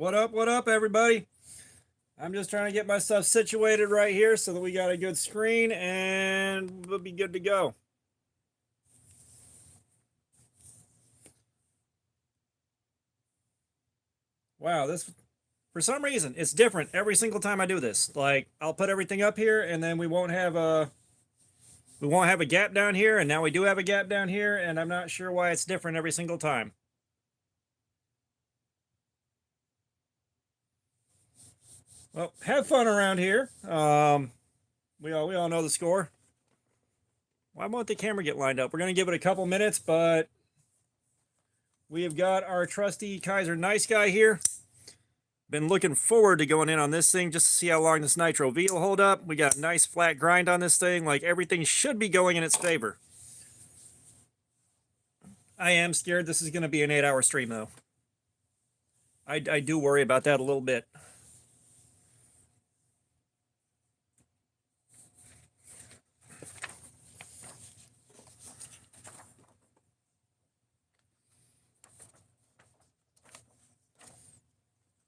What up, everybody? I'm just trying to get my stuff situated right here so that we got a good screen and we'll be good to go. Wow, this for some reason it's different every single time I do this. Like I'll put everything up here and then we won't have a gap down here, and now we do have a gap down here, and I'm not sure why it's different every single time. Well, have fun around here. We all know the score. Why won't the camera get lined up? We're gonna give it a couple minutes, but we have got our trusty Kizer nice guy here. Been looking forward to going in on this thing just to see how long this Nitro V will hold up. We got a nice flat grind on this thing. Like everything should be going in its favor. I am scared this is going to be an 8-hour stream though. I do worry about that a little bit.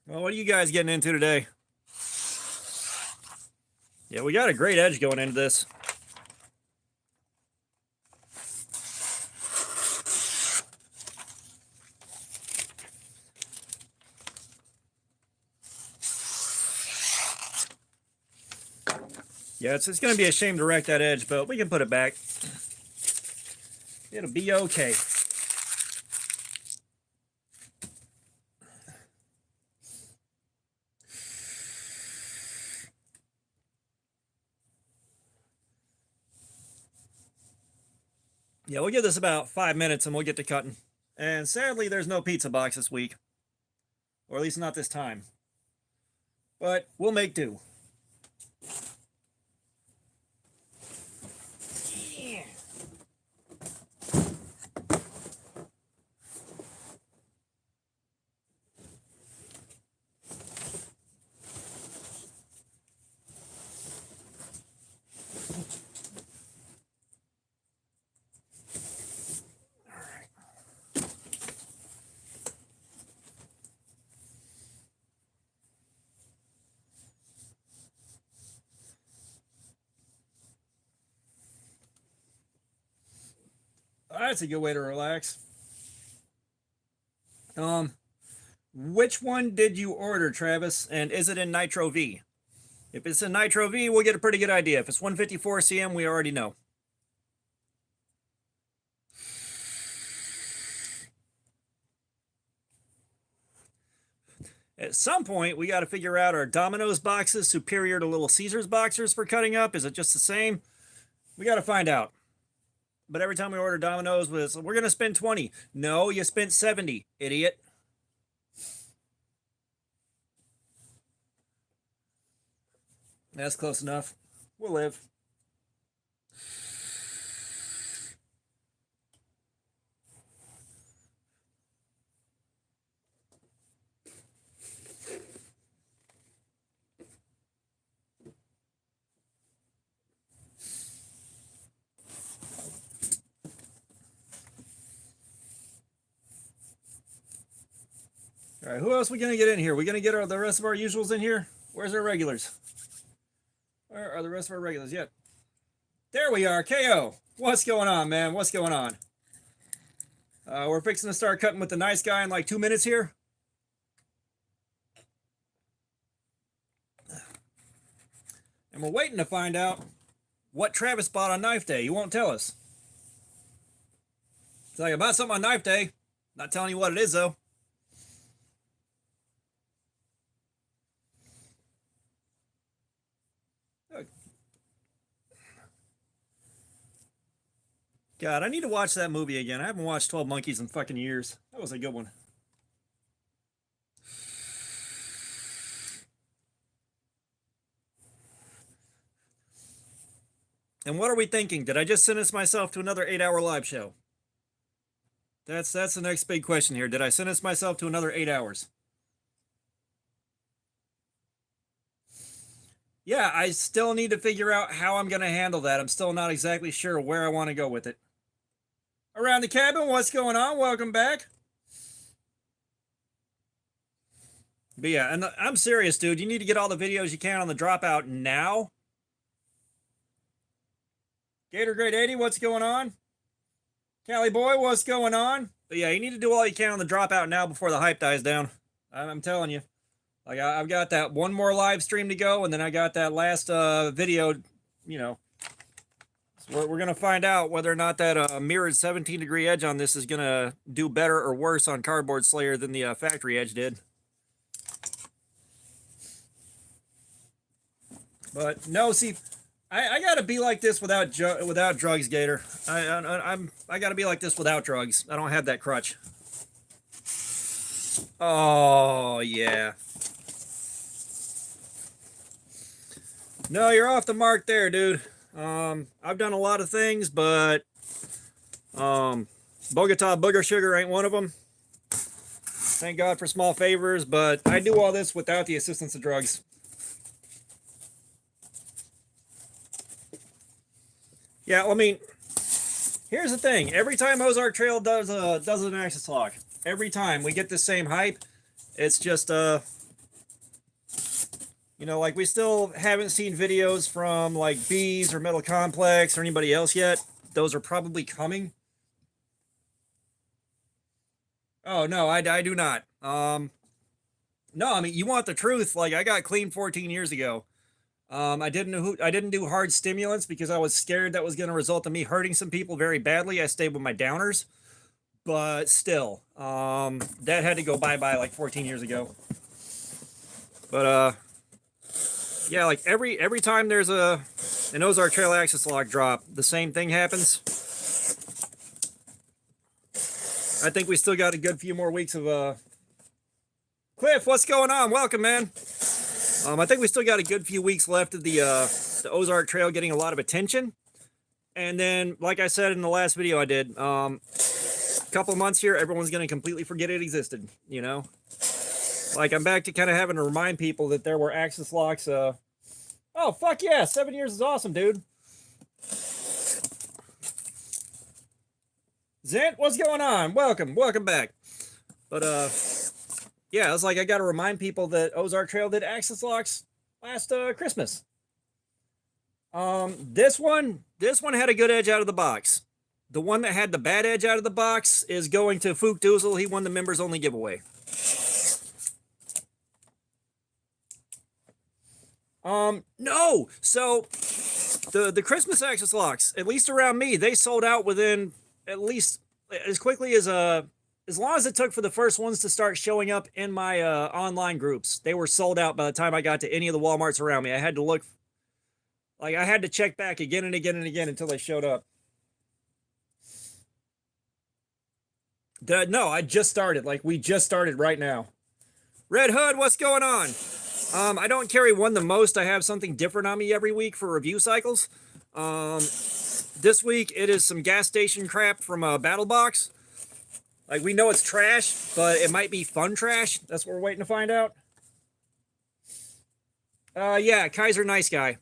Well, what are you guys getting into today? Yeah, we got a great edge going into this. Yeah, it's going to be a shame to wreck that edge, but we can put it back. It'll be okay. Yeah, we'll give this about 5 minutes and we'll get to cutting. And sadly, there's no pizza box this week. Or at least not this time. But we'll make do. That's a good way to relax. Which one did you order, Travis? And is it in Nitro V? If it's in Nitro V, we'll get a pretty good idea. If it's 154 CM, we already know. At some point, we got to figure out, are Domino's boxes superior to Little Caesars boxers for cutting up? Is it just the same? We got to find out. But every time we order Domino's, we're going to spend 20. No, you spent 70, idiot. That's close enough. We'll live. All right, who else are we going to get in here? We're going to get the rest of our usuals in here? Where's our regulars? Where are the rest of our regulars yet? There we are, KO. What's going on, man? What's going on? We're fixing to start cutting with the nice guy in like 2 minutes here. And we're waiting to find out what Travis bought on knife day. He won't tell us. It's like, I bought something on knife day. Not telling you what it is, though. God, I need to watch that movie again. I haven't watched 12 Monkeys in fucking years. That was a good one. And what are we thinking? Did I just sentence myself to another 8-hour live show? That's the next big question here. Did I sentence myself to another 8 hours? Yeah, I still need to figure out how I'm going to handle that. I'm still not exactly sure where I want to go with it. Around the cabin, what's going on? Welcome back. But yeah, and I'm serious, dude. You need to get all the videos you can on the dropout now. Gator Grade 80, what's going on? Cali Boy, what's going on? But yeah, you need to do all you can on the dropout now before the hype dies down. I'm telling you. Like, I've got that one more live stream to go, and then I got that last video, you know. So we're going to find out whether or not that mirrored 17-degree edge on this is going to do better or worse on Cardboard Slayer than the factory edge did. But no, see, I got to be like this without drugs, Gator. I got to be like this without drugs. I don't have that crutch. Oh, yeah. No, you're off the mark there, dude. I've done a lot of things, but Bogota Booger Sugar ain't one of them. Thank God for small favors, but I do all this without the assistance of drugs. Yeah, I mean, here's the thing. Every time Ozark Trail does an access lock, every time we get the same hype. It's just you know, like we still haven't seen videos from like Bees or Metal Complex or anybody else yet. Those are probably coming. Oh no, I do not. No, I mean, you want the truth? Like, I got clean 14 years ago. I didn't do hard stimulants because I was scared that was going to result in me hurting some people very badly. I stayed with my downers, but still, that had to go bye-bye like 14 years ago. But yeah, like every time there's an Ozark Trail access lock drop, the same thing happens. I think we still got a good few more weeks of Cliff, what's going on? Welcome, man. I think we still got a good few weeks left of the Ozark Trail getting a lot of attention. And then, like I said in the last video I did, a couple months here, everyone's going to completely forget it existed, you know? Like, I'm back to kind of having to remind people that there were access locks. Oh, fuck yeah, 7 years is awesome, dude. Zent, what's going on? Welcome back. But, yeah, it's like I got to remind people that Ozark Trail did access locks last Christmas. This one had a good edge out of the box. The one that had the bad edge out of the box is going to Fook Doozle. He won the members only giveaway. No. So the Christmas access locks, at least around me, they sold out within at least as quickly as long as it took for the first ones to start showing up in my online groups. They were sold out by the time I got to any of the Walmarts around me. I had to look, like, I had to check back again and again and again until they showed up. No, I just started. Like, we just started right now. Red Hood, what's going on? I don't carry one the most. I have something different on me every week for review cycles. This week, it is some gas station crap from a Battle Box. Like, we know it's trash, but it might be fun trash. That's what we're waiting to find out. Yeah, Kizer, nice guy.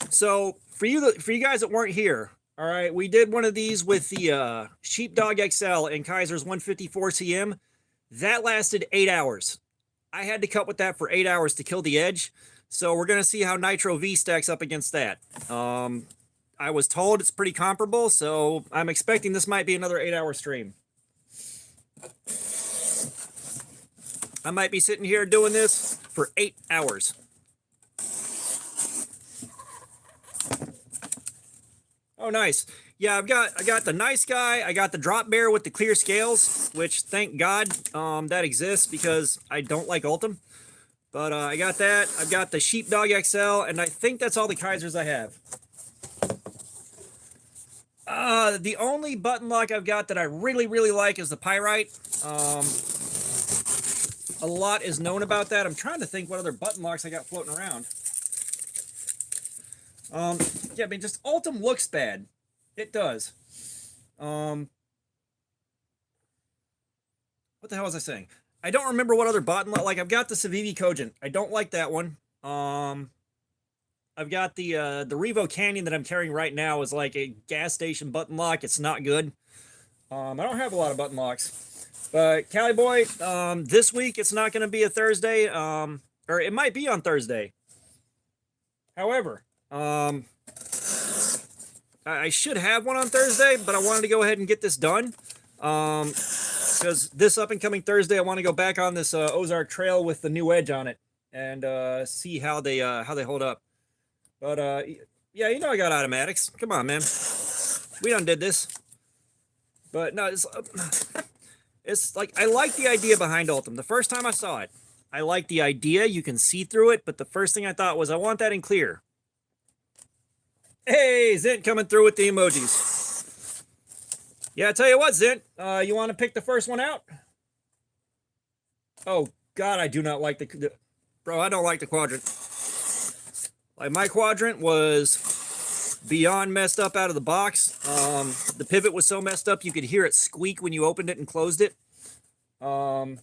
So for you guys that weren't here, all right, we did one of these with the Sheepdog XL and Kizer's 154 CM. That lasted 8 hours. I had to cut with that for 8 hours to kill the edge. So we're going to see how Nitro V stacks up against that. I was told it's pretty comparable, so I'm expecting this might be another 8-hour stream. I might be sitting here doing this for 8 hours. Oh, nice. Yeah, I got the nice guy. I got the drop bear with the clear scales, which thank God that exists because I don't like Ultim. But I got that. I've got the Sheepdog XL, and I think that's all the Kizers I have. The only button lock I've got that I really, really like is the Pyrite. A lot is known about that. I'm trying to think what other button locks I got floating around. Yeah, I mean, just Ultim looks bad. It does. What the hell was I saying? I don't remember what other button lock. Like, I've got the Civivi Cogent. I don't like that one. I've got the Revo Canyon that I'm carrying right now is like a gas station button lock. It's not good. I don't have a lot of button locks. But Cali Boy, this week it's not going to be a Thursday, or it might be on Thursday. However, I should have one on Thursday, but I wanted to go ahead and get this done. Because this up and coming Thursday, I want to go back on this Ozark Trail with the new edge on it and see how they hold up. But yeah, you know I got automatics. Come on, man. We done did this. But no, it's like I like the idea behind Ultim. The first time I saw it, I liked the idea. You can see through it, but the first thing I thought was I want that in clear. Hey, Zint coming through with the emojis. Yeah, I tell you what, Zint, you want to pick the first one out? Oh, God, I do not like the... Bro, I don't like the quadrant. Like, my quadrant was beyond messed up out of the box. The pivot was so messed up you could hear it squeak when you opened it and closed it. Yeah,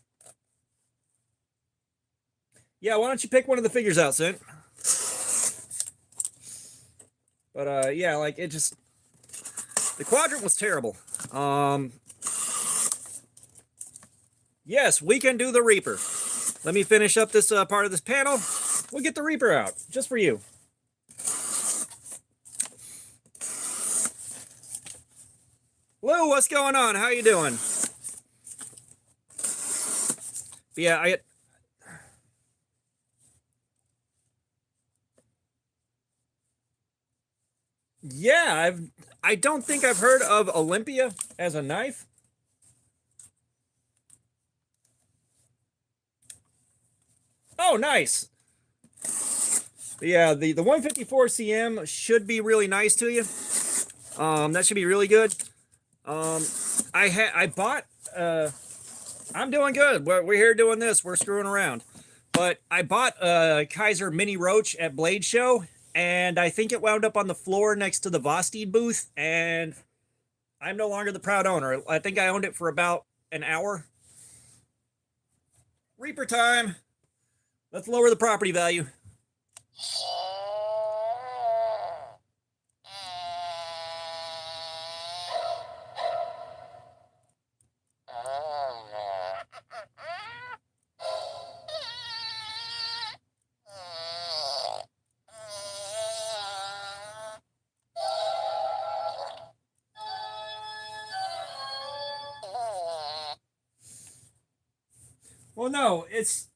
why don't you pick one of the figures out, Zint? But, yeah, like, it just... The quadrant was terrible. Yes, we can do the Reaper. Let me finish up this part of this panel. We'll get the Reaper out, just for you. Lou, what's going on? How you doing? But yeah, Yeah, I don't think I've heard of Olympia as a knife. Oh, nice. But yeah, the 154 CM should be really nice to you. That should be really good. I bought I'm doing good. We're here doing this. We're screwing around. But I bought a Kizer Mini Roach at Blade Show, and I think it wound up on the floor next to the Vosteed booth, and I'm no longer the proud owner. I think I owned it for about an hour. Reaper time. Let's lower the property value. Well, no, it's...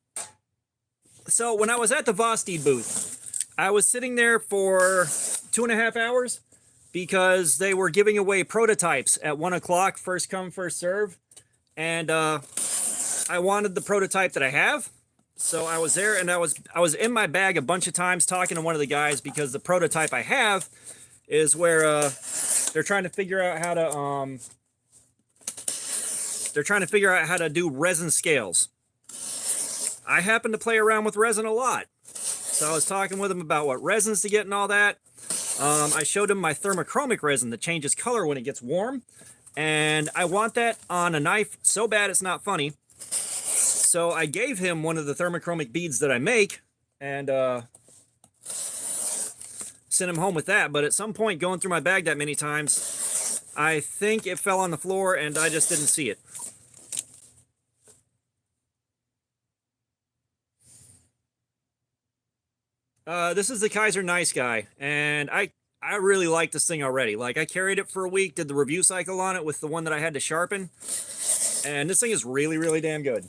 So when I was at the Vosteed booth, I was sitting there for 2.5 hours because they were giving away prototypes at 1 o'clock, first come, first serve. And I wanted the prototype that I have. So I was there, and I was in my bag a bunch of times talking to one of the guys because the prototype I have is where they're trying to figure out how to do resin scales. I happen to play around with resin a lot. So I was talking with him about what resins to get and all that. I showed him my thermochromic resin that changes color when it gets warm. And I want that on a knife so bad it's not funny. So I gave him one of the thermochromic beads that I make and sent him home with that. But at some point, going through my bag that many times, I think it fell on the floor and I just didn't see it. This is the Kizer Nice Guy, and I really like this thing already. Like, I carried it for a week, did the review cycle on it with the one that I had to sharpen, and this thing is really, really damn good.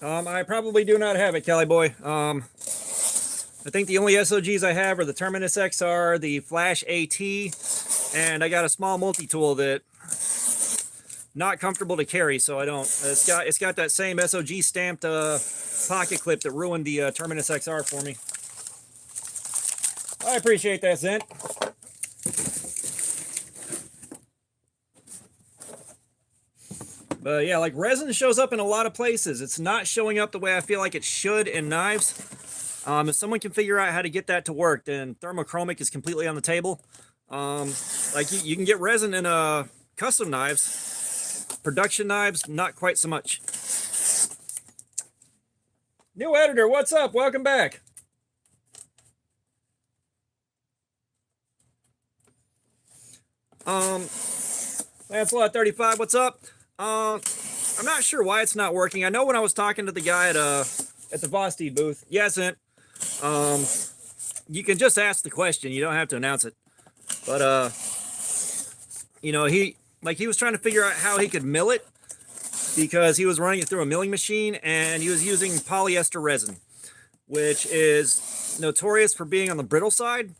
I probably do not have it, Kelly Boy. I think the only SOGs I have are the Terminus XR, the Flash AT, and I got a small multi-tool that not comfortable to carry, so I don't. It's got that same SOG stamped pocket clip that ruined the Terminus XR for me. I appreciate that, Zent. But yeah, like resin shows up in a lot of places. It's not showing up the way I feel like it should in knives. If someone can figure out how to get that to work, then thermochromic is completely on the table. Like you can get resin in custom knives, Production knives, not quite so much. New editor, what's up? Welcome back. Lancelot 35, what's up? I'm not sure why it's not working. I know when I was talking to the guy at the Vosti booth, yes, you can just ask the question. You don't have to announce it. But you know, he was trying to figure out how he could mill it because he was running it through a milling machine and he was using polyester resin, which is notorious for being on the brittle side,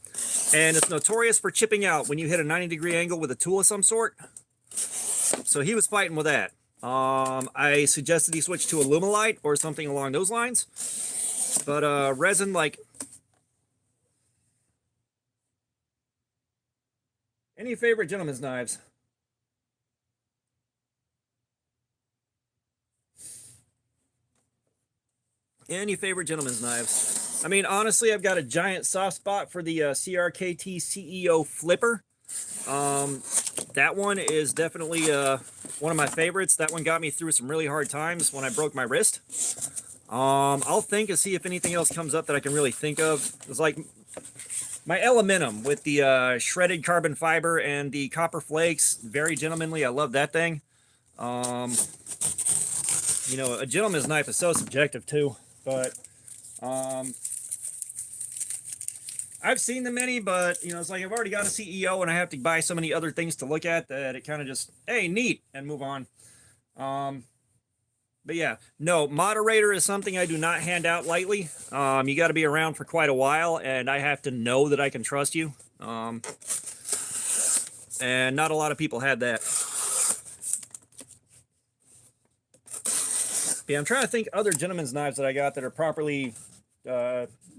and it's notorious for chipping out when you hit a 90-degree angle with a tool of some sort. So he was fighting with that. I suggested he switch to Alumilite or something along those lines. But resin, like... Any favorite gentleman's knives? Any favorite gentleman's knives? I mean, honestly, I've got a giant soft spot for the CRKT CEO Flipper. That one is definitely one of my favorites. That one got me through some really hard times when I broke my wrist. I'll think and see if anything else comes up that I can really think of. It's like my Elementum with the shredded carbon fiber and the copper flakes. Very gentlemanly. I love that thing. You know, a gentleman's knife is so subjective too. But I've seen the many, but you know, it's like I've already got a CEO and I have to buy so many other things to look at that it kind of just, hey, neat, and move on. But yeah, no, moderator is something I do not hand out lightly. You got to be around for quite a while, and I have to know that I can trust you. And not a lot of people had that. Yeah, I'm trying to think other gentleman's knives that I got that are properly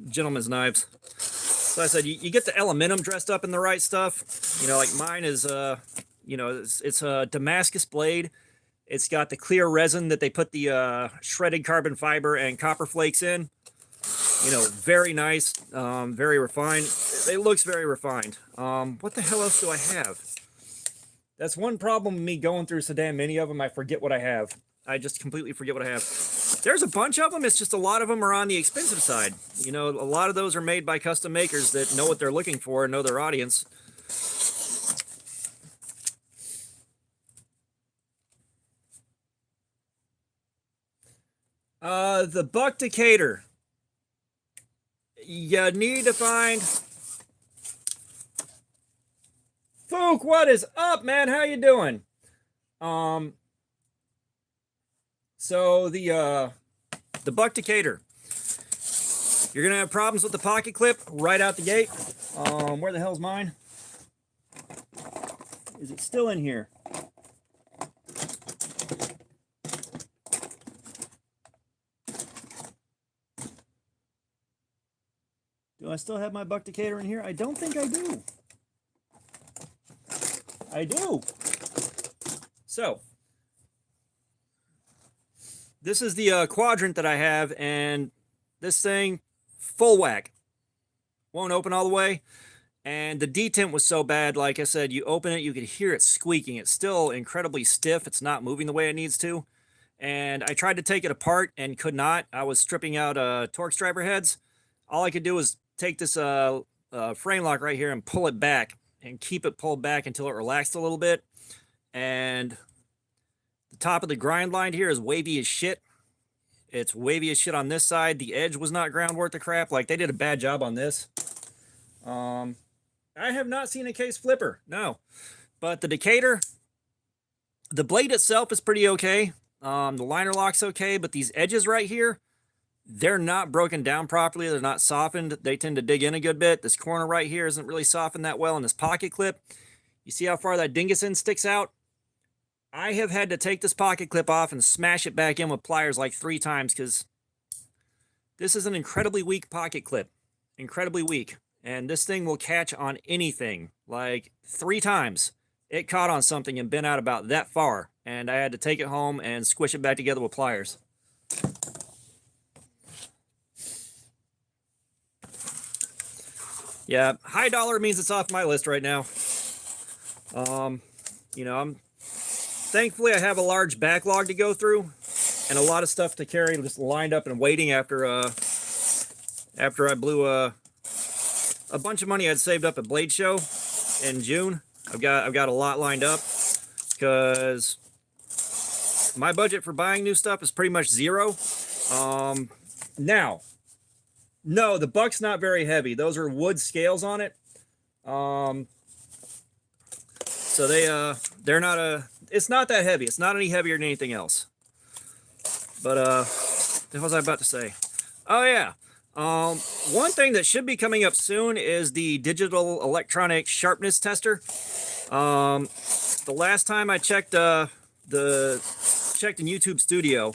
gentleman's knives. So I said, you get the Elementum dressed up in the right stuff. You know, like mine is, you know, it's a Damascus blade. It's got the clear resin that they put the shredded carbon fiber and copper flakes in. You know, very nice, very refined. It looks very refined. What the hell else do I have? That's one problem with me going through so damn many of them. I forget what I have. I just completely forget what I have. There's a bunch of them. It's just a lot of them are on the expensive side. You know, a lot of those are made by custom makers that know what they're looking for and know their audience. The Buck Decatur. You need to find... Fook, what is up, man? How you doing? So the Buck Decatur. You're gonna have problems with the pocket clip right out the gate. Where the hell's mine? Is it still in here? Do I still have my Buck Decatur in here? I don't think I do. I do. So, this is the quadrant that I have, and this thing, full whack. Won't open all the way. And the detent was so bad, like I said, you open it, you could hear it squeaking. It's still incredibly stiff. It's not moving the way it needs to. And I tried to take it apart and could not. I was stripping out torque striper heads. All I could do was take this frame lock right here and pull it back and keep it pulled back until it relaxed a little bit. And the top of the grind line here is wavy as shit. It's wavy as shit on this side. The edge was not ground worth of crap. Like, they did a bad job on this. I have not seen a case flipper, no. But the Decatur, the blade itself is pretty okay. The liner lock's okay, but these edges right here, they're not broken down properly. They're not softened. They tend to dig in a good bit. This corner right here isn't really softened that well in this pocket clip. You see how far that dingus end sticks out? I have had to take this pocket clip off and smash it back in with pliers like 3 times because this is an incredibly weak pocket clip. Incredibly weak. And this thing will catch on anything. Like 3 times it caught on something and bent out about that far. And I had to take it home and squish it back together with pliers. Yeah, high dollar means it's off my list right now. You know, thankfully I have a large backlog to go through and a lot of stuff to carry just lined up and waiting after I blew a bunch of money I'd saved up at Blade Show in June. I've got a lot lined up because my budget for buying new stuff is pretty much zero. Now, no, the buck's not very heavy. Those are wood scales on it. So they're not it's not that heavy. It's not any heavier than anything else. But what was I about to say? Oh yeah. One thing that should be coming up soon is the digital electronic sharpness tester. The last time I checked checked in YouTube Studio,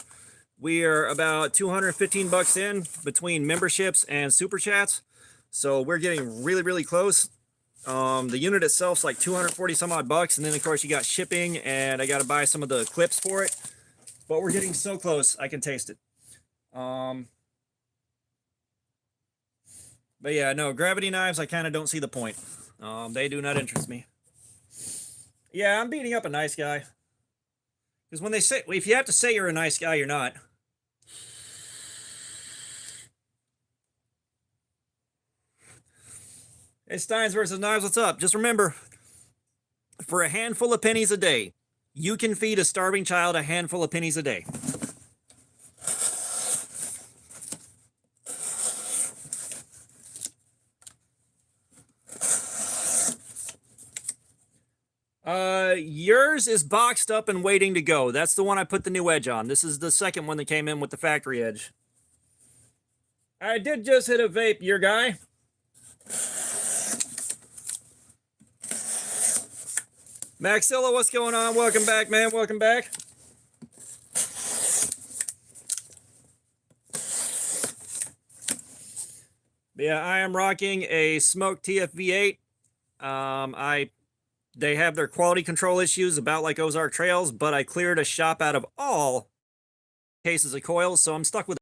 we are about 215 bucks in between memberships and super chats. So we're getting really, really close. The unit itself's like 240 some odd bucks, and then of course you got shipping, and I got to buy some of the clips for it. But we're getting so close, I can taste it. But yeah, no, gravity knives, I kind of don't see the point. They do not interest me. Yeah, I'm beating up a nice guy. Because when they say, if you have to say you're a nice guy, you're not. Hey, Steins versus Knives, what's up? Just remember, for a handful of pennies a day, you can feed a starving child a handful of pennies a day. Yours is boxed up and waiting to go. That's the one I put the new edge on. This is the second one that came in with the factory edge. I did just hit a vape, your guy. Maxilla, what's going on? Welcome back, man. Welcome back. Yeah, I am rocking a Smoke TFV8. They have their quality control issues about like Ozark Trails, but I cleared a shop out of all cases of coils, so I'm stuck with it.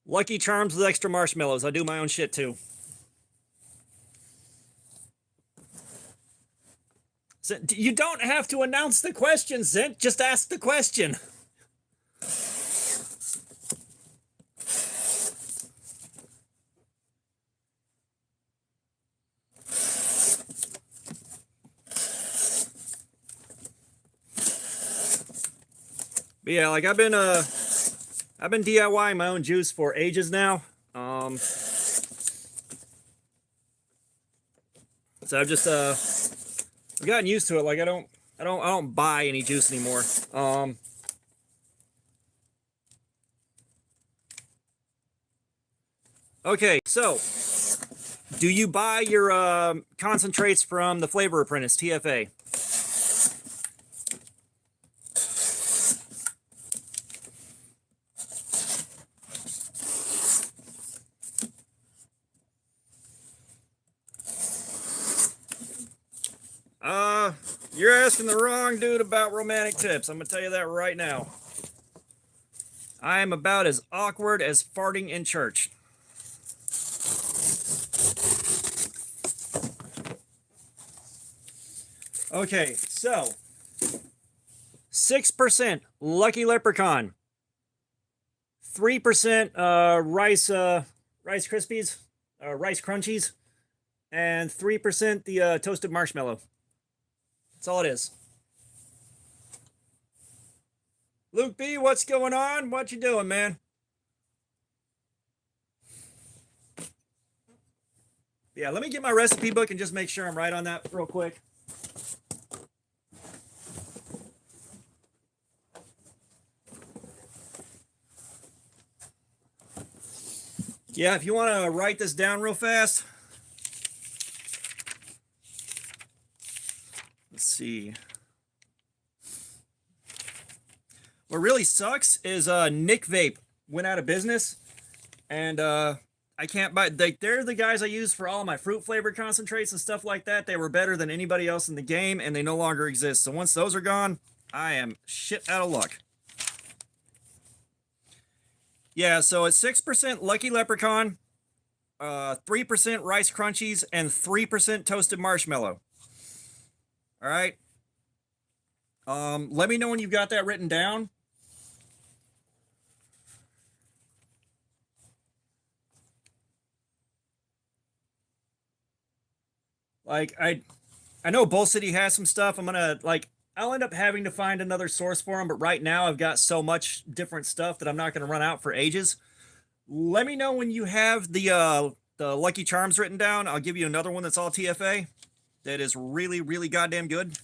Lucky Charms with extra marshmallows. I do my own shit too. So you don't have to announce the question, Zint. Just ask the question. But yeah, like I've been DIYing my own juice for ages now. So I've just I've gotten used to it. Like I don't buy any juice anymore. Okay, so do you buy your concentrates from the Flavor Apprentice, TFA? You're asking the wrong dude about romantic tips. I'm gonna tell you that right now. I am about as awkward as farting in church. Okay, so 6% Lucky Leprechaun, 3% Rice Krispies, Rice Crunchies, and 3% the toasted marshmallow. That's all it is. Luke B, what's going on? What you doing, man? Yeah, let me get my recipe book and just make sure I'm right on that real quick. Yeah, if you want to write this down real fast. Let's see. What really sucks is Nick Vape went out of business, and I can't buy. They're the guys I use for all my fruit flavor concentrates and stuff like that. They were better than anybody else in the game, and they no longer exist. So once those are gone, I am shit out of luck. Yeah, so it's 6% Lucky Leprechaun, 3% Rice Crunchies, and 3% toasted marshmallow. All right. Let me know when you've got that written down. Like I know Bull City has some stuff. I'll end up having to find another source for them, but right now I've got so much different stuff that I'm not going to run out for ages. Let me know when you have the Lucky Charms written down. I'll give you another one that's all TFA that is really, really goddamn good.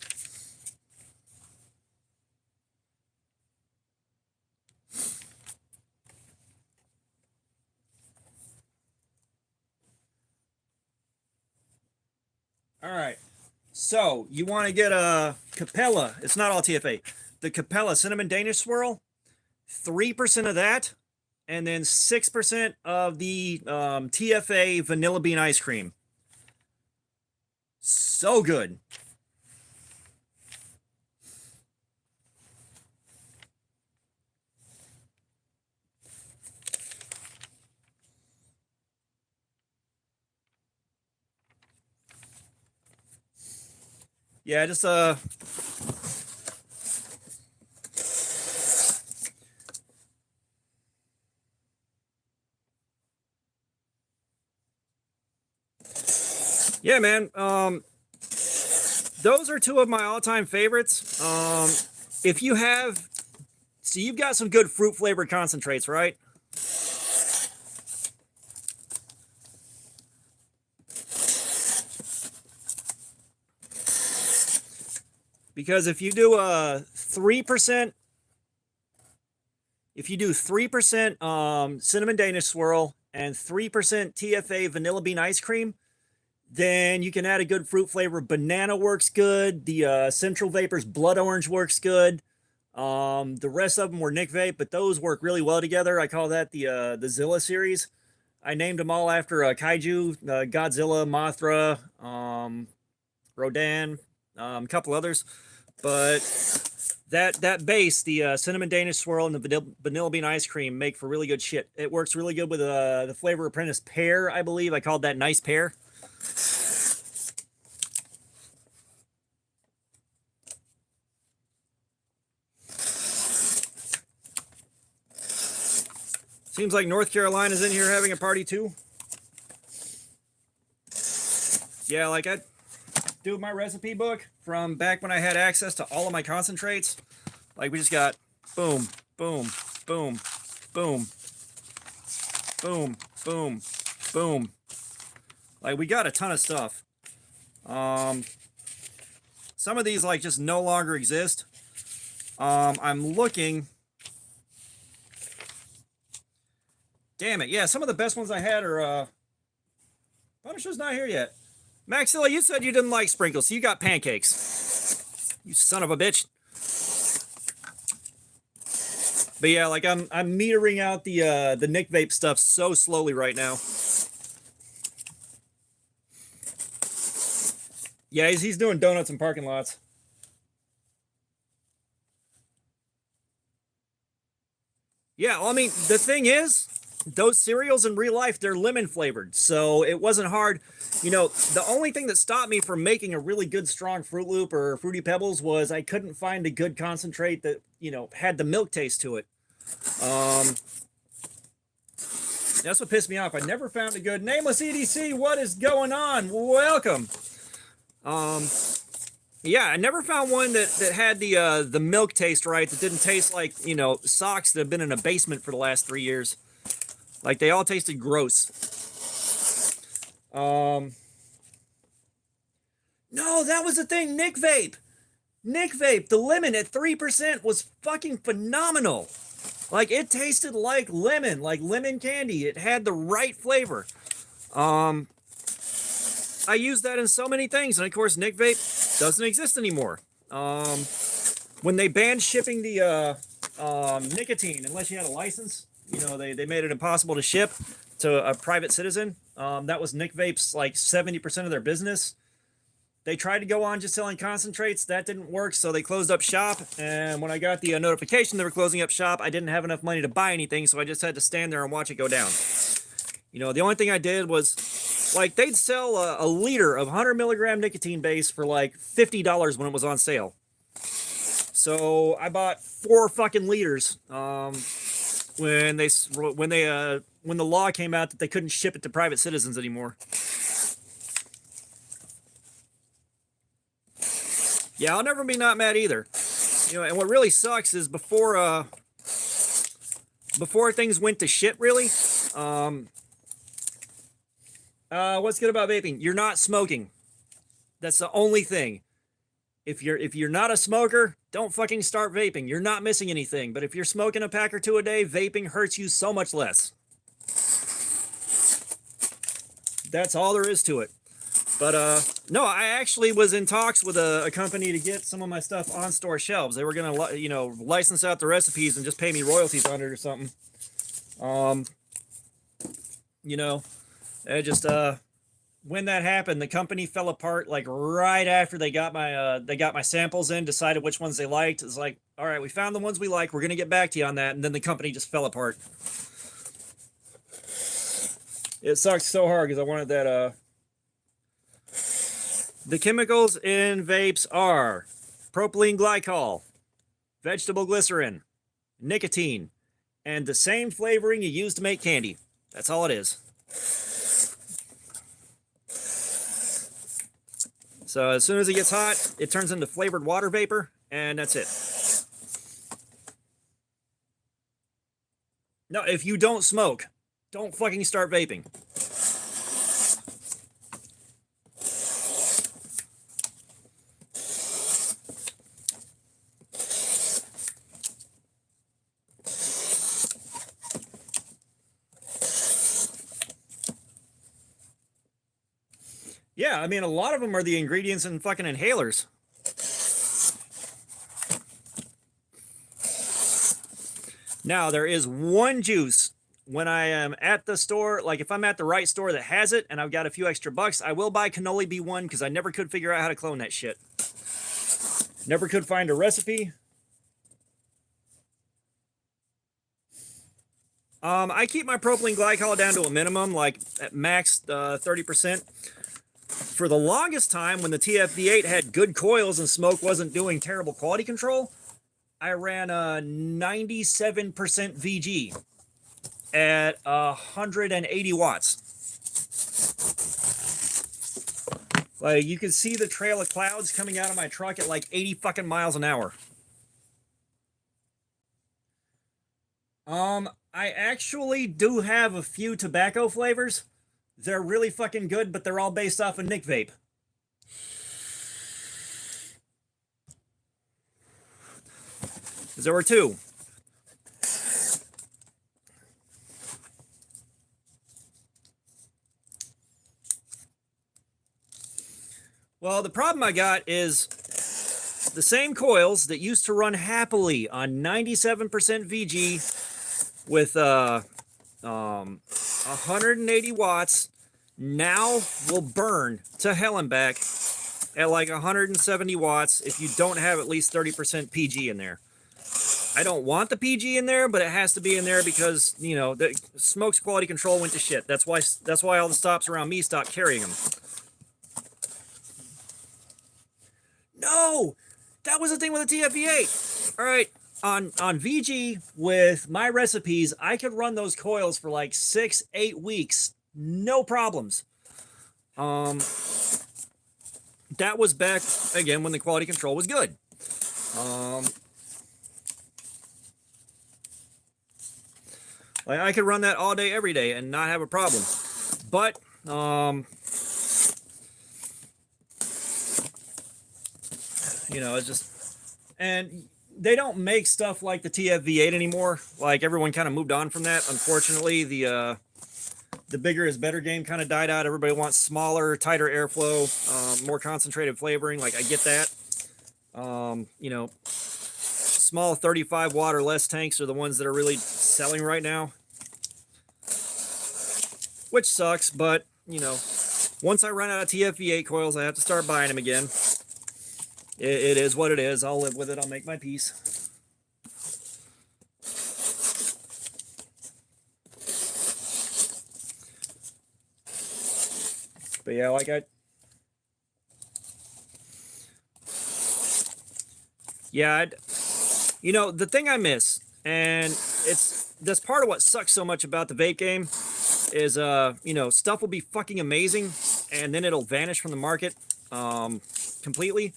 All right. So you want to get a Capella. It's not all TFA. The Capella Cinnamon Danish Swirl. 3% of that. And then 6% of the TFA Vanilla Bean Ice Cream. So good. Yeah, just yeah, man. Those are two of my all-time favorites. If you have, so you've got some good fruit flavored concentrates, right? Because if you do a 3%, if you do 3% cinnamon Danish swirl and 3% TFA vanilla bean ice cream, then you can add a good fruit flavor. Banana works good. The Central Vapors Blood Orange works good. The rest of them were Nick Vape, but those work really well together. I call that the Zilla series. I named them all after Kaiju, Godzilla, Mothra, Rodan, a couple others. But that base, the cinnamon Danish swirl and the vanilla bean ice cream, make for really good shit. It works really good with the Flavor Apprentice pear, I believe. I called that nice pear. Seems like North Carolina's in here having a party too. Yeah, like I do my recipe book from back when I had access to all of my concentrates. Like we just got boom, boom, boom, boom, boom, boom, boom. Like we got a ton of stuff. Some of these like just no longer exist. I'm looking. Damn it. Yeah, some of the best ones I had are Punisher's not here yet. Maxilla, you said you didn't like sprinkles, so you got pancakes. You son of a bitch. But yeah, like I'm metering out the Nick Vape stuff so slowly right now. Yeah, he's doing donuts in parking lots. Yeah, well, I mean, the thing is, those cereals in real life, they're lemon flavored. So it wasn't hard. You know, the only thing that stopped me from making a really good, strong Fruit Loop or Fruity Pebbles was I couldn't find a good concentrate that, you know, had the milk taste to it. That's what pissed me off. I never found a good Nameless EDC. What is going on? Welcome. Yeah, I never found one that had the milk taste right, that didn't taste like, you know, socks that have been in a basement for the last 3 years. Like, they all tasted gross. No, that was the thing. Nick Vape, the lemon at 3% was fucking phenomenal. Like, it tasted like lemon candy. It had the right flavor. I used that in so many things, and of course, Nick Vape doesn't exist anymore. When they banned shipping the nicotine, unless you had a license, you know, they made it impossible to ship to a private citizen. That was Nick Vape's like 70% of their business. They tried to go on just selling concentrates. That didn't work, so they closed up shop. And when I got the notification they were closing up shop, I didn't have enough money to buy anything, so I just had to stand there and watch it go down. You know, the only thing I did was, like, they'd sell a liter of 100 milligram nicotine base for like $50 when it was on sale. So I bought 4 fucking liters when the law came out that they couldn't ship it to private citizens anymore. Yeah, I'll never be not mad either. You know, and what really sucks is before things went to shit, really. What's good about vaping? You're not smoking. That's the only thing. If you're not a smoker, don't fucking start vaping. You're not missing anything. But if you're smoking a pack or 2 a day, vaping hurts you so much less. That's all there is to it. But no, I actually was in talks with a company to get some of my stuff on store shelves. They were gonna, you know, license out the recipes and just pay me royalties on it or something. You know, it just when that happened, the company fell apart like right after they got my samples in, decided which ones they liked. It's like, all right, we found the ones we like. We're gonna get back to you on that, and then the company just fell apart. It sucks so hard because I wanted that. The chemicals in vapes are propylene glycol, vegetable glycerin, nicotine, and the same flavoring you use to make candy. That's all it is. So as soon as it gets hot, it turns into flavored water vapor, and that's it. No, if you don't smoke, don't fucking start vaping. Yeah, I mean, a lot of them are the ingredients in fucking inhalers. Now, there is one juice when I am at the store, like if I'm at the right store that has it and I've got a few extra bucks, I will buy Cannoli B1 because I never could figure out how to clone that shit. Never could find a recipe. I keep my propylene glycol down to a minimum, like at max 30%. For the longest time, when the TFV8 had good coils and smoke wasn't doing terrible quality control, I ran a 97% VG at 180 watts. Like, you can see the trail of clouds coming out of my truck at like 80 fucking miles an hour. I actually do have a few tobacco flavors. They're really fucking good, but they're all based off of Nick Vape. There were 2. Well, the problem I got is the same coils that used to run happily on 97% VG with 180 watts now will burn to hell and back at like 170 watts if you don't have at least 30% PG in there. I don't want the PG in there, but it has to be in there because, you know, the smoke's quality control went to shit. That's why all the stops around me stopped carrying them. No, that was the thing with the TFV8. All right, on VG with my recipes, I could run those coils for like 6-8 weeks, no problems. That was back again when the quality control was good. Like I could run that all day, every day, and not have a problem. But you know, it's just, and they don't make stuff like the TFV8 anymore. Like everyone kind of moved on from that. Unfortunately, the bigger is better game kind of died out. Everybody wants smaller, tighter airflow, more concentrated flavoring. Like I get that. You know, small 35 watt or less tanks are the ones that are really selling right now, which sucks. But you know, once I run out of TFV8 coils, I have to start buying them again. It is what it is. I'll live with it. I'll make my peace. But yeah, like you know, the thing I miss, and that's part of what sucks so much about the vape game, is you know, stuff will be fucking amazing, and then it'll vanish from the market completely.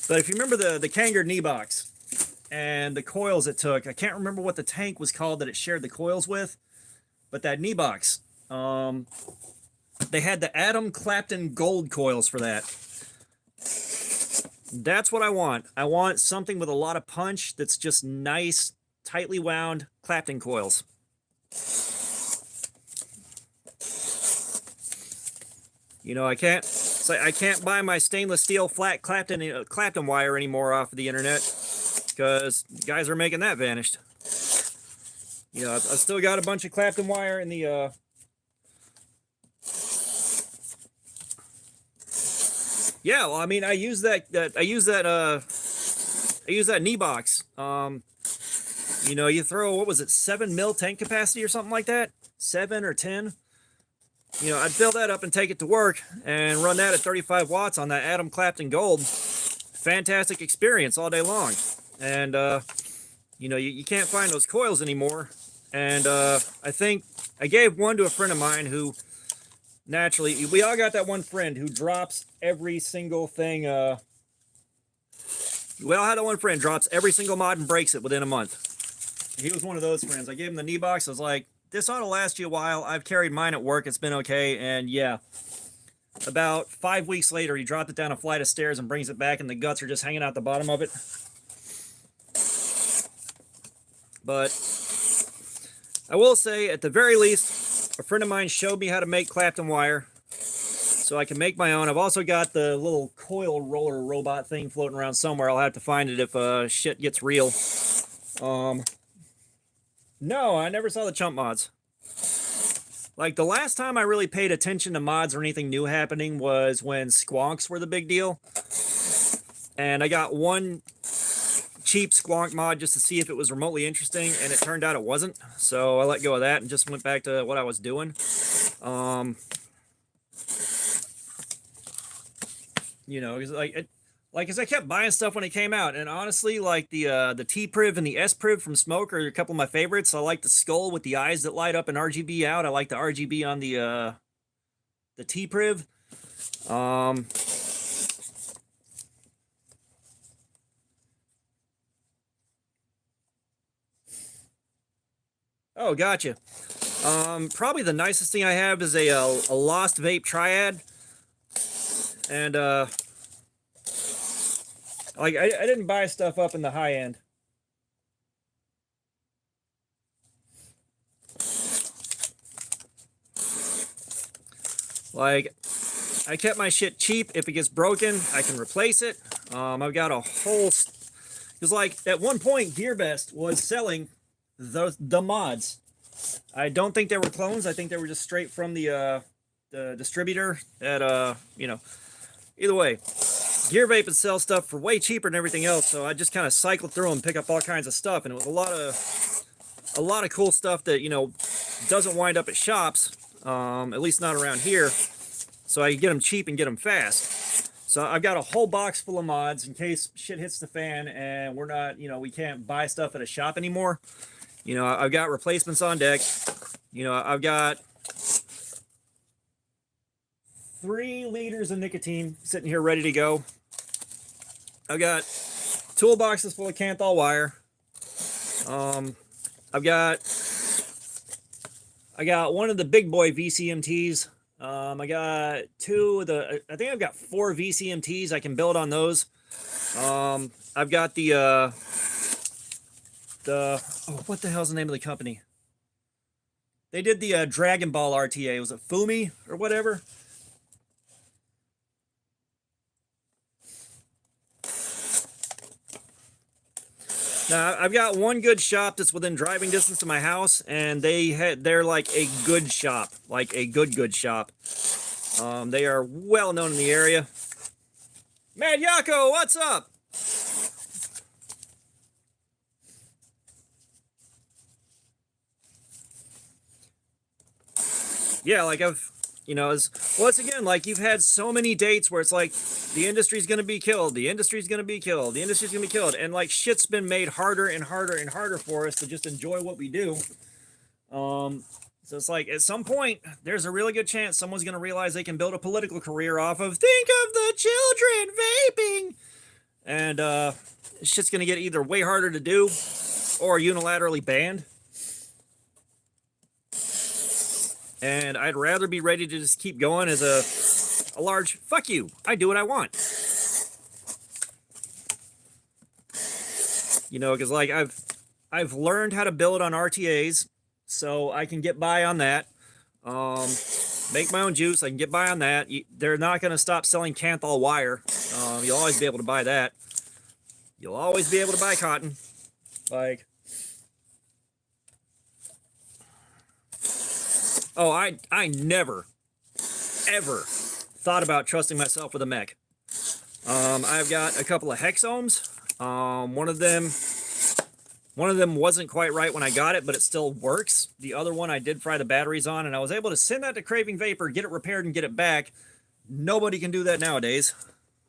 But if you remember the Kanger knee box and the coils it took, I can't remember what the tank was called that it shared the coils with, but that knee box, they had the Adam Clapton gold coils for that. That's what I want. I want something with a lot of punch that's just nice, tightly wound Clapton coils. You know, I can't buy my stainless steel flat Clapton wire anymore off of the internet because guys are making that vanished. You know, I've still got a bunch of Clapton wire in the yeah, well, I mean, I use that knee box. You know, you throw, what was it, 7 mil tank capacity or something like that, 7 or 10. You know, I'd fill that up and take it to work and run that at 35 watts on that Adam Clapton Gold. Fantastic experience all day long. And you know, you can't find those coils anymore. And I think I gave one to a friend of mine who, naturally, we all got that one friend who drops every single thing. We all had that one friend drops every single mod and breaks it within a month. He was one of those friends. I gave him the knee box. I was like, this ought to last you a while. I've carried mine at work. It's been okay. And yeah, about 5 weeks later, he dropped it down a flight of stairs and brings it back, and the guts are just hanging out the bottom of it. But I will say, at the very least, a friend of mine showed me how to make Clapton wire, so I can make my own. I've also got the little coil roller robot thing floating around somewhere. I'll have to find it if shit gets real. No, I never saw the chump mods. Like, the last time I really paid attention to mods or anything new happening was when squonks were the big deal. And I got one cheap squonk mod just to see if it was remotely interesting, and it turned out it wasn't. So I let go of that and just went back to what I was doing. You know, because I kept buying stuff when it came out, and honestly, like the T-Priv and the S-Priv from Smoke are a couple of my favorites. I like the skull with the eyes that light up and RGB out. I like the RGB on the T-Priv. Oh, gotcha. Probably the nicest thing I have is a Lost Vape Triad, and like, I didn't buy stuff up in the high end. Like, I kept my shit cheap. If it gets broken, I can replace it. I've got a whole... Because, like, at one point, GearBest was selling the mods. I don't think they were clones. I think they were just straight from the distributor at, you know... Either way, Gear Vape would sell stuff for way cheaper than everything else, so I just kind of cycled through and pick up all kinds of stuff, and it was a lot of cool stuff that, you know, doesn't wind up at shops, at least not around here, so I can get them cheap and get them fast. So I've got a whole box full of mods in case shit hits the fan and we're not, you know, we can't buy stuff at a shop anymore. You know, I've got replacements on deck. You know, I've got 3 liters of nicotine sitting here ready to go. I've got toolboxes full of Kanthal wire. I got one of the big boy VCMTs. I got 2 of the, I think I've got 4 VCMTs. I can build on those. I've got the oh, what the hell's the name of the company? They did the Dragon Ball RTA. Was it Fumi or whatever? Now, I've got one good shop that's within driving distance of my house, and they're like a good shop, like a good shop. They are well known in the area. Mad Yako, what's up? Yeah, like You know, it's again, like you've had so many dates where it's like the industry's going to be killed, the industry's going to be killed, the industry's going to be killed. And like shit's been made harder and harder and harder for us to just enjoy what we do. So it's like at some point, there's a really good chance someone's going to realize they can build a political career off of think of the children vaping. And shit's going to get either way harder to do or unilaterally banned. And I'd rather be ready to just keep going as a large fuck you. I do what I want. You know, because like I've learned how to build on RTAs, so I can get by on that. Make my own juice. I can get by on that. They're not going to stop selling Canthal wire. You'll always be able to buy that. You'll always be able to buy cotton. Like, oh, I never, ever thought about trusting myself with a mech. I've got a couple of hexomes. One of them wasn't quite right when I got it, but it still works. The other one I did fry the batteries on, and I was able to send that to Craving Vapor, get it repaired, and get it back. Nobody can do that nowadays.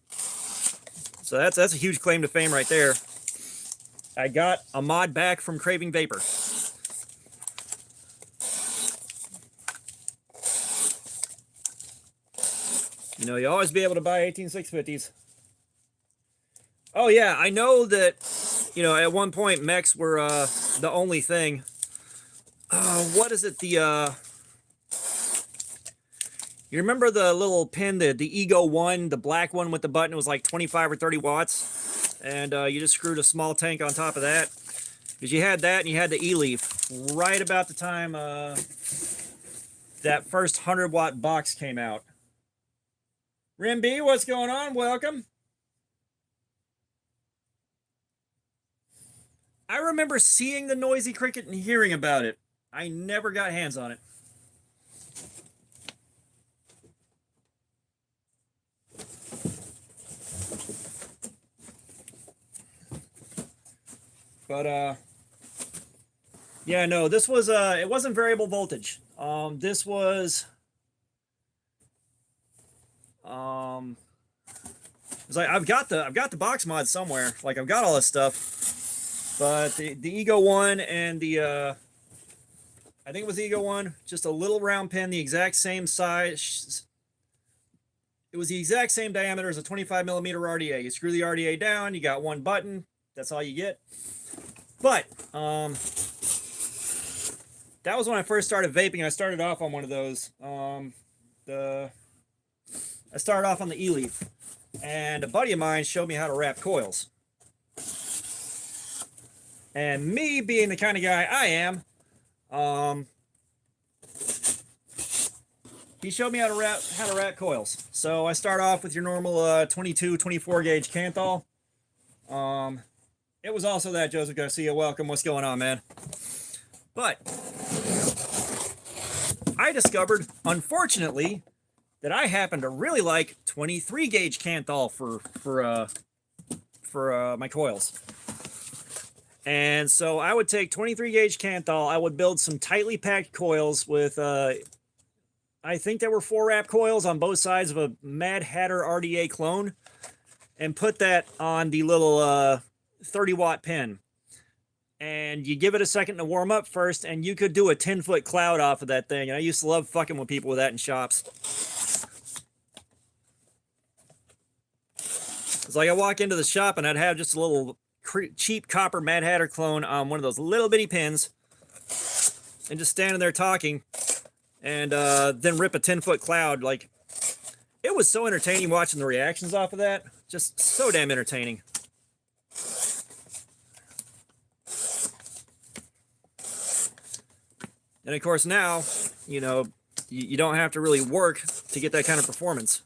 So that's a huge claim to fame right there. I got a mod back from Craving Vapor. You know, you always be able to buy 18650s. Oh yeah, I know that, you know, at one point mechs were the only thing. What is it? You remember the little pin, the Ego 1, the black one with the button? It was like 25 or 30 watts. And you just screwed a small tank on top of that. Because you had that and you had the E-Leaf right about the time that first 100-watt box came out. Rimby, what's going on? Welcome. I remember seeing the Noisy Cricket and hearing about it. I never got hands on it. But, yeah, no, this was, it wasn't variable voltage. This was, it's like, I've got the box mod somewhere. Like, I've got all this stuff, but the Ego 1 and the, I think it was the Ego 1, just a little round pin, the exact same size. It was the exact same diameter as a 25 millimeter RDA. You screw the RDA down, you got one button. That's all you get. But that was when I first started vaping. I started off on one of those. I started off on the E-Leaf, and a buddy of mine showed me how to wrap coils. And me being the kind of guy I am, he showed me how to wrap coils. So I start off with your normal 22, 24 gauge Canthal. It was also that, Joseph Garcia. Welcome. What's going on, man? But I discovered, unfortunately, that I happen to really like 23 gauge Canthal for my coils. And so I would take 23 gauge Canthal. I would build some tightly packed coils with, I think there were 4 wrap coils on both sides of a Mad Hatter RDA clone, and put that on the little 30-watt pin. And you give it a second to warm up first, and you could do a 10-foot cloud off of that thing. And I used to love fucking with people with that in shops. It's like I walk into the shop and I'd have just a little cheap copper Mad Hatter clone on one of those little bitty pins, and just standing there talking, and then rip a 10-foot cloud. Like, it was so entertaining watching the reactions off of that. Just so damn entertaining. And of course now, you know, you don't have to really work to get that kind of performance.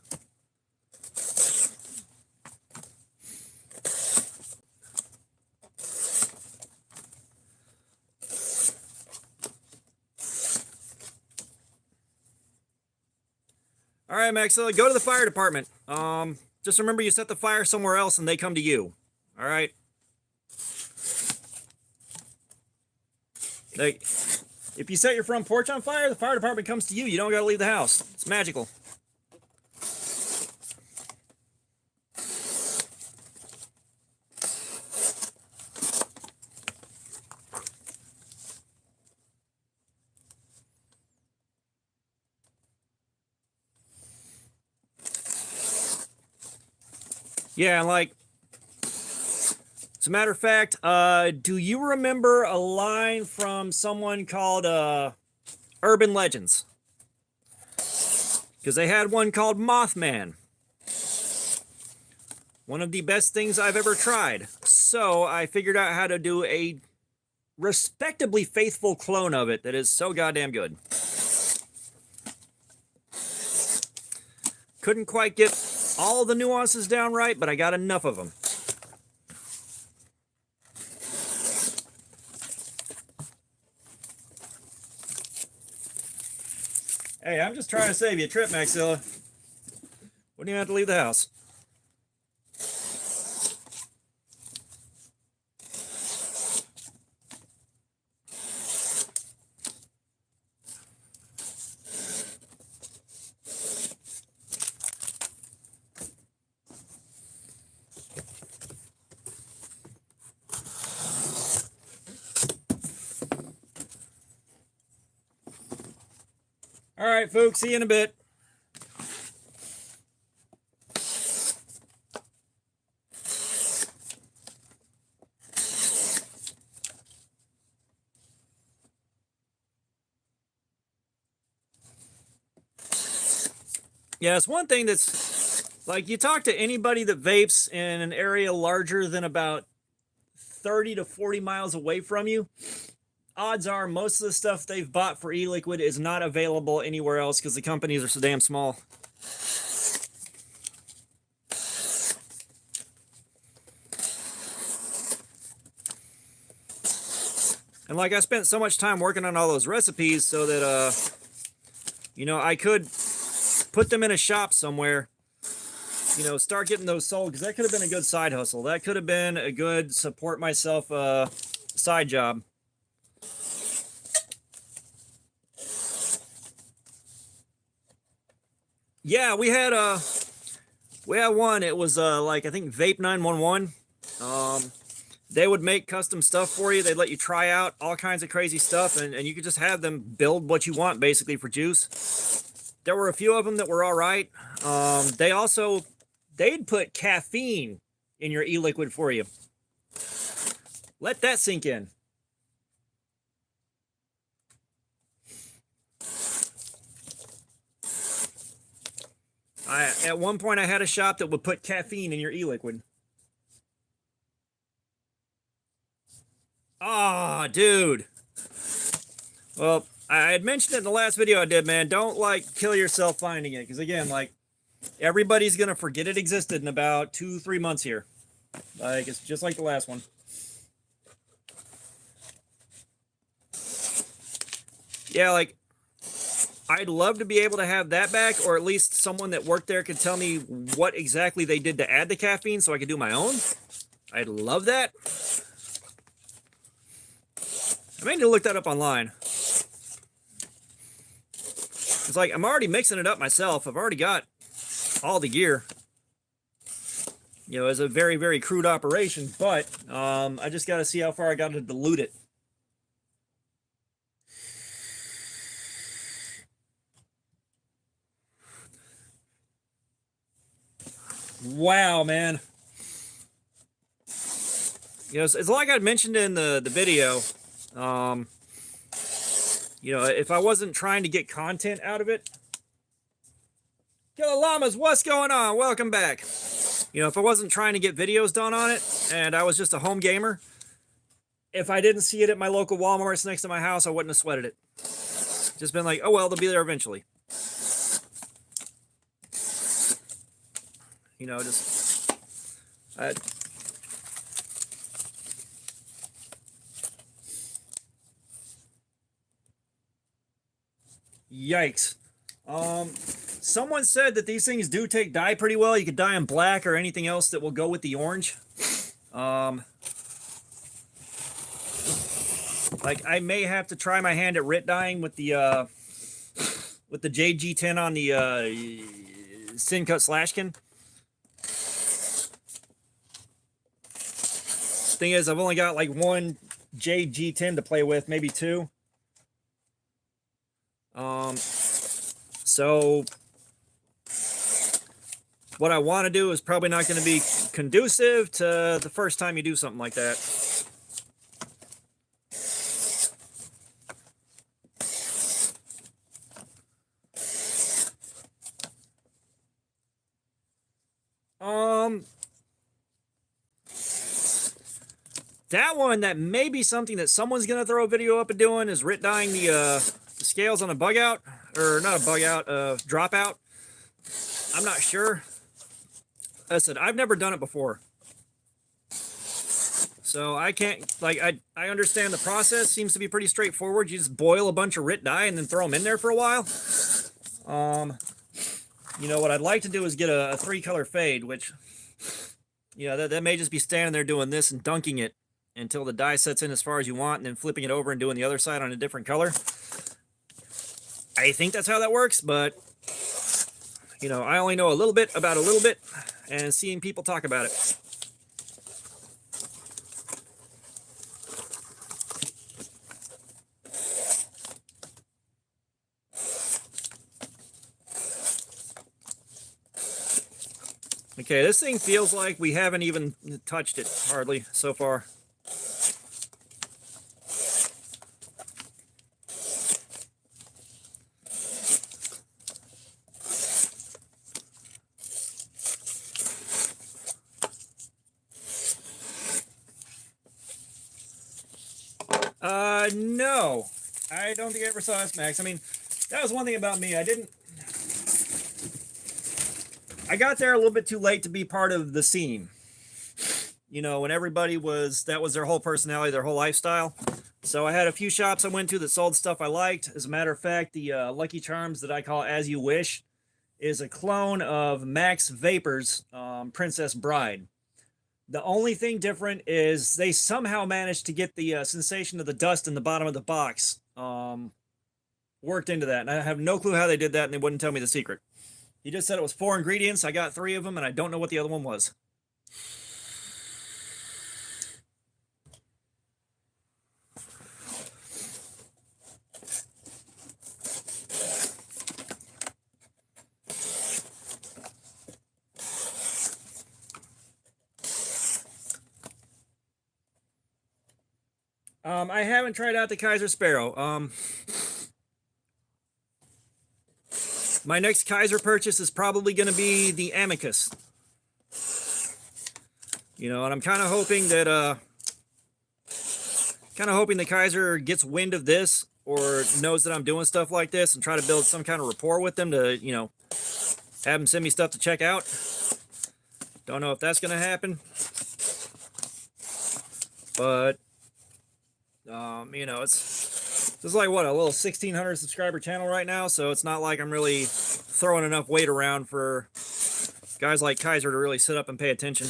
All right, Max, so go to the fire department. Just remember you set the fire somewhere else and they come to you. All right? If you set your front porch on fire, the fire department comes to you. You don't got to leave the house. It's magical. Yeah, like, as a matter of fact, do you remember a line from someone called Urban Legends? Because they had one called Mothman. One of the best things I've ever tried. So I figured out how to do a respectably faithful clone of it that is so goddamn good. Couldn't quite get all the nuances down right, but I got enough of them. Hey, I'm just trying to save you a trip, Maxilla. Wouldn't even have to leave the house. All right, folks, see you in a bit. Yeah, it's one thing that's, like, you talk to anybody that vapes in an area larger than about 30 to 40 miles away from you, odds are most of the stuff they've bought for e-liquid is not available anywhere else because the companies are so damn small. And like, I spent so much time working on all those recipes so that, you know, I could put them in a shop somewhere, you know, start getting those sold, because that could have been a good side hustle. That could have been a good support myself side job. Yeah, we had one. It was like, I think Vape 911. They would make custom stuff for you. They'd let you try out all kinds of crazy stuff, and you could just have them build what you want basically for juice. There were a few of them that were all right. They'd put caffeine in your e-liquid for you. Let that sink in. At one point, I had a shop that would put caffeine in your e-liquid. Ah, dude. Well, I had mentioned it in the last video I did, man. Don't, like, kill yourself finding it. Because, again, like, everybody's going to forget it existed in about 2-3 months here. Like, it's just like the last one. Yeah, like, I'd love to be able to have that back, or at least someone that worked there could tell me what exactly they did to add the caffeine so I could do my own. I'd love that. I may need to look that up online. It's like, I'm already mixing it up myself. I've already got all the gear. You know, it's a very, very crude operation, but I just got to see how far I got to dilute it. Wow, man. You know, it's like I mentioned in the video. You know, if I wasn't trying to get content out of it. Killer Llamas, what's going on? Welcome back. You know, if I wasn't trying to get videos done on it, and I was just a home gamer, if I didn't see it at my local Walmart's next to my house, I wouldn't have sweated it. Just been like, oh well, they'll be there eventually. You know, just... Yikes. Someone said that these things do take dye pretty well. You could dye them black or anything else that will go with the orange. Like, I may have to try my hand at writ dyeing with the JG10 on the Sin Cut Slashkin. Thing is, I've only got like one JG10 to play with, maybe two. So what I want to do is probably not going to be conducive to the first time you do something like that. That one, that may be something that someone's going to throw a video up and doing, is writ dyeing the scales on a bug out, or not a bug out, dropout. I'm not sure. I said, I've never done it before. So I can't, like, I understand the process seems to be pretty straightforward. You just boil a bunch of writ dye and then throw them in there for a while. You know, what I'd like to do is get a 3-color fade, which, you know, that may just be standing there doing this and dunking it until the dye sets in as far as you want, and then flipping it over and doing the other side on a different color. I think that's how that works, but, you know, I only know a little bit about a little bit, and seeing people talk about it. Okay, this thing feels like we haven't even touched it hardly so far. No, I don't think I ever saw S-Max. I mean, that was one thing about me. I got there a little bit too late to be part of the scene. You know, when everybody was, that was their whole personality, their whole lifestyle. So I had a few shops I went to that sold stuff I liked. As a matter of fact, the Lucky Charms that I call As You Wish is a clone of Max Vapor's Princess Bride. The only thing different is they somehow managed to get the sensation of the dust in the bottom of the box worked into that. And I have no clue how they did that, and they wouldn't tell me the secret. He just said it was 4 ingredients. I got 3 of them, and I don't know what the other one was. I haven't tried out the Kizer Sparrow. My next Kizer purchase is probably going to be the Amicus. You know, and I'm kind of hoping that the Kizer gets wind of this, or knows that I'm doing stuff like this, and try to build some kind of rapport with them to, you know, have them send me stuff to check out. Don't know if that's going to happen. But, you know, this is like, what, a little 1,600 subscriber channel right now, so it's not like I'm really throwing enough weight around for guys like Kizer to really sit up and pay attention.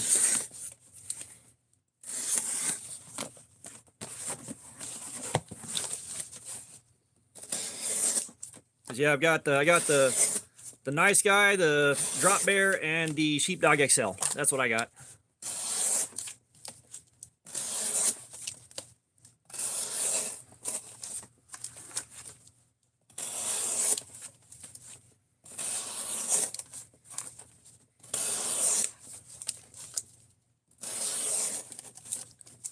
Yeah, I got the nice guy, the drop bear, and the sheepdog XL. That's what I got.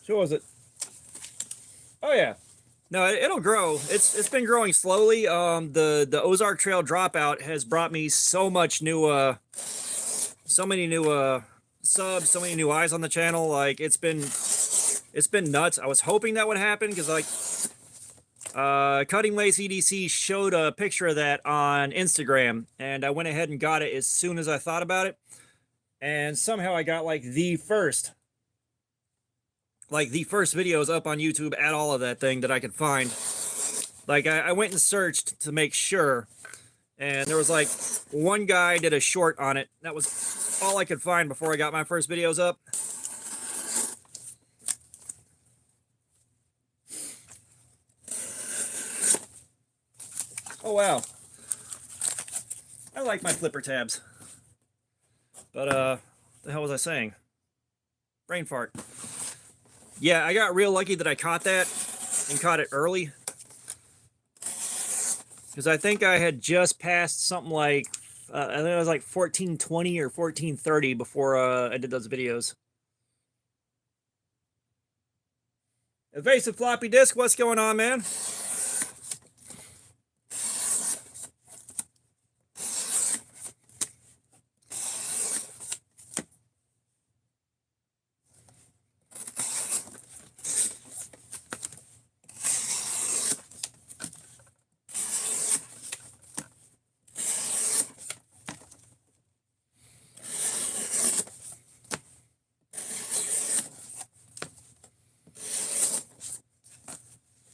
So what was it? Oh yeah. No, it'll grow. It's been growing slowly. The Ozark Trail dropout has brought me so many new subs, so many new eyes on the channel. Like, it's been nuts. I was hoping that would happen because, like, Cutting Lace EDC showed a picture of that on Instagram, and I went ahead and got it as soon as I thought about it. And somehow I got like the first videos up on YouTube at all of that thing that I could find. Like, I went and searched to make sure, and there was like one guy did a short on it. That was all I could find before I got my first videos up. Oh, wow. I like my flipper tabs. But, the hell was I saying? Brain fart. Yeah, I got real lucky that I caught that and caught it early. Because I think I had just passed something like, I think it was like 1420 or 1430 before I did those videos. Evasive floppy disk, what's going on, man?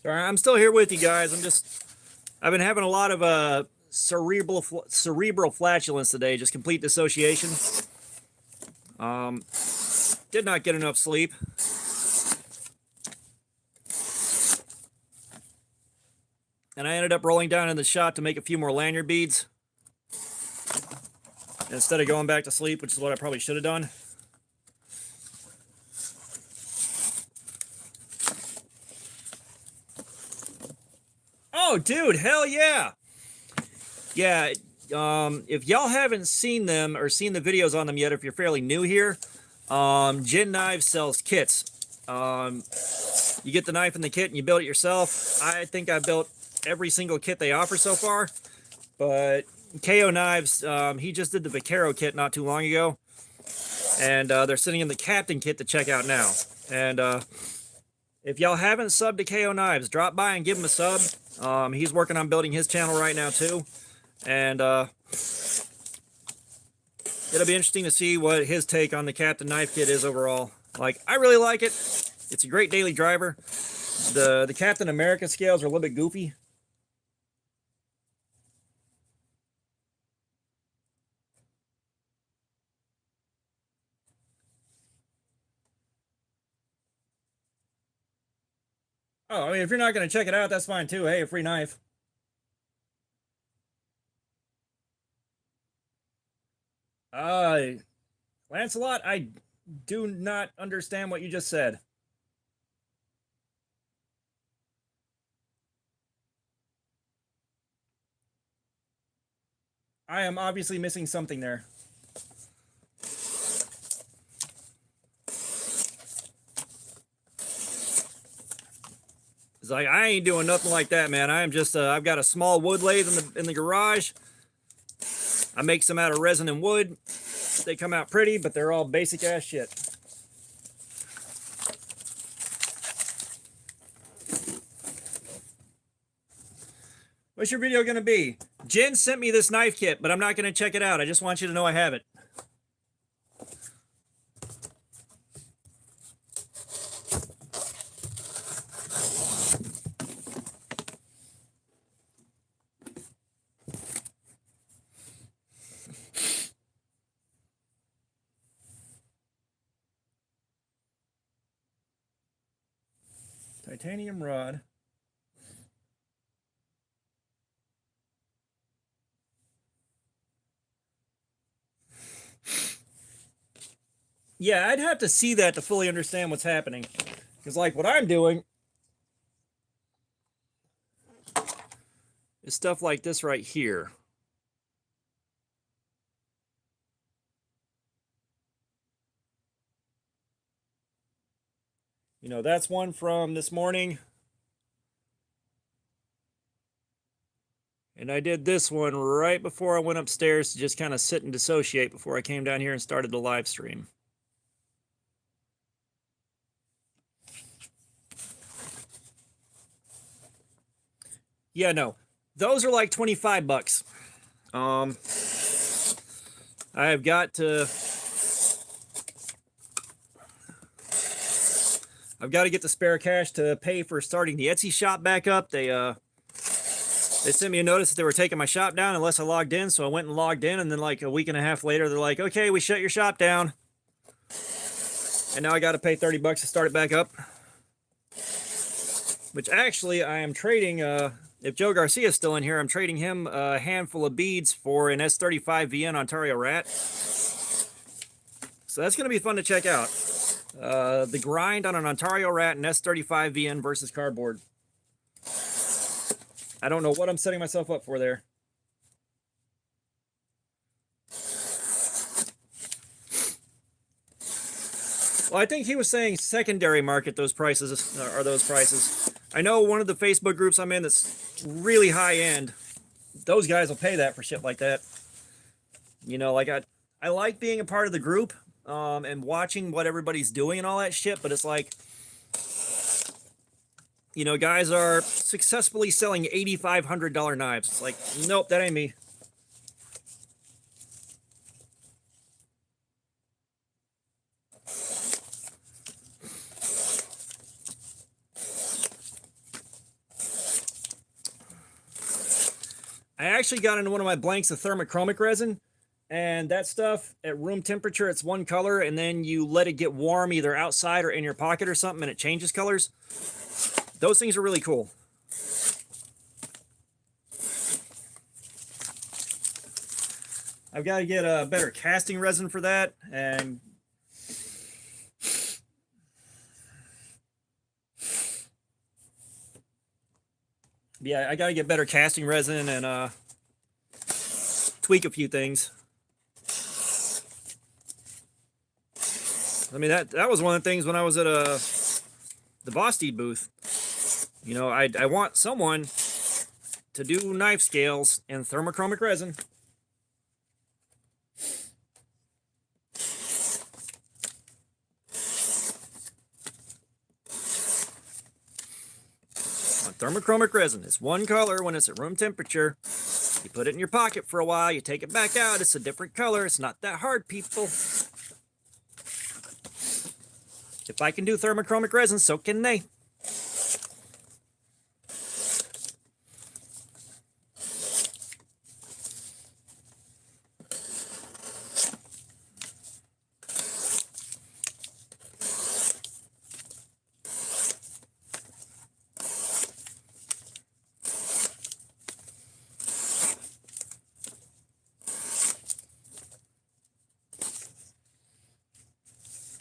Sorry, I'm still here with you guys. I've been having a lot of cerebral flatulence today, just complete dissociation. Did not get enough sleep. And I ended up rolling down in the shop to make a few more lanyard beads instead of going back to sleep, which is what I probably should have done. Oh, dude, hell yeah. Yeah, if y'all haven't seen them or seen the videos on them yet, if you're fairly new here, Gin Knives sells kits. You get the knife in the kit and you build it yourself. I think I built every single kit they offer so far, but KO Knives, he just did the Vaquero kit not too long ago, and they're sitting in the Captain kit to check out now. And if y'all haven't subbed to KO Knives, drop by and give him a sub. He's working on building his channel right now too, and it'll be interesting to see what his take on the Captain knife kit is overall. Like, I really like it. It's a great daily driver. The Captain America scales are a little bit goofy. Oh, I mean, if you're not going to check it out, that's fine too. Hey, a free knife. Lancelot, I do not understand what you just said. I am obviously missing something there. It's like, I ain't doing nothing like that, man. I am just, I've got a small wood lathe in the garage. I make some out of resin and wood. They come out pretty, but they're all basic ass shit. What's your video going to be? Jen sent me this knife kit, but I'm not going to check it out. I just want you to know I have it. Titanium rod. Yeah, I'd have to see that to fully understand what's happening. Because, like, what I'm doing is stuff like this right here. You know, that's one from this morning. And I did this one right before I went upstairs to just kind of sit and dissociate before I came down here and started the live stream. Yeah, no. Those are like 25 bucks. I've got to get the spare cash to pay for starting the Etsy shop back up. They sent me a notice that they were taking my shop down unless I logged in, so I went and logged in, and then like a week and a half later, they're like, okay, we shut your shop down. And now I got to pay 30 bucks to start it back up. Which actually, I am trading if Joe Garcia's still in here, I'm trading him a handful of beads for an S35 VN Ontario Rat. So that's going to be fun to check out. The grind on an Ontario Rat and S35 VN versus cardboard. I don't know what I'm setting myself up for there. Well, I think he was saying secondary market, those prices are those prices. I know one of the Facebook groups I'm in that's really high end. Those guys will pay that for shit like that. You know, like I like being a part of the group and watching what everybody's doing and all that shit, but it's like, you know, guys are successfully selling $8,500 knives. It's like, nope, that ain't me. I actually got into one of my blanks of thermochromic resin, and that stuff at room temperature, it's one color, and then you let it get warm either outside or in your pocket or something, and it changes colors. Those things are really cool. I've got to get a better casting resin for that, and yeah, I got to get better casting resin and tweak a few things. I mean, that was one of the things when I was at the Boston booth. You know, I want someone to do knife scales in thermochromic resin. Thermochromic resin. It's one color when it's at room temperature. You put it in your pocket for a while, you take it back out, it's a different color. It's not that hard, people. If I can do thermochromic resin, so can they.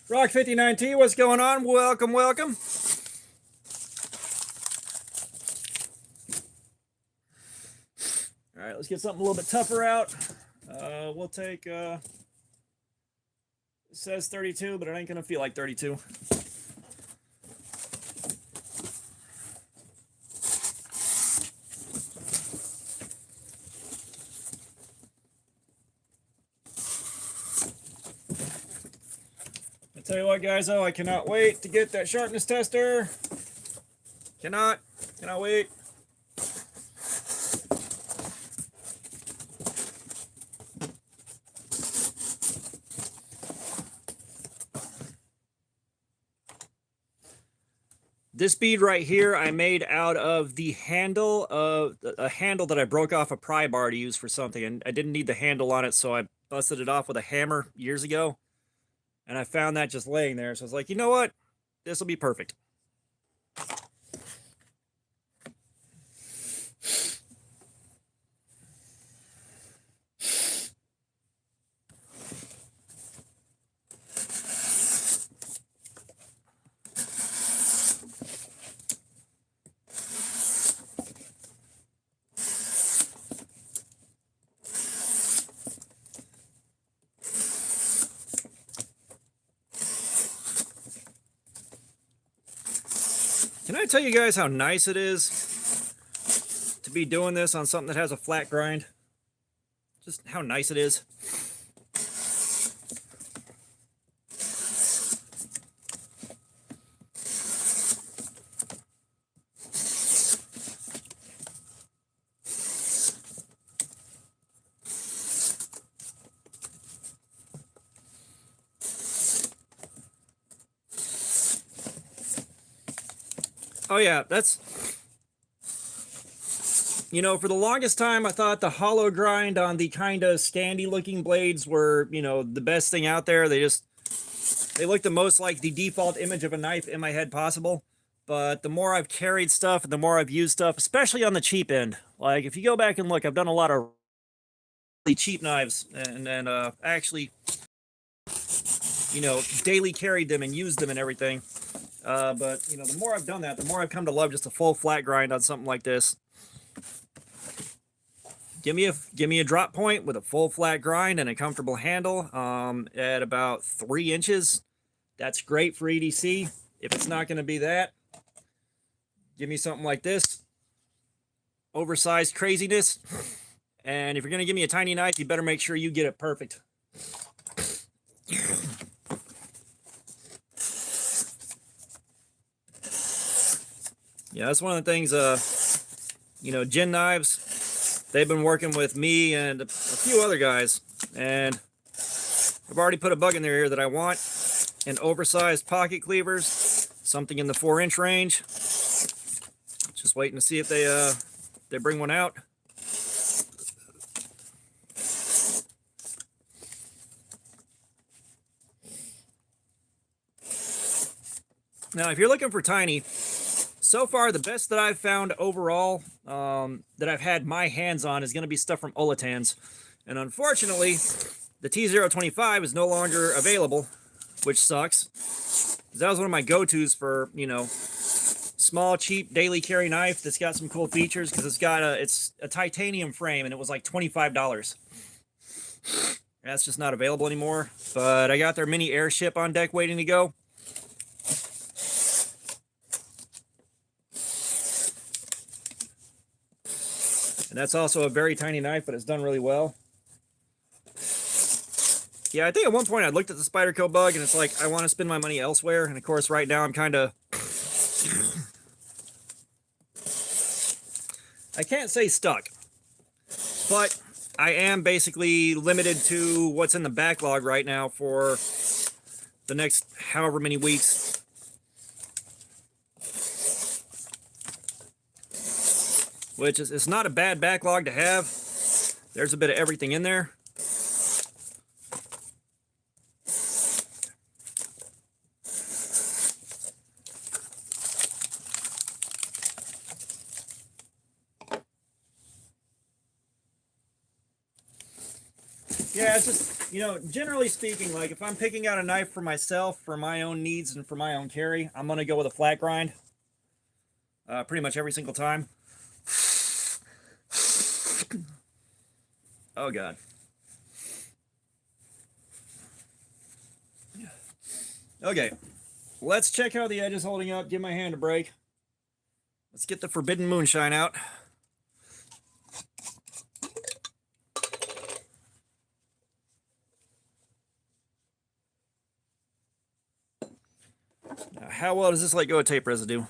Rock 59T, what's going on? Welcome, welcome. All right, let's get something a little bit tougher out. We'll take, it says 32, but it ain't gonna feel like 32. Tell you what, guys, I cannot wait to get that sharpness tester. Cannot wait. This bead right here I made out of the handle of a handle that I broke off a pry bar to use for something, and I didn't need the handle on it, so I busted it off with a hammer years ago. And I found that just laying there. So I was like, you know what? This will be perfect. Can I tell you guys how nice it is to be doing this on something that has a flat grind? Just how nice it is. Oh yeah, that's, you know, for the longest time I thought the hollow grind on the kind of Scandi looking blades were, you know, the best thing out there. They look the most like the default image of a knife in my head possible. But the more I've carried stuff and the more I've used stuff, especially on the cheap end, like if you go back and look, I've done a lot of really cheap knives and actually, you know, daily carried them and used them and everything. But you know, the more I've done that, the more I've come to love just a full flat grind on something like this. Give me a drop point with a full flat grind and a comfortable handle at about 3 inches. That's great for EDC. If it's not going to be that, give me something like this. Oversized craziness. And if you're going to give me a tiny knife, you better make sure you get it perfect. Yeah, that's one of the things, you know, Gin Knives, they've been working with me and a few other guys, and I've already put a bug in their ear that I want, and oversized pocket cleavers, something in the 4-inch range. Just waiting to see if they bring one out. Now, if you're looking for tiny, so far the best that I've found overall that I've had my hands on is going to be stuff from Olatans. And unfortunately, the T025 is no longer available, which sucks. That was one of my go-tos for, you know, small, cheap, daily carry knife that's got some cool features, because it's a titanium frame, and it was like $25. That's just not available anymore. But I got their mini airship on deck waiting to go. And that's also a very tiny knife, but it's done really well. Yeah, I think at one point I looked at the Spyderco bug, and it's like, I want to spend my money elsewhere. And of course, right now I'm kind of... I can't say stuck, but I am basically limited to what's in the backlog right now for the next however many weeks. Which is, it's not a bad backlog to have. There's a bit of everything in there. Yeah, it's just, you know, generally speaking, like if I'm picking out a knife for myself, for my own needs and for my own carry, I'm going to go with a flat grind. Pretty much every single time. Oh, God. Okay, let's check how the edge is holding up. Give my hand a break. Let's get the Forbidden Moonshine out. Now, how well does this let go of tape residue?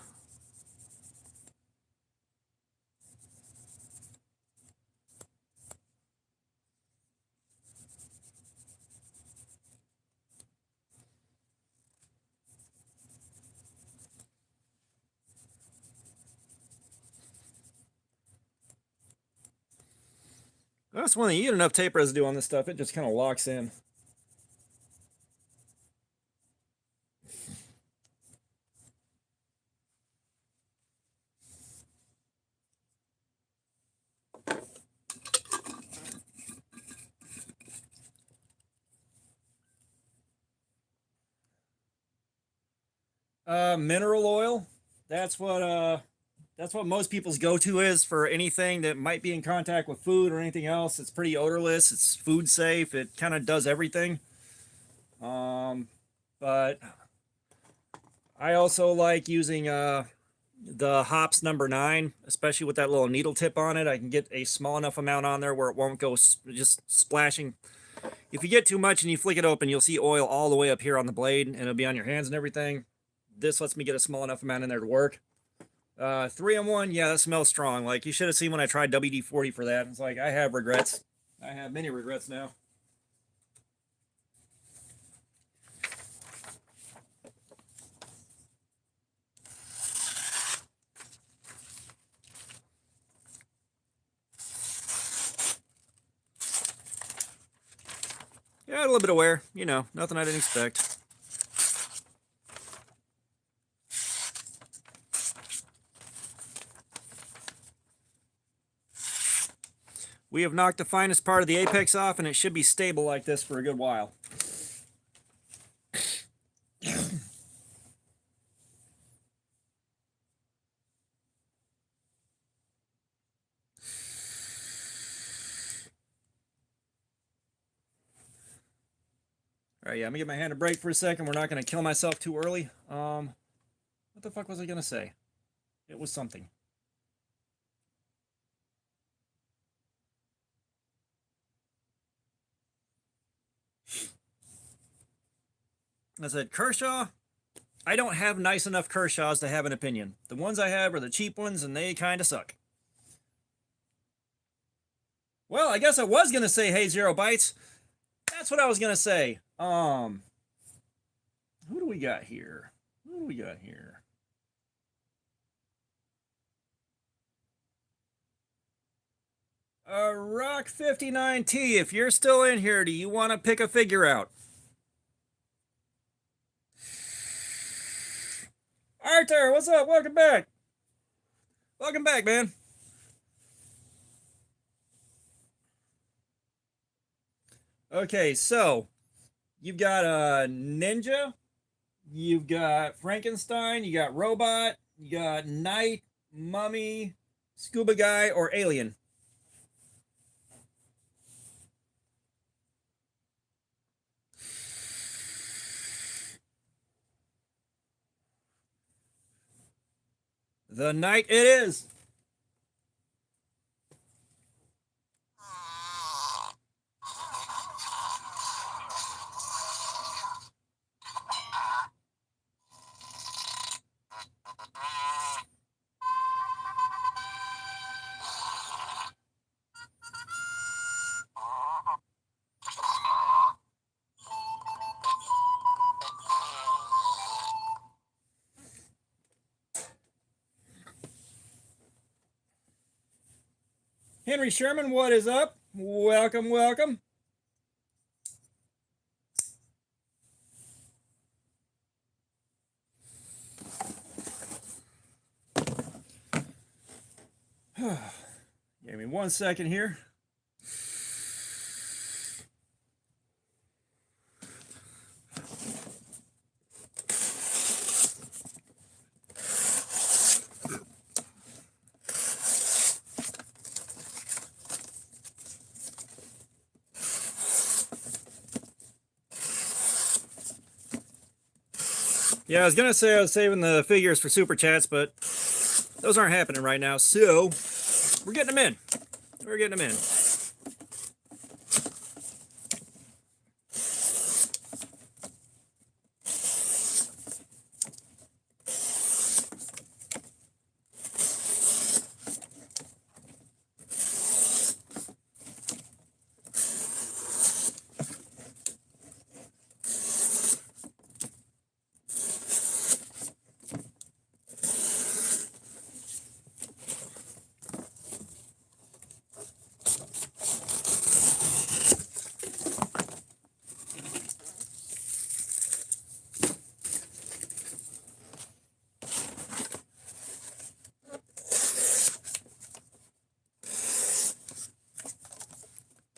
That's one thing, you get enough tape residue on this stuff, it just kind of locks in. Mineral oil. That's what most people's go-to is for anything that might be in contact with food or anything else. It's pretty odorless. It's food safe. It kind of does everything. But I also like using the Hops number 9, especially with that little needle tip on it. I can get a small enough amount on there where it won't go just splashing. If you get too much and you flick it open, you'll see oil all the way up here on the blade, and it'll be on your hands and everything. This lets me get a small enough amount in there to work. 3-in-1, yeah, that smells strong. Like, you should have seen when I tried WD-40 for that. It's like, I have regrets. I have many regrets now. Yeah, a little bit of wear. You know, nothing I didn't expect. We have knocked the finest part of the apex off, and it should be stable like this for a good while. All right, yeah, I'm gonna give my hand a break for a second. We're not gonna kill myself too early. What the fuck was I gonna say? It was something. I said, Kershaw, I don't have nice enough Kershaws to have an opinion. The ones I have are the cheap ones, and they kind of suck. Well, I guess I was gonna say, hey, 0 bytes. That's what I was gonna say. Who do we got here? Who do we got here? Rock 59T, if you're still in here, do you want to pick a figure out? Arthur, what's up? Welcome back. Welcome back, man. Okay, so you've got a ninja, you've got Frankenstein, you got robot, you got knight, mummy, scuba guy, or alien. The knight it is. Henry Sherman, what is up? Welcome, welcome. Give me 1 second here. Yeah, I was gonna say I was saving the figures for super chats, but those aren't happening right now, so we're getting them in. We're getting them in.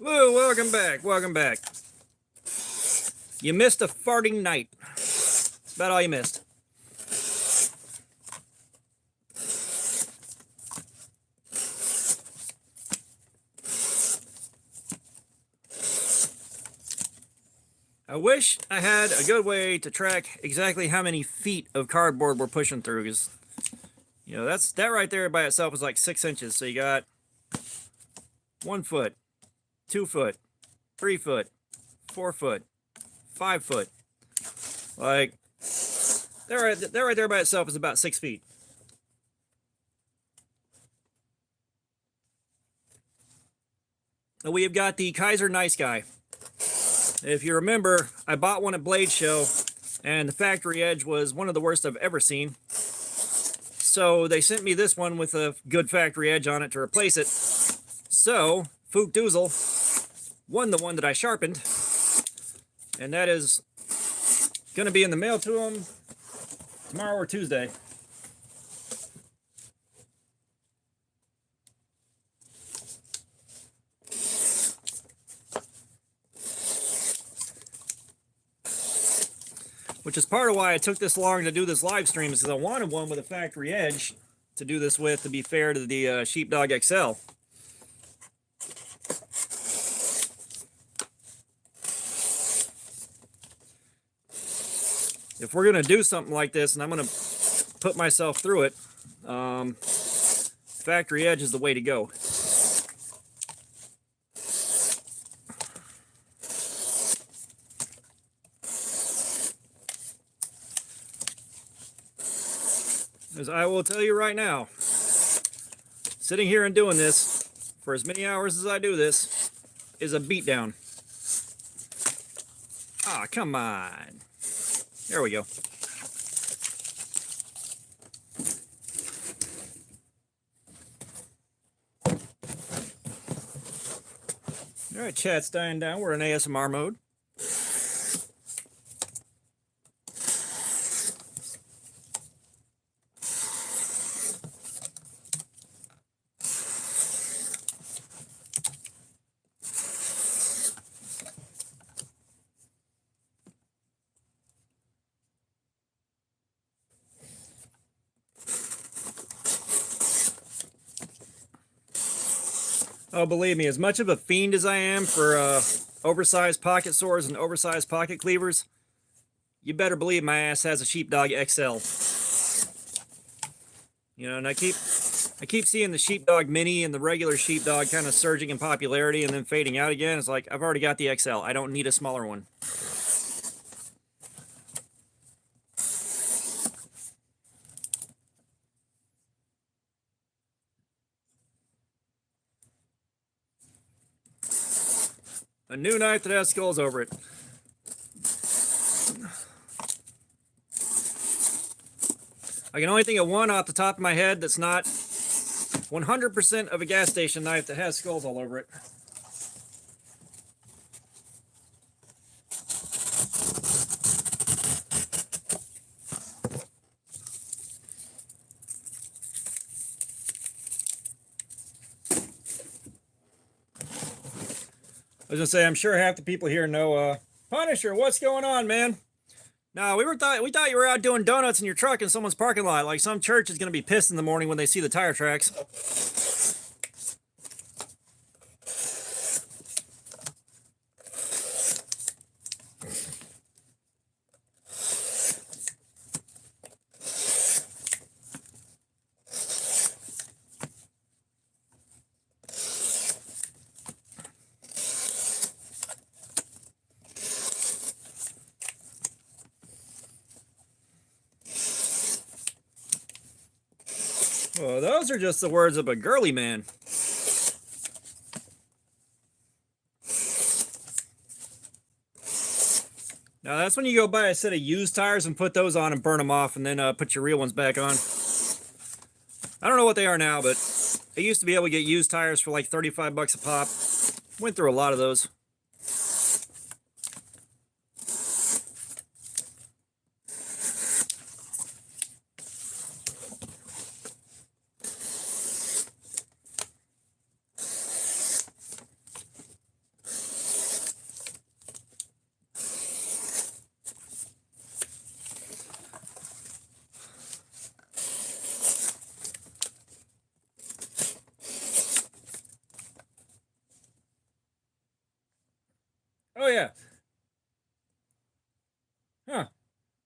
Whoa, welcome back, welcome back. You missed a farting night. That's about all you missed. I wish I had a good way to track exactly how many feet of cardboard we're pushing through, because, you know, that right there by itself is like 6 inches. So you got 1 foot, 2 foot, 3 foot, 4 foot, 5 foot. Like, that right there by itself is about 6 feet. And we have got the Kizer Nice Guy. If you remember, I bought one at Blade Show, and the factory edge was one of the worst I've ever seen. So they sent me this one with a good factory edge on it to replace it. So, Fook Doozle won the one that I sharpened, and that is going to be in the mail to him tomorrow or Tuesday. which is part of why I took this long to do this live stream, is because I wanted one with a factory edge to do this with, to be fair to the Sheepdog XL. If we're going to do something like this, and I'm going to put myself through it, factory edge is the way to go. As I will tell you right now, sitting here and doing this for as many hours as I do this is a beatdown. Ah, come on. There we go. All right, chat's dying down. We're in ASMR mode. Oh, believe me, as much of a fiend as I am for oversized pocket saws and oversized pocket cleavers, you better believe my ass has a Sheepdog XL. You know, and I keep seeing the Sheepdog Mini and the regular Sheepdog kind of surging in popularity and then fading out again. It's like, I've already got the XL. I don't need a smaller one. A new knife that has skulls over it. I can only think of one off the top of my head that's not 100% of a gas station knife that has skulls all over it. I was gonna say, I'm sure half the people here know, Punisher, what's going on, man? No, we thought you were out doing donuts in your truck in someone's parking lot. Like some church is gonna be pissed in the morning when they see the tire tracks. Well, those are just the words of a girly man. Now that's when you go buy a set of used tires and put those on and burn them off and then put your real ones back on. I don't know what they are now, but I used to be able to get used tires for like 35 bucks a pop. Went through a lot of those. Oh, yeah. Huh.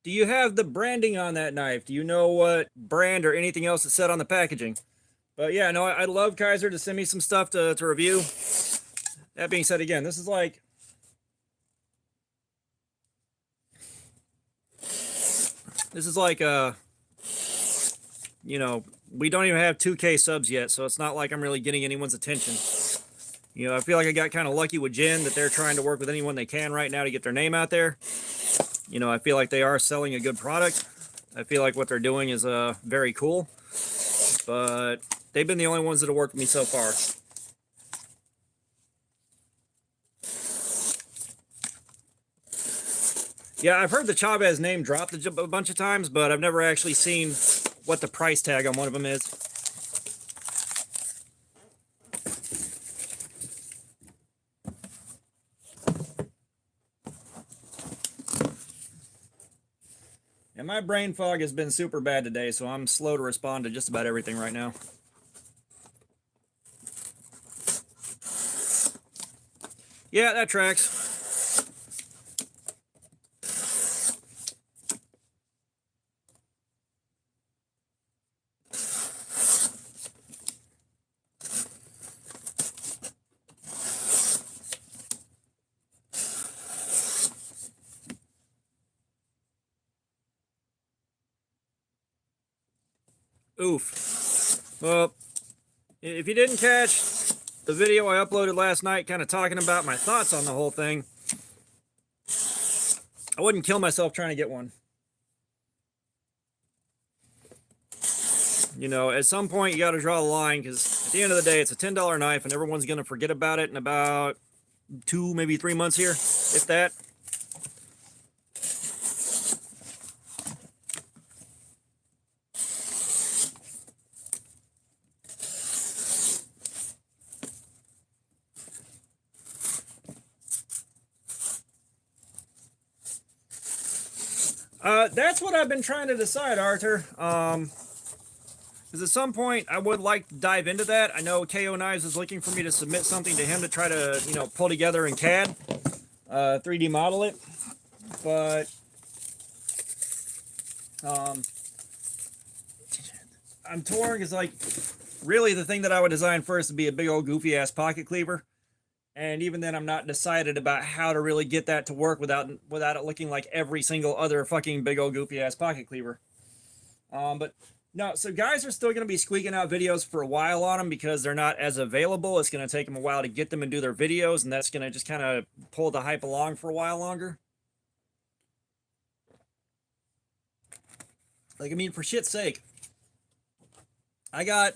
Do you have the branding on that knife? Do you know what brand or anything else is said on the packaging? But yeah, no, I'd love Kizer to send me some stuff to review. That being said, again, this is like... This is like, you know, we don't even have 2K subs yet, so it's not like I'm really getting anyone's attention. You know, I feel like I got kind of lucky with Jen that they're trying to work with anyone they can right now to get their name out there. You know, I feel like they are selling a good product. I feel like what they're doing is very cool. But they've been the only ones that have worked with me so far. Yeah, I've heard the Chavez name dropped a bunch of times, but I've never actually seen what the price tag on one of them is. And my brain fog has been super bad today, so I'm slow to respond to just about everything right now. Yeah, that tracks. Oof. Well, if you didn't catch the video I uploaded last night kind of talking about my thoughts on the whole thing, I wouldn't kill myself trying to get one. You know, at some point you got to draw the line, because at the end of the day, it's a $10 knife and everyone's going to forget about it in about 2, maybe 3 months here, if that. That's what I've been trying to decide, Arthur. Because at some point I would like to dive into that. I know KO Knives is looking for me to submit something to him to try to, you know, pull together in CAD, 3D model it. But I'm torn, because like really the thing that I would design first would be a big old goofy ass pocket cleaver. And even then, I'm not decided about how to really get that to work without it looking like every single other fucking big old goofy ass pocket cleaver. But no, so guys are still going to be squeaking out videos for a while on them because they're not as available. It's going to take them a while to get them and do their videos, and that's going to just kind of pull the hype along for a while longer. Like, I mean, for shit's sake, I got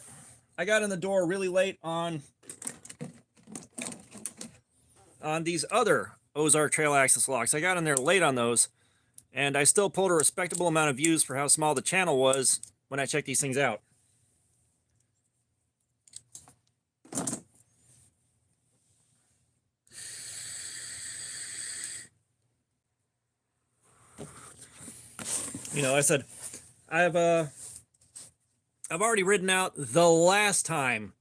in the door really late on these other Ozark trail axis locks. I got in there late on those, and I still pulled a respectable amount of views for how small the channel was when I checked these things out. You know, I said, I've already ridden out the last time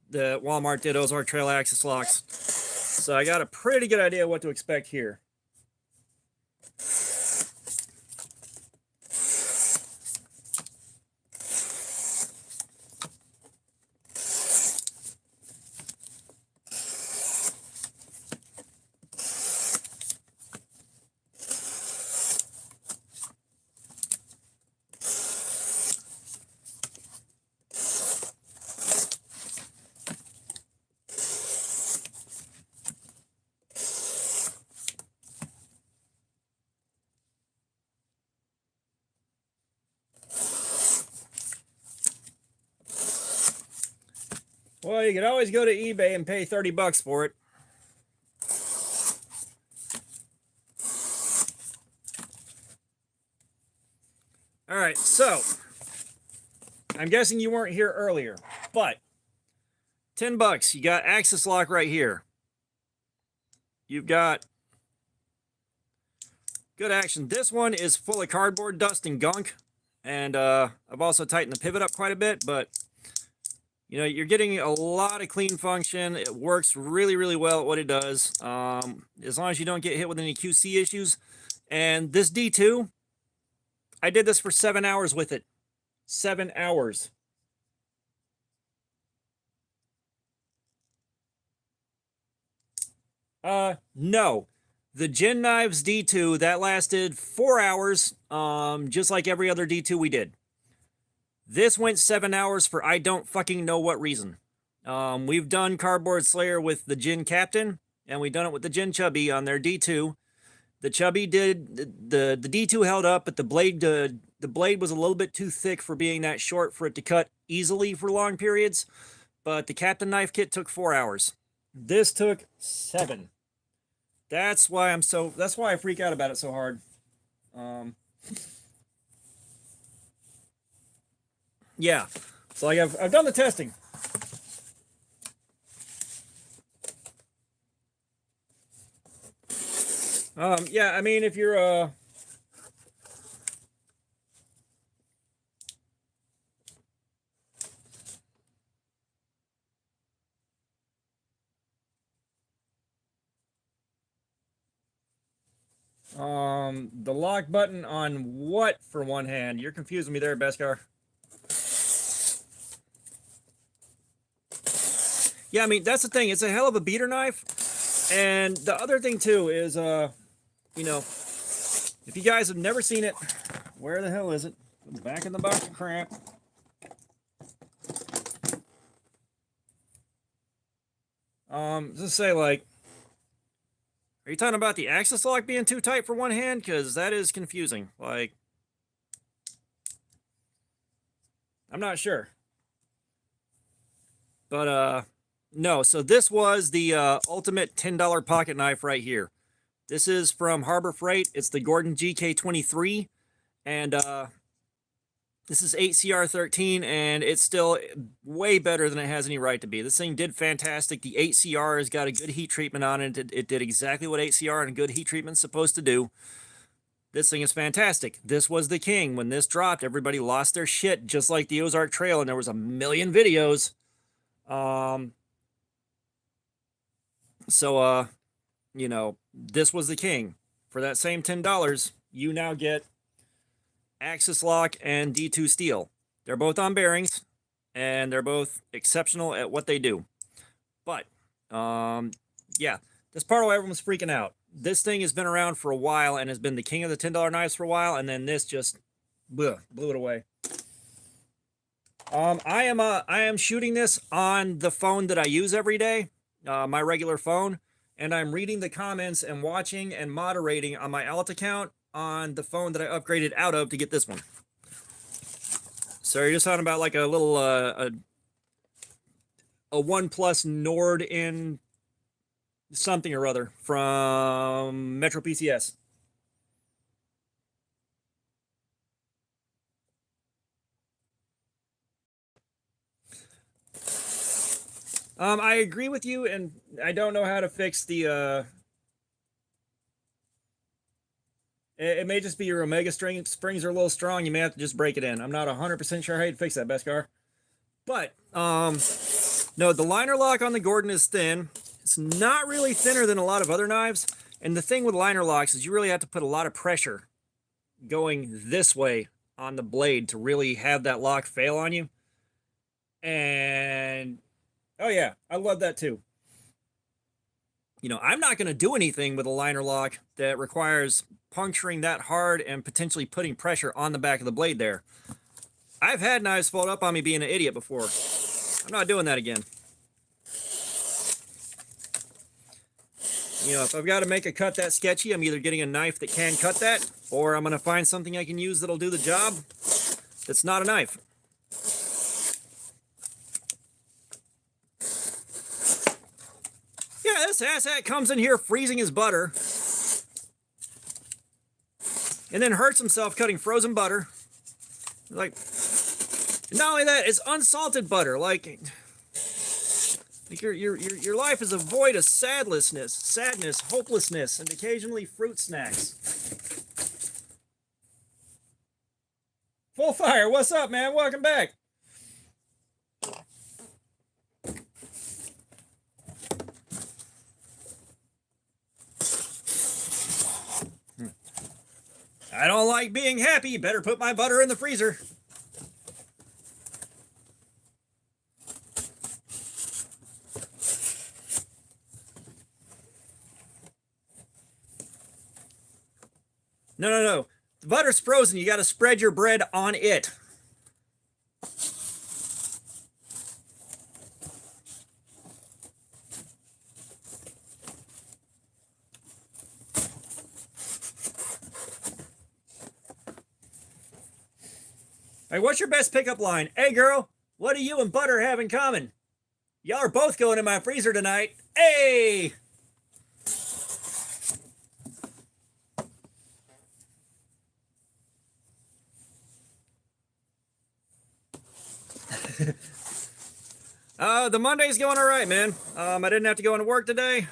that Walmart did Ozark trail axis locks, so I got a pretty good idea what to expect here. Well, you could always go to eBay and pay 30 bucks for it. All right, so I'm guessing you weren't here earlier, but 10 bucks, you got axis lock right here. You've got good action. This one is full of cardboard dust and gunk, and I've also tightened the pivot up quite a bit, but you know, you're getting a lot of clean function. It works really, really well at what it does, as long as you don't get hit with any QC issues. And this D2, I did this for 7 hours with it. 7 hours. No. The Gin Knives D2, that lasted 4 hours, just like every other D2 we did. This went 7 hours for I don't fucking know what reason. We've done Cardboard Slayer with the Gin Captain, and we've done it with the Gin Chubby on their D2. The Chubby did, the D2 held up, but the blade was a little bit too thick for being that short for it to cut easily for long periods. But the Captain knife kit took 4 hours. This took 7. That's why I freak out about it so hard. Yeah, so like I've done the testing. Yeah, I mean, if you're The lock button on what for one hand? You're confusing me there, Beskar. Yeah, I mean, that's the thing. It's a hell of a beater knife. And the other thing, too, is, you know, if you guys have never seen it, where the hell is it? Back in the box of crap. Just say, like, are you talking about the axis lock being too tight for one hand? Because that is confusing. Like, I'm not sure. But, no. So this was the ultimate $10 pocket knife right here. This is from Harbor Freight. It's the Gordon GK23. And, this is 8CR13, and it's still way better than it has any right to be. This thing did fantastic. The 8CR has got a good heat treatment on it. It did exactly what 8CR and good heat treatment is supposed to do. This thing is fantastic. This was the king. When this dropped, everybody lost their shit, just like the Ozark Trail, and there was a million videos. You know, this was the king. For that same $10, you now get Axis lock and D2 steel. They're both on bearings, and they're both exceptional at what they do. But, yeah, this part why everyone's freaking out. This thing has been around for a while and has been the king of the $10 knives for a while, and then this just blew it away. I am shooting this on the phone that I use every day, my regular phone, and I'm reading the comments and watching and moderating on my alt account on the phone that I upgraded out of to get this one. So you're just talking about like a little a OnePlus Nord in something or other from Metro PCS. I agree with you, and I don't know how to fix the it may just be your Omega springs are a little strong. You may have to just break it in. I'm not 100% sure how you'd fix that, Beskar. But, no, the liner lock on the Gordon is thin. It's not really thinner than a lot of other knives. And the thing with liner locks is you really have to put a lot of pressure going this way on the blade to really have that lock fail on you. And, oh yeah, I love that too. You know, I'm not going to do anything with a liner lock that requires puncturing that hard and potentially putting pressure on the back of the blade there. I've had knives fall up on me being an idiot before. I'm not doing that again. You know, if I've got to make a cut that sketchy, I'm either getting a knife that can cut that, or I'm going to find something I can use that'll do the job that's not a knife. Yeah, this asshat comes in here freezing his butter and then hurts himself cutting frozen butter. Like, not only that, it's unsalted butter. Like your life is a void of sadness, hopelessness, and occasionally fruit snacks. Full Fire, what's up, man? Welcome back. I don't like being happy. You better put my butter in the freezer. No. The butter's frozen. You got to spread your bread on it. Hey, what's your best pickup line? Hey, girl, what do you and butter have in common? Y'all are both going in my freezer tonight. Hey! The Monday's going all right, man. I didn't have to go into work today.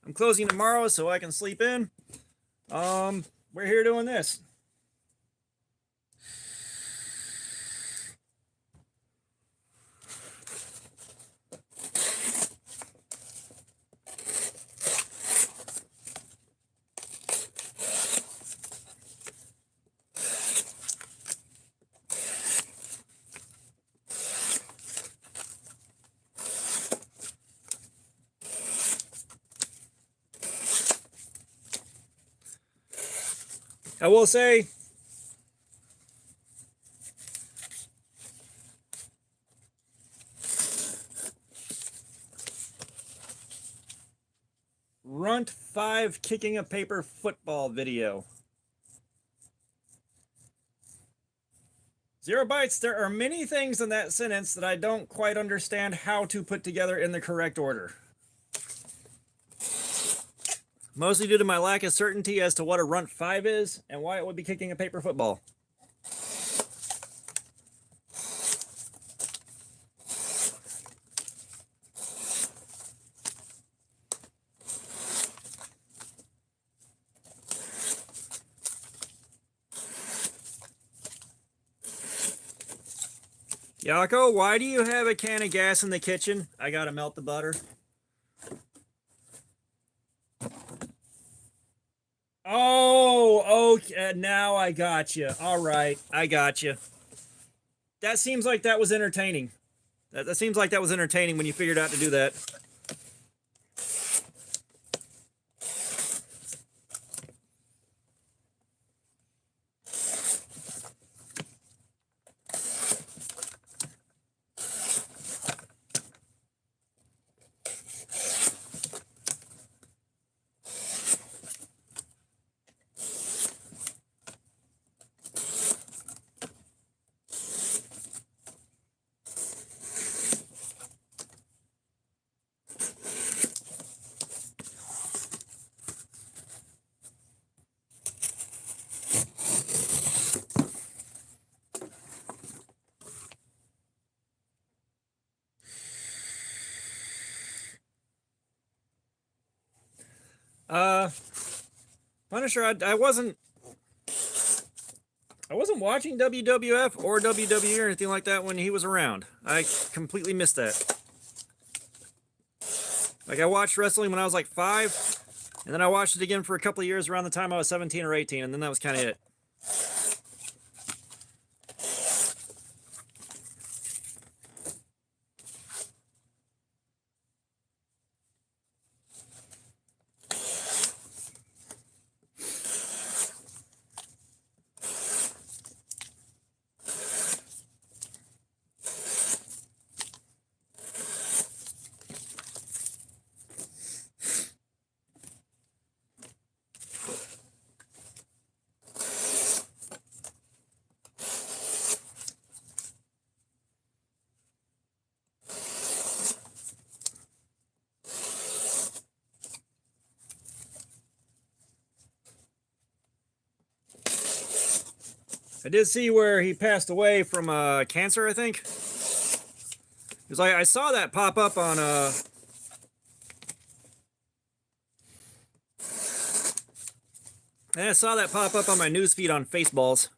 I'm closing tomorrow so I can sleep in. We're here doing this. I will say, Runt 5 kicking a paper football video. 0 bytes, there are many things in that sentence that I don't quite understand how to put together in the correct order. Mostly due to my lack of certainty as to what a Runt 5 is and why it would be kicking a paper football. Yako, why do you have a can of gas in the kitchen? I gotta melt the butter. Oh, okay. Now I got you. All right, I got you. That seems like that was entertaining. That seems like that was entertaining when you figured out to do that. Punisher, I wasn't watching WWF or WWE or anything like that when he was around. I completely missed that. Like, I watched wrestling when I was like 5, and then I watched it again for a couple of years around the time I was 17 or 18, and then that was kind of it. I did see where he passed away from cancer, I think. Because I saw that pop up on I saw that pop up on my newsfeed on Faceballs.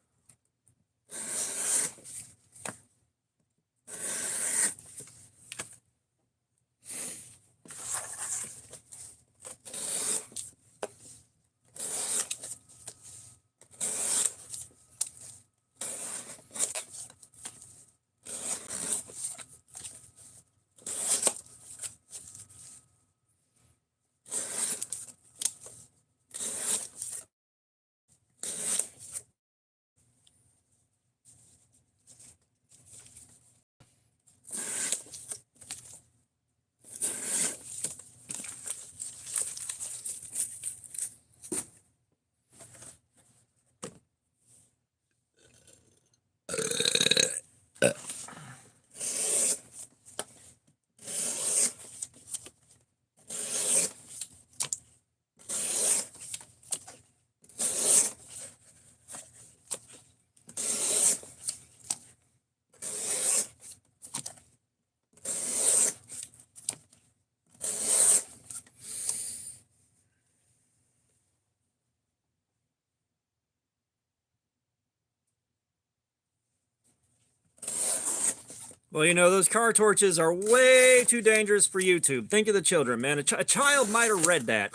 Well, you know, those car torches are way too dangerous for YouTube. Think of the children, man. A child might have read that.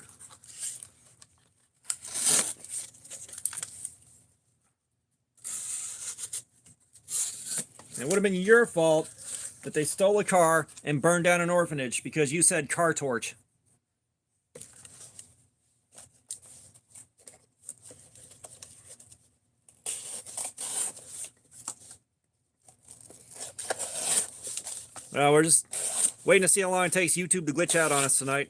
It would have been your fault that they stole a car and burned down an orphanage because you said car torch. Well, we're just waiting to see how long it takes YouTube to glitch out on us tonight.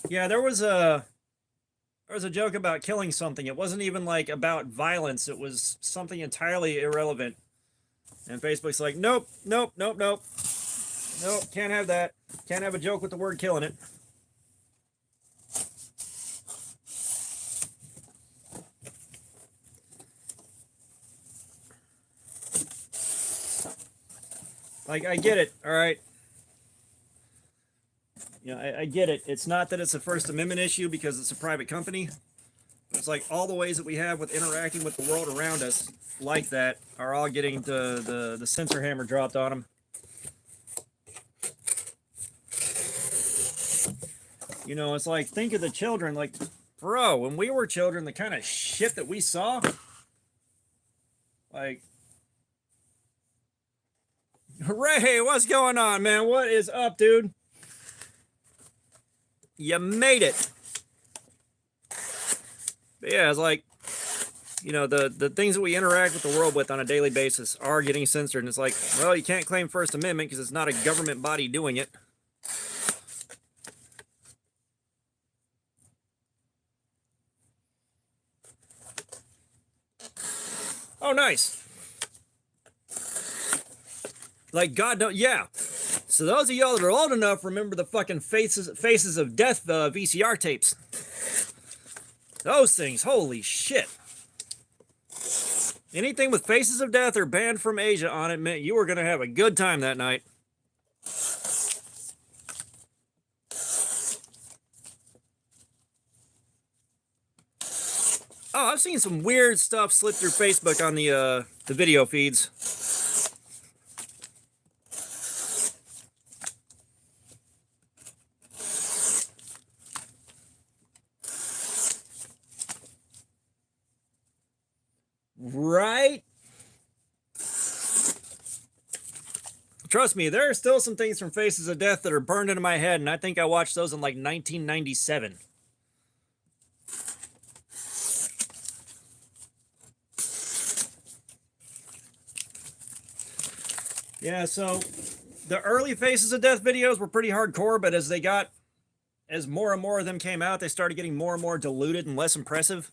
Yeah, there was a joke about killing something. It wasn't even like about violence. It was something entirely irrelevant. And Facebook's like, nope, nope, nope, nope. Nope, can't have that. Can't have a joke with the word killing it. Like, I get it, all right? You know, I get it. It's not that it's a First Amendment issue because it's a private company. It's like all the ways that we have with interacting with the world around us like that are all getting the censor hammer dropped on them. You know, it's like, think of the children. Like, bro, when we were children, the kind of shit that we saw, like, Ray, what's going on, man? What is up, dude? You made it. But yeah, it's like, you know, the things that we interact with the world with on a daily basis are getting censored. And it's like, well, you can't claim First Amendment because it's not a government body doing it. Oh, nice. Like, God, no, yeah. So those of y'all that are old enough, remember the fucking Faces of Death VCR tapes. Those things, holy shit. Anything with Faces of Death or Banned from Asia on it meant you were going to have a good time that night. Oh, I've seen some weird stuff slip through Facebook on the video feeds. Right? Trust me, there are still some things from Faces of Death that are burned into my head, and I think I watched those in like 1997. Yeah, so the early Faces of Death videos were pretty hardcore, but as more and more of them came out, they started getting more and more diluted and less impressive.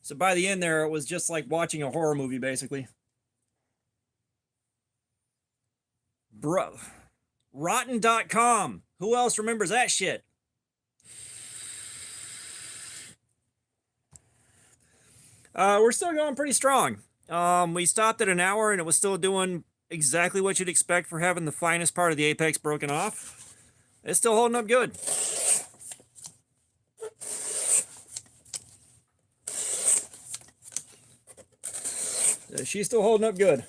So by the end there, it was just like watching a horror movie, basically. Bro. Rotten.com. Who else remembers that shit? We're still going pretty strong. We stopped at an hour and it was still doing exactly what you'd expect for having the finest part of the apex broken off. It's still holding up good. She's still holding up good.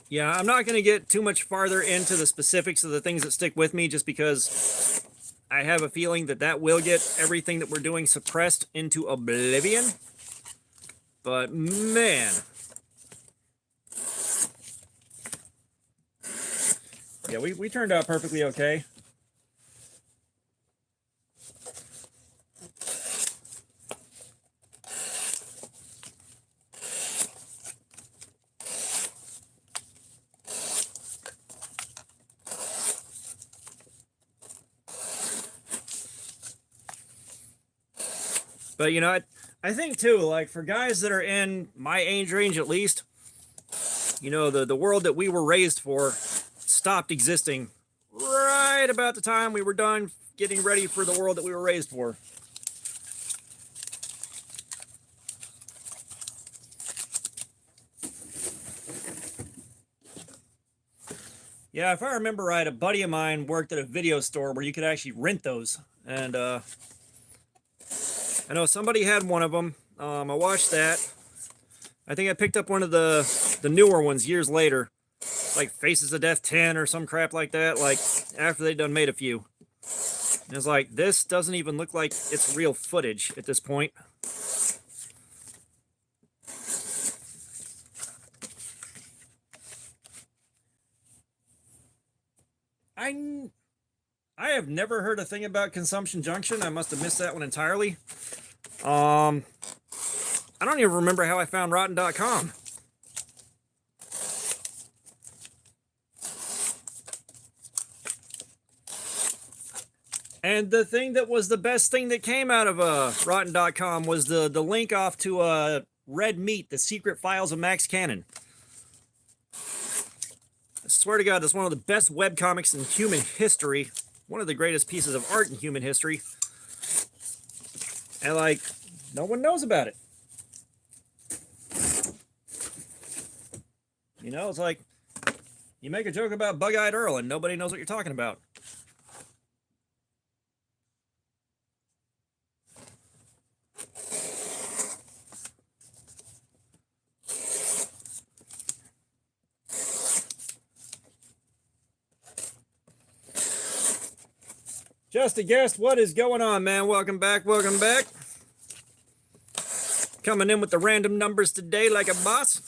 Yeah, I'm not going to get too much farther into the specifics of the things that stick with me just because I have a feeling that that will get everything that we're doing suppressed into oblivion. But man. Yeah, we turned out perfectly okay. But, you know, I think, too, like, for guys that are in my age range at least, you know, the world that we were raised for stopped existing right about the time we were done getting ready for the world that we were raised for. Yeah, if I remember right, a buddy of mine worked at a video store where you could actually rent those. And I know somebody had one of them. I watched that. I think I picked up one of the newer ones years later, like Faces of Death 10 or some crap like that, like after they'd done made a few. And it's like, this doesn't even look like it's real footage at this point. I have never heard a thing about Consumption Junction. I must have missed that one entirely. I don't even remember how I found Rotten.com. And the thing that was the best thing that came out of Rotten.com was the link off to Red Meat, The Secret Files of Max Cannon. I swear to God, that's one of the best webcomics in human history. One of the greatest pieces of art in human history. And, like, no one knows about it. You know, it's like, you make a joke about Bug-Eyed Earl and nobody knows what you're talking about. Just a guest, what is going on, man? Welcome back, welcome back. Coming in with the random numbers today like a boss.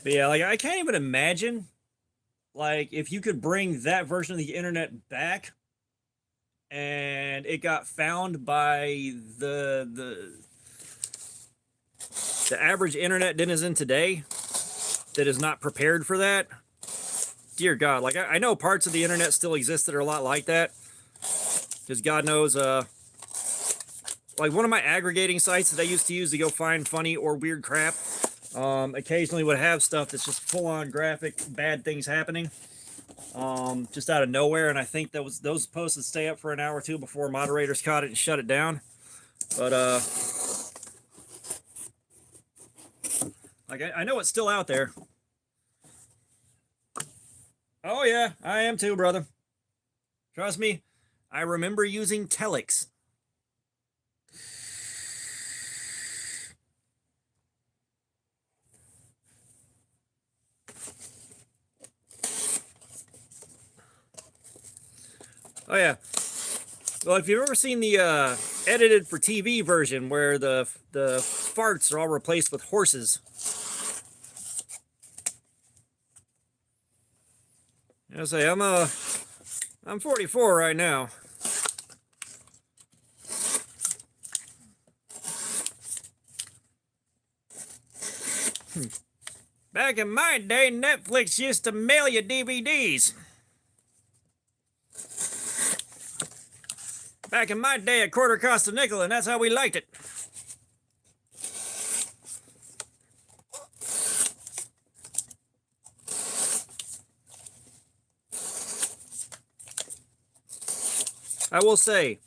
But yeah, like, I can't even imagine, like, if you could bring that version of the internet back and it got found by the average internet denizen today that is not prepared for that. Dear God, like, I know parts of the internet still exist that are a lot like that, because God knows, like, one of my aggregating sites that I used to use to go find funny or weird crap, occasionally would have stuff that's just full-on graphic bad things happening, just out of nowhere. And I think that was those posts would stay up for an hour or two before moderators caught it and shut it down. But like, I know it's still out there. Oh yeah, I am too, brother. Trust me, I remember using Telex. Oh yeah. Well, if you've ever seen the edited for TV version where the farts are all replaced with horses. I say I'm 44 right now. Back in my day, Netflix used to mail you DVDs. Back in my day, a quarter cost a nickel, and that's how we liked it. I will say,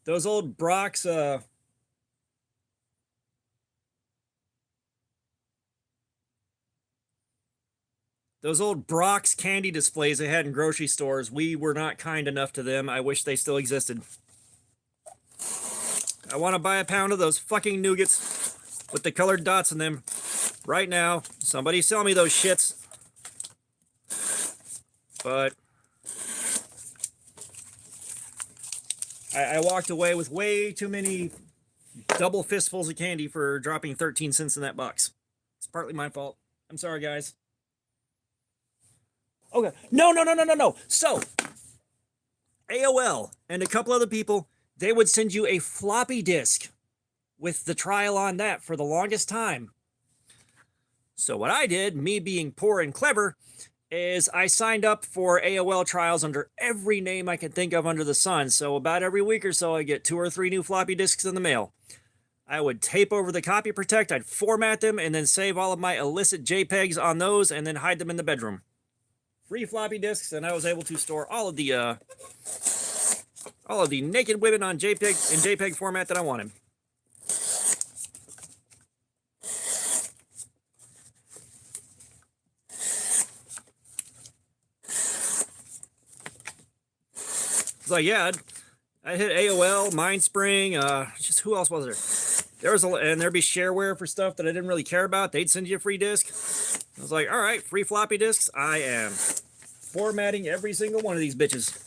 those old Brock's, those old Brock's candy displays they had in grocery stores, we were not kind enough to them. I wish they still existed. I want to buy a pound of those fucking nougats with the colored dots in them right now. Somebody sell me those shits. But I walked away with way too many double fistfuls of candy for dropping 13 cents in that box. It's partly my fault. I'm sorry, guys. Okay. No. So, AOL and a couple other people, they would send you a floppy disk with the trial on that for the longest time. So what I did, me being poor and clever, is I signed up for AOL trials under every name I could think of under the sun. So about every week or so, I get 2 or 3 new floppy disks in the mail. I would tape over the copy protect, I'd format them, and then save all of my illicit JPEGs on those, and then hide them in the bedroom. Free floppy disks, and I was able to store all of the naked women on JPEG in JPEG format that I wanted. like, yeah, I hit AOL, Mindspring, just who else was there? There was and there'd be shareware for stuff that I didn't really care about. They'd send you a free disk. I was like, all right, free floppy disks. I am formatting every single one of these bitches.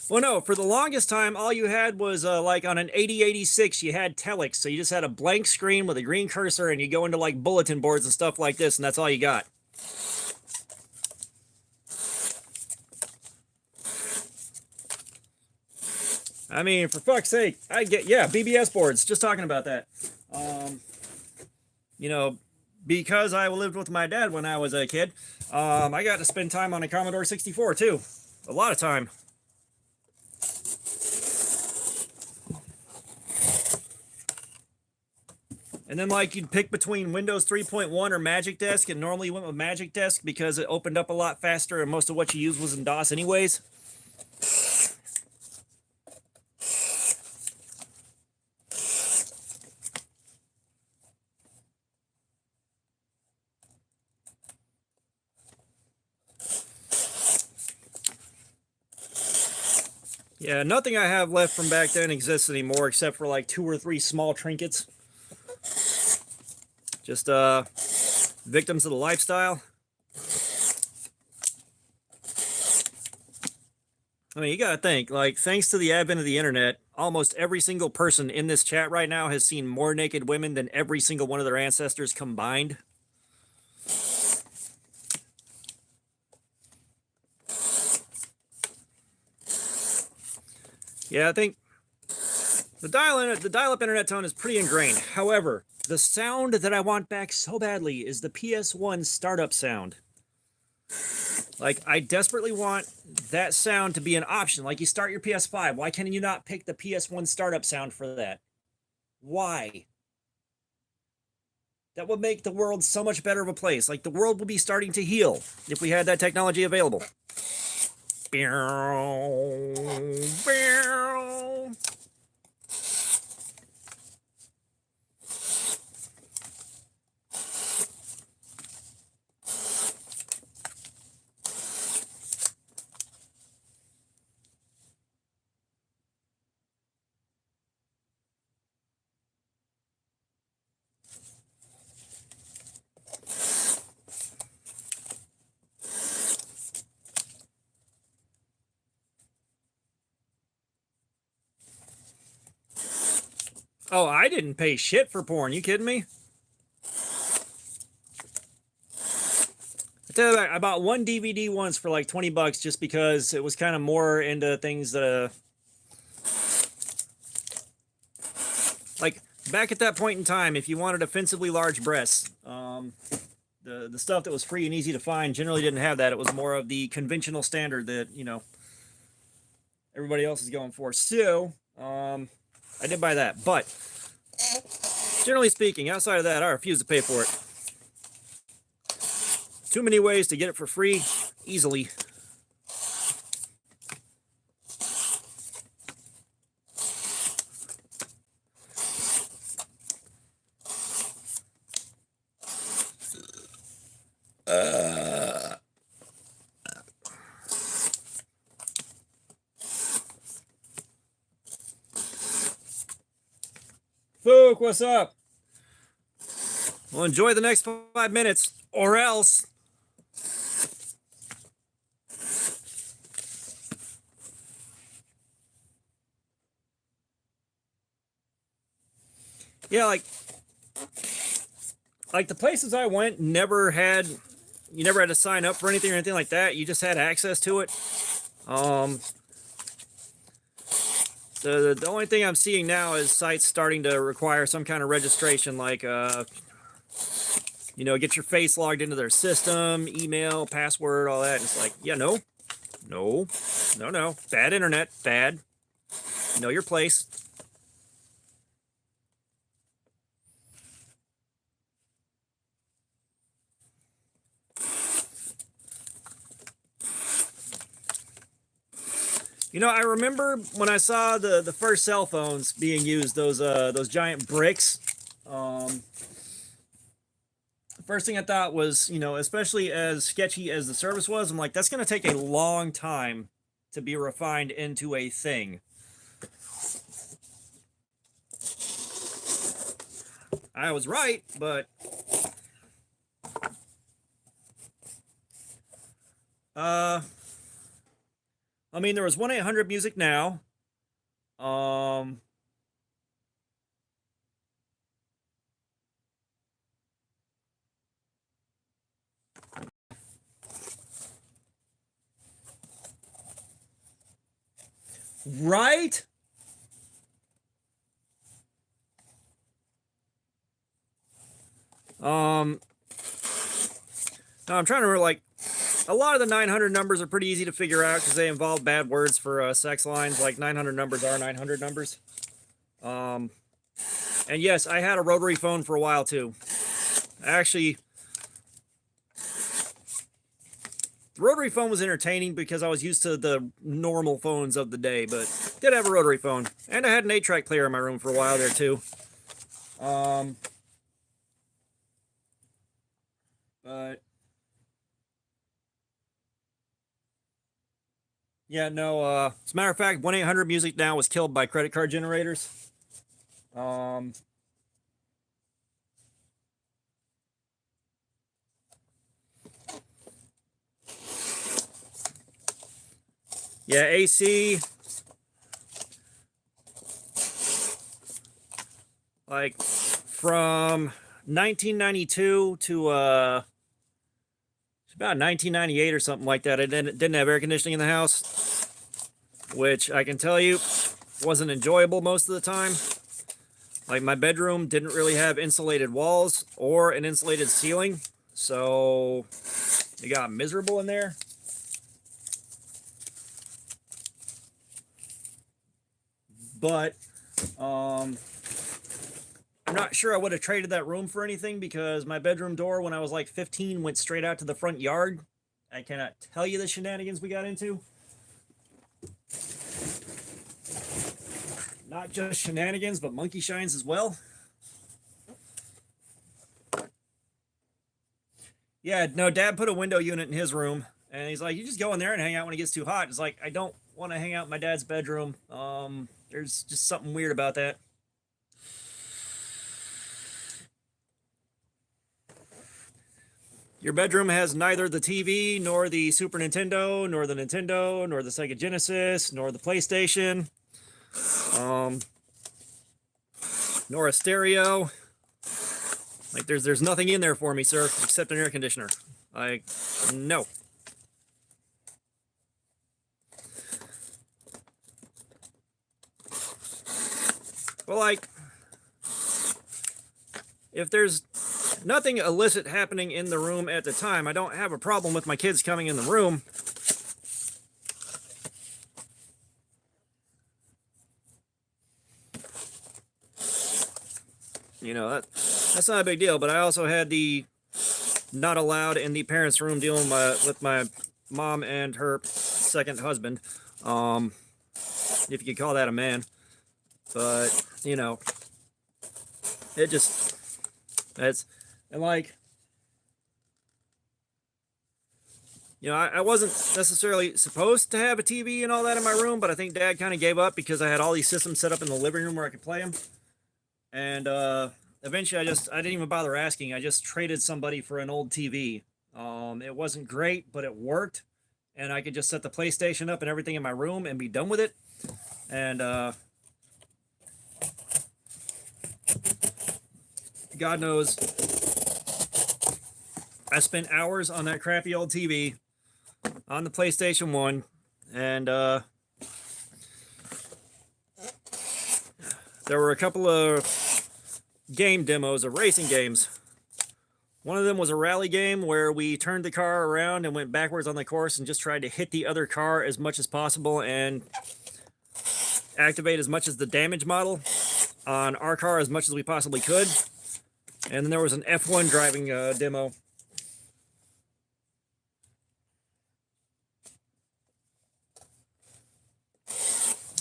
Well, no, for the longest time, all you had was like on an 8086, you had telex. So you just had a blank screen with a green cursor and you go into like bulletin boards and stuff like this, and that's all you got. I mean, for fuck's sake, I get, yeah, BBS boards, just talking about that. You know, because I lived with my dad when I was a kid, I got to spend time on a Commodore 64 too. A lot of time. And then, like, you'd pick between Windows 3.1 or Magic Desk, and normally you went with Magic Desk because it opened up a lot faster, and most of what you used was in DOS anyways. Yeah, nothing I have left from back then exists anymore, except for, like, 2 or 3 small trinkets. Just, victims of the lifestyle. I mean, you gotta think, like, thanks to the advent of the internet, almost every single person in this chat right now has seen more naked women than every single one of their ancestors combined. Yeah, I think the dial-up internet tone is pretty ingrained. However, the sound that I want back so badly is the PS1 startup sound. Like, I desperately want that sound to be an option. Like, you start your PS5. Why can you not pick the PS1 startup sound for that? Why? That would make the world so much better of a place. Like, the world would be starting to heal if we had that technology available. Oh, I didn't pay shit for porn. You kidding me? I tell you that, I bought one DVD once for like 20 bucks just because it was kind of more into things that, like, back at that point in time, if you wanted offensively large breasts, the stuff that was free and easy to find generally didn't have that. It was more of the conventional standard that, you know, everybody else is going for. So, I did buy that, but generally speaking, outside of that, I refuse to pay for it. Too many ways to get it for free, easily. Fook, what's up? Well, enjoy the next 5 minutes, or else. Yeah, like the places I went never had, you never had to sign up for anything or anything like that. You just had access to it. The only thing I'm seeing now is sites starting to require some kind of registration, like, you know, get your face logged into their system, email, password, all that. And it's like, yeah, no. Bad internet, bad. Know your place. You know, I remember when I saw the first cell phones being used, those giant bricks. Um, the first thing I thought was, you know, especially as sketchy as the service was, I'm like, that's going to take a long time to be refined into a thing. I was right, but I mean, there was 1-800 Music Now. Um, right? No, I'm trying to remember, like, a lot of the 900 numbers are pretty easy to figure out because they involve bad words for sex lines. Like 900 numbers are 900 numbers. And yes, I had a rotary phone for a while too. Actually, the rotary phone was entertaining because I was used to the normal phones of the day, but did have a rotary phone. And I had an 8-track player in my room for a while there too. But yeah, no, as a matter of fact, 1-800 Music Now was killed by credit card generators. Yeah, AC, like from 1992 to about 1998 or something like that. I didn't have air conditioning in the house, which I can tell you wasn't enjoyable most of the time. Like my bedroom didn't really have insulated walls or an insulated ceiling, so it got miserable in there. But I'm not sure I would have traded that room for anything because my bedroom door when I was like 15 went straight out to the front yard. I cannot tell you the shenanigans we got into. Not just shenanigans, but monkey shines as well. Yeah, no, Dad put a window unit in his room, and he's like, "You just go in there and hang out when it gets too hot." It's like, I don't want to hang out in my dad's bedroom. There's just something weird about that. Your bedroom has neither the TV, nor the Super Nintendo, nor the Nintendo, nor the Sega Genesis, nor the PlayStation, nor a stereo. Like there's nothing in there for me, sir, except an air conditioner. Like, no. Well, like, if there's nothing illicit happening in the room at the time, I don't have a problem with my kids coming in the room. You know, that's not a big deal, but I also had the not allowed in the parents' room dealing with my mom and her second husband. If you could call that a man. But, you know, it just, that's, and like, you know, I wasn't necessarily supposed to have a TV and all that in my room, but I think Dad kind of gave up because I had all these systems set up in the living room where I could play them. And eventually I didn't even bother asking. I just traded somebody for an old TV. It wasn't great, but it worked. And I could just set the PlayStation up and everything in my room and be done with it. And God knows, I spent hours on that crappy old TV on the PlayStation 1. And there were a couple of game demos of racing games. One of them was a rally game where we turned the car around and went backwards on the course and just tried to hit the other car as much as possible and activate as much as the damage model on our car as much as we possibly could. And then there was an F1 driving demo.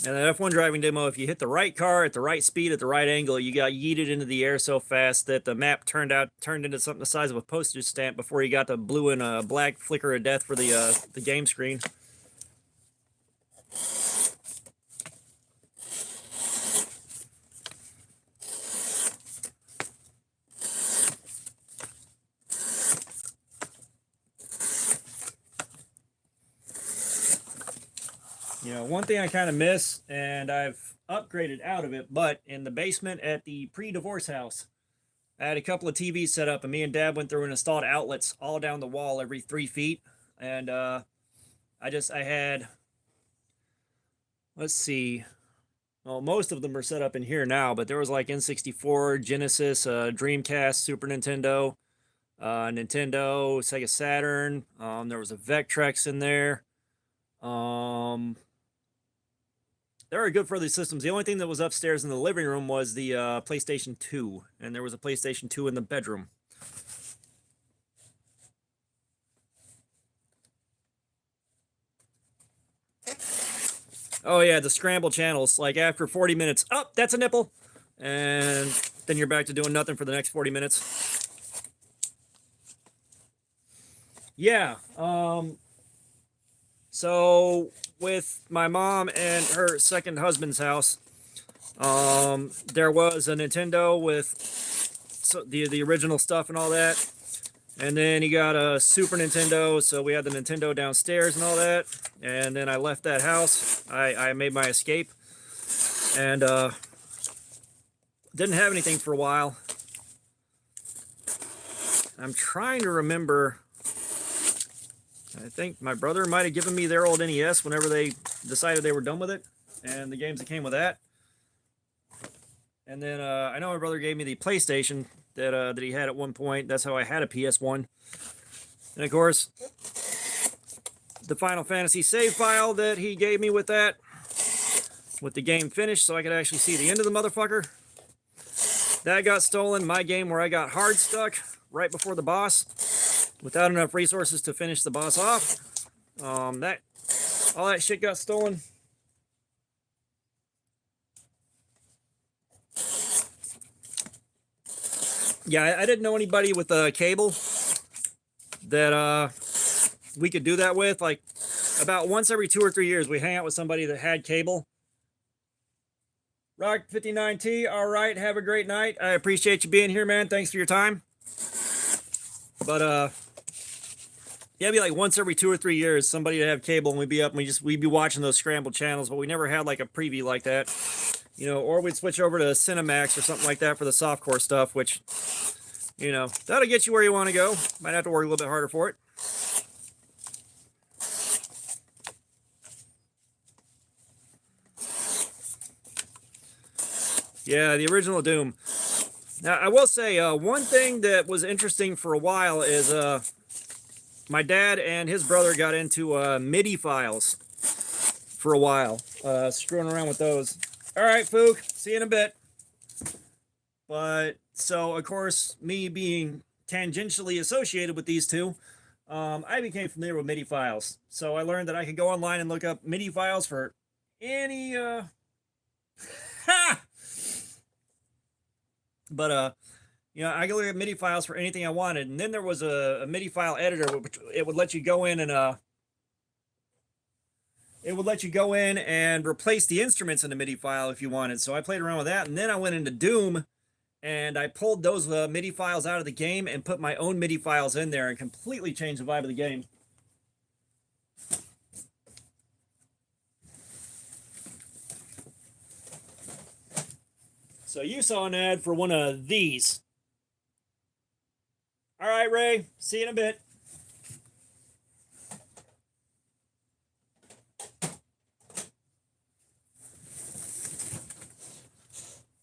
And the F1 driving demo, if you hit the right car at the right speed at the right angle, you got yeeted into the air so fast that the map turned into something the size of a postage stamp before you got the blue and black flicker of death for the game screen. You know, one thing I kind of miss, and I've upgraded out of it, but in the basement at the pre-divorce house, I had a couple of TVs set up, and me and Dad went through and installed outlets all down the wall every 3 feet. And I had, let's see, well, most of them are set up in here now, but there was like N64, Genesis, Dreamcast, Super Nintendo, Nintendo, Sega Saturn. There was a Vectrex in there. They were good for these systems. The only thing that was upstairs in the living room was the PlayStation 2, and there was a PlayStation 2 in the bedroom. Oh yeah, the scramble channels. Like after 40 minutes, oh, that's a nipple, and then you're back to doing nothing for the next 40 minutes. Yeah. So with my mom and her second husband's house, there was a Nintendo with the original stuff and all that, and then he got a Super Nintendo, so we had the Nintendo downstairs and all that, and then I left that house. I made my escape, and didn't have anything for a while. I'm trying to remember. I think my brother might have given me their old NES whenever they decided they were done with it, and the games that came with that. And then I know my brother gave me the PlayStation that he had at one point. That's how I had a PS1. And of course, the Final Fantasy save file that he gave me with that, with the game finished, so I could actually see the end of the motherfucker. That got stolen. My game where I got hard stuck right before the boss, without enough resources to finish the boss off. All that shit got stolen. Yeah, I didn't know anybody with a cable that we could do that with. Like about once every 2 or 3 years, we hang out with somebody that had cable. Rock 59T, all right, have a great night. I appreciate you being here, man. Thanks for your time. But yeah, it'd be like once every 2 or 3 years, somebody would have cable, and we'd be up and we'd be watching those scrambled channels, but we never had like a preview like that, you know. Or we'd switch over to Cinemax or something like that for the softcore stuff, which, you know, that'll get you where you want to go. Might have to work a little bit harder for it. Yeah, the original Doom. Now, I will say, one thing that was interesting for a while is my dad and his brother got into MIDI files for a while, screwing around with those. All right, Fook, see you in a bit. But, so, of course, me being tangentially associated with these two, I became familiar with MIDI files. So I learned that I could go online and look up MIDI files for any, ha! But, you know, I could look at MIDI files for anything I wanted. And then there was a MIDI file editor, which it would let you go in and, it would let you go in and replace the instruments in the MIDI file if you wanted. So I played around with that. And then I went into Doom, and I pulled those MIDI files out of the game and put my own MIDI files in there and completely changed the vibe of the game. So you saw an ad for one of these. All right, Ray. See you in a bit.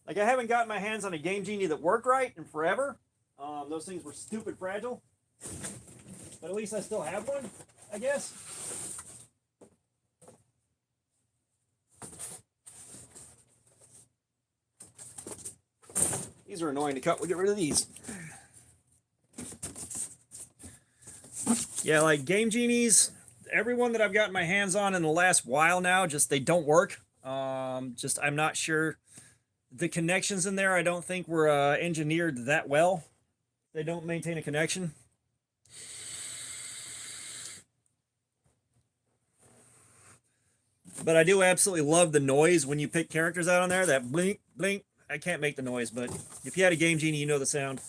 Like, I haven't gotten my hands on a Game Genie that worked right in forever. Those things were stupid fragile. But at least I still have one, I guess. These are annoying to cut. We'll get rid of these. Yeah, like Game Genies, everyone that I've gotten my hands on in the last while now, just they don't work. Just I'm not sure the connections in there. I don't think were engineered that well. They don't maintain a connection. But I do absolutely love the noise when you pick characters out on there. That blink, blink. I can't make the noise, but if you had a Game Genie, you know the sound.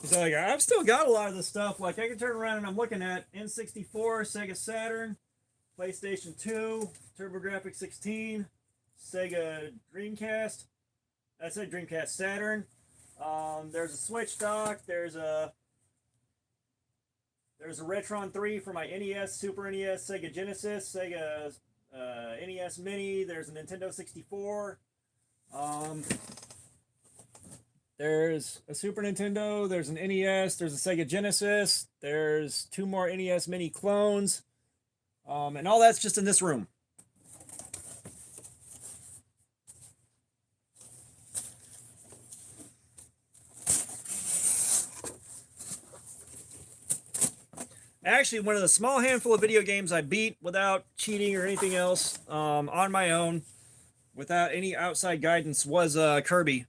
So like, I've still got a lot of this stuff. Like I can turn around and I'm looking at N64, Sega Saturn, PlayStation 2, TurboGrafx 16, Sega Dreamcast. I said Dreamcast Saturn. There's a Switch dock. There's a Retron 3 for my NES, Super NES, Sega Genesis, Sega NES Mini. There's a Nintendo 64. There's a Super Nintendo, there's an NES, there's a Sega Genesis, there's 2 more NES Mini clones, and all that's just in this room. Actually, one of the small handful of video games I beat without cheating or anything else, on my own, without any outside guidance, was Kirby.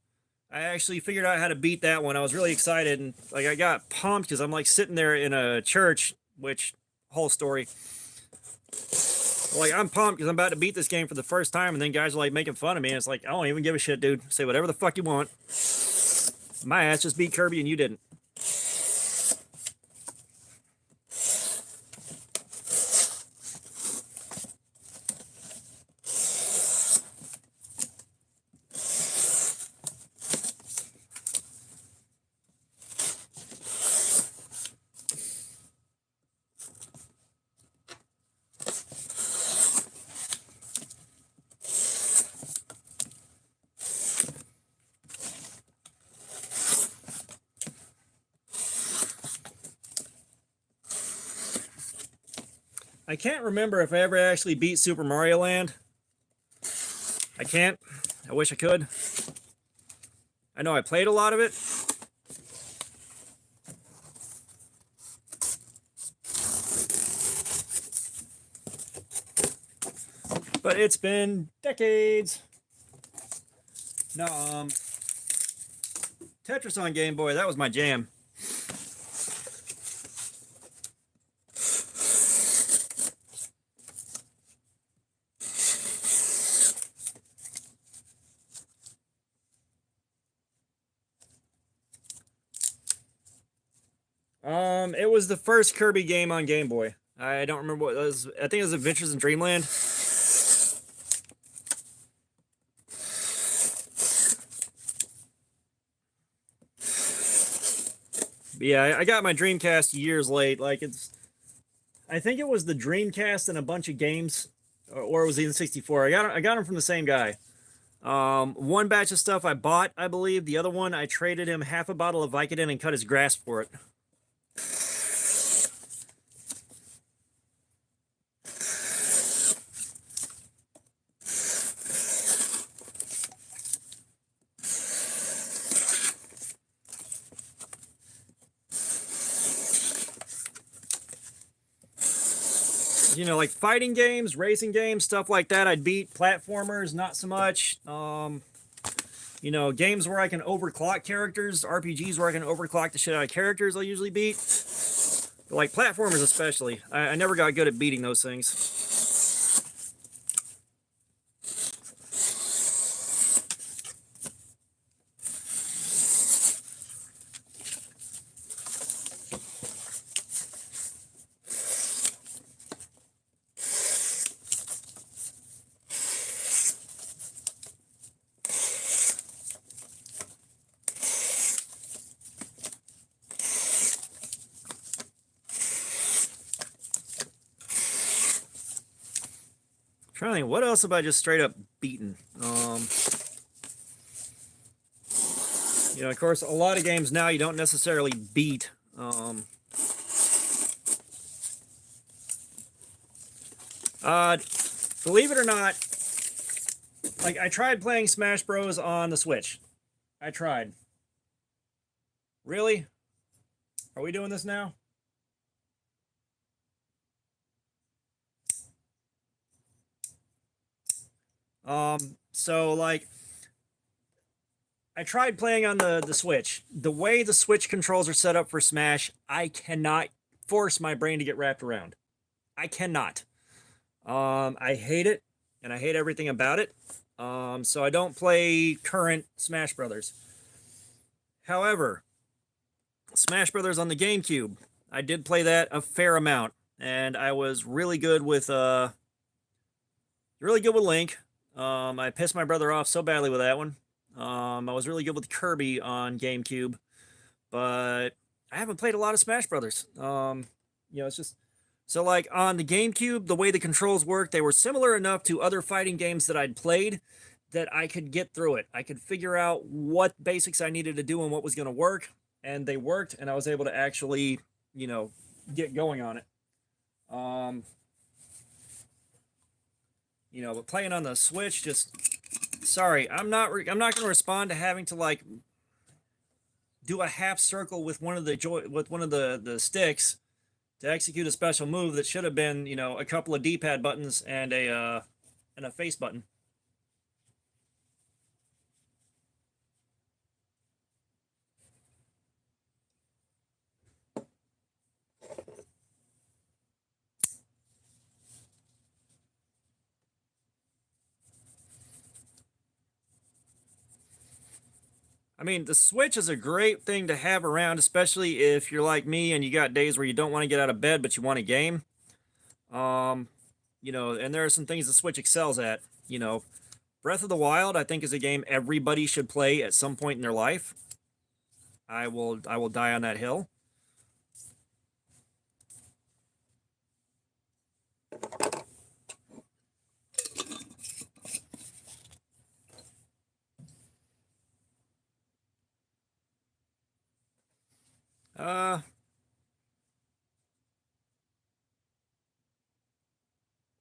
I actually figured out how to beat that one. I was really excited, and like I got pumped because I'm like sitting there in a church, which whole story. Like I'm pumped because I'm about to beat this game for the first time, and then guys are like making fun of me. And it's like I don't even give a shit, dude. Say whatever the fuck you want. My ass just beat Kirby, and you didn't. I can't remember if I ever actually beat Super Mario Land. I can't. I wish I could. I know I played a lot of it. But it's been decades. No, Tetris on Game Boy, that was my jam. It was the first Kirby game on Game Boy. I don't remember what it was. I think it was Adventures in Dreamland. But yeah, I got my Dreamcast years late. Like I think it was the Dreamcast and a bunch of games, or it was the N64. I got them from the same guy. One batch of stuff I bought, I believe. The other one I traded him half a bottle of Vicodin and cut his grass for it. You know, like fighting games, racing games, stuff like that, I'd beat. Platformers, not so much. You know, games where I can overclock characters, RPGs where I can overclock the shit out of characters, I'll usually beat. But like platformers especially. I never got good at beating those things. Trying to think, what else have I just straight up beaten? You know, of course, a lot of games now you don't necessarily beat. Uh, Believe it or not, like I tried playing Smash Bros on the Switch. I tried. Really? Are we doing this now? So like I tried playing on the Switch. The way the Switch controls are set up for Smash, I cannot force my brain to get wrapped around. I cannot. I hate it, and I hate everything about it. So I don't play current Smash Brothers. However, Smash Brothers on the GameCube, I did play that a fair amount, and I was really good with Link. I pissed my brother off so badly with that one. I was really good with Kirby on GameCube, but I haven't played a lot of Smash Brothers. It's just so like on the GameCube, the way the controls work, they were similar enough to other fighting games that I'd played that I could get through it. I could figure out what basics I needed to do and what was going to work, and they worked, and I was able to actually, get going on it. Um, but playing on the Switch, just sorry, I'm not going to respond to having to like do a half circle with one of the sticks to execute a special move that should have been, a couple of D-pad buttons and a face button. I mean, the Switch is a great thing to have around, especially if you're like me and you got days where you don't want to get out of bed, but you want a game. And there are some things the Switch excels at. Breath of the Wild, I think, is a game everybody should play at some point in their life. I will die on that hill.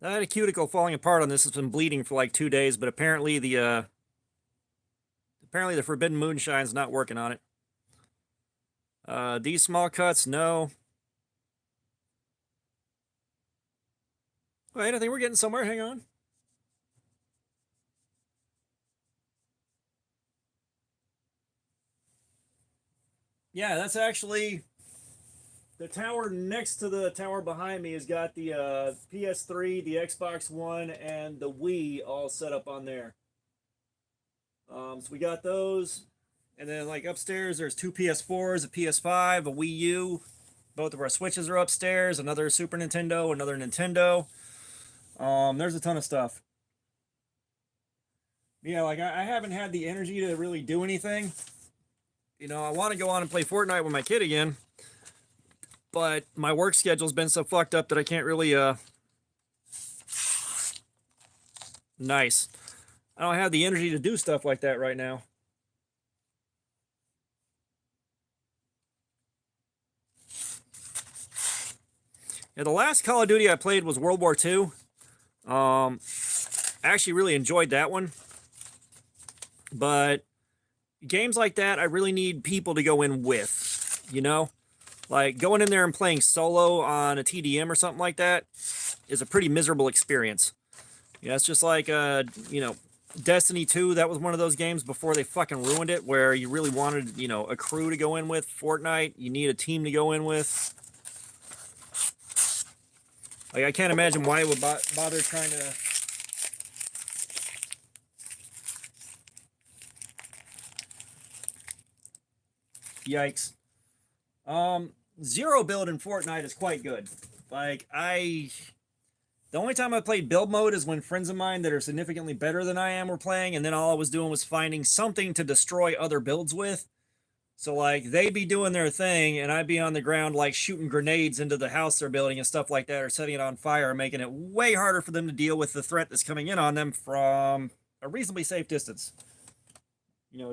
I had a cuticle falling apart on this. It's been bleeding for like 2 days, but apparently the Forbidden Moonshine's not working on it. These small cuts, no. Wait, I think we're getting somewhere. Hang on. Yeah, that's actually the tower next to the tower behind me has got the PS3, the Xbox One, and the Wii all set up on there. So we got those. And then like upstairs, there's two PS4s, a PS5, a Wii U. Both of our Switches are upstairs. Another Super Nintendo, another Nintendo. There's a ton of stuff. Yeah, like I haven't had the energy to really do anything. I want to go on and play Fortnite with my kid again, but my work schedule's been so fucked up that I can't really. Nice. I don't have the energy to do stuff like that right now. Yeah, the last Call of Duty I played was World War II. I actually really enjoyed that one. But games like that, I really need people to go in with, Like going in there and playing solo on a TDM or something like that is a pretty miserable experience. It's just like, Destiny 2, that was one of those games before they fucking ruined it, where you really wanted, a crew to go in with. Fortnite, you need a team to go in with. Like, I can't imagine why it would bother trying to... Yikes. Zero build in Fortnite is quite good. Like, the only time I played build mode is when friends of mine that are significantly better than I am were playing, and then all I was doing was finding something to destroy other builds with. So, like, they'd be doing their thing, and I'd be on the ground, like, shooting grenades into the house they're building and stuff like that, or setting it on fire, making it way harder for them to deal with the threat that's coming in on them from a reasonably safe distance.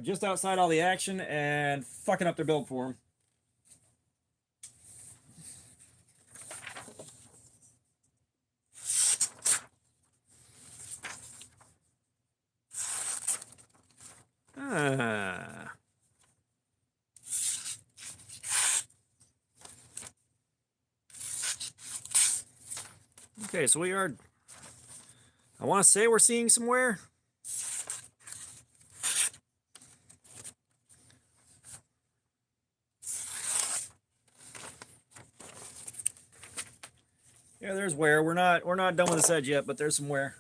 Just outside all the action and fucking up their build for them. Okay, so we are, I want to say we're seeing some wear. Yeah, there's wear. We're not done with this edge yet, but there's some wear.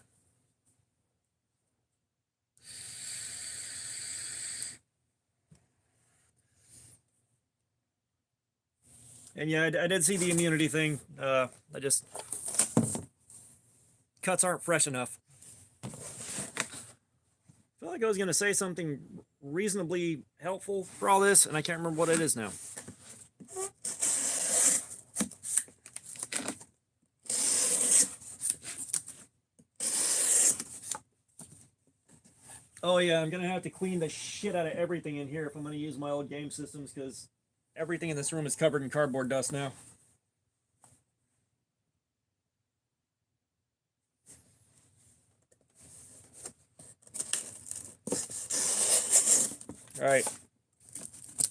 And yeah, I did see the immunity thing. Cuts aren't fresh enough. I feel like I was going to say something reasonably helpful for all this, and I can't remember what it is now. Oh yeah, I'm going to have to clean the shit out of everything in here if I'm going to use my old game systems, because everything in this room is covered in cardboard dust now. All right.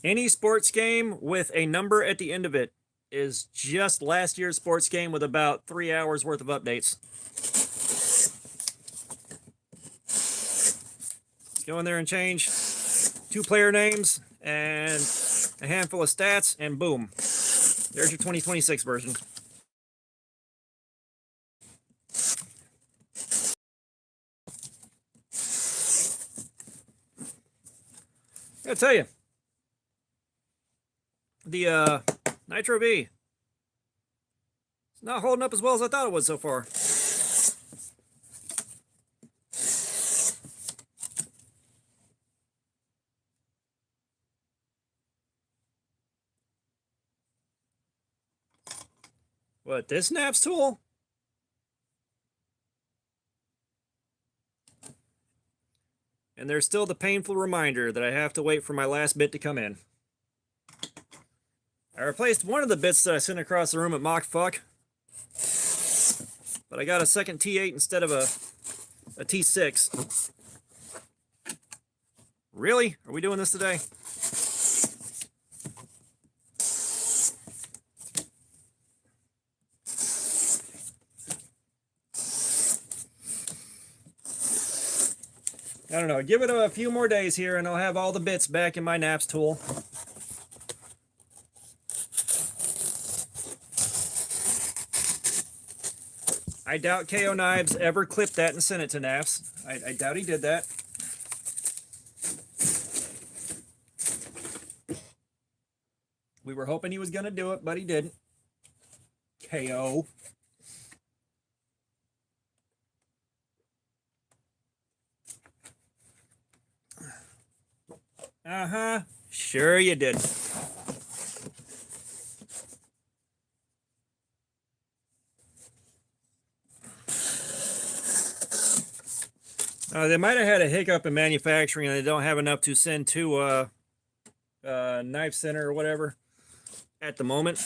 Any sports game with a number at the end of it is just last year's sports game with about 3 hours worth of updates. Let's go in there and change 2 player names and a handful of stats, and boom, there's your 2026 version. I gotta tell you, the Nitro V, it's not holding up as well as I thought it would so far. What, this snaps tool? And there's still the painful reminder that I have to wait for my last bit to come in. I replaced one of the bits that I sent across the room at Mock Fuck, but I got a second T8 instead of a T6. Really? Are we doing this today? I don't know. Give it a few more days here and I'll have all the bits back in my Naps tool. I doubt KO Knives ever clipped that and sent it to Naps. I doubt he did that. We were hoping he was going to do it, but he didn't. KO. Uh-huh. Sure you did. They might have had a hiccup in manufacturing and they don't have enough to send to Knife Center or whatever at the moment.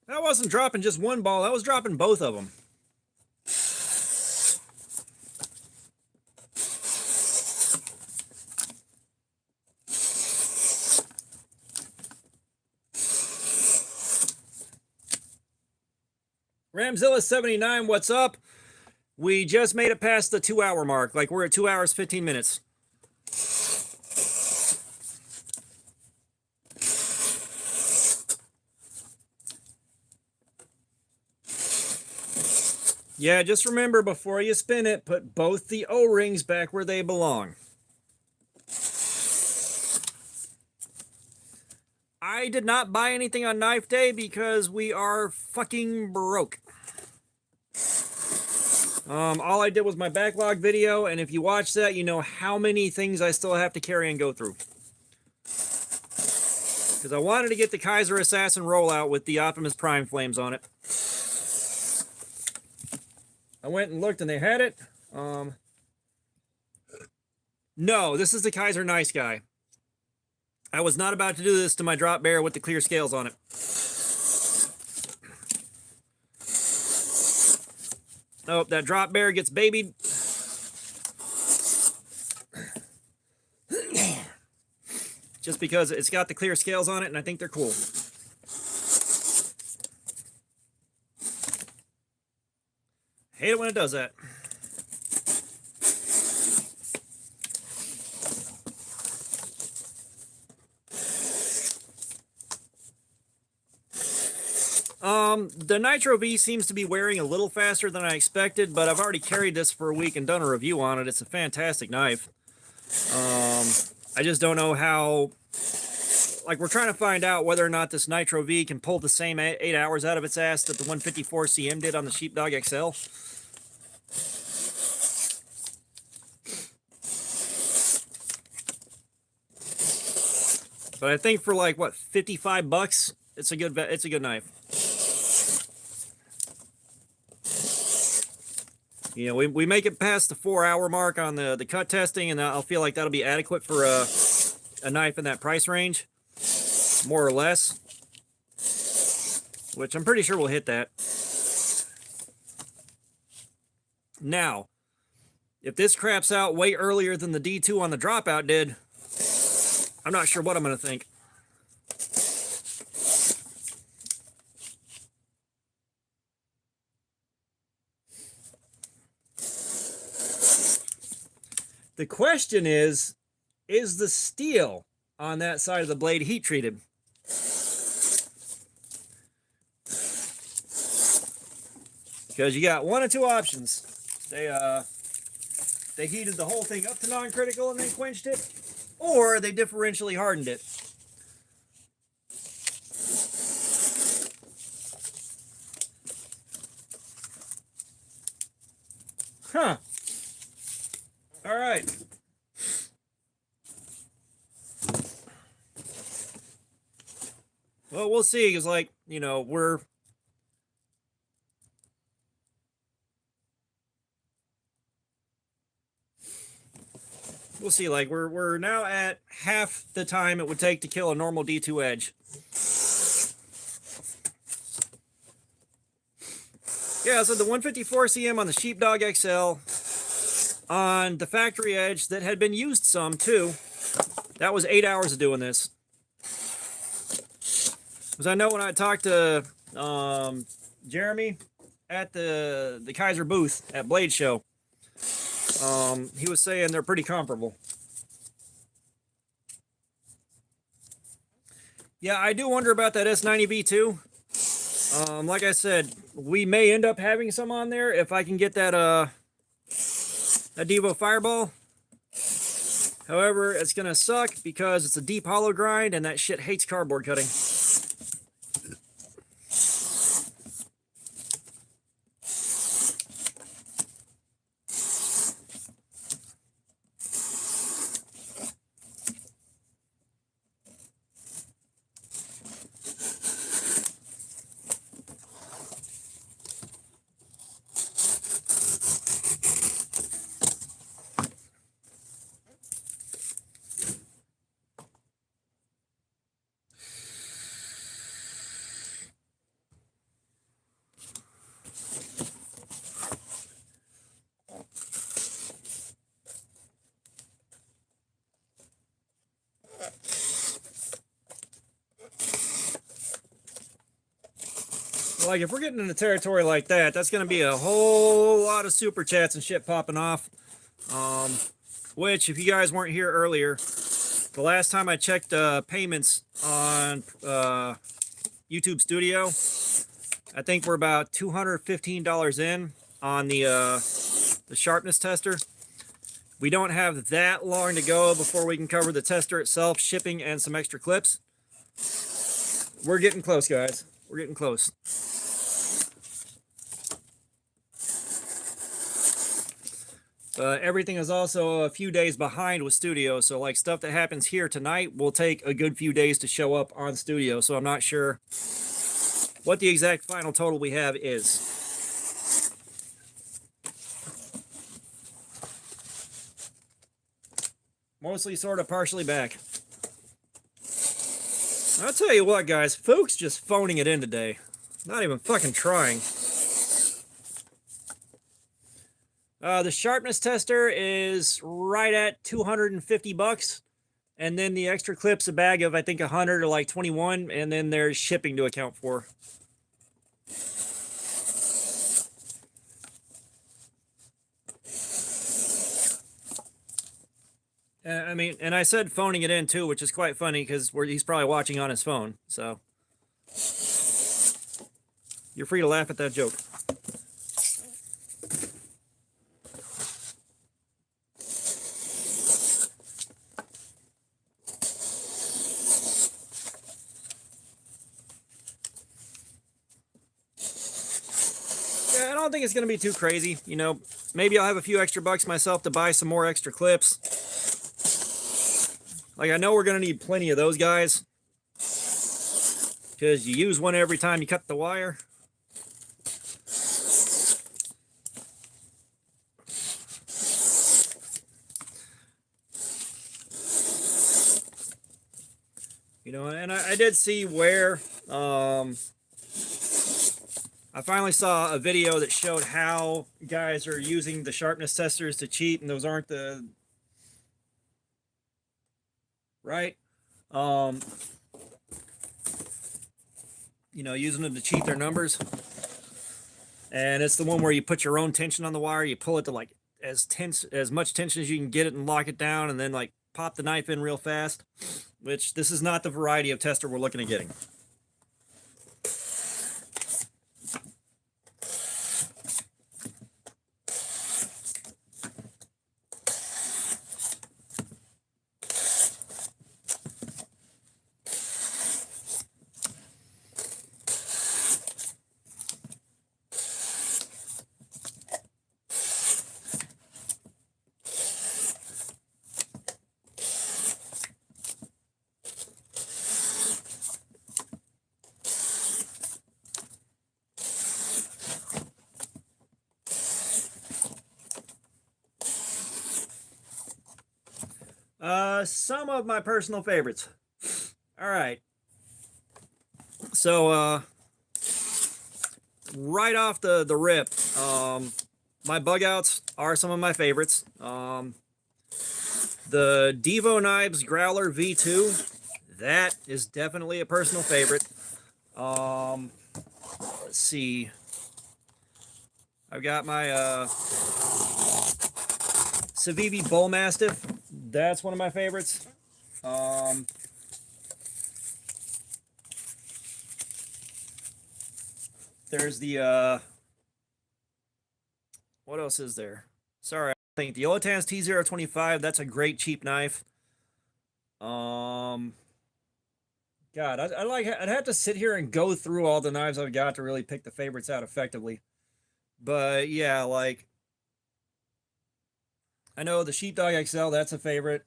I wasn't dropping just one ball, I was dropping both of them. Ramzilla79, what's up? We just made it past the 2-hour mark. Like, we're at 2 hours, 15 minutes. Yeah, just remember, before you spin it, put both the O-rings back where they belong. I did not buy anything on Knife Day because we are fucking broke. All I did was my backlog video, and if you watch that, you know how many things I still have to carry and go through. Because I wanted to get the Kizer Assassin rollout with the Optimus Prime flames on it. I went and looked and they had it. No, this is the Kizer Nice Guy. I was not about to do this to my drop bear with the clear scales on it. Oh, that drop bear gets babied. Just because it's got the clear scales on it, and I think they're cool. Hate it when it does that. The Nitro V seems to be wearing a little faster than I expected, but I've already carried this for a week and done a review on it. It's a fantastic knife. I just don't know how... Like, we're trying to find out whether or not this Nitro V can pull the same 8 hours out of its ass that the 154 CM did on the Sheepdog XL. But I think for like, what, 55 bucks, it's a good knife. You know, we make it past the 4-hour mark on the cut testing, and I'll feel like that'll be adequate for a knife in that price range, more or less. Which I'm pretty sure we'll hit that. Now, if this craps out way earlier than the D2 on the Dropout did, I'm not sure what I'm going to think. The question is the steel on that side of the blade heat treated? Because you got one of two options. They heated the whole thing up to non-critical and then quenched it, or they differentially hardened it. Huh. All right. Well, we'll see, because, like, you know, we'll see, like, we're now at half the time it would take to kill a normal D2 edge. Yeah, so the 154 CM on the Sheepdog XL on the factory edge that had been used some too. That was 8 hours of doing this. Because I know when I talked to Jeremy at the Kizer booth at Blade Show, he was saying they're pretty comparable. Yeah, I do wonder about that S90V too. Like I said, we may end up having some on there if I can get that Devo Fireball. However, it's gonna suck because it's a deep hollow grind and that shit hates cardboard cutting. Like, if we're getting into territory like that, that's going to be a whole lot of super chats and shit popping off. Which, if you guys weren't here earlier, the last time I checked payments on YouTube Studio, I think we're about $215 in on the sharpness tester. We don't have that long to go before we can cover the tester itself, shipping, and some extra clips. We're getting close, guys. We're getting close. Everything is also a few days behind with Studio, so like stuff that happens here tonight will take a good few days to show up on Studio, so I'm not sure what the exact final total we have is. Mostly sort of partially back. I'll tell you what, guys, Fuchs just phoning it in today. Not even fucking trying. The sharpness tester is right at 250 bucks. And then the extra clips, a bag of, I think, 100 or like 21. And then there's shipping to account for. I mean, and I said phoning it in too, which is quite funny because he's probably watching on his phone. So you're free to laugh at that joke. Yeah, I don't think it's going to be too crazy. You know, maybe I'll have a few extra bucks myself to buy some more extra clips. Like, I know we're going to need plenty of those guys, because you use one every time you cut the wire. You know, and I did see where I finally saw a video that showed how guys are using the sharpness testers to cheat, and those aren't the right. You know, using them to cheat their numbers. And it's the one where you put your own tension on the wire, you pull it to like as much tension as you can get it and lock it down, and then like pop the knife in real fast, which this is not the variety of tester we're looking at getting. Some of my personal favorites. All right. So, right off the rip, my bug outs are some of my favorites. The Devo Knives Growler V2, that is definitely a personal favorite. Let's see. I've got my Civivi Bull Mastiff. That's one of my favorites. There's the what else is there? Sorry, I think the Olatans T025. That's a great cheap knife. God, I'd have to sit here and go through all the knives I've got to really pick the favorites out effectively. But yeah, like, I know the Sheepdog XL, that's a favorite.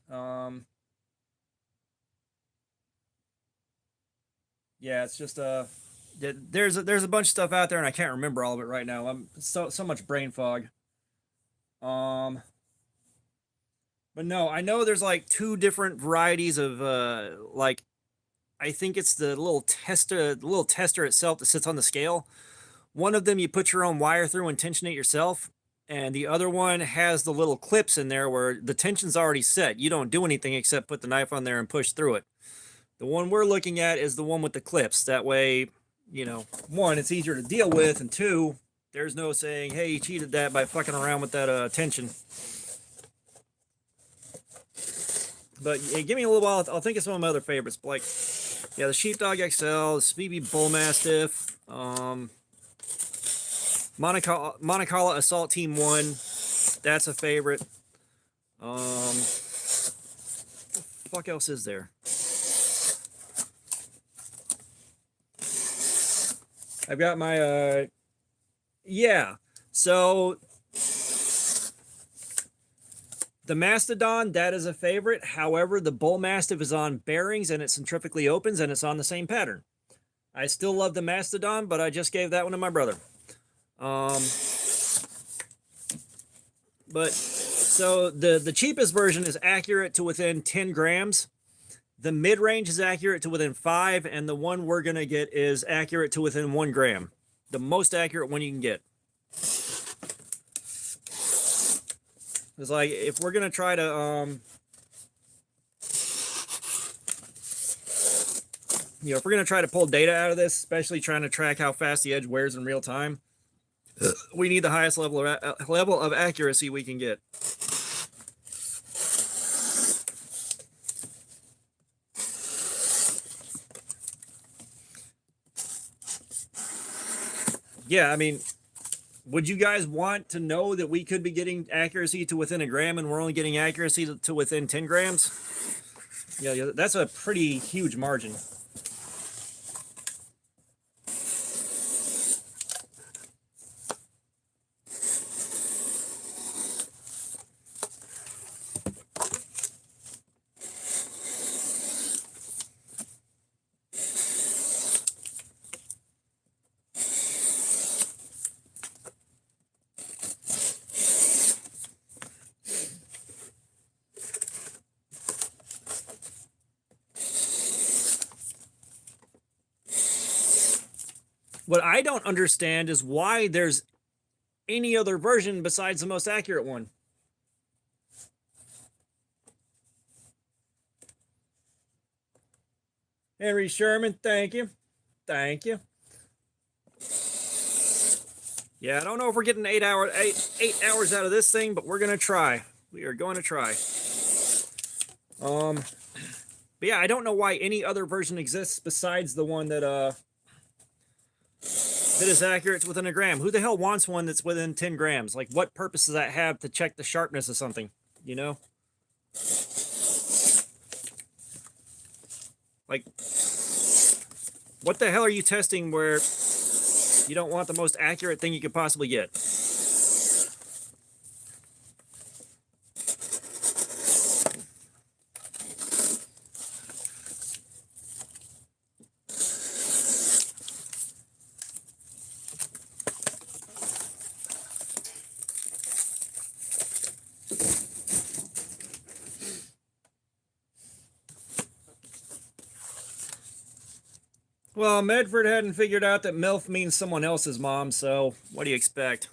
Yeah, it's just there's a bunch of stuff out there, and I can't remember all of it right now. I'm so much brain fog. But no, I know there's like two different varieties of like, I think it's the little tester itself that sits on the scale. One of them you put your own wire through and tension it yourself, and the other one has the little clips in there where the tension's already set. You don't do anything except put the knife on there and push through it. The one we're looking at is the one with the clips. That way, you know, one, it's easier to deal with, and two, there's no saying, hey, you cheated that by fucking around with that tension. But yeah, give me a little while. I'll think of some of my other favorites. Like, yeah, the Sheepdog XL, the Civivi Bull Mastiff, Montecala Assault Team 1. That's a favorite. What the fuck else is there? I've got my, yeah. So, the Mastodon, that is a favorite. However, the Bull Mastiff is on bearings and it centrifugally opens and it's on the same pattern. I still love the Mastodon, but I just gave that one to my brother. But so the cheapest version is accurate to within 10 grams. The mid-range is accurate to within 5, and the one we're going to get is accurate to within 1 gram. The most accurate one you can get. It's like if we're gonna try to if we're gonna try to pull data out of this, especially trying to track how fast the edge wears in real time, we need the highest level of accuracy we can get. Yeah, I mean, would you guys want to know that we could be getting accuracy to within a gram and we're only getting accuracy to within 10 grams? Yeah, that's a pretty huge margin. What I don't understand is why there's any other version besides the most accurate one. Henry Sherman, thank you. Thank you. Yeah, I don't know if we're getting 8 hours out of this thing, but we're gonna try. We are going to try. But yeah, I don't know why any other version exists besides the one that that is accurate within a gram. Who the hell wants one that's within 10 grams? Like, what purpose does that have to check the sharpness of something? You know? Like, what the hell are you testing where you don't want the most accurate thing you could possibly get? Well, Medford hadn't figured out that MILF means someone else's mom, so what do you expect?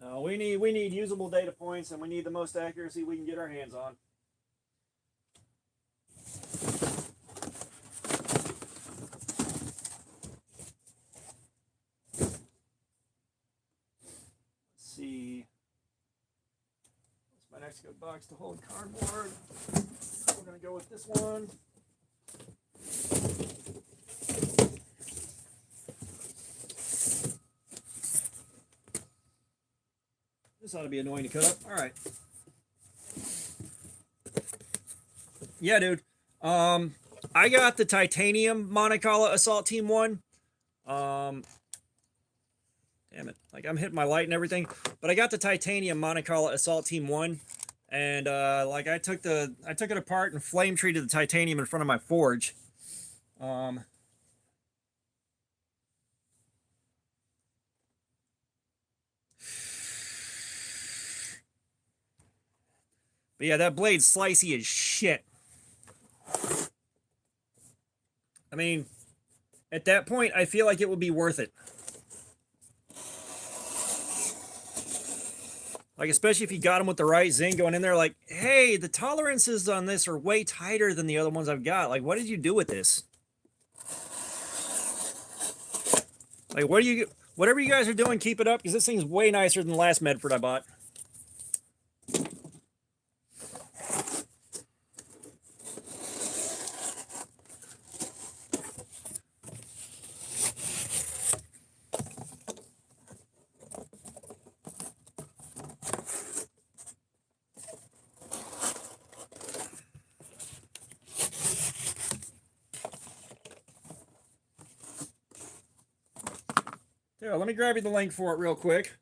No, we need usable data points, and we need the most accuracy we can get our hands on. See, what's my next good box to hold cardboard? We're gonna go with this one. This ought to be annoying to cut up. All right. Yeah, dude. I got the titanium Monicala Assault Team 1. Damn it. Like, I'm hitting my light and everything. But I got the titanium Monicala Assault Team 1. And, like, I took it apart and flame treated the titanium in front of my forge. But yeah, that blade's slicey as shit. I mean, at that point, I feel like it would be worth it. Like, especially if you got them with the right zinc going in there, like, hey, the tolerances on this are way tighter than the other ones I've got. Like, what did you do with this? Like, whatever you guys are doing, keep it up, because this thing's way nicer than the last Medford I bought. Yeah, let me grab you the link for it real quick.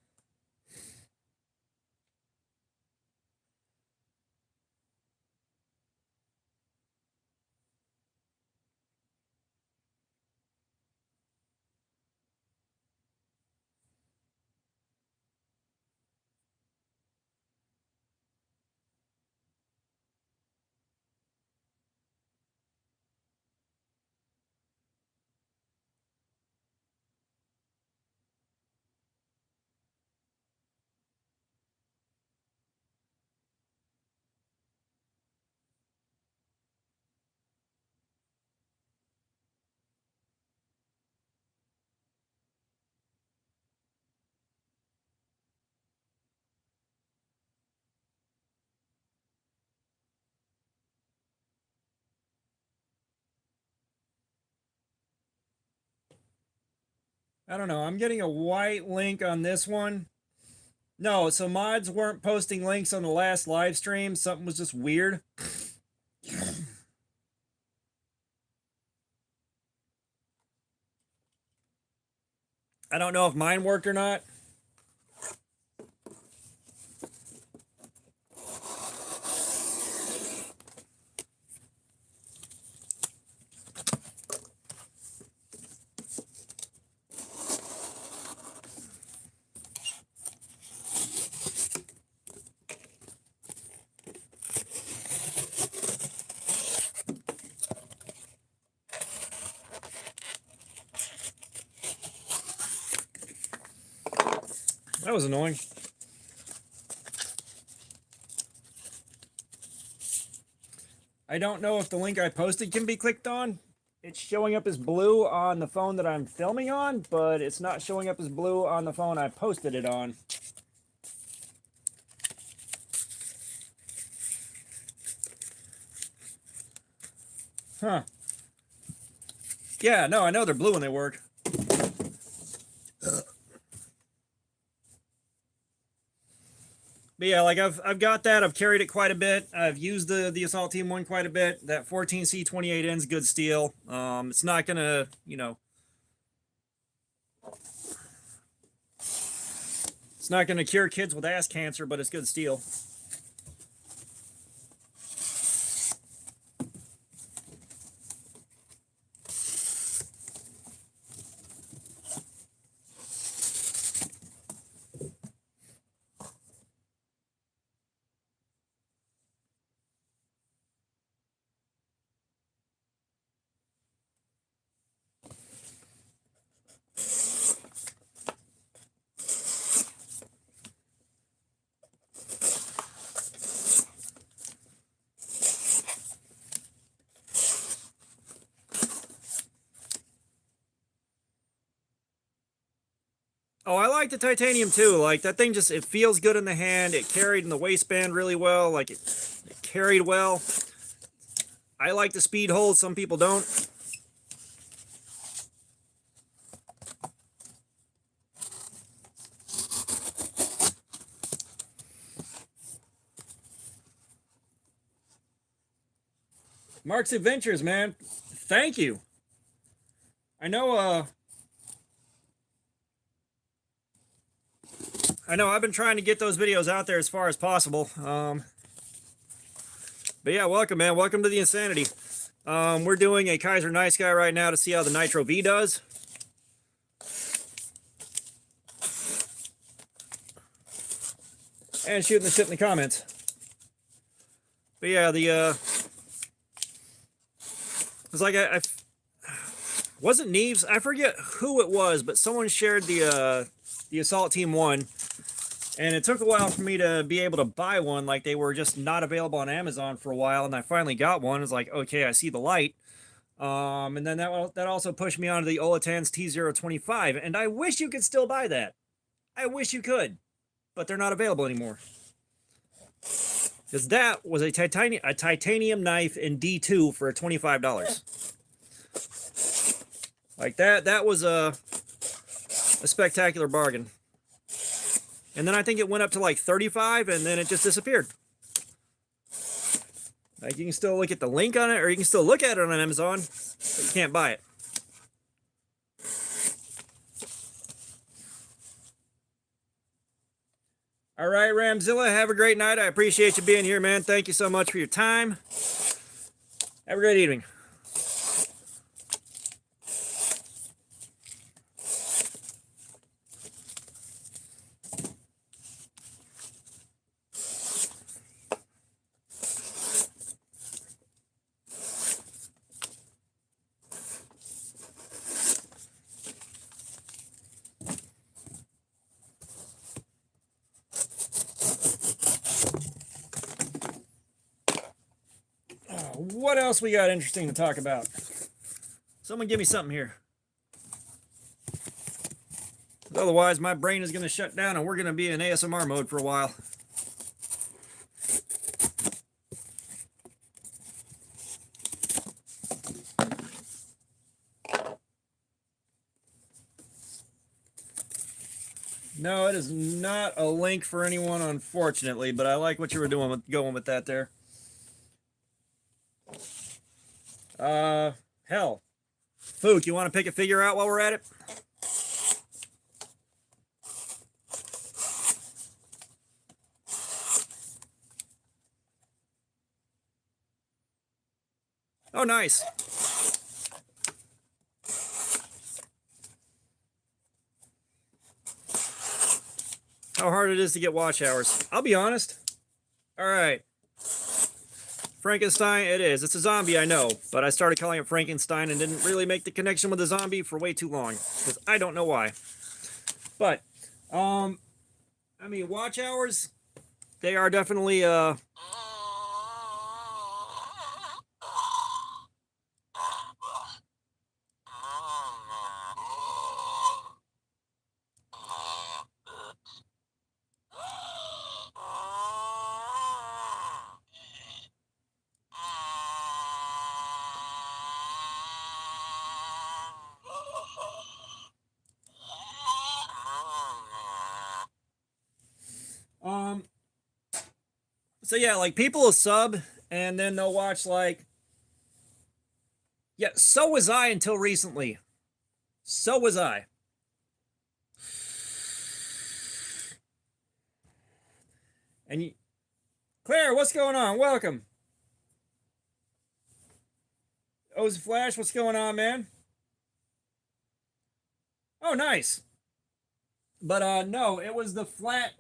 I don't know. I'm getting a white link on this one. No, so mods weren't posting links on the last live stream. Something was just weird. I don't know if mine worked or not. That was annoying. I don't know if the link I posted can be clicked on. It's showing up as blue on the phone that I'm filming on, but it's not showing up as blue on the phone I posted it on. Huh. Yeah, no, I know they're blue when they work. But yeah, like I've got that. I've carried it quite a bit. I've used the Assault Team 1 quite a bit. That 14C28N's good steel. It's not gonna, you know, it's not gonna cure kids with ass cancer, but it's good steel. Oh, I like the titanium too. Like that thing just, it feels good in the hand. It carried in the waistband really well. Like it carried well. I like the speed hold. Some people don't. Mark's Adventures, man. Thank you. I know I've been trying to get those videos out there as far as possible. But yeah, welcome, man. Welcome to the insanity. We're doing a Kizer Nice Guy right now to see how the Nitro V does. And shooting the shit in the comments. But yeah, it's like I wasn't Neves. I forget who it was, but someone shared the Assault Team 1. And it took a while for me to be able to buy one. Like they were just not available on Amazon for a while, and I finally got one. It's like, okay, I see the light. And then that also pushed me onto the Olatan's T025, and I wish you could still buy that. I wish you could, but they're not available anymore. Because that was a titanium knife in D2 for $25. Like that was a spectacular bargain. And then I think it went up to like 35, and then it just disappeared. Like you can still look at the link on it, or you can still look at it on Amazon, but you can't buy it. All right, Ramzilla, have a great night. I appreciate you being here, man. Thank you so much for your time. Have a great evening. What else we got interesting to talk about? Someone give me something here. Otherwise, my brain is going to shut down and we're going to be in ASMR mode for a while. No, it is not a link for anyone, unfortunately, but I like what you were doing with going with that there. Hell. Fook, you want to pick a figure out while we're at it? Oh, nice. How hard it is to get watch hours. I'll be honest. All right. Frankenstein, it is. It's a zombie, I know, but I started calling it Frankenstein and didn't really make the connection with the zombie for way too long, because I don't know why. But, I mean, watch hours, they are definitely, so yeah, like people will sub and then they'll watch like, yeah, so was I until recently. So was I. And you, Claire, what's going on? Welcome. O's Flash, what's going on, man? Oh, nice. But no, it was the flat.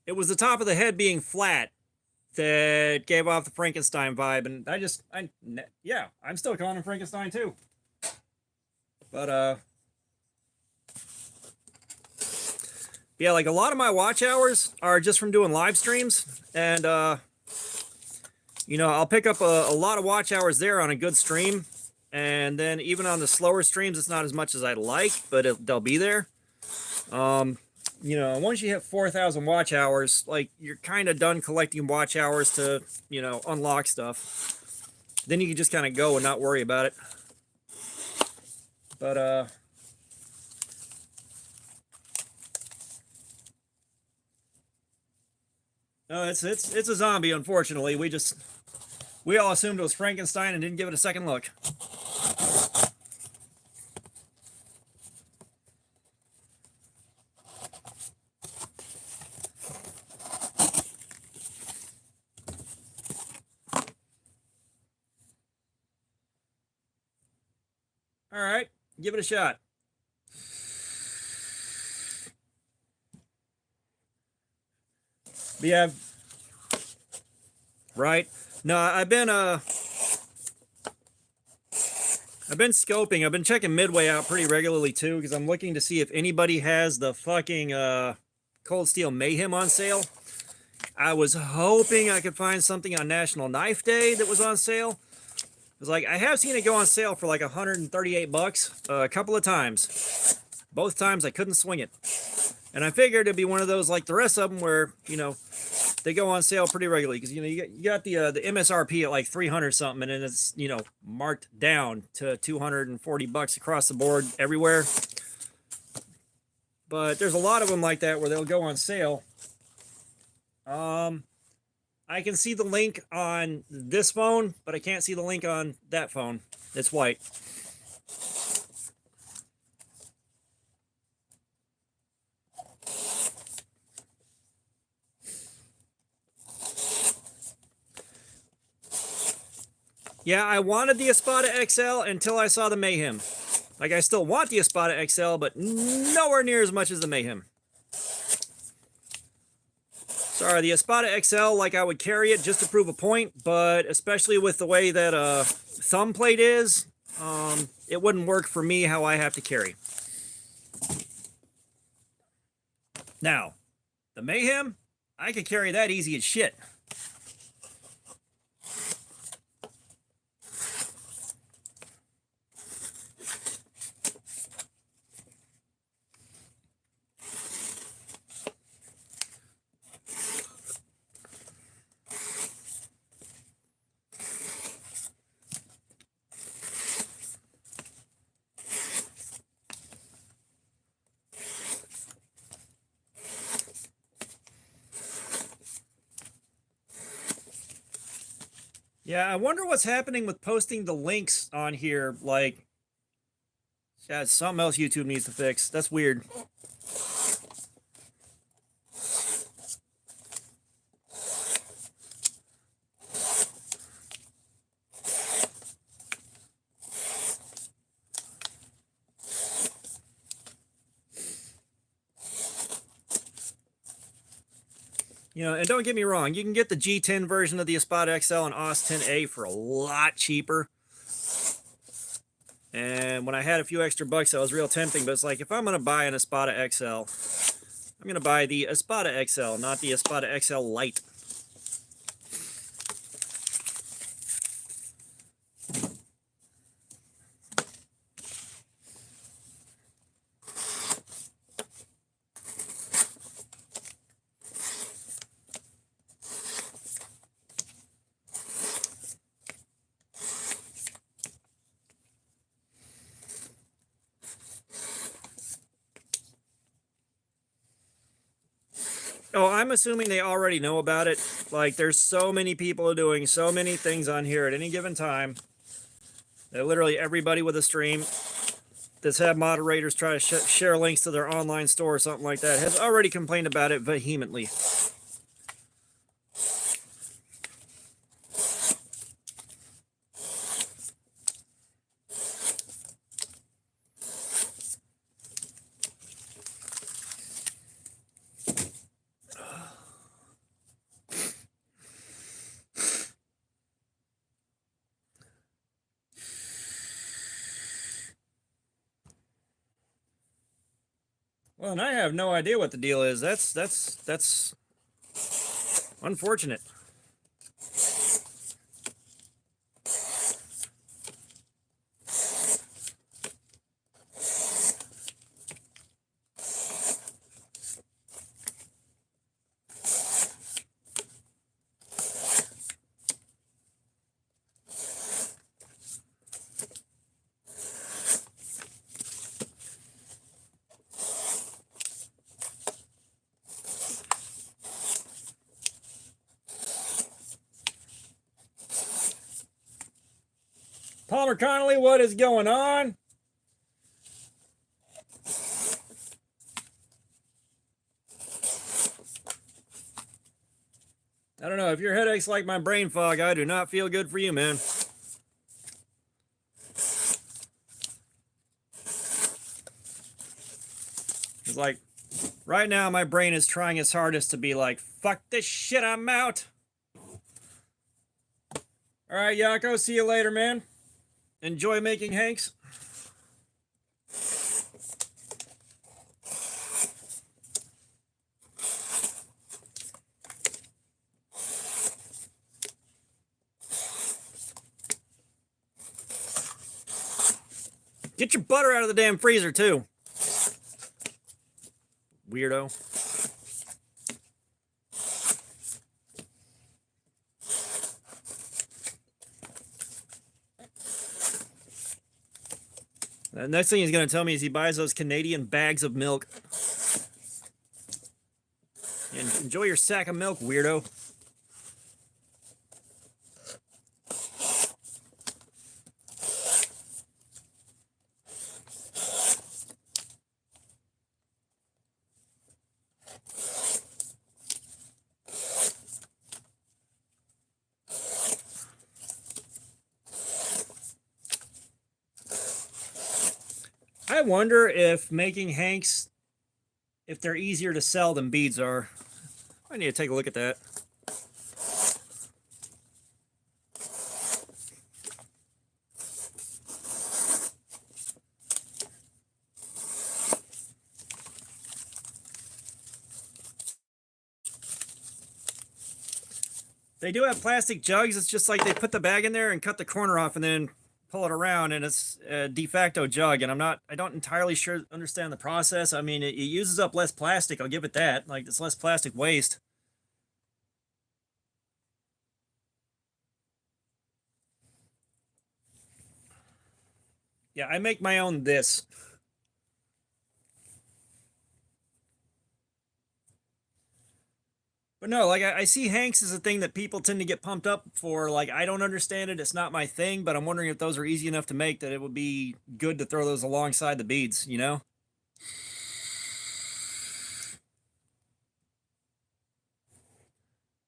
It was the top of the head being flat that gave off the Frankenstein vibe, and yeah, I'm still calling him Frankenstein too. But yeah, like a lot of my watch hours are just from doing live streams, and you know, I'll pick up a lot of watch hours there on a good stream, and then even on the slower streams, it's not as much as I'd like, but they'll be there. You know, once you hit 4,000 watch hours, like you're kind of done collecting watch hours to, you know, unlock stuff. Then you can just kind of go and not worry about it. But no, it's a zombie. Unfortunately, we all assumed it was Frankenstein and didn't give it a second look. All right, give it a shot. But yeah, right. No, I've been scoping. I've been checking Midway out pretty regularly too, because I'm looking to see if anybody has the fucking Cold Steel Mayhem on sale. I was hoping I could find something on National Knife Day that was on sale. It's like I have seen it go on sale for like 138 bucks a couple of times. Both times I couldn't swing it, and I figured it'd be one of those like the rest of them where, you know, they go on sale pretty regularly, because, you know, you got the MSRP at like 300 something, and then it's, you know, marked down to 240 bucks across the board everywhere. But there's a lot of them like that where they'll go on sale. I can see the link on this phone, but I can't see the link on that phone. It's white. Yeah, I wanted the Espada XL until I saw the Mayhem. Like, I still want the Espada XL, but nowhere near as much as the Mayhem. Sorry, the Espada XL, like, I would carry it just to prove a point, but especially with the way that thumb plate is, it wouldn't work for me how I have to carry. Now, the Mayhem, I could carry that easy as shit. Yeah, I wonder what's happening with posting the links on here. Like, yeah, it's something else YouTube needs to fix. That's weird. You know, and don't get me wrong, you can get the G10 version of the Espada XL and OS 10A for a lot cheaper. And when I had a few extra bucks, that was real tempting. But it's like, if I'm going to buy an Espada XL, I'm going to buy the Espada XL, not the Espada XL Lite. Oh, I'm assuming they already know about it. Like, there's so many people doing so many things on here at any given time that literally everybody with a stream that's had moderators try to share links to their online store or something like that has already complained about it vehemently. Well, and I have no idea what the deal is. That's unfortunate. Palmer Connolly, what is going on? I don't know. If your headache's like my brain fog, I do not feel good for you, man. It's like, right now, my brain is trying its hardest to be like, fuck this shit, I'm out. All right, Yako, see you later, man. Enjoy making Hanks. Get your butter out of the damn freezer, too. Weirdo. The next thing he's going to tell me is he buys those Canadian bags of milk. And enjoy your sack of milk, weirdo. I wonder if making Hanks, if they're easier to sell than beads are. I need to take a look at that. They do have plastic jugs. It's just like they put the bag in there and cut the corner off and then pull it around, and it's a de facto jug. And I don't entirely understand the process. I mean, it uses up less plastic. I'll give it that. Like, it's less plastic waste. Yeah, I make my own this. But no, like I see Hanks as a thing that people tend to get pumped up for. Like I don't understand it; it's not my thing. But I'm wondering if those are easy enough to make that it would be good to throw those alongside the beads. You know?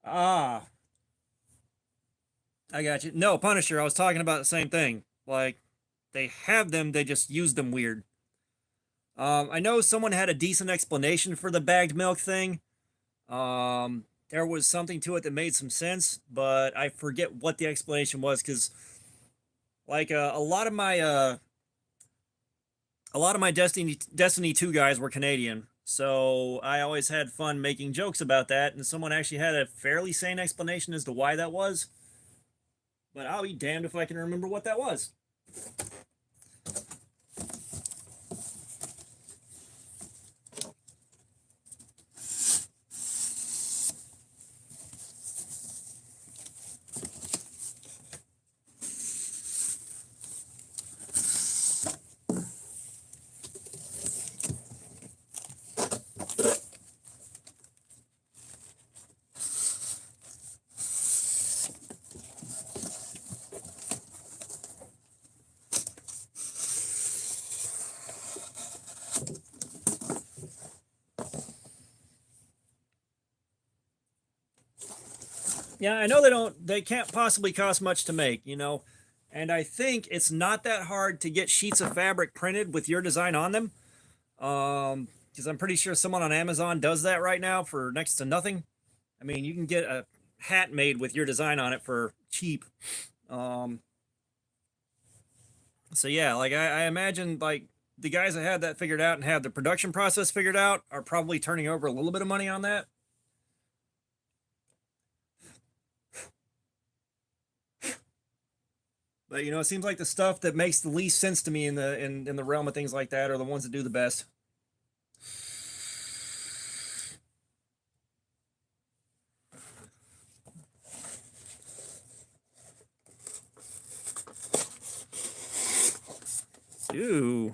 Ah, I got you. No, Punisher. I was talking about the same thing. Like they have them, they just use them weird. I know someone had a decent explanation for the bagged milk thing. There was something to it that made some sense, but I forget what the explanation was because, like, a lot of my Destiny 2 guys were Canadian, so I always had fun making jokes about that. And someone actually had a fairly sane explanation as to why that was. But I'll be damned if I can remember what that was. Yeah, I know they can't possibly cost much to make, you know. And I think it's not that hard to get sheets of fabric printed with your design on them. Because I'm pretty sure someone on Amazon does that right now for next to nothing. I mean, you can get a hat made with your design on it for cheap. Um, so yeah, like I imagine like the guys that had that figured out and had the production process figured out are probably turning over a little bit of money on that. But you know, it seems like the stuff that makes the least sense to me in the realm of things like that are the ones that do the best. Ooh.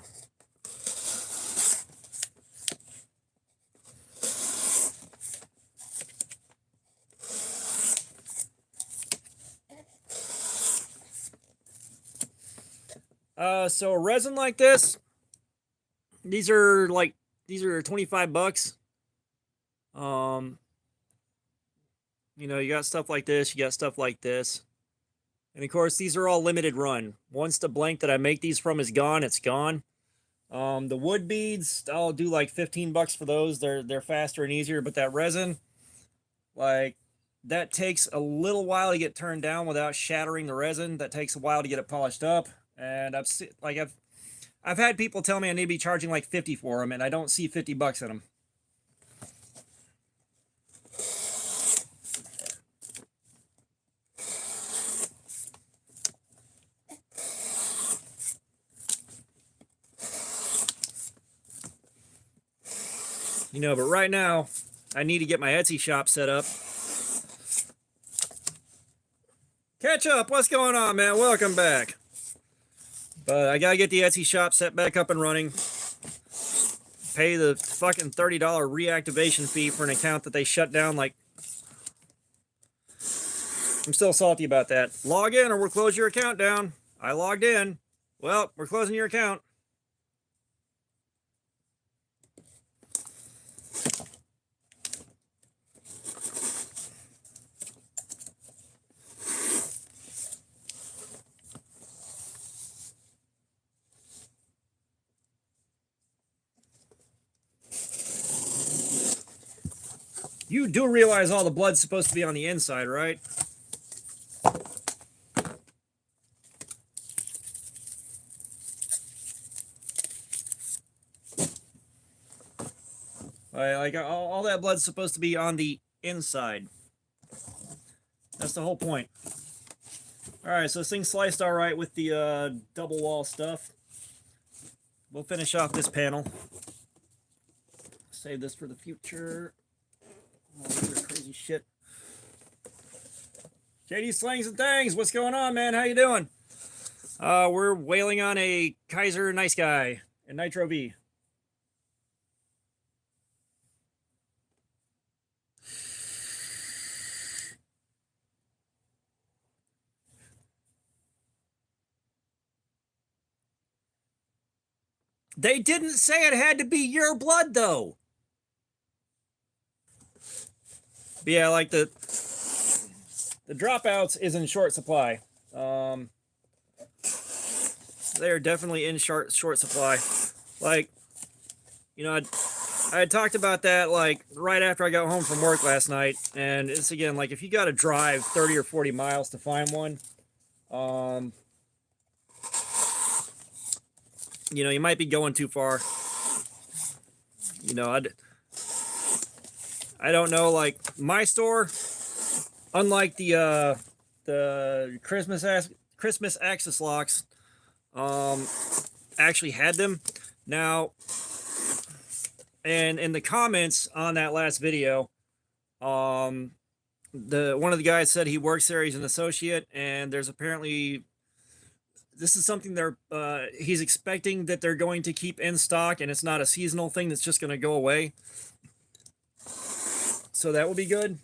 So a resin like this, these are 25 bucks. Um, you know, you got stuff like this, you got stuff like this. And of course, these are all limited run. Once the blank that I make these from is gone, it's gone. The wood beads, I'll do like 15 bucks for those. They're faster and easier, but that resin, like that takes a little while to get turned down without shattering the resin. That takes a while to get it polished up. And I've had people tell me I need to be charging like 50 for them, and I don't see 50 bucks in them. You know, but right now, I need to get my Etsy shop set up. Catch up, what's going on, man? Welcome back. But I gotta get the Etsy shop set back up and running. Pay the fucking $30 reactivation fee for an account that they shut down. Like, I'm still salty about that. Log in or we'll close your account down. I logged in. Well, we're closing your account. You do realize all the blood's supposed to be on the inside, right? Like all that blood's supposed to be on the inside. That's the whole point. All right, so this thing's sliced all right with the double wall stuff. We'll finish off this panel. Save this for the future. All this crazy shit. JD Slangs and Things, what's going on, man? How you doing? We're wailing on a Kizer Nice Guy and Nitro V. They didn't say it had to be your blood, though. But yeah, like the dropouts is in short supply. They are definitely in short supply. Like, you know, I had talked about that like right after I got home from work last night, and it's again like if you got to drive 30 or 40 miles to find one, you know, you might be going too far. You know, I don't know. Like my store, unlike the Christmas access locks, actually had them. Now, and in the comments on that last video, one of the guys said he works there. He's an associate, and there's apparently this is something he's expecting that they're going to keep in stock, and it's not a seasonal thing that's just going to go away. So that will be good.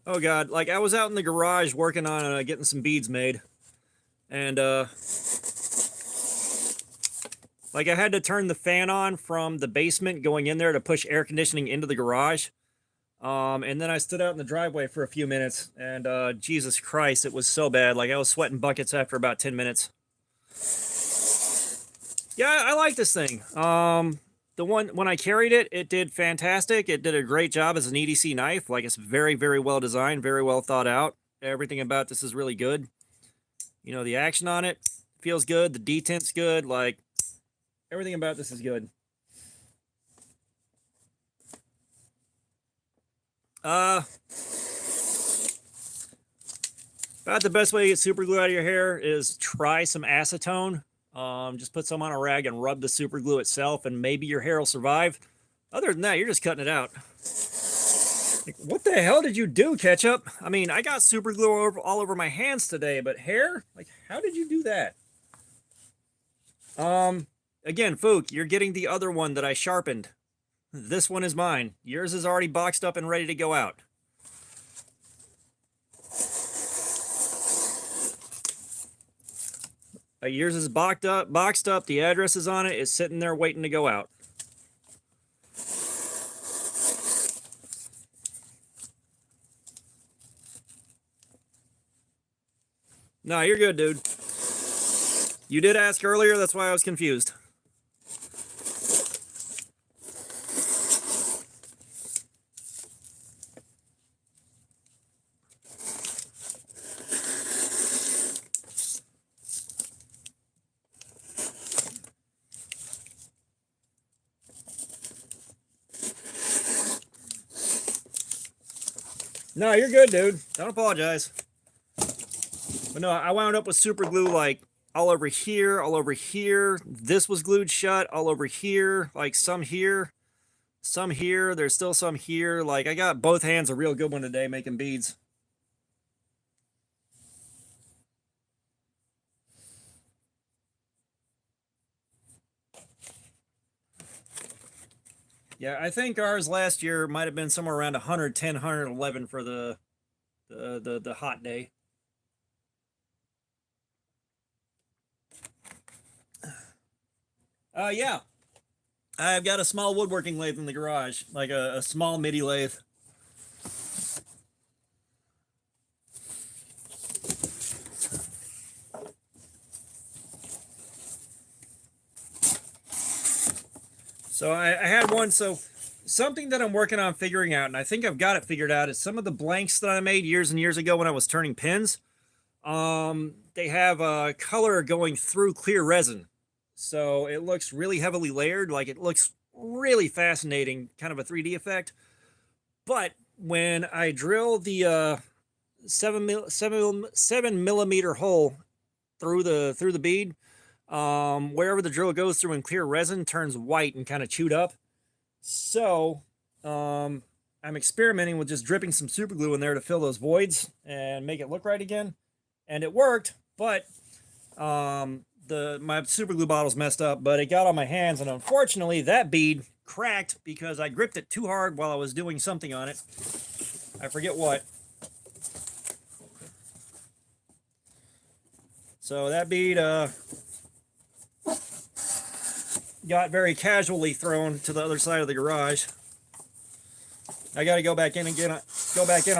Oh God, like I was out in the garage working on getting some beads made, and like I had to turn the fan on from the basement going in there to push air conditioning into the garage. And then I stood out in the driveway for a few minutes, and Jesus Christ, it was so bad. Like I was sweating buckets after about 10 minutes. Yeah, I like this thing. The one, when I carried it, it did fantastic. It did a great job as an EDC knife. Like, it's very, very well designed, very well thought out. Everything about this is really good. You know, the action on it feels good. The detent's good. Like, everything about this is good. About the best way to get super glue out of your hair is try some acetone. Just put some on a rag and rub the super glue itself, and maybe your hair will survive. Other than that, you're just cutting it out. Like, what the hell did you do, Ketchup? I mean, I got super glue all over my hands today, but hair? Like, how did you do that? Again, Fook, you're getting the other one that I sharpened. This one is mine. Yours is already boxed up and ready to go out. Yours is boxed up. The address is on it. It's sitting there waiting to go out. No, you're good, dude. You did ask earlier. That's why I was confused. No, you're good, dude. Don't apologize. But no, I wound up with super glue like all over here, all over here. This was glued shut all over here, like some here, some here. There's still some here. Like I got both hands a real good one today making beads. Yeah, I think ours last year might have been somewhere around 110, 111 for the hot day. Yeah. I've got a small woodworking lathe in the garage, like a small MIDI lathe. So I had one, so something that I'm working on figuring out, and I think I've got it figured out, is some of the blanks that I made years and years ago when I was turning pins, they have a color going through clear resin. So it looks really heavily layered, like it looks really fascinating, kind of a 3D effect. But when I drill the 7mm hole through the bead, wherever the drill goes through in clear resin turns white and kind of chewed up. So I'm experimenting with just dripping some super glue in there to fill those voids and make it look right again. and it worked, but my super glue bottle's messed up, but it got on my hands, and unfortunately that bead cracked because I gripped it too hard while I was doing something on it. I forget what. So that bead got very casually thrown to the other side of the garage. I got to go back in on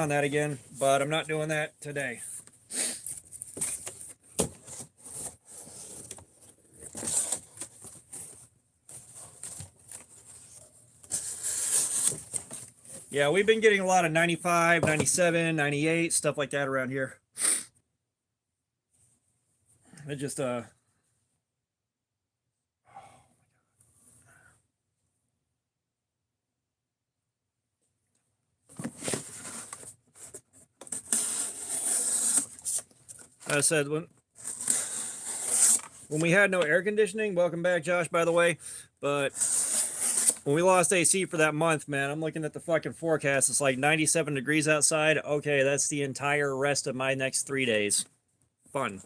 that again, but I'm not doing that today. Yeah, we've been getting a lot of 95, 97, 98, stuff like that around here. It just I said when we had no air conditioning, welcome back, Josh, by the way, but when we lost AC for that month, man, I'm looking at the fucking forecast. It's like 97 degrees outside. Okay, that's the entire rest of my next 3 days. Fun.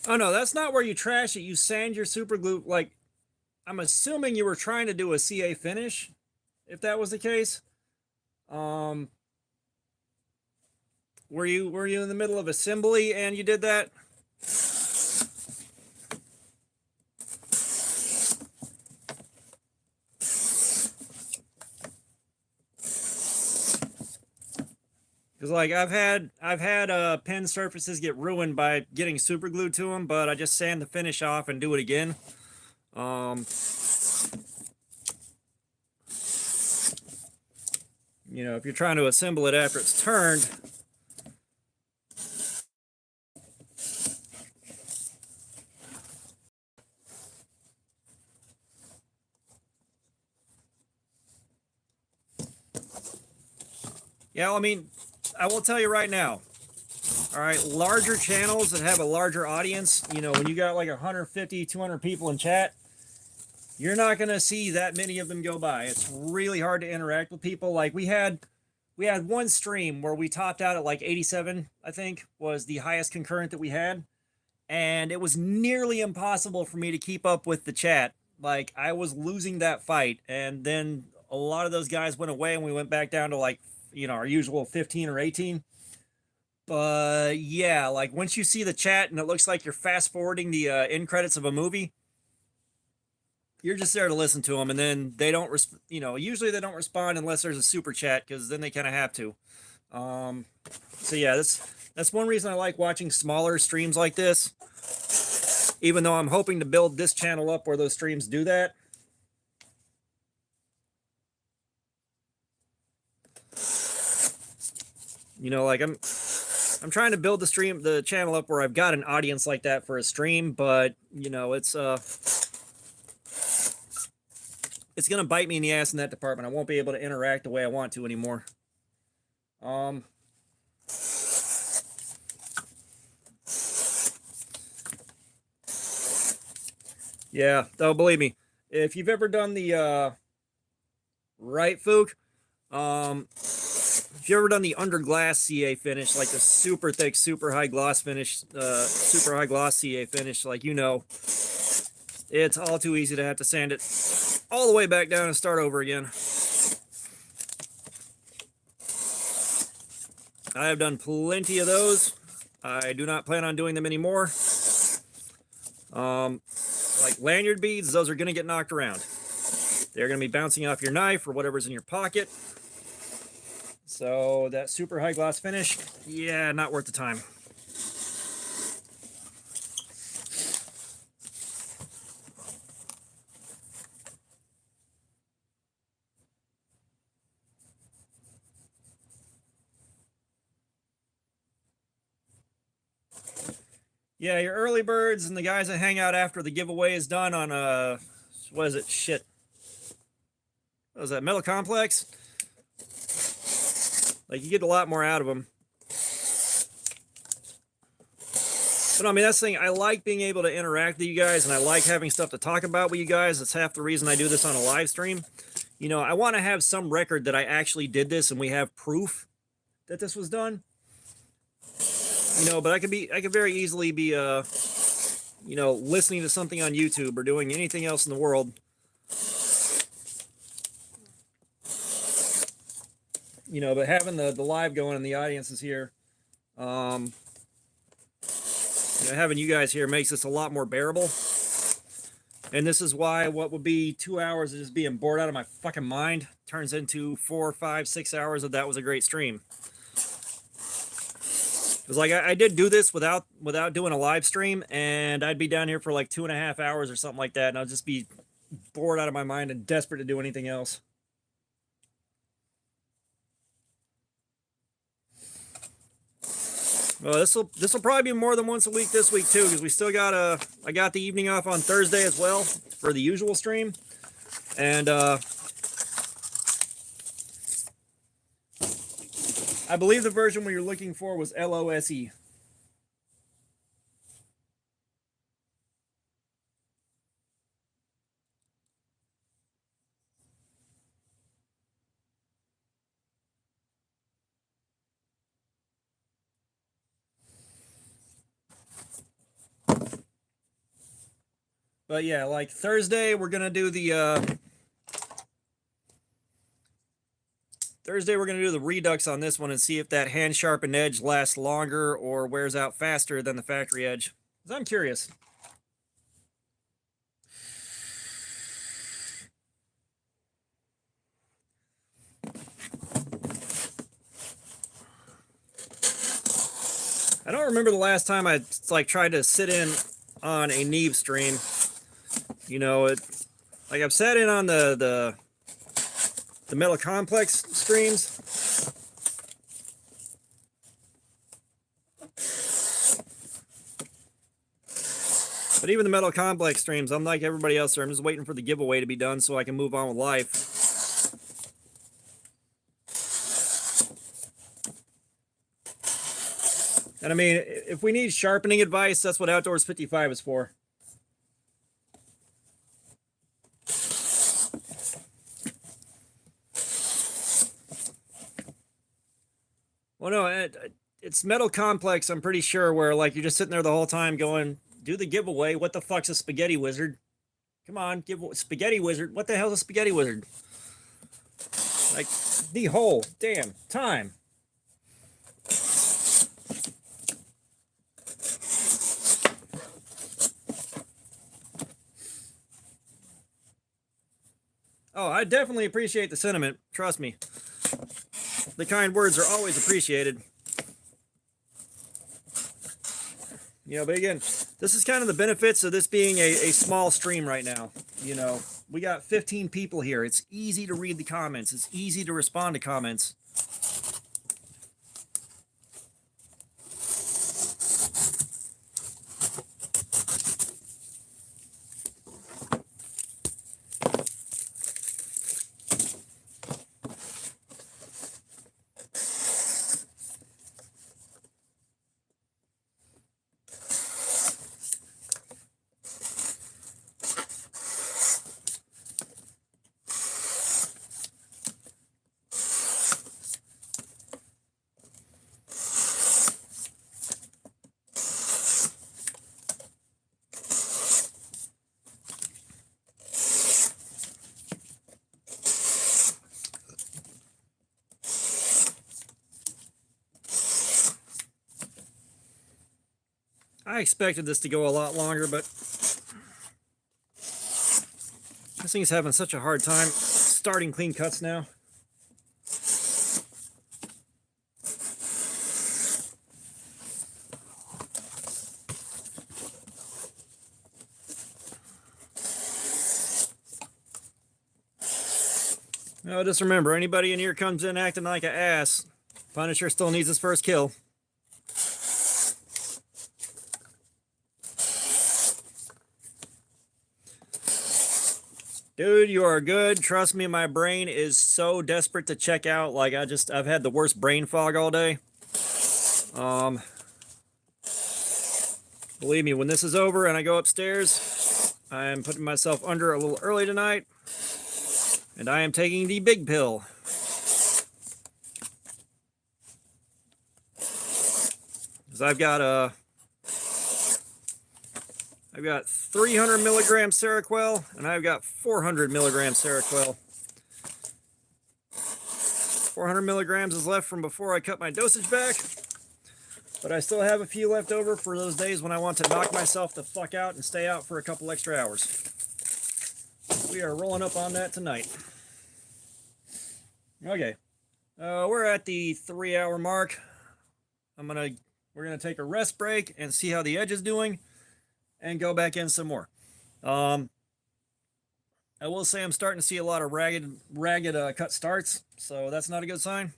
Oh no, that's not where you trash it. You sand your super glue. Like, I'm assuming you were trying to do a CA finish, if that was the case. Were you in the middle of assembly and you did that? Because like I've had pen surfaces get ruined by getting super glued to them, but I just sand the finish off and do it again. You know, if you're trying to assemble it after it's turned, yeah, I mean, I will tell you right now. All right, larger channels that have a larger audience, you know, when you got like 150, 200 people in chat, you're not going to see that many of them go by. It's really hard to interact with people. Like we had one stream where we topped out at like 87, I think, was the highest concurrent that we had. And it was nearly impossible for me to keep up with the chat. Like I was losing that fight. And then a lot of those guys went away and we went back down to like, you know, our usual 15 or 18. But yeah, like once you see the chat and it looks like you're fast forwarding the end credits of a movie, you're just there to listen to them, and then they don't, you know, usually they don't respond unless there's a super chat, because then they kind of have to. So yeah, that's one reason I like watching smaller streams like this, even though I'm hoping to build this channel up where those streams do that. You know, like I'm trying to build the channel up where I've got an audience like that for a stream, but you know, it's gonna bite me in the ass in that department. I won't be able to interact the way I want to anymore. Yeah, though, believe me, if you've ever done the right, Fook, if you ever done the under glass CA finish, like the super thick, super high gloss finish, super high gloss CA finish, like, you know, it's all too easy to have to sand it all the way back down and start over again. I have done plenty of those. I do not plan on doing them anymore. Like lanyard beads, those are going to get knocked around. They're going to be bouncing off your knife or whatever's in your pocket. So that super high gloss finish, yeah, not worth the time. Yeah, your early birds and the guys that hang out after the giveaway is done on what is it? Shit. What was that? Metal Complex? Like, you get a lot more out of them. But I mean, that's the thing. I like being able to interact with you guys, and I like having stuff to talk about with you guys. That's half the reason I do this on a live stream. You know, I want to have some record that I actually did this, and we have proof that this was done. You know, but I could very easily be, you know, listening to something on YouTube or doing anything else in the world. You know, but having the live going and the audience is here. You know, having you guys here makes this a lot more bearable. And this is why what would be 2 hours of just being bored out of my fucking mind turns into 4, 5, 6 hours of that was a great stream. Because like I did do this without doing a live stream, and I'd be down here for like 2.5 hours or something like that, and I'll just be bored out of my mind and desperate to do anything else. Well, this will probably be more than once a week this week too, because we still got I got the evening off on Thursday as well for the usual stream, and I believe the version we were looking for was LOSE. But yeah, like Thursday, we're gonna do the redux on this one and see if that hand sharpened edge lasts longer or wears out faster than the factory edge. 'Cause I'm curious. I don't remember the last time I like tried to sit in on a Neve stream. You know, like I've sat in on the Metal Complex streams. But even the Metal Complex streams, I'm like everybody else there. I'm just waiting for the giveaway to be done so I can move on with life. And I mean, if we need sharpening advice, that's what Outdoors 55 is for. Well, no, it's Metal Complex, I'm pretty sure, where like you're just sitting there the whole time going, do the giveaway. What the fuck's a spaghetti wizard? Come on, spaghetti wizard. What the hell's a spaghetti wizard? Like, the whole damn time. Oh, I definitely appreciate the sentiment. Trust me. The kind words are always appreciated. You know, but again, this is kind of the benefits of this being a small stream right now. You know, we got 15 people here. It's easy to read the comments. It's easy to respond to comments. I expected this to go a lot longer, but this thing's having such a hard time starting clean cuts now. No, just remember, anybody in here comes in acting like an ass, Punisher still needs his first kill. Dude, you are good. Trust me, my brain is so desperate to check out. Like I've had the worst brain fog all day. Um, Believe me, when this is over and I go upstairs, I am putting myself under a little early tonight, and I am taking the big pill. Because I've got 300 milligrams Seroquel, and I've got 400 milligrams Seroquel. 400 milligrams is left from before I cut my dosage back, but I still have a few left over for those days when I want to knock myself the fuck out and stay out for a couple extra hours. We are rolling up on that tonight. Okay, we're at the 3-hour mark. We're gonna take a rest break and see how the edge is doing, and go back in some more. I will say I'm starting to see a lot of ragged cut starts, so that's not a good sign.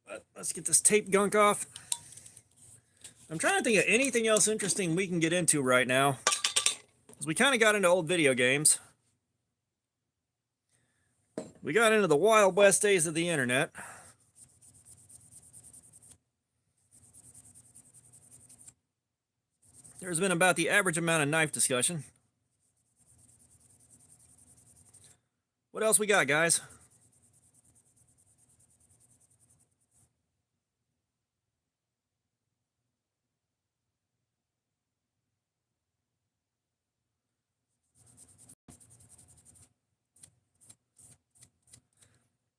But let's get this tape gunk off. I'm trying to think of anything else interesting we can get into right now, because we kind of got into old video games. We got into the Wild West days of the internet. There's been about the average amount of knife discussion. What else we got, guys?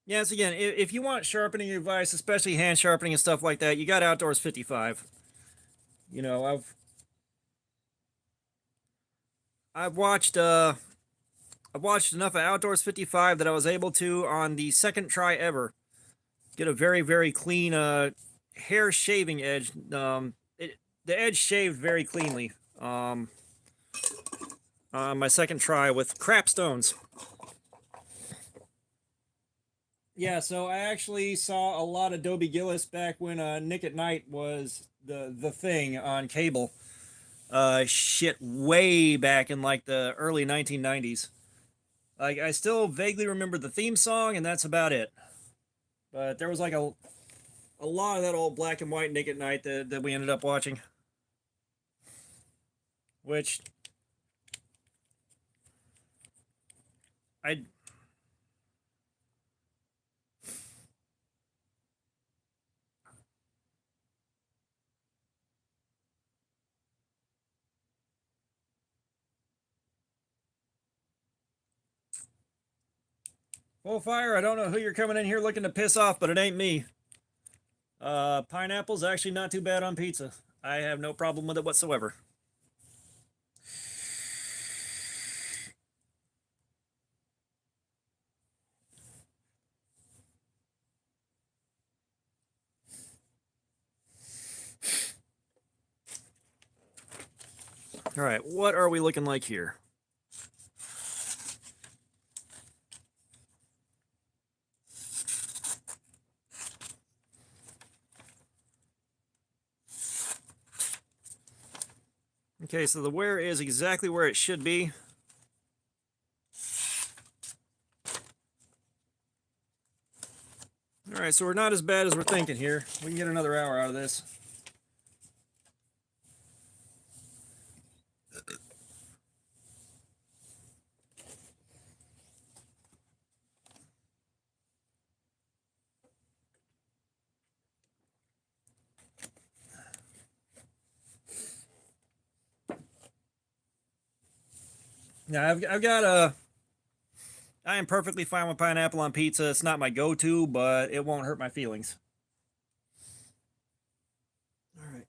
Yes, again, if you want sharpening advice, especially hand sharpening and stuff like that, you got Outdoors 55. You know, I've watched enough of Outdoors 55 that I was able to, on the second try ever, get a very, very clean hair shaving edge. The edge shaved very cleanly on my second try with crap stones. Yeah, so I actually saw a lot of Dobie Gillis back when Nick at Night was the thing on cable. Shit, way back in like the early 1990s. Like, I still vaguely remember the theme song, and that's about it. But there was like a lot of that old black and white Nick at Night that we ended up watching. Which I Full fire, I don't know who you're coming in here looking to piss off, but it ain't me. Pineapple's actually not too bad on pizza. I have no problem with it whatsoever. All right, what are we looking like here? Okay, so the wear is exactly where it should be. All right, so we're not as bad as we're thinking here. We can get another hour out of this. Now, I am perfectly fine with pineapple on pizza. It's not my go-to, but it won't hurt my feelings. All right.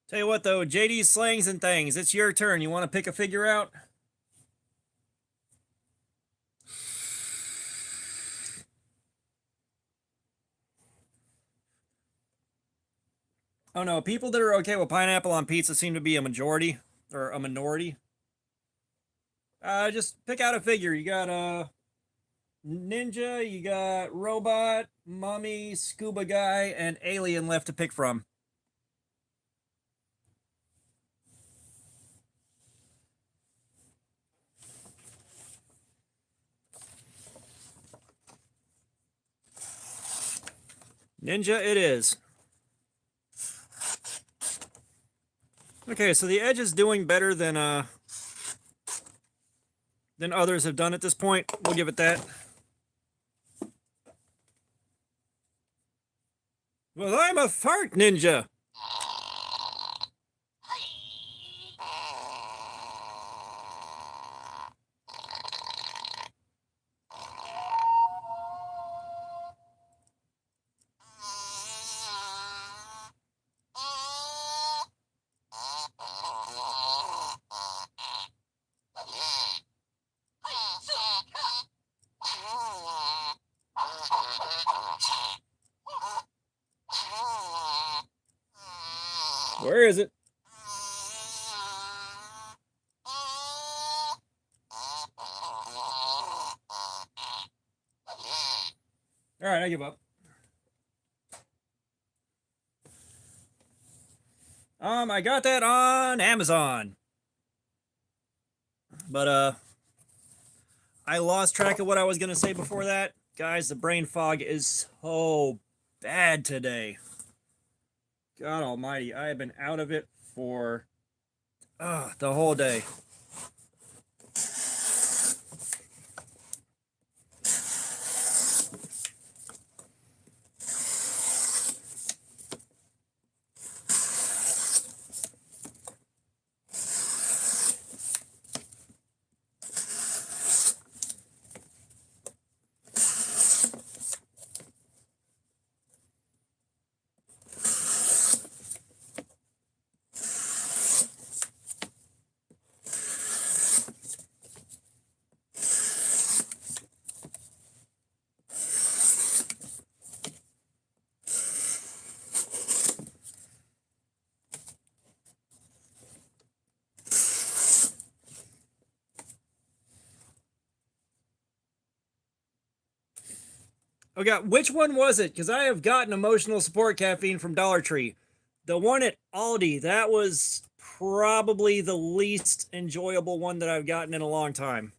Tell you what, though, JD's Slangs and Things, it's your turn. You want to pick a figure out? Oh no, people that are okay with pineapple on pizza seem to be a majority or a minority. Just pick out a figure. You got ninja, you got robot, mummy, scuba guy, and alien left to pick from. Ninja it is. Okay, so the Edge is doing better than others have done at this point. We'll give it that. Well, I'm a fart ninja. Where is it? All right, I give up. I got that on Amazon. But I lost track of what I was going to say before that. Guys, the brain fog is so bad today. God almighty, I have been out of it for the whole day. Okay, which one was it? Because I have gotten emotional support caffeine from Dollar Tree. The one at Aldi, that was probably the least enjoyable one that I've gotten in a long time.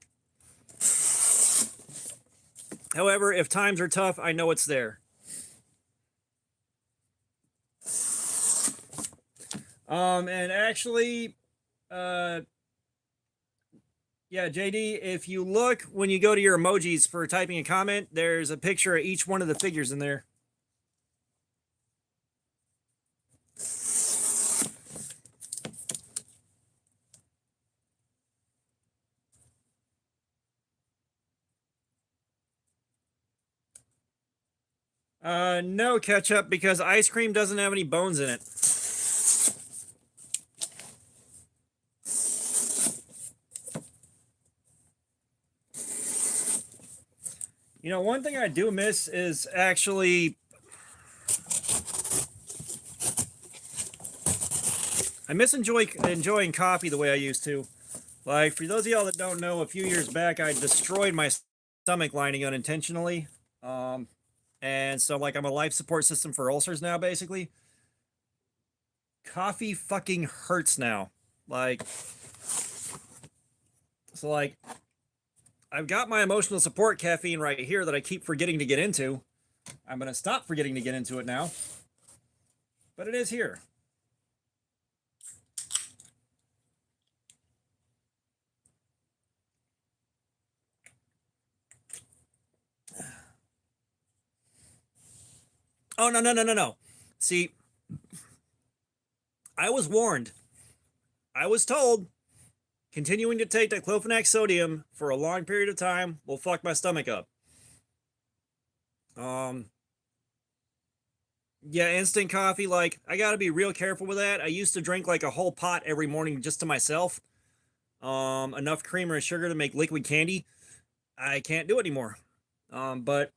However, if times are tough, I know it's there. And actually, yeah, JD, if you look when you go to your emojis for typing a comment, there's a picture of each one of the figures in there. No ketchup because ice cream doesn't have any bones in it. You know, one thing I do miss is actually I miss enjoying coffee the way I used to. Like, for those of y'all that don't know, a few years back I destroyed my stomach lining unintentionally. And so like I'm a life support system for ulcers now, basically. Coffee fucking hurts now. Like, so like I've got my emotional support caffeine right here that I keep forgetting to get into. I'm going to stop forgetting to get into it now. But it is here. Oh, no, no, no, no, no. See, I was warned. I was told continuing to take diclofenac sodium for a long period of time will fuck my stomach up. Yeah, instant coffee, like, I gotta be real careful with that. I used to drink like a whole pot every morning just to myself. Enough creamer and sugar to make liquid candy. I can't do it anymore. But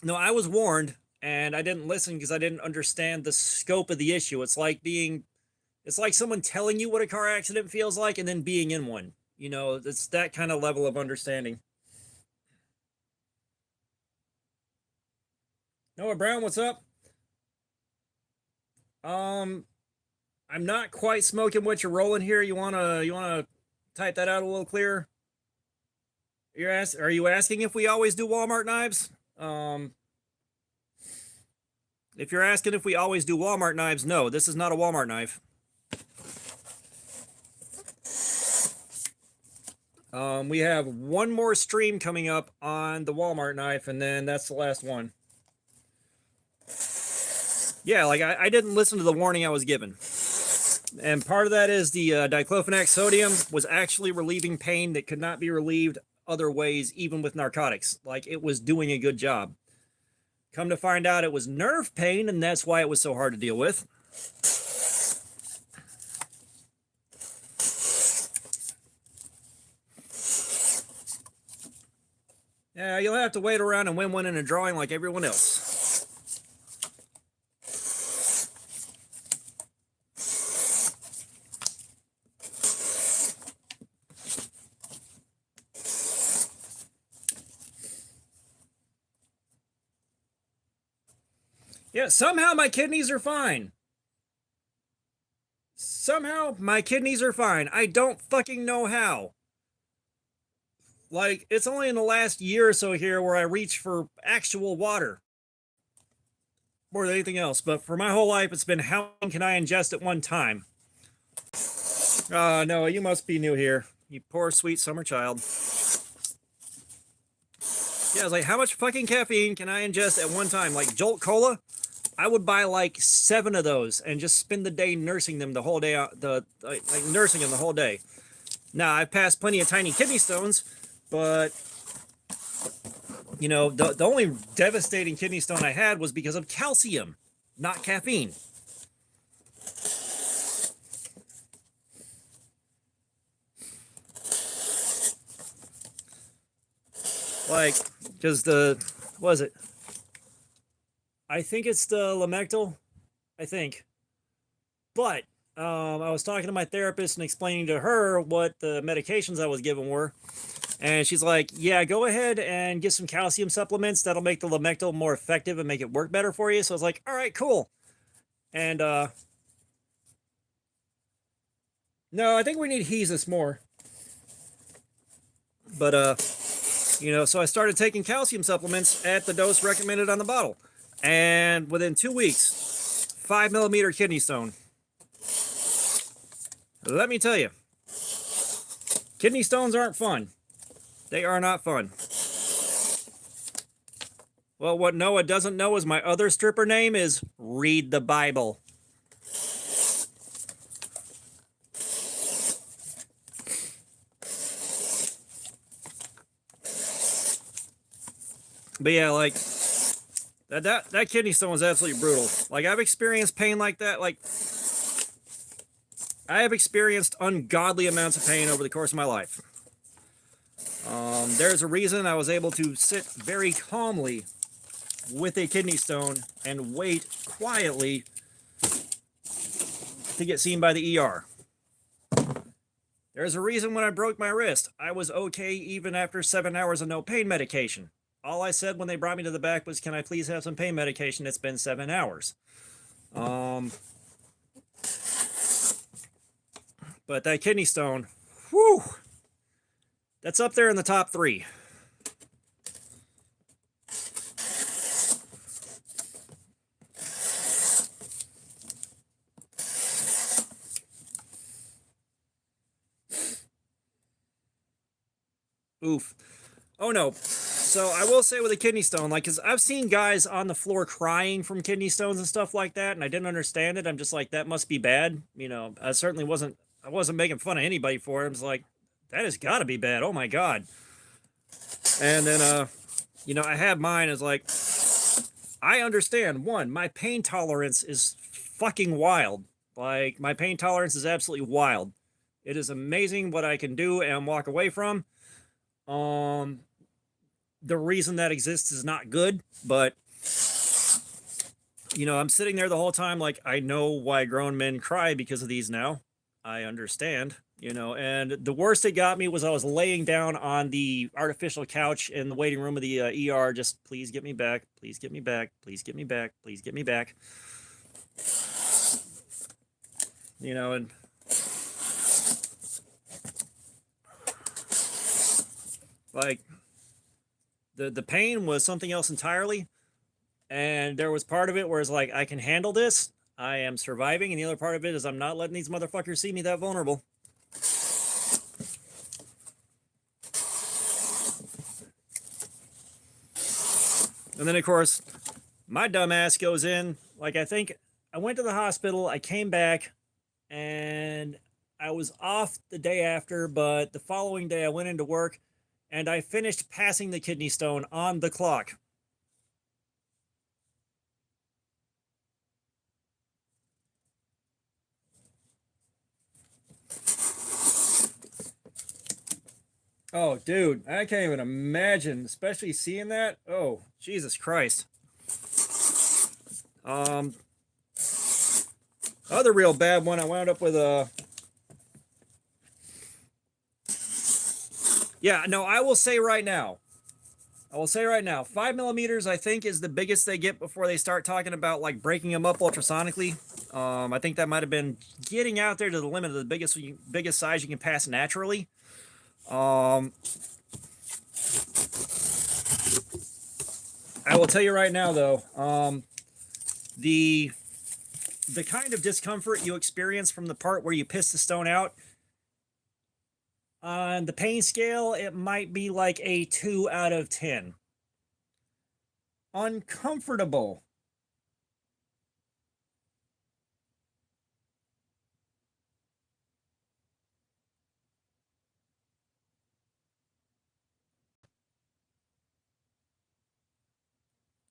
no, I was warned, and I didn't listen because I didn't understand the scope of the issue. It's like someone telling you what a car accident feels like and then being in one. You know, it's that kind of level of understanding. Noah Brown, what's up? Um, I'm not quite smoking what you're rolling here. You wanna type that out a little clearer? Are you asking if we always do Walmart knives? If you're asking if we always do Walmart knives, no, this is not a Walmart knife. We have one more stream coming up on the Walmart knife, and then that's the last one. Yeah, like I didn't listen to the warning I was given. And part of that is the diclofenac sodium was actually relieving pain that could not be relieved other ways, even with narcotics. Like, it was doing a good job. Come to find out it was nerve pain, and that's why it was so hard to deal with. Yeah, you'll have to wait around and win one in a drawing like everyone else. Yeah, somehow my kidneys are fine. Somehow my kidneys are fine. I don't fucking know how. Like, it's only in the last year or so here where I reach for actual water more than anything else. But for my whole life, it's been how long can I ingest at one time? No, you must be new here. You poor sweet summer child. Yeah, I was like, how much fucking caffeine can I ingest at one time? Like Jolt Cola? I would buy like 7 of those and just spend the day nursing them the whole day, like nursing them the whole day. Now, I've passed plenty of tiny kidney stones, but you know, the only devastating kidney stone I had was because of calcium, not caffeine. Like, because what is it? I think it's the Lamictal. I think. But I was talking to my therapist and explaining to her what the medications I was given were. And she's like, yeah, go ahead and get some calcium supplements. That'll make the Lamictal more effective and make it work better for you. So I was like, all right, cool. And no, I think we need Hesus more. But you know, so I started taking calcium supplements at the dose recommended on the bottle. And within 2 weeks, 5 millimeter kidney stone. Let me tell you, kidney stones aren't fun. They are not fun. Well, what Noah doesn't know is my other stripper name is Read the Bible. But yeah, like that kidney stone was absolutely brutal. Like, I've experienced pain like that. Like, I have experienced ungodly amounts of pain over the course of my life. There's a reason I was able to sit very calmly with a kidney stone and wait quietly to get seen by the ER. There's a reason when I broke my wrist, I was okay even after 7 hours of no pain medication. All I said when they brought me to the back was, can I please have some pain medication? It's been 7 hours. But that kidney stone, whew, that's up there in the top 3. Oof. Oh no. So I will say with a kidney stone, like, because I've seen guys on the floor crying from kidney stones and stuff like that, and I didn't understand it. I'm just like, that must be bad. You know, I wasn't making fun of anybody for it. I was like, that has got to be bad. Oh my God. And then, you know, I had mine as like, I understand. One, my pain tolerance is fucking wild. Like, my pain tolerance is absolutely wild. It is amazing what I can do and walk away from. The reason that exists is not good, but you know, I'm sitting there the whole time like, I know why grown men cry because of these now. I understand, you know, and the worst it got me was I was laying down on the artificial couch in the waiting room of the ER, just please get me back, please get me back, please get me back, please get me back. You know, and like the pain was something else entirely. And there was part of it where it's like, I can handle this. I am surviving. And the other part of it is I'm not letting these motherfuckers see me that vulnerable. And then, of course, my dumb ass goes in. Like, I think I went to the hospital. I came back and I was off the day after. But the following day, I went into work and I finished passing the kidney stone on the clock. Oh, dude, I can't even imagine, especially seeing that. Oh, Jesus Christ. Other real bad one, I wound up with a... Yeah, no, I will say right now, 5 millimeters, I think, is the biggest they get before they start talking about, like, breaking them up ultrasonically. I think that might have been getting out there to the limit of the biggest size you can pass naturally. I will tell you right now, though, the kind of discomfort you experience from the part where you piss the stone out, on the pain scale, it might be like a 2 out of 10. Uncomfortable.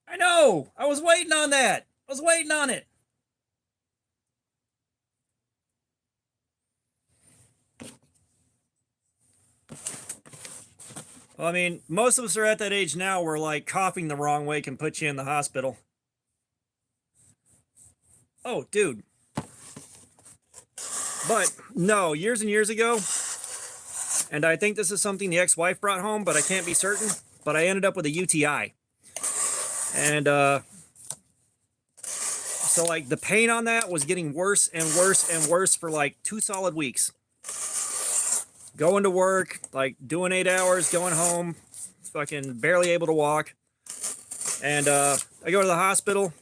I know! I was waiting on that! I was waiting on it! Well, I mean, most of us are at that age now where, like, coughing the wrong way can put you in the hospital. Oh, dude. But, no, years and years ago, and I think this is something the ex-wife brought home, but I can't be certain, but I ended up with a UTI. And, so, like, the pain on that was getting worse and worse and worse for, like, 2 solid weeks. Going to work, like, doing 8 hours, going home, fucking barely able to walk. And, I go to the hospital,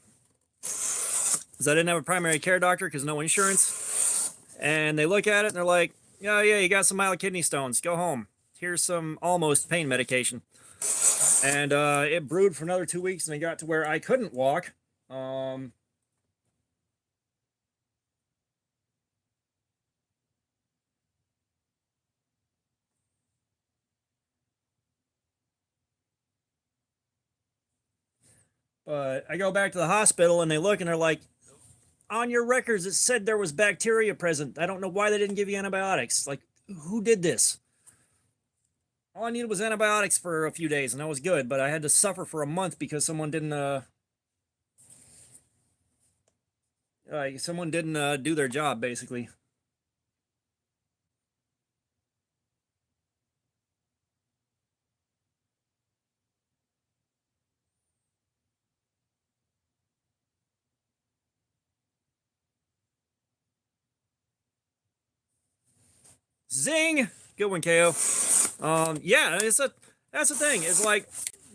because I didn't have a primary care doctor, because no insurance. And they look at it, and they're like, yeah, you got some mild kidney stones. Go home. Here's some almost pain medication. And, it brewed for another 2 weeks, and it got to where I couldn't walk. But I go back to the hospital and they look and they're like, on your records, it said there was bacteria present. I don't know why they didn't give you antibiotics. Like, who did this? All I needed was antibiotics for a few days and I was good, but I had to suffer for a month because someone didn't, do their job, basically. Zing! Good one, KO. Yeah, that's the thing. It's like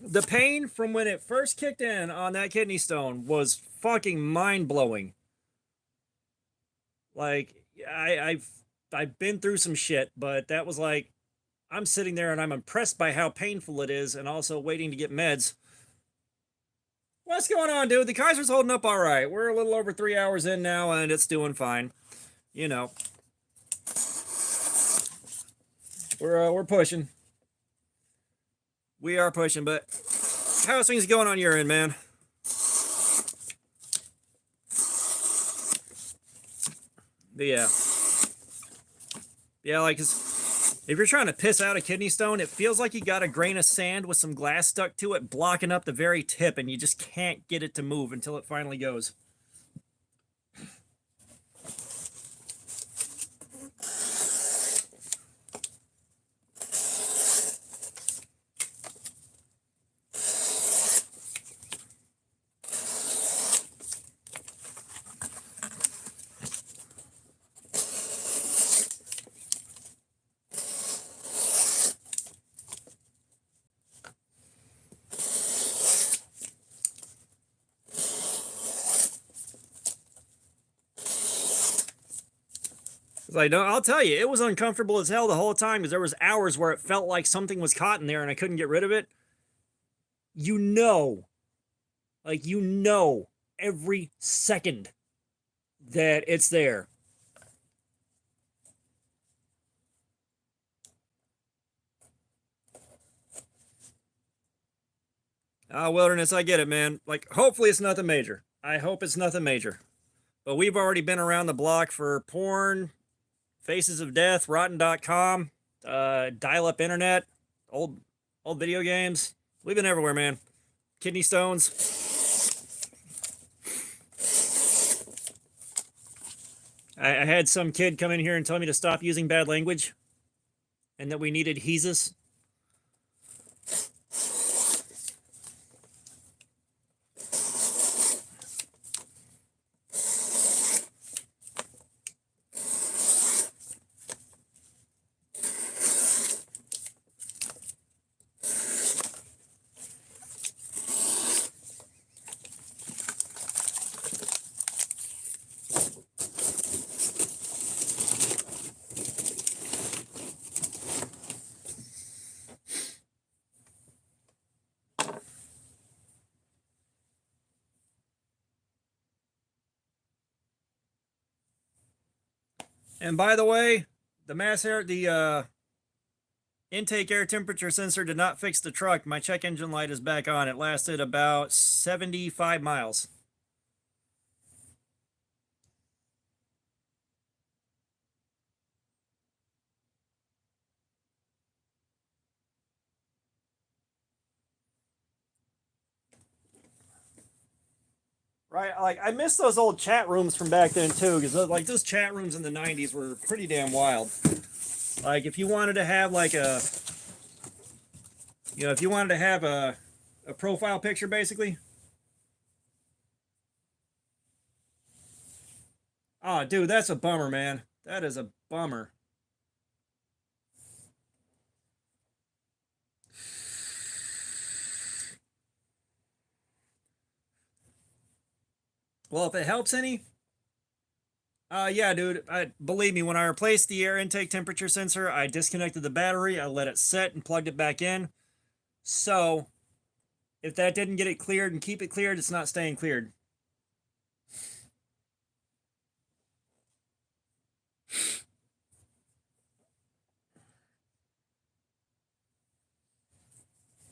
the pain from when it first kicked in on that kidney stone was fucking mind blowing. Like I've been through some shit, but that was like I'm sitting there and I'm impressed by how painful it is, and also waiting to get meds. What's going on, dude? The Kizer's holding up all right. We're a little over 3 hours in now, and it's doing fine. You know, we're pushing. We are pushing, but how's things going on your end, man? Yeah, like If you're trying to piss out a kidney stone, it feels like you got a grain of sand with some glass stuck to it, blocking up the very tip, and you just can't get it to move until it finally goes. Like, no, I'll tell you, it was uncomfortable as hell the whole time because there was hours where it felt like something was caught in there and I couldn't get rid of it. You know, like, you know, every second that it's there. Wilderness, I get it, man. Like, hopefully it's nothing major. I hope it's nothing major. But we've already been around the block for porn, Faces of Death, Rotten.com, dial-up internet, old video games. We've been everywhere, man. Kidney stones. I had some kid come in here and tell me to stop using bad language and that we needed Jesus. And by the way, the intake air temperature sensor did not fix the truck. My check engine light is back on. It lasted about 75 miles. Right, like I miss those old chat rooms from back then too, because like those chat rooms in the '90s were pretty damn wild. Like if you wanted to have like a, if you wanted to have a profile picture, basically. Oh, dude, that's a bummer, man. That is a bummer. Well, if it helps any, yeah, dude. Believe me, when I replaced the air intake temperature sensor, I disconnected the battery, I let it set, and plugged it back in. So, if that didn't get it cleared and keep it cleared, it's not staying cleared.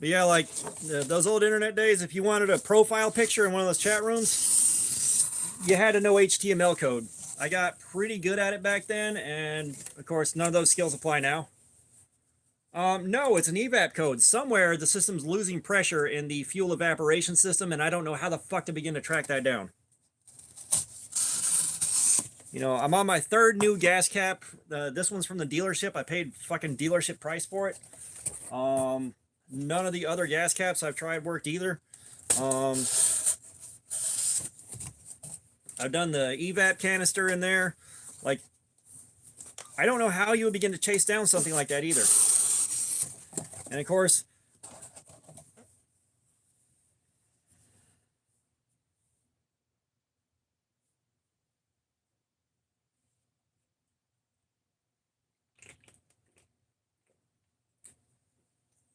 But yeah, like those old internet days, if you wanted a profile picture in one of those chat rooms, you had to know HTML code. I got pretty good at it back then, and of course, none of those skills apply now. No, it's an evap code. Somewhere the system's losing pressure in the fuel evaporation system, and I don't know how the fuck to begin to track that down. I'm on my third new gas cap. This one's from the dealership. I paid fucking dealership price for it. None of the other gas caps I've tried worked either. I've done the evap canister in there. Like, I don't know how you would begin to chase down something like that either. And of course,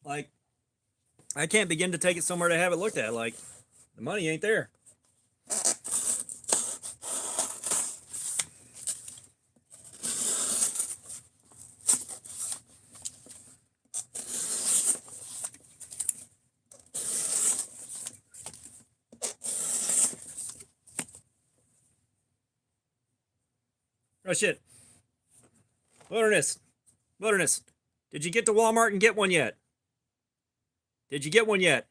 like, I can't begin to take it somewhere to have it looked at. Like, the money ain't there. Oh shit. Wilderness. Wilderness. Did you get to Walmart and get one yet? Did you get one yet?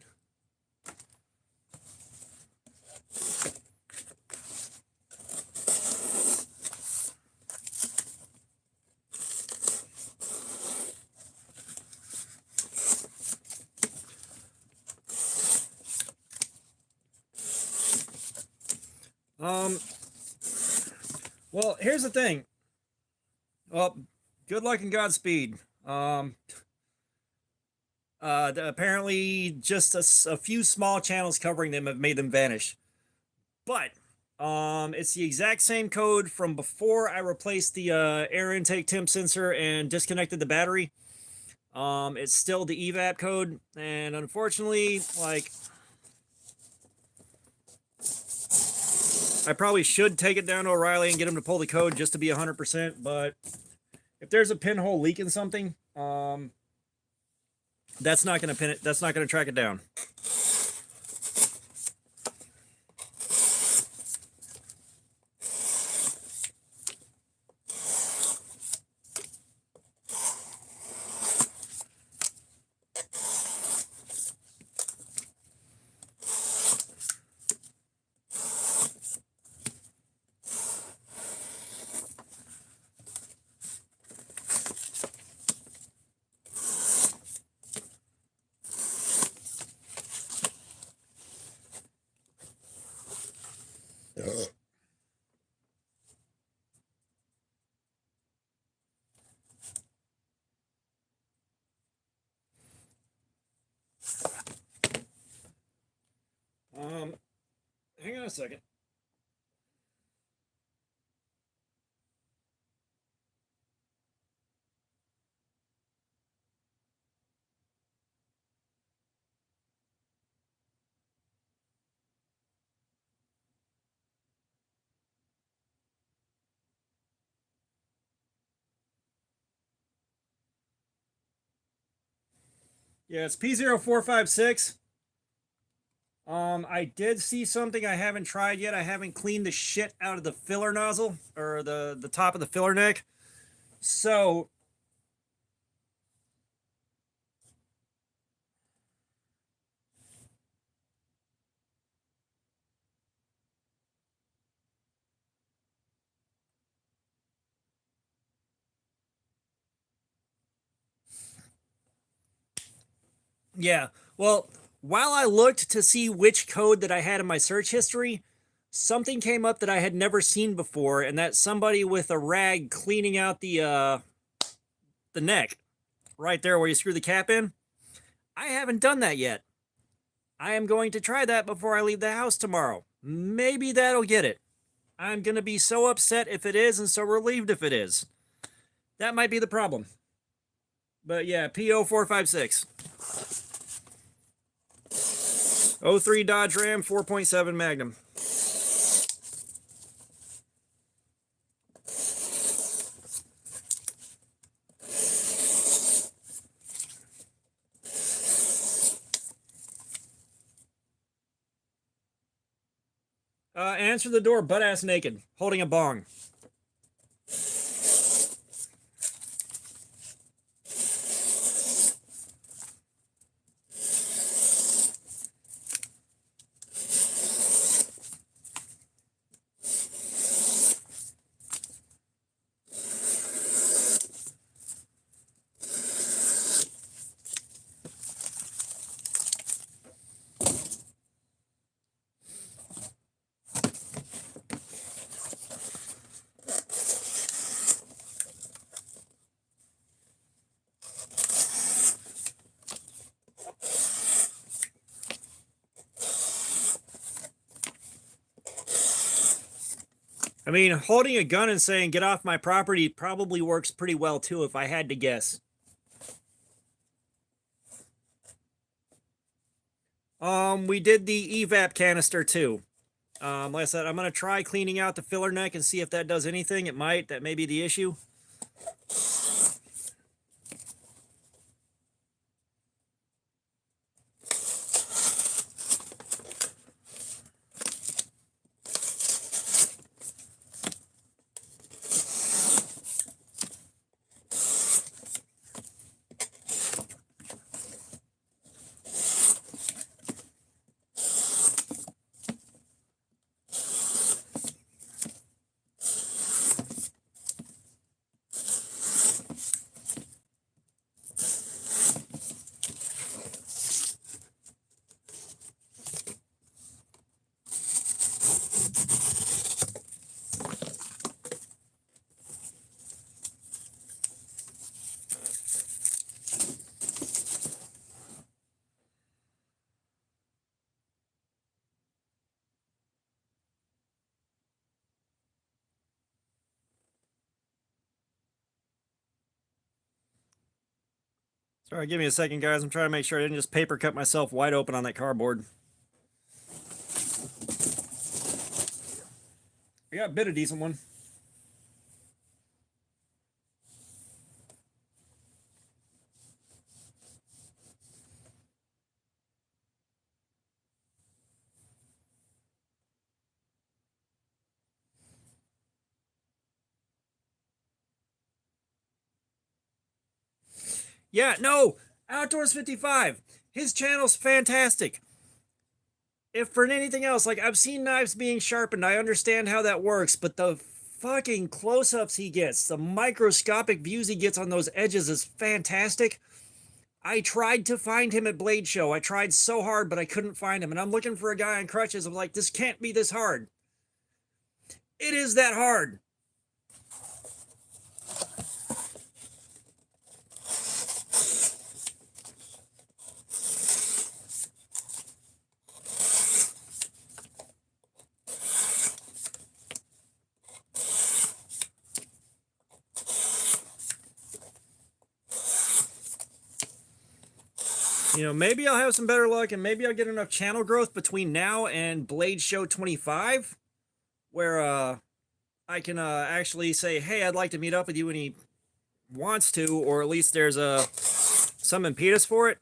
Well, here's the thing. Well, good luck and Godspeed. Apparently, just a few small channels covering them have made them vanish. But it's the exact same code from before I replaced the air intake temp sensor and disconnected the battery. It's still the evap code, and unfortunately, like, I probably should take it down to O'Reilly and get him to pull the code just to be 100%. But if there's a pinhole leak in something, that's not going to pin it. That's not going to track it down. Hang on a second. Yeah, it's P0456. I did see something I haven't tried yet. I haven't cleaned the shit out of the filler nozzle, or the top of the filler neck. So yeah, well, while I looked to see which code that I had in my search history, something came up that I had never seen before, and that's somebody with a rag cleaning out the neck right there where you screw the cap in. I haven't done that yet. I am going to try that before I leave the house tomorrow. Maybe that'll get it. I'm going to be so upset if it is and so relieved if it is. That might be the problem. But yeah, PO456. 03 Dodge Ram 4.7 Magnum. Answer the door butt ass naked, holding a bong. I mean, holding a gun and saying, get off my property probably works pretty well too, if I had to guess. We did the evap canister too. Like I said, I'm going to try cleaning out the filler neck and see if that does anything. It might. That may be the issue. Sorry, give me a second, guys. I'm trying to make sure I didn't just paper cut myself wide open on that cardboard. We got a bit of decent one. Yeah, no, Outdoors 55. His channel's fantastic. If for anything else, like I've seen knives being sharpened, I understand how that works, but the fucking close-ups he gets, the microscopic views he gets on those edges is fantastic. I tried to find him at Blade Show. I tried so hard, but I couldn't find him. And I'm looking for a guy on crutches. I'm like, this can't be this hard. It is that hard. You know, maybe I'll have some better luck and maybe I'll get enough channel growth between now and Blade Show 25 where I can actually say, hey, I'd like to meet up with you when he wants to, or at least there's some impetus for it.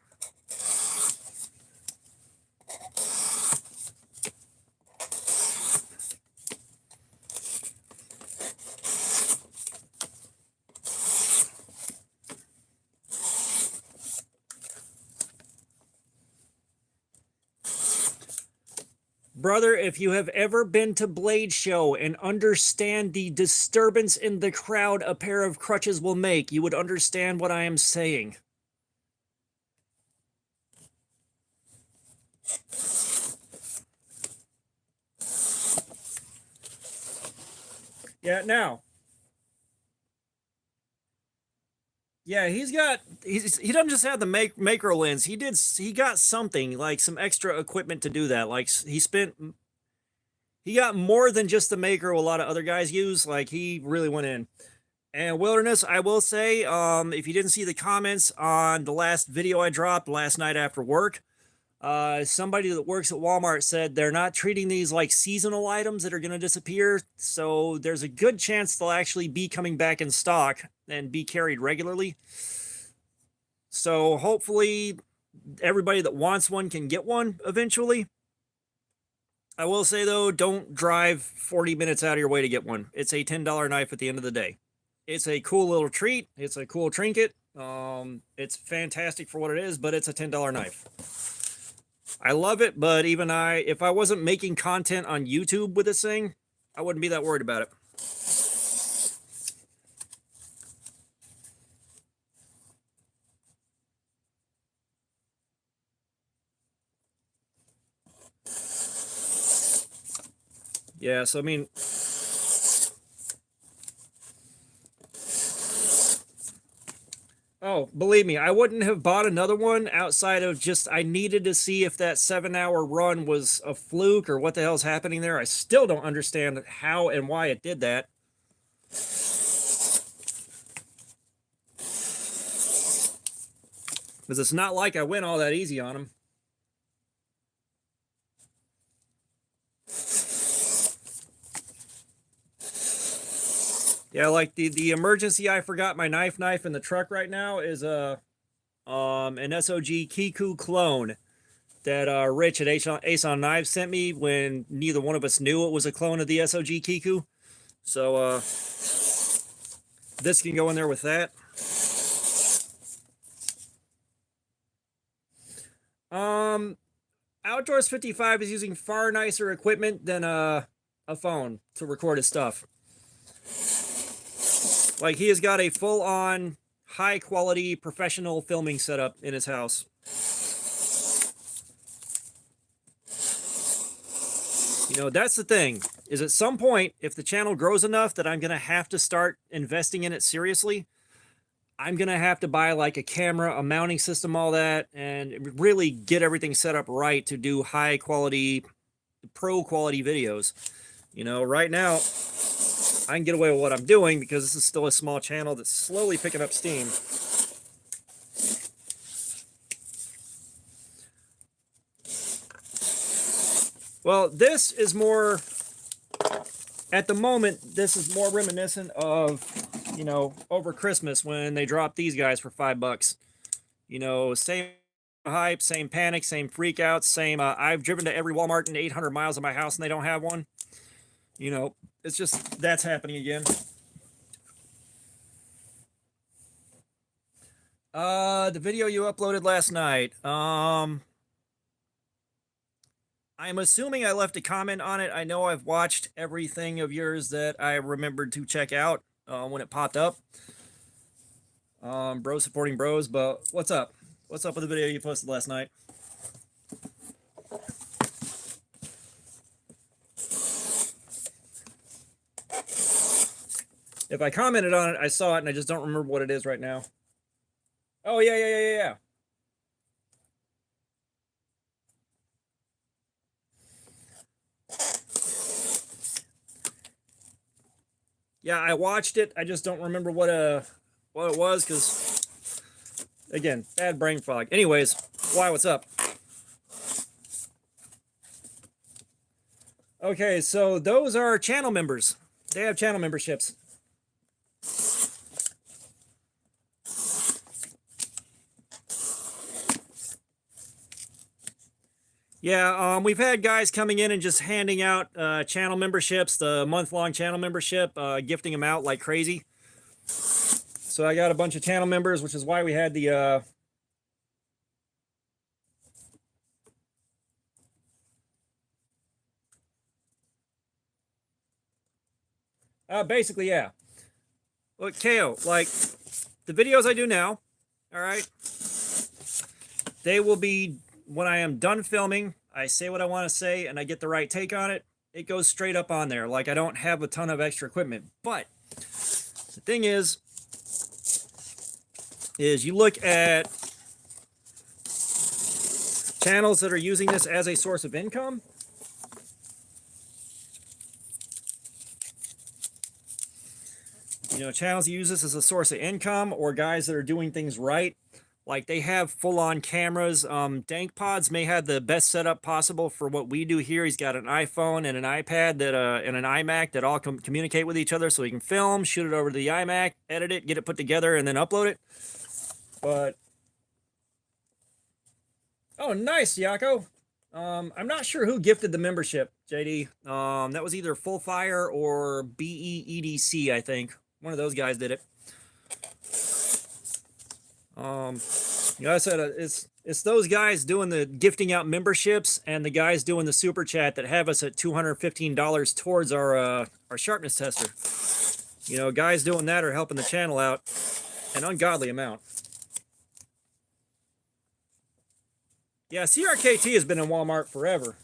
Brother, if you have ever been to Blade Show and understand the disturbance in the crowd a pair of crutches will make, you would understand what I am saying. Yeah, now. Yeah, he doesn't just have the macro lens. He got something like some extra equipment to do that. Like he got more than just the macro a lot of other guys use. Like he really went in. And Wilderness, I will say, if you didn't see the comments on the last video I dropped last night after work, somebody that works at Walmart said they're not treating these like seasonal items that are going to disappear. So there's a good chance they'll actually be coming back in stock and be carried regularly. So hopefully everybody that wants one can get one eventually. I will say though, don't drive 40 minutes out of your way to get one. It's a $10 knife at the end of the day. It's a cool little treat. It's a cool trinket. It's fantastic for what it is, but it's a $10 knife. I love it, but even if I wasn't making content on YouTube with this thing, I wouldn't be that worried about it. Yeah, so I mean, oh, believe me, I wouldn't have bought another one outside of just I needed to see if that 7-hour run was a fluke or what the hell's happening there. I still don't understand how and why it did that. Because it's not like I went all that easy on him. Yeah, like the emergency I forgot my knife in the truck right now is an SOG Kiku clone that Rich at Ace on Knives sent me when neither one of us knew it was a clone of the SOG Kiku. So this can go in there with that. Outdoors 55 is using far nicer equipment than a phone to record his stuff. Like, he has got a full-on, high-quality, professional filming setup in his house. You know, that's the thing, is at some point, if the channel grows enough that I'm going to have to start investing in it seriously, I'm going to have to buy, like, a camera, a mounting system, all that, and really get everything set up right to do high-quality, pro-quality videos. You know, right now, I can get away with what I'm doing because this is still a small channel that's slowly picking up steam. Well, this is more, at the moment, this is more reminiscent of, you know, over Christmas when they dropped these guys for $5. You know, same hype, same panic, same freakouts, same, I've driven to every Walmart in 800 miles of my house and they don't have one. You know, it's just, that's happening again. The video you uploaded last night, I'm assuming I left a comment on it. I know I've watched everything of yours that I remembered to check out when it popped up. Bros supporting bros, but what's up? What's up with the video you posted last night? If I commented on it, I saw it, and I just don't remember what it is right now. Oh, yeah. Yeah, I watched it. I just don't remember what it was, because, again, bad brain fog. Anyways, why, what's up? Okay, so those are channel members. They have channel memberships. Yeah, we've had guys coming in and just handing out channel memberships, the month-long channel membership, gifting them out like crazy. So I got a bunch of channel members, which is why we had the... basically, yeah. Look, KO, like, the videos I do now, all right, they will be, when I am done filming, I say what I want to say, and I get the right take on it, it goes straight up on there. Like, I don't have a ton of extra equipment. But the thing is you look at channels that are using this as a source of income. You know, channels that use this as a source of income, or guys that are doing things right. Like, they have full-on cameras. Dank Pods may have the best setup possible for what we do here. He's got an iPhone and an iPad that and an iMac that all communicate with each other, so he can film, shoot it over to the iMac, edit it, get it put together, and then upload it. But oh, nice, Yako. I'm not sure who gifted the membership, JD. That was either Full Fire or BEEDC, I think. One of those guys did it. You know, I said it's those guys doing the gifting out memberships and the guys doing the super chat that have us at $215 towards our sharpness tester. You know, guys doing that are helping the channel out an ungodly amount. Yeah, CRKT has been in Walmart forever.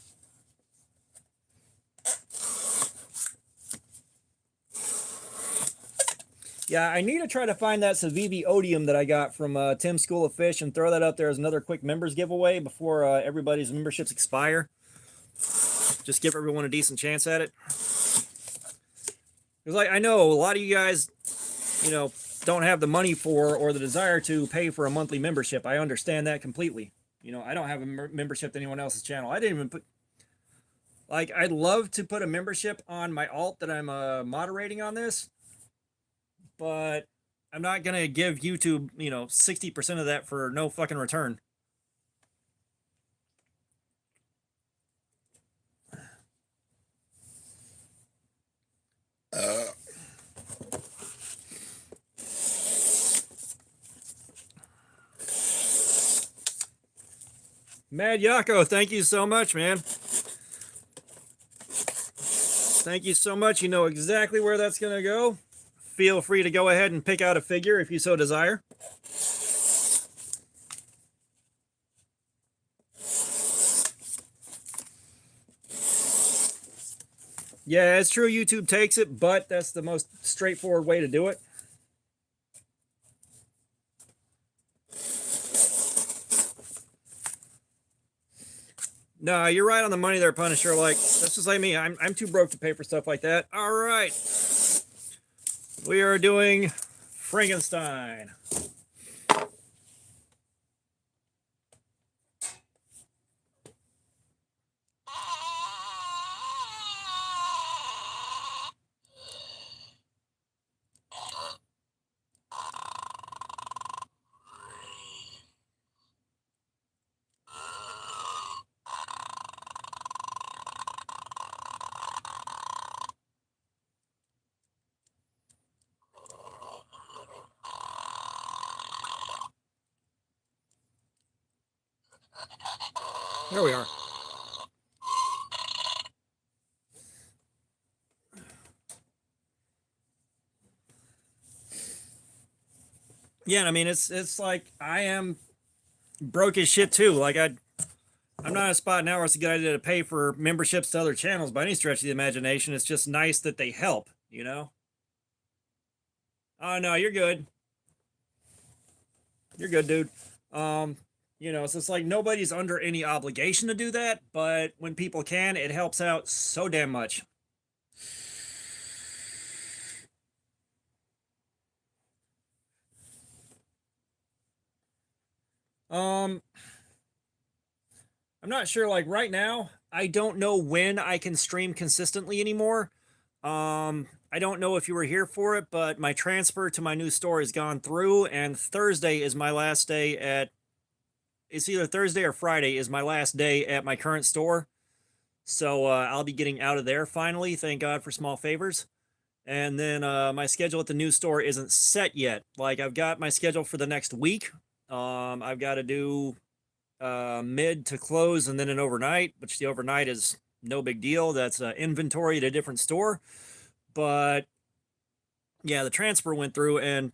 Yeah, I need to try to find that Civivi Odium that I got from Tim's School of Fish and throw that up there as another quick members giveaway before everybody's memberships expire. Just give everyone a decent chance at it. Because, like, I know a lot of you guys, you know, don't have the money for or the desire to pay for a monthly membership. I understand that completely. You know, I don't have a membership to anyone else's channel. I didn't even put... Like, I'd love to put a membership on my alt that I'm moderating on this, but I'm not going to give YouTube, you know, 60% of that for no fucking return. Mad Yako, thank you so much, man. Thank you so much. You know exactly where that's going to go. Feel free to go ahead and pick out a figure if you so desire. Yeah, it's true YouTube takes it, but that's the most straightforward way to do it. No, you're right on the money there, Punisher. Like, that's just like me. I'm too broke to pay for stuff like that. All right. We are doing Frankenstein. There we are. Yeah, I mean, it's like I am broke as shit too. Like I'm not at a spot now where it's a good idea to pay for memberships to other channels by any stretch of the imagination. It's just nice that they help, you know? Oh no, you're good. You're good, dude. Um, so it's like nobody's under any obligation to do that, but when people can, it helps out so damn much. Um, I'm not sure. Like right now, I don't know when I can stream consistently anymore. I don't know if you were here for it, but my transfer to my new store has gone through, and Thursday is my last day at. It's either Thursday or Friday is my last day at my current store. So I'll be getting out of there finally. Thank God for small favors. And then my schedule at the new store isn't set yet. Like I've got my schedule for the next week. I've got to do mid to close and then an overnight, which the overnight is no big deal. That's inventory at a different store. But yeah, the transfer went through, and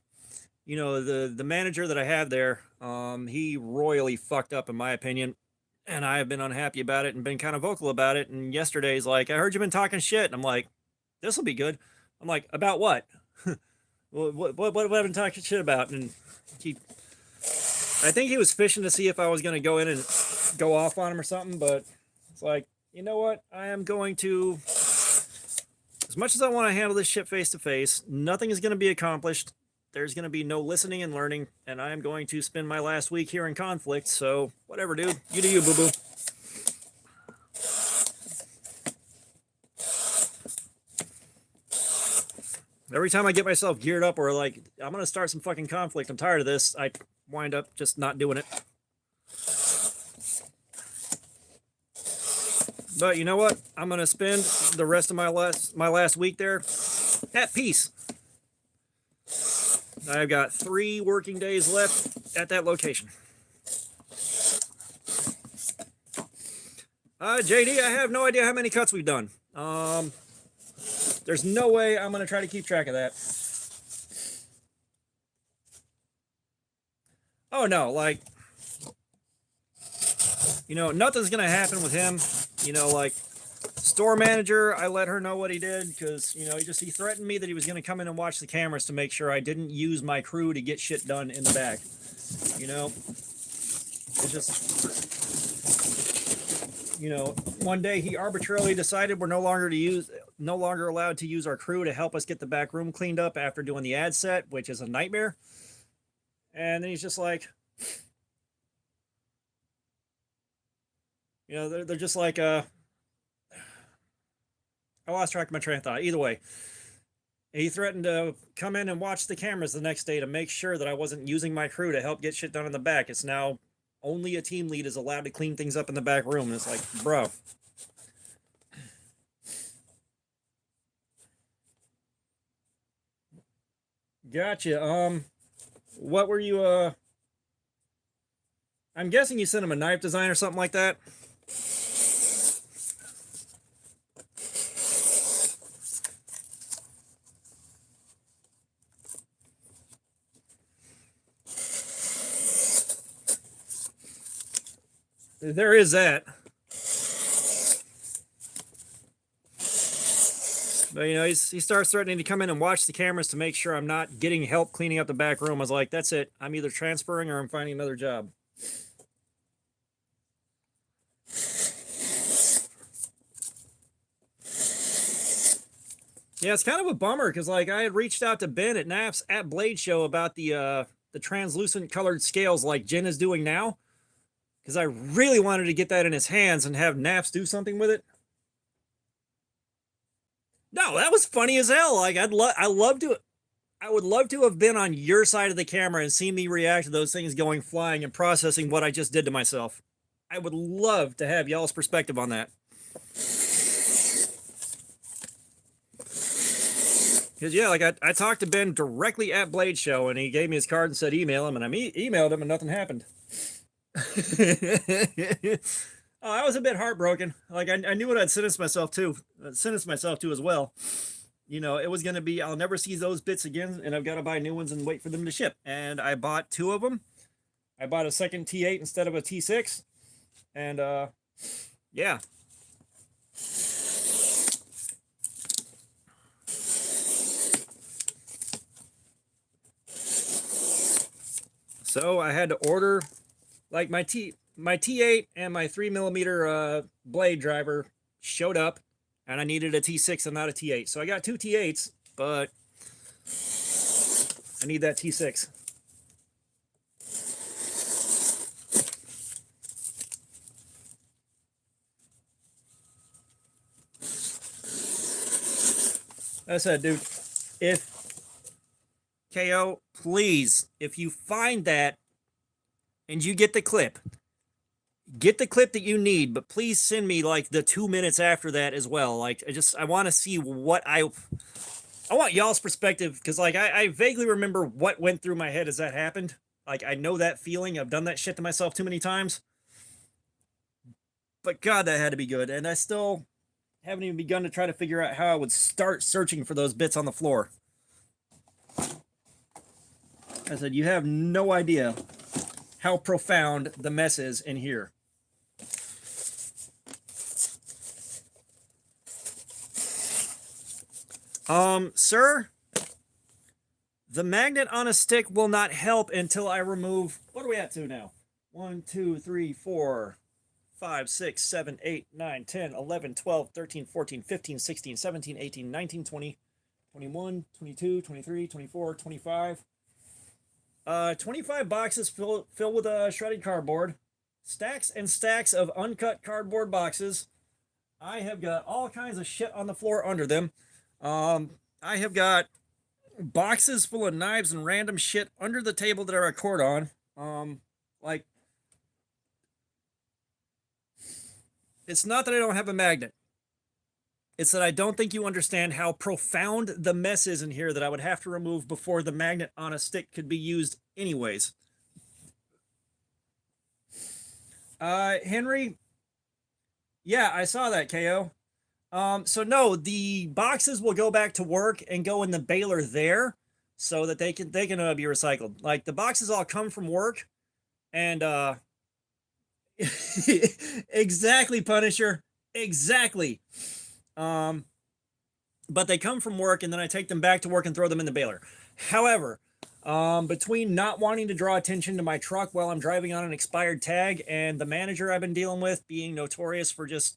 the manager that I have there, he royally fucked up in my opinion, and I have been unhappy about it and been kind of vocal about it. And yesterday's like, I heard you've been talking shit, and I'm like, this will be good. I'm like, about what? what have I been talking shit about? And I think he was fishing to see if I was going to go in and go off on him or something, but it's like, you know what? I am going to, as much as I want to handle this shit face to face, nothing is going to be accomplished. There's going to be no listening and learning, and I am going to spend my last week here in conflict, so whatever, dude. You do you, boo-boo. Every time I get myself geared up or like, I'm going to start some fucking conflict, I'm tired of this, I wind up just not doing it. But you know what? I'm going to spend the rest of my last week there at peace. I've got 3 working days left at that location. JD, I have no idea how many cuts we've done. There's no way I'm going to try to keep track of that. Oh, no, like, nothing's going to happen with him. Like, store manager, I let her know what he did because, he threatened me that he was going to come in and watch the cameras to make sure I didn't use my crew to get shit done in the back. It's just, one day he arbitrarily decided we're no longer allowed to use our crew to help us get the back room cleaned up after doing the ad set, which is a nightmare. And then he's just like, they're just like, I lost track of my train of thought. Either way, he threatened to come in and watch the cameras the next day to make sure that I wasn't using my crew to help get shit done in the back. It's now only a team lead is allowed to clean things up in the back room. And it's like, bro. Gotcha. What were you, I'm guessing you sent him a knife design or something like that? There is that. But, he starts threatening to come in and watch the cameras to make sure I'm not getting help cleaning up the back room. I was like, that's it. I'm either transferring or I'm finding another job. Yeah, it's kind of a bummer because, like, I had reached out to Ben at Naps at Blade Show about the translucent colored scales like Jen is doing now, because I really wanted to get that in his hands and have Naps do something with it. No, that was funny as hell. Like, I would love to have been on your side of the camera and seen me react to those things going flying and processing what I just did to myself. I would love to have y'all's perspective on that. Because, yeah, like, I talked to Ben directly at Blade Show, and he gave me his card and said email him, and I emailed him, and nothing happened. Oh, I was a bit heartbroken. Like I knew what I'd sentenced myself to as well. You know, it was going to be, I'll never see those bits again, and I've got to buy new ones and wait for them to ship. And I bought two of them. I bought a second T8 instead of a T6. And yeah. So I had to order, like my T8 and my 3mm blade driver showed up, and I needed a T6 and not a T8. So I got two T8s, but I need that T6. Like I said, dude, if KO, please, if you find that and you get the clip that you need, but please send me like the 2 minutes after that as well. Like I want to see what I want y'all's perspective, because like I vaguely remember what went through my head as that happened. Like I know that feeling. I've done that shit to myself too many times. But God, that had to be good. And I still haven't even begun to try to figure out how I would start searching for those bits on the floor. I said, you have no idea how profound the mess is in here. Sir, the magnet on a stick will not help until I remove, what are we at to now? 1, 2, 3, 4, 5, 6, 7, 8, 9, 10, 11, 12, 13, 14, 15, 16, 17, 18, 19, 20, 21, 22, 23, 24, 25. 25 boxes filled with shredded cardboard. Stacks and stacks of uncut cardboard boxes. I have got all kinds of shit on the floor under them. I have got boxes full of knives and random shit under the table that I record on. Like, it's not that I don't have a magnet. It's that I don't think you understand how profound the mess is in here that I would have to remove before the magnet on a stick could be used anyways. Henry, yeah, I saw that, KO. So no, the boxes will go back to work and go in the baler there, so that they can be recycled. Like the boxes all come from work, and exactly, Punisher, exactly. But they come from work, and then I take them back to work and throw them in the baler. However, between not wanting to draw attention to my truck while I'm driving on an expired tag, and the manager I've been dealing with being notorious for just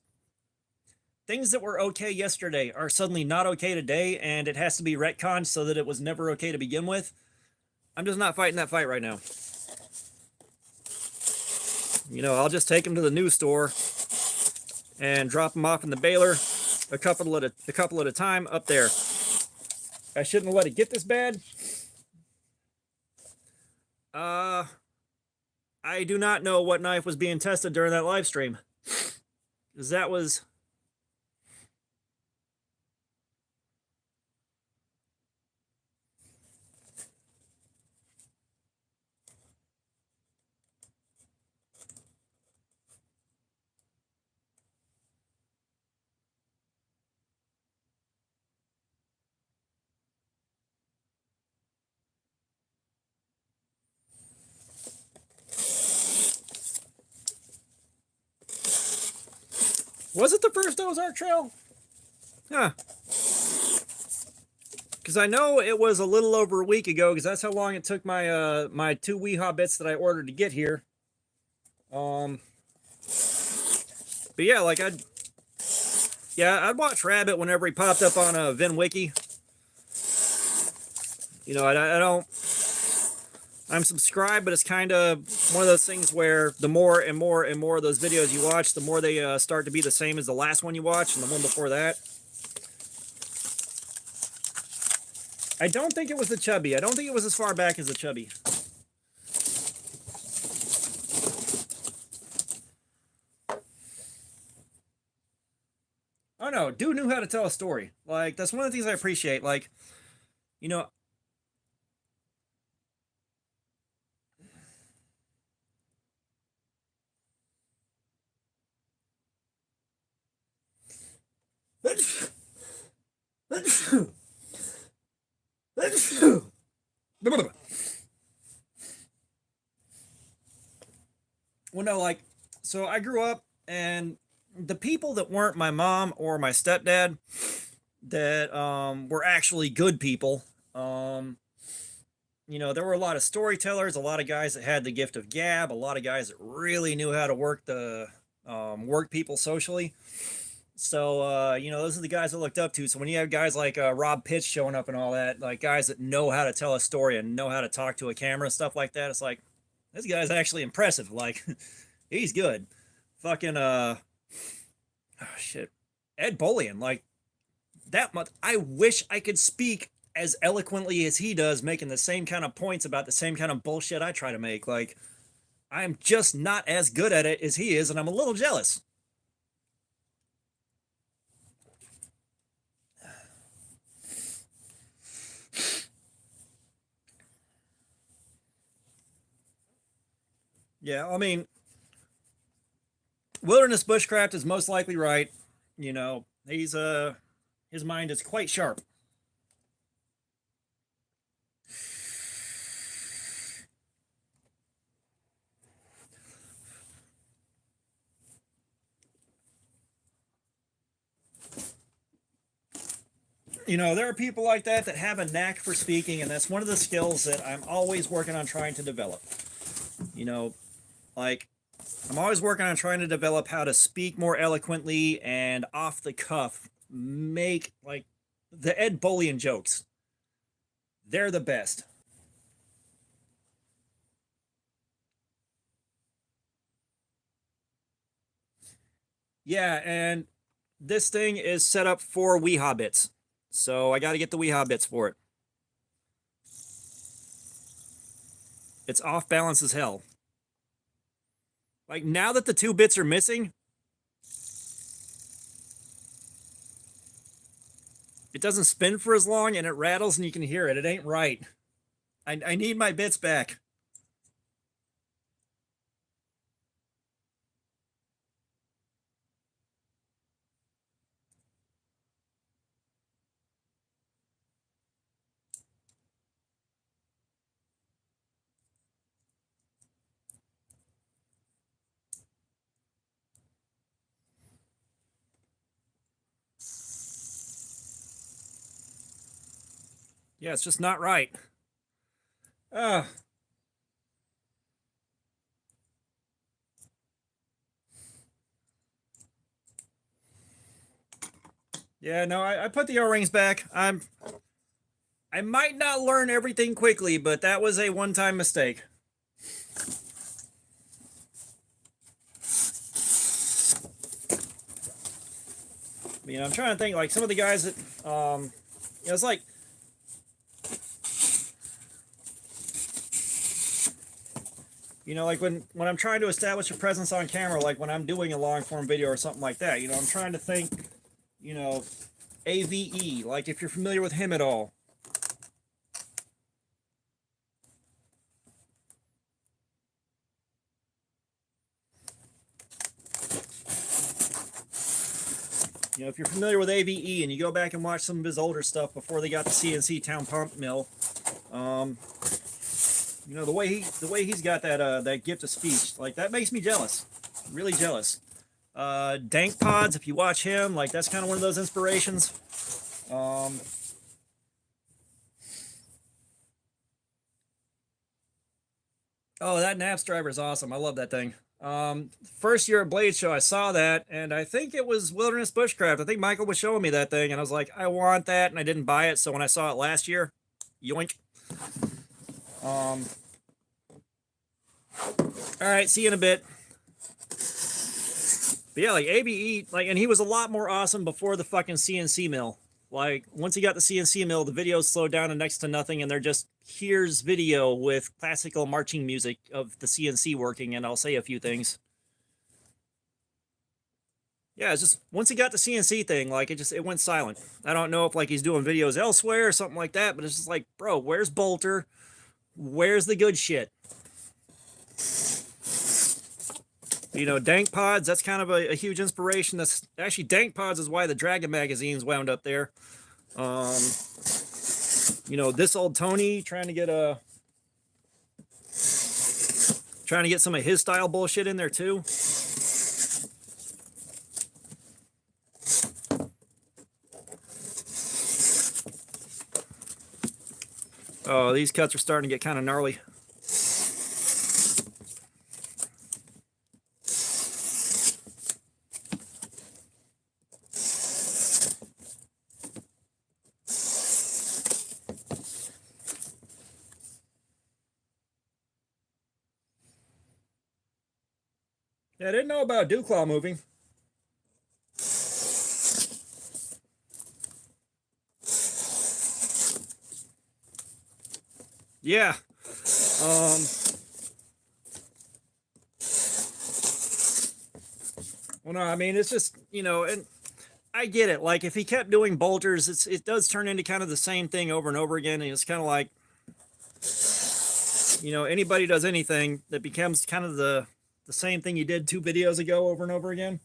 things that were okay yesterday are suddenly not okay today, and it has to be retconned so that it was never okay to begin with, I'm just not fighting that fight right now. You know, I'll just take them to the new store and drop them off in the baler, a couple at a time up there. I shouldn't have let it get this bad. I do not know what knife was being tested during that live stream, because that was... Was it the first Ozark Trail? Huh. Because I know it was a little over a week ago, because that's how long it took my my 2 Weehaw bits that I ordered to get here. But yeah, like I'd watch Rabbit whenever he popped up on a VinWiki. You know, I don't... I'm subscribed, but it's kind of one of those things where the more and more and more of those videos you watch, the more they start to be the same as the last one you watched and the one before that. I don't think it was the Chubby. I don't think it was as far back as the Chubby. Oh no, dude knew how to tell a story. Like, that's one of the things I appreciate. Like, you know, Well, no, like, so I grew up, and the people that weren't my mom or my stepdad that were actually good people, um, there were a lot of storytellers, a lot of guys that had the gift of gab, a lot of guys that really knew how to work people socially. So, those are the guys I looked up to. So when you have guys like Rob Pitts showing up and all that, like guys that know how to tell a story and know how to talk to a camera, stuff like that, it's like, this guy's actually impressive. Like, he's good. Fucking, oh, shit. Ed Bolian, like, that much. I wish I could speak as eloquently as he does, making the same kind of points about the same kind of bullshit I try to make. Like, I'm just not as good at it as he is, and I'm a little jealous. Yeah, I mean, wilderness bushcraft is most likely right. He's his mind is quite sharp. There are people like that that have a knack for speaking, and that's one of the skills that I'm always working on trying to develop. You know, like, I'm always working on trying to develop how to speak more eloquently and off the cuff, make like the Ed Bolian jokes. They're the best. Yeah, and this thing is set up for Wii Hobbits. So I got to get the Wii Hobbits for it. It's off balance as hell. Like, now that the two bits are missing, it doesn't spin for as long and it rattles and you can hear it. It ain't right. I need my bits back. Yeah, it's just not right. Uh, yeah, no, I put the O-rings back. I might not learn everything quickly, but that was a one-time mistake. I'm trying to think, like, some of the guys that, it's like, like when I'm trying to establish a presence on camera, like when I'm doing a long form video or something like that, I'm trying to think, you know, AVE, like if you're familiar with him at all. If you're familiar with AVE and you go back and watch some of his older stuff before they got the CNC Town Pump Mill, the way he's got that gift of speech, like that makes me jealous, really jealous. Dank Pods, if you watch him, like that's kind of one of those inspirations. Oh, that Naps driver is awesome. I love that thing. First year at Blade Show, I saw that, and I think it was Wilderness Bushcraft. I think Michael was showing me that thing, and I was like, I want that, and I didn't buy it. So when I saw it last year, yoink. All right, see you in a bit. But yeah, like ABE, like, and he was a lot more awesome before the fucking CNC mill. Like, once he got the CNC mill, the videos slowed down to next to nothing, and they're just, here's video with classical marching music of the CNC working, and I'll say a few things. Yeah, it's just, once he got the CNC thing, like, it went silent. I don't know if, like, he's doing videos elsewhere or something like that, but it's just like, bro, where's Bolter? Where's the good shit? Dank Pods, that's kind of a huge inspiration. That's actually, Dank Pods is why the Dragon magazines wound up there. You know, this old Tony trying to get some of his style bullshit in there too. Oh, these cuts are starting to get kind of gnarly. Yeah, I didn't know about dew claw moving. Yeah. Well, no, I mean, it's just, you know, and I get it. Like, if he kept doing bolters, it does turn into kind of the same thing over and over again. And it's kind of like, you know, anybody does anything that becomes kind of the same thing you did 2 videos ago over and over again.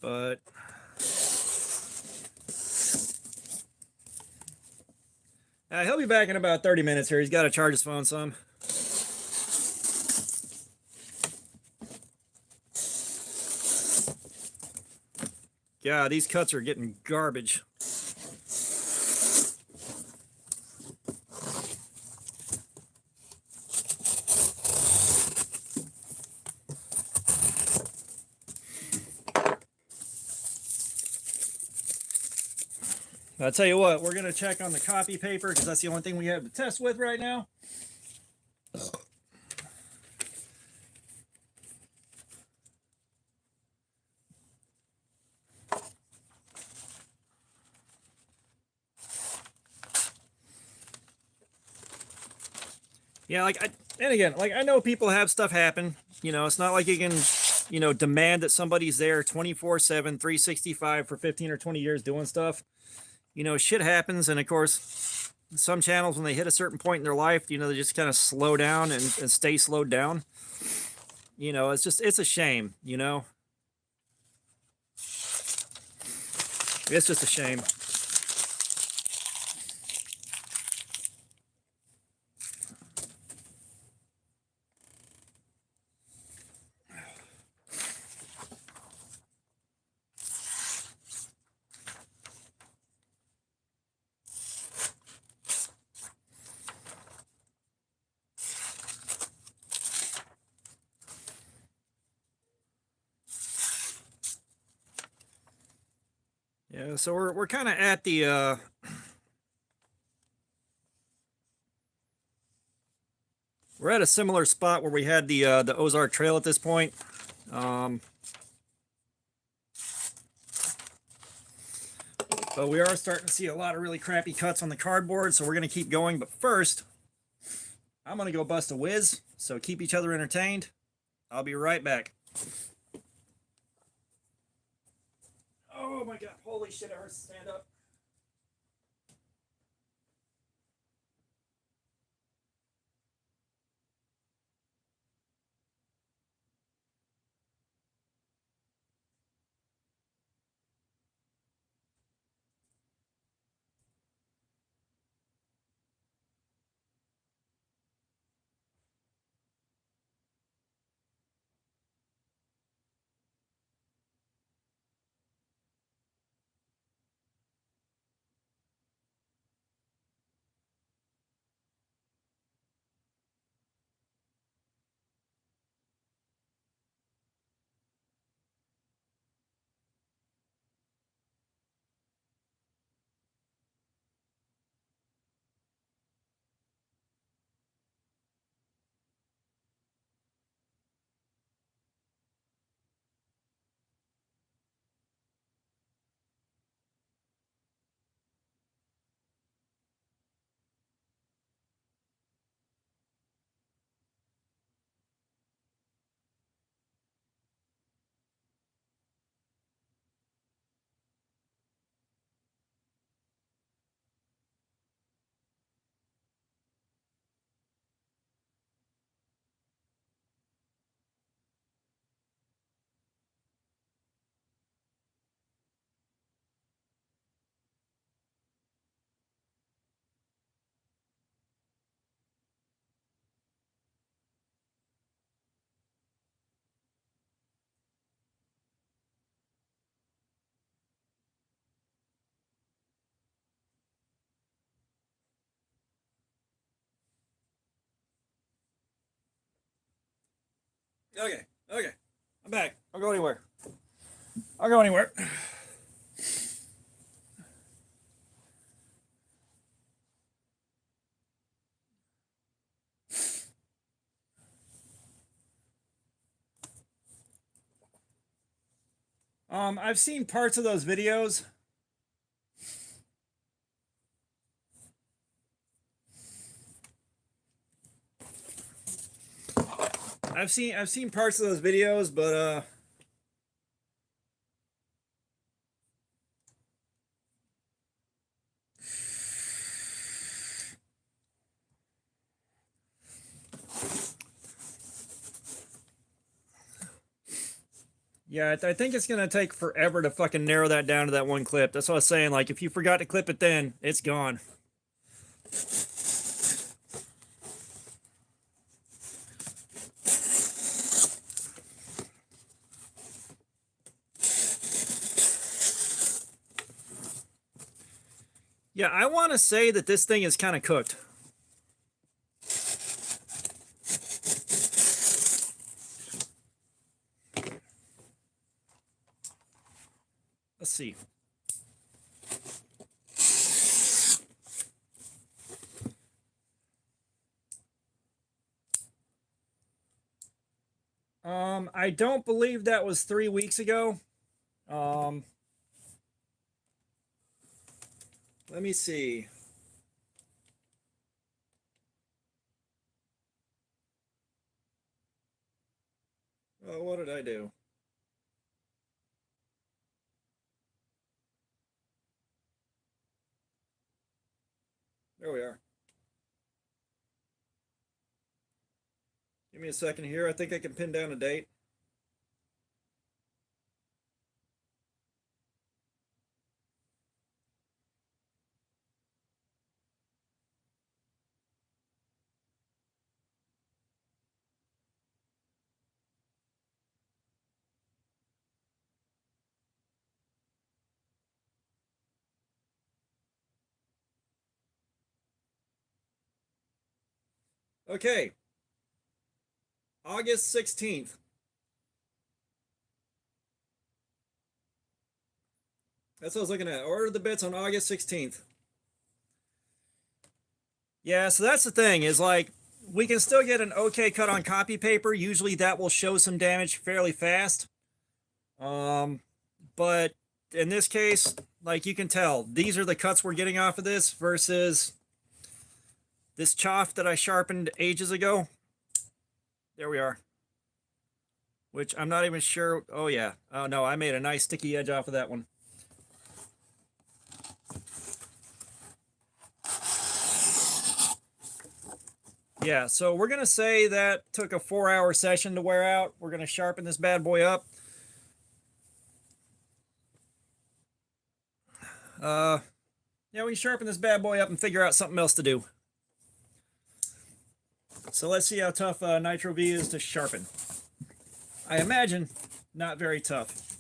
But he'll be back in about 30 minutes here. He's got to charge his phone some. Yeah, these cuts are getting garbage. I'll tell you what, we're going to check on the copy paper because that's the only thing we have to test with right now. Yeah, and again, like, I know people have stuff happen. You know, it's not like you can, you know, demand that somebody's there 24/7, 365 for 15 or 20 years doing stuff. You know, shit happens. And of course, some channels, when they hit a certain point in their life, you know, they just kind of slow down and stay slowed down. You know, it's a shame, you know. It's just a shame. Yeah, so we're kind of at the we're at a similar spot where we had the Ozark Trail at this point. But we are starting to see a lot of really crappy cuts on the cardboard, so we're going to keep going. But first, I'm going to go bust a whiz, so keep each other entertained. I'll be right back. Oh my god, holy shit, it hurts to stand up. Okay, okay. I'm back. I'll go anywhere. I'll go anywhere. I've seen parts of those videos. I've seen parts of those videos, but yeah, I think it's gonna take forever to fucking narrow that down to that one clip. That's what I was saying. Like, if you forgot to clip it, then it's gone. Yeah, I want to say that this thing is kind of cooked. Let's see. I don't believe that was 3 weeks ago. Um, let me see. Oh, what did I do? There we are. Give me a second here. I think I can pin down a date. Okay. August 16th. That's what I was looking at. Order the bits on August 16th. Yeah, so that's the thing, is like, we can still get an okay cut on copy paper. Usually that will show some damage fairly fast. But in this case, like, you can tell, these are the cuts we're getting off of this versus this chaff that I sharpened ages ago. There we are. Which I'm not even sure. Oh, yeah. Oh, no, I made a nice sticky edge off of that one. Yeah, so we're going to say that took a 4-hour session to wear out. We're going to sharpen this bad boy up. Yeah, we can sharpen this bad boy up and figure out something else to do. So let's see how tough Nitro V is to sharpen. I imagine not very tough.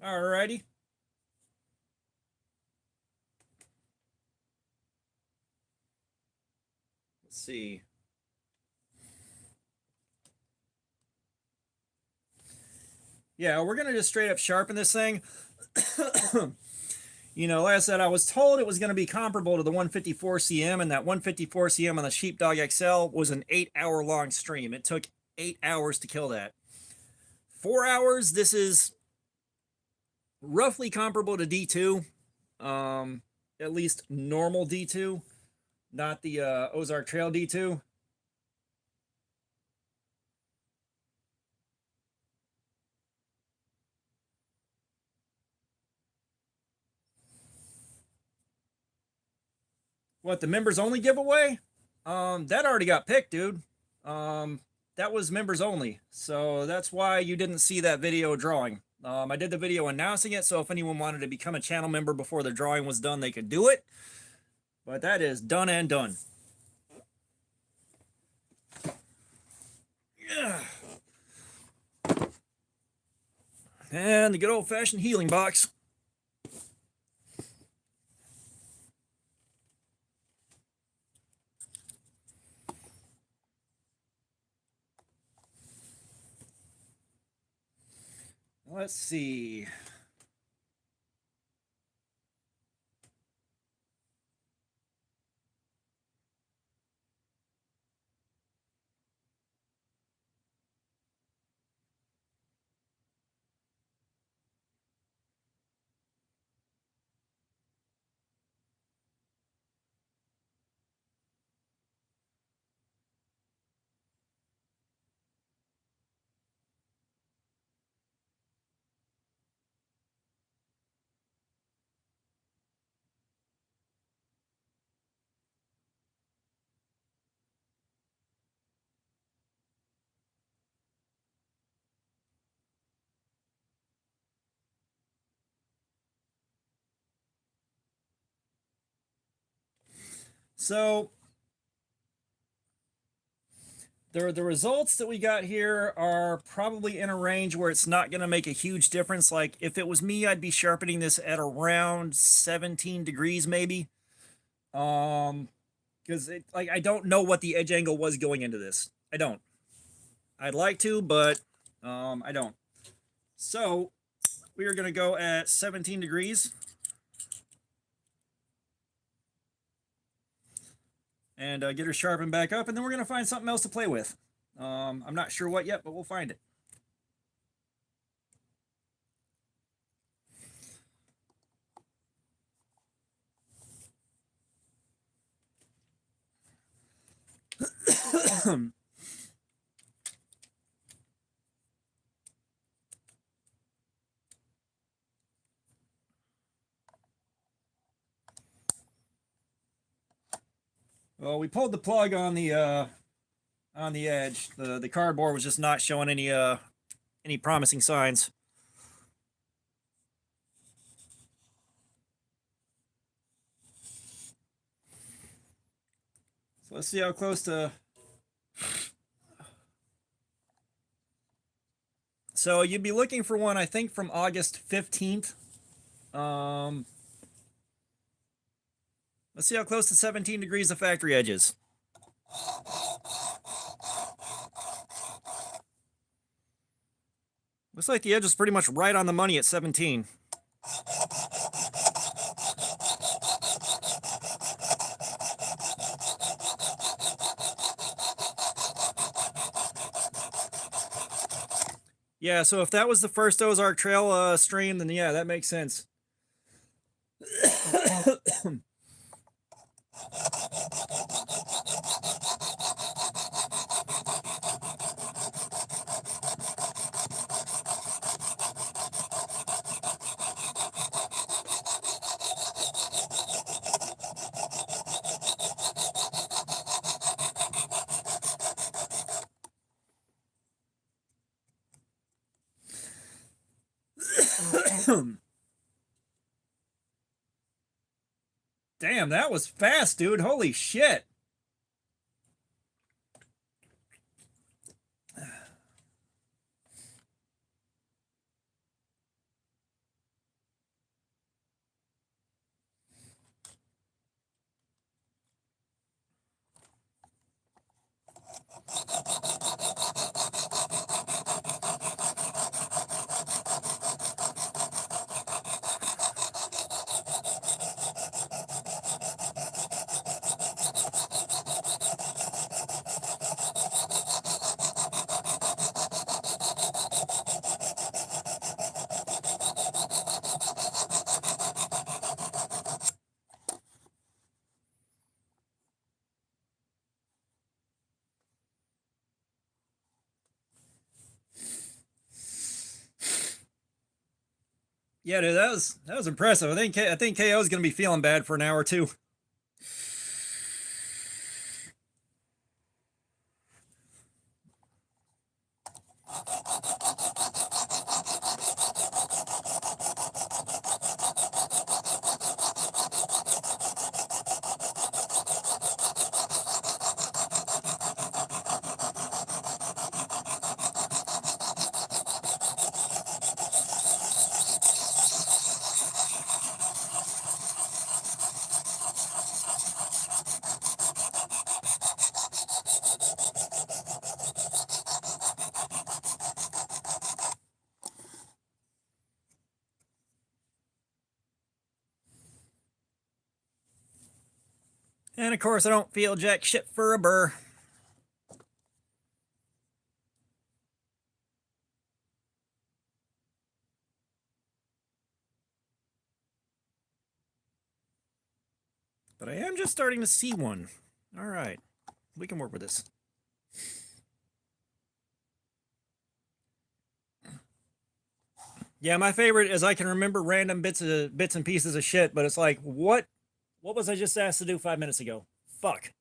Alrighty. Let's see. Yeah, we're going to just straight up sharpen this thing. You know, like I said, I was told it was going to be comparable to the 154 CM, and that 154 CM on the Sheepdog XL was an 8-hour long stream. It took 8 hours to kill that. 4 hours, this is roughly comparable to D2. At least normal D2, not the Ozark Trail D2. What, the members only giveaway? That already got picked, dude. That was members only, so that's why you didn't see that video drawing. I did the video announcing it, so if anyone wanted to become a channel member before the drawing was done, they could do it. But that is done and done. Yeah. And the good old-fashioned healing box. let's see. So the results that we got here are probably in a range where it's not going to make a huge difference. Like if it was me, I'd be sharpening this at around 17 degrees maybe. Because like I don't know what the edge angle was going into this. I don't. I'd like to, but I don't. So we are going to go at 17 degrees. And get her sharpened back up, and then we're going to find something else to play with. I'm not sure what yet, but we'll find it. Well, we pulled the plug on the edge. The cardboard was just not showing any promising signs. So let's see how close to. So you'd be looking for one, I think, from August 15th. Let's see how close to 17 degrees the factory edge is. Looks like the edge is pretty much right on the money at 17. Yeah, so if that was the first Ozark Trail stream, then yeah, that makes sense. Damn, that was fast, dude. Holy shit. Yeah, dude, that was impressive. I think KO is gonna be feeling bad for an hour or two. And of course, I don't feel jack shit for a burr. But I am just starting to see one. All right, we can work with this. Yeah, my favorite is I can remember random bits and pieces of shit, but it's like, what was I just asked to do 5 minutes ago? Fuck.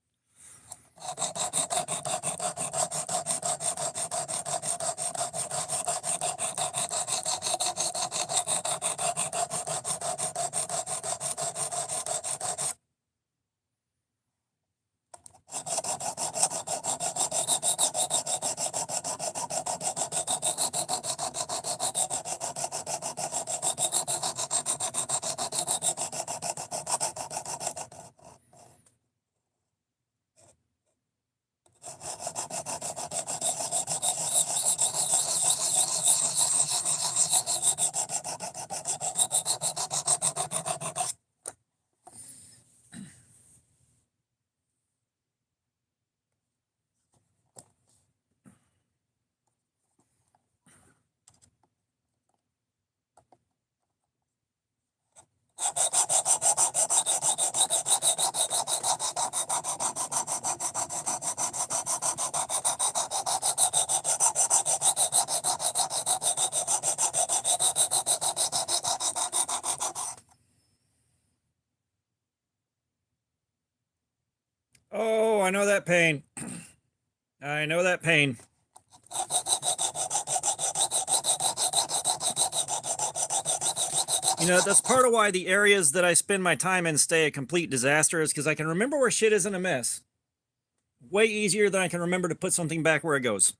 Oh, I know that pain. I know that pain. You know, that's part of why the areas that I spend my time in stay a complete disaster is because I can remember where shit isn't a mess. Way easier than I can remember to put something back where it goes.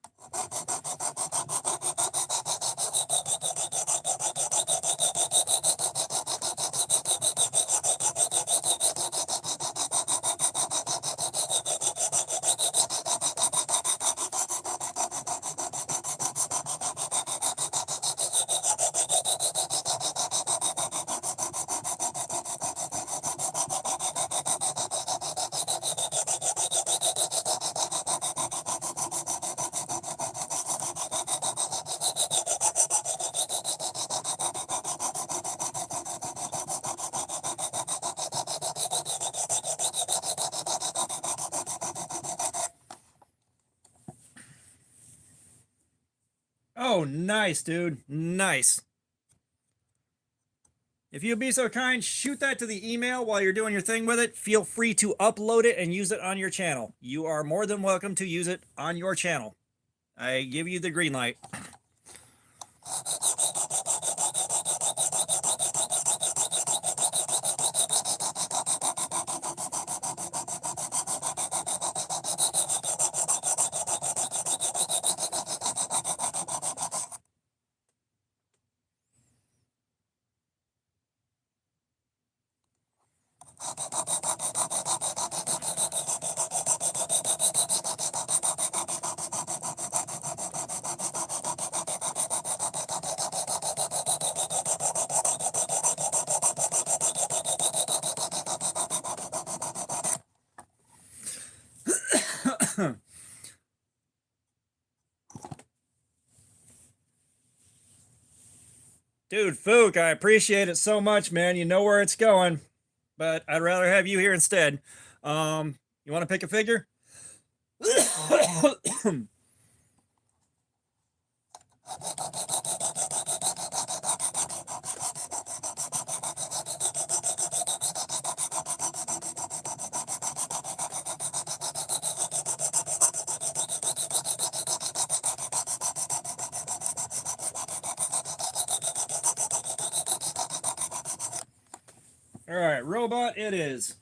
Oh, nice, dude. Nice. If you'd be so kind, shoot that to the email while you're doing your thing with it. Feel free to upload it and use it on your channel. You are more than welcome to use it on your channel. I give you the green light. Dude, Fook, I appreciate it so much, man. You know where it's going, but I'd rather have you here instead. You want to pick a figure? All right, robot it is.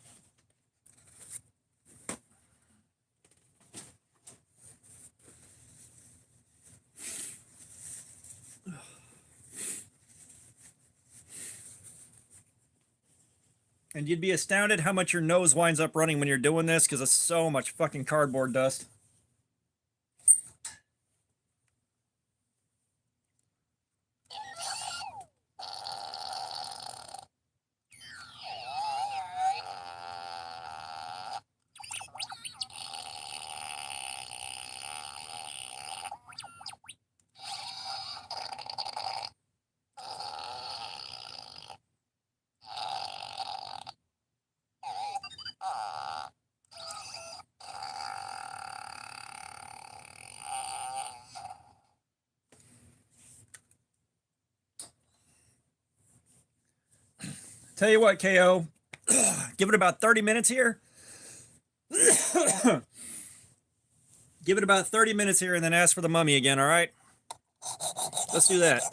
And you'd be astounded how much your nose winds up running when you're doing this because it's so much fucking cardboard dust. Tell you what, KO, give it about 30 minutes here. Give it about 30 minutes here and then ask for the mummy again, all right? Let's do that.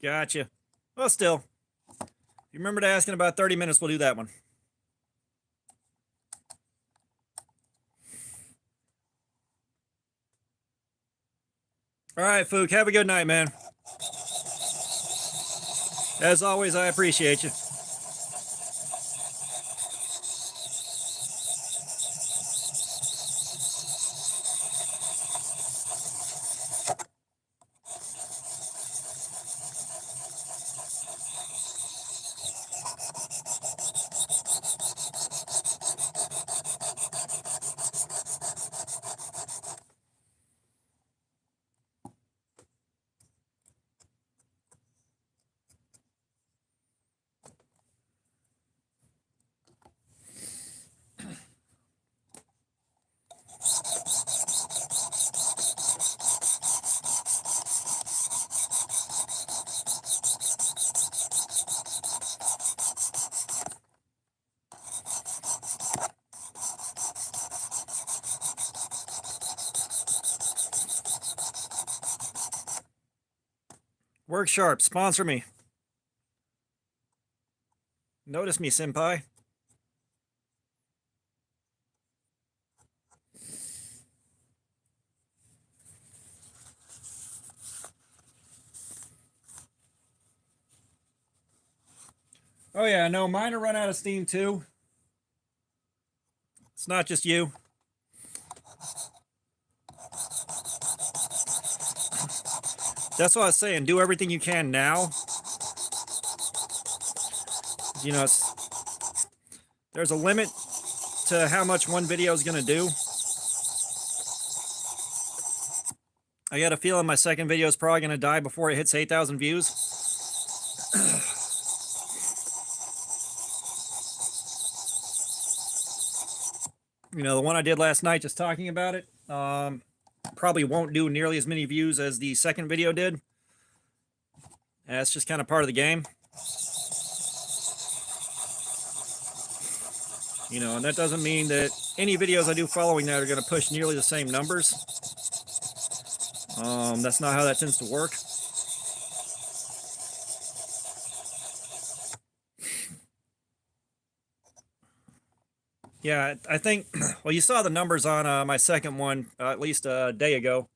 Gotcha. Well, still, if you remember to ask in about 30 minutes, we'll do that one. All right, Fook, have a good night, man. As always, I appreciate you. Work sharp. Sponsor me. Notice me, senpai. Oh yeah, no, mine are run out of steam too. It's not just you. That's what I was saying. Do everything you can now. You know, there's a limit to how much one video is going to do. I got a feeling my second video is probably going to die before it hits 8,000 views. You know, the one I did last night just talking about it, probably won't do nearly as many views as the second video did. That's just kind of part of the game. You know, and that doesn't mean that any videos I do following that are going to push nearly the same numbers. That's not how that tends to work. Yeah, I think, well, you saw the numbers on my second one at least a day ago.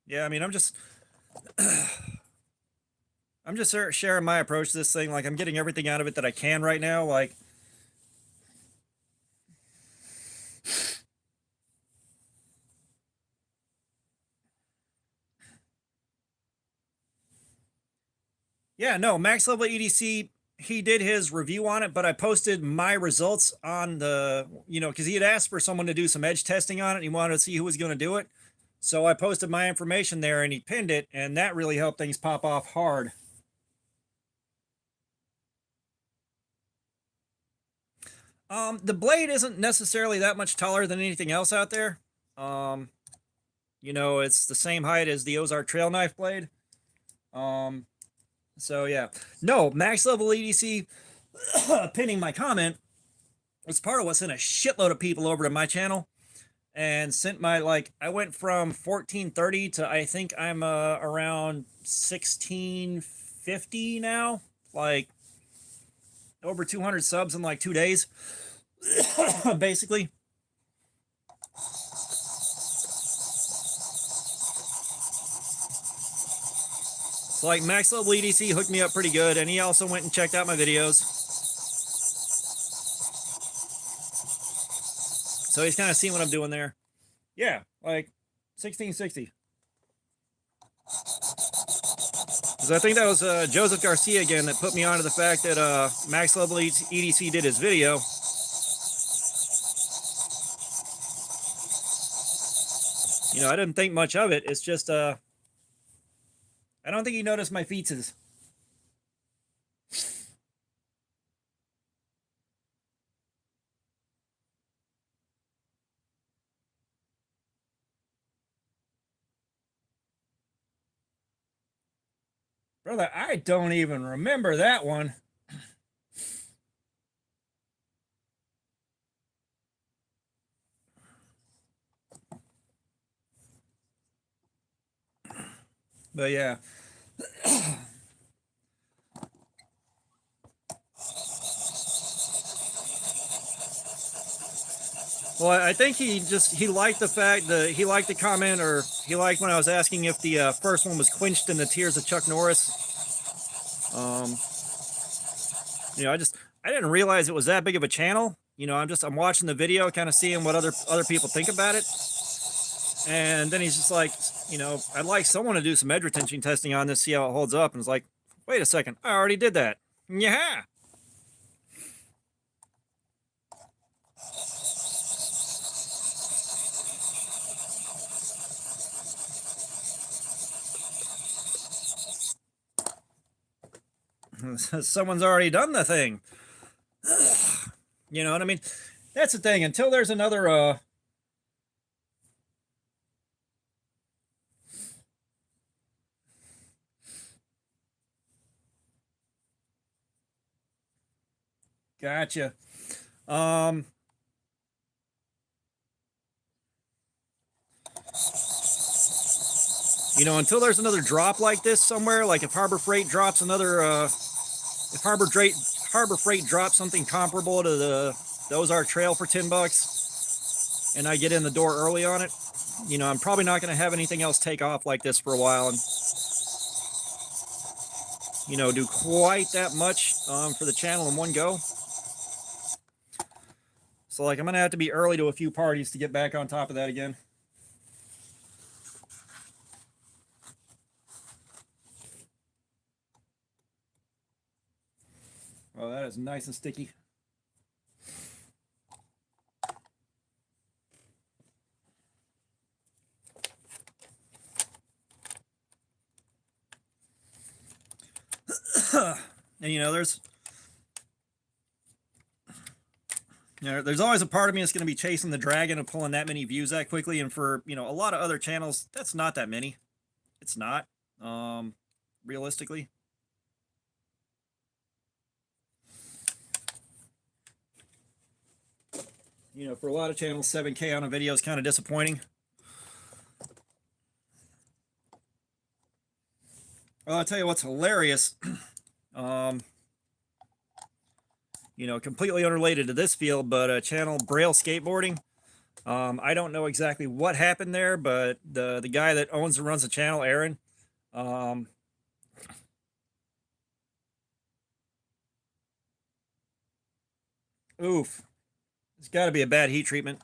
Yeah, I mean, I'm just sharing my approach to this thing. Like, I'm getting everything out of it that I can right now. Like, yeah, no, max level EDC, he did his review on it, but I posted my results on the, you know, because he had asked for someone to do some edge testing on it. He wanted to see who was going to do it. So I posted my information there and he pinned it, and that really helped things pop off hard. The blade isn't necessarily that much taller than anything else out there. You know, it's the same height as the Ozark Trail Knife blade. So yeah, no, max level EDC pinning my comment was part of what sent a shitload of people over to my channel and sent my, like, I went from 1430 to I think I'm around 1650 now, like over 200 subs in like 2 days, basically. So like max level EDC hooked me up pretty good, and he also went and checked out my videos. So he's kind of seen what I'm doing there. Yeah, like 1660. Because I think that was Joseph Garcia again that put me onto the fact that Max Level EDC did his video. You know, I didn't think much of it. It's just, I don't think he noticed my feetses. Brother, I don't even remember that one. But yeah. Well, I think he liked the fact that he liked the comment, or he liked when I was asking if the first one was quenched in the tears of Chuck Norris. You know, I didn't realize it was that big of a channel. You know, I'm watching the video, kind of seeing what other people think about it. And then he's just like, you know, I'd like someone to do some edge retention testing on this, see how it holds up. And it's like, wait a second, I already did that. Yeah. Someone's already done the thing. You know what I mean? That's the thing. Until there's another gotcha. You know, until there's another drop like this somewhere, like if Harbor Freight drops another if Harbor Freight drops something comparable to the Ozark Trail for $10 and I get in the door early on it, you know, I'm probably not going to have anything else take off like this for a while and, you know, do quite that much for the channel in one go. So, like, I'm going to have to be early to a few parties to get back on top of that again. Oh, that is nice and sticky. And you know, there's always a part of me that's going to be chasing the dragon and pulling that many views that quickly. And for, you know, a lot of other channels, that's not that many. It's not, realistically. You know, for a lot of channels, 7K on a video is kind of disappointing. Well, I'll tell you what's hilarious. You know, completely unrelated to this field, but channel Braille Skateboarding. I don't know exactly what happened there, but the guy that owns and runs the channel, Aaron, oof, it's got to be a bad heat treatment.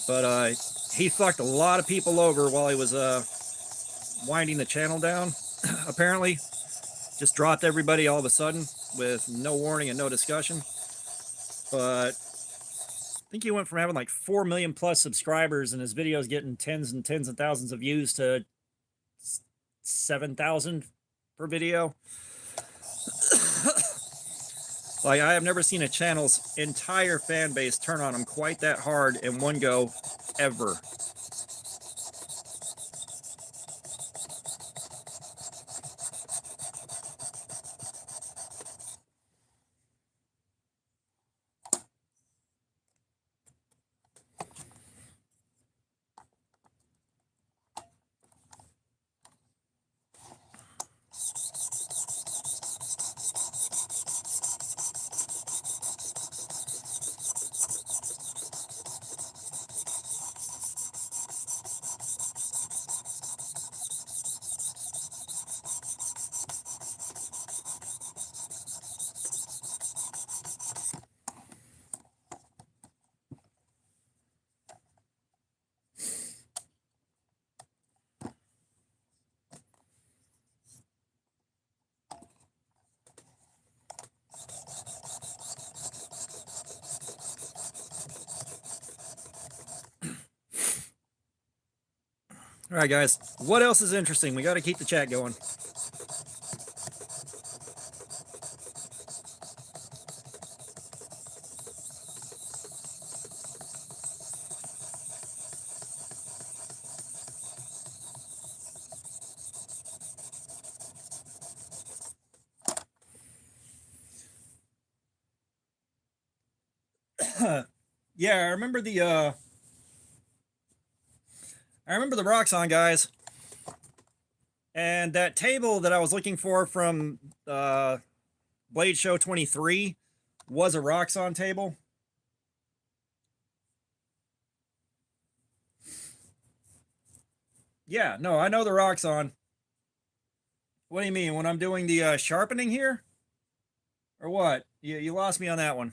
But he fucked a lot of people over while he was winding the channel down. Apparently, just dropped everybody all of a sudden with no warning and no discussion. But I think he went from having like 4 million plus subscribers and his videos getting tens and tens of thousands of views to 7,000 per video. Like, I have never seen a channel's entire fan base turn on him quite that hard in one go, ever. All right, guys. What else is interesting? We got to keep the chat going. Yeah, I remember the Roxxon guys, and that table that I was looking for from Blade Show 23 was a Roxxon table. Yeah, no, I know the Roxxon. What do you mean? When I'm doing the sharpening here? Or what? You lost me on that one.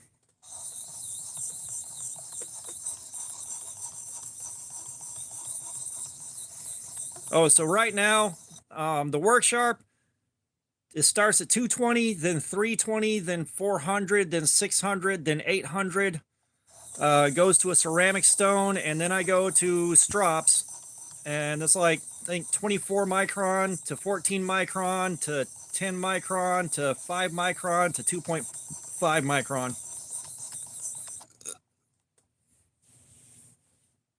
Oh, so right now, the work sharp, it starts at 220, then 320, then 400, then 600, then 800. Goes to a ceramic stone, and then I go to strops, and it's like, I think 24 micron to 14 micron to 10 micron to 5 micron to 2.5 micron.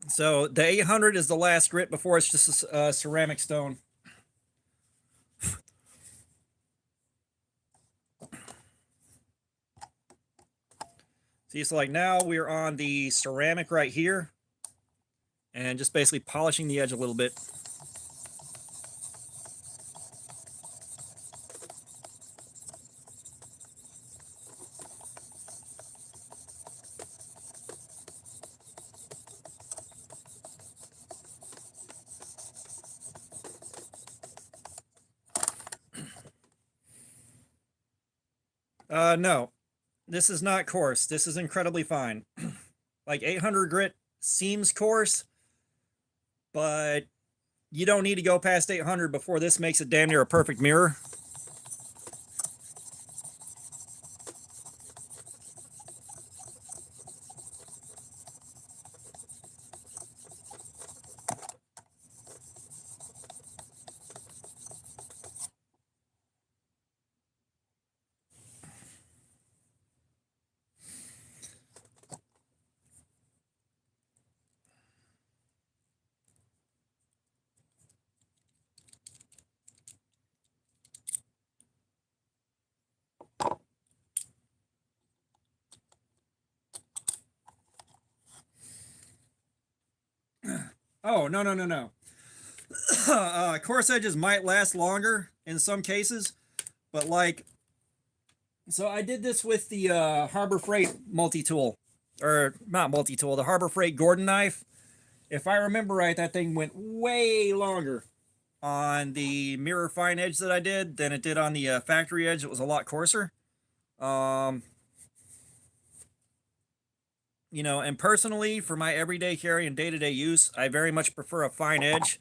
So the 800 is the last grit before it's just a ceramic stone. See, so like now we're on the ceramic right here, and just basically polishing the edge a little bit. No, this is not coarse. This is incredibly fine. Like 800 grit seems coarse, but you don't need to go past 800 before this makes it damn near a perfect mirror. Oh, no, no, no, no. Coarse edges might last longer in some cases, but like, so I did this with the Harbor Freight multi-tool, or not multi-tool, the Harbor Freight Gordon knife. If I remember right, that thing went way longer on the mirror fine edge that I did than it did on the factory edge. It was a lot coarser. Um, you know, and personally, for my everyday carry and day-to-day use, I very much prefer a fine edge.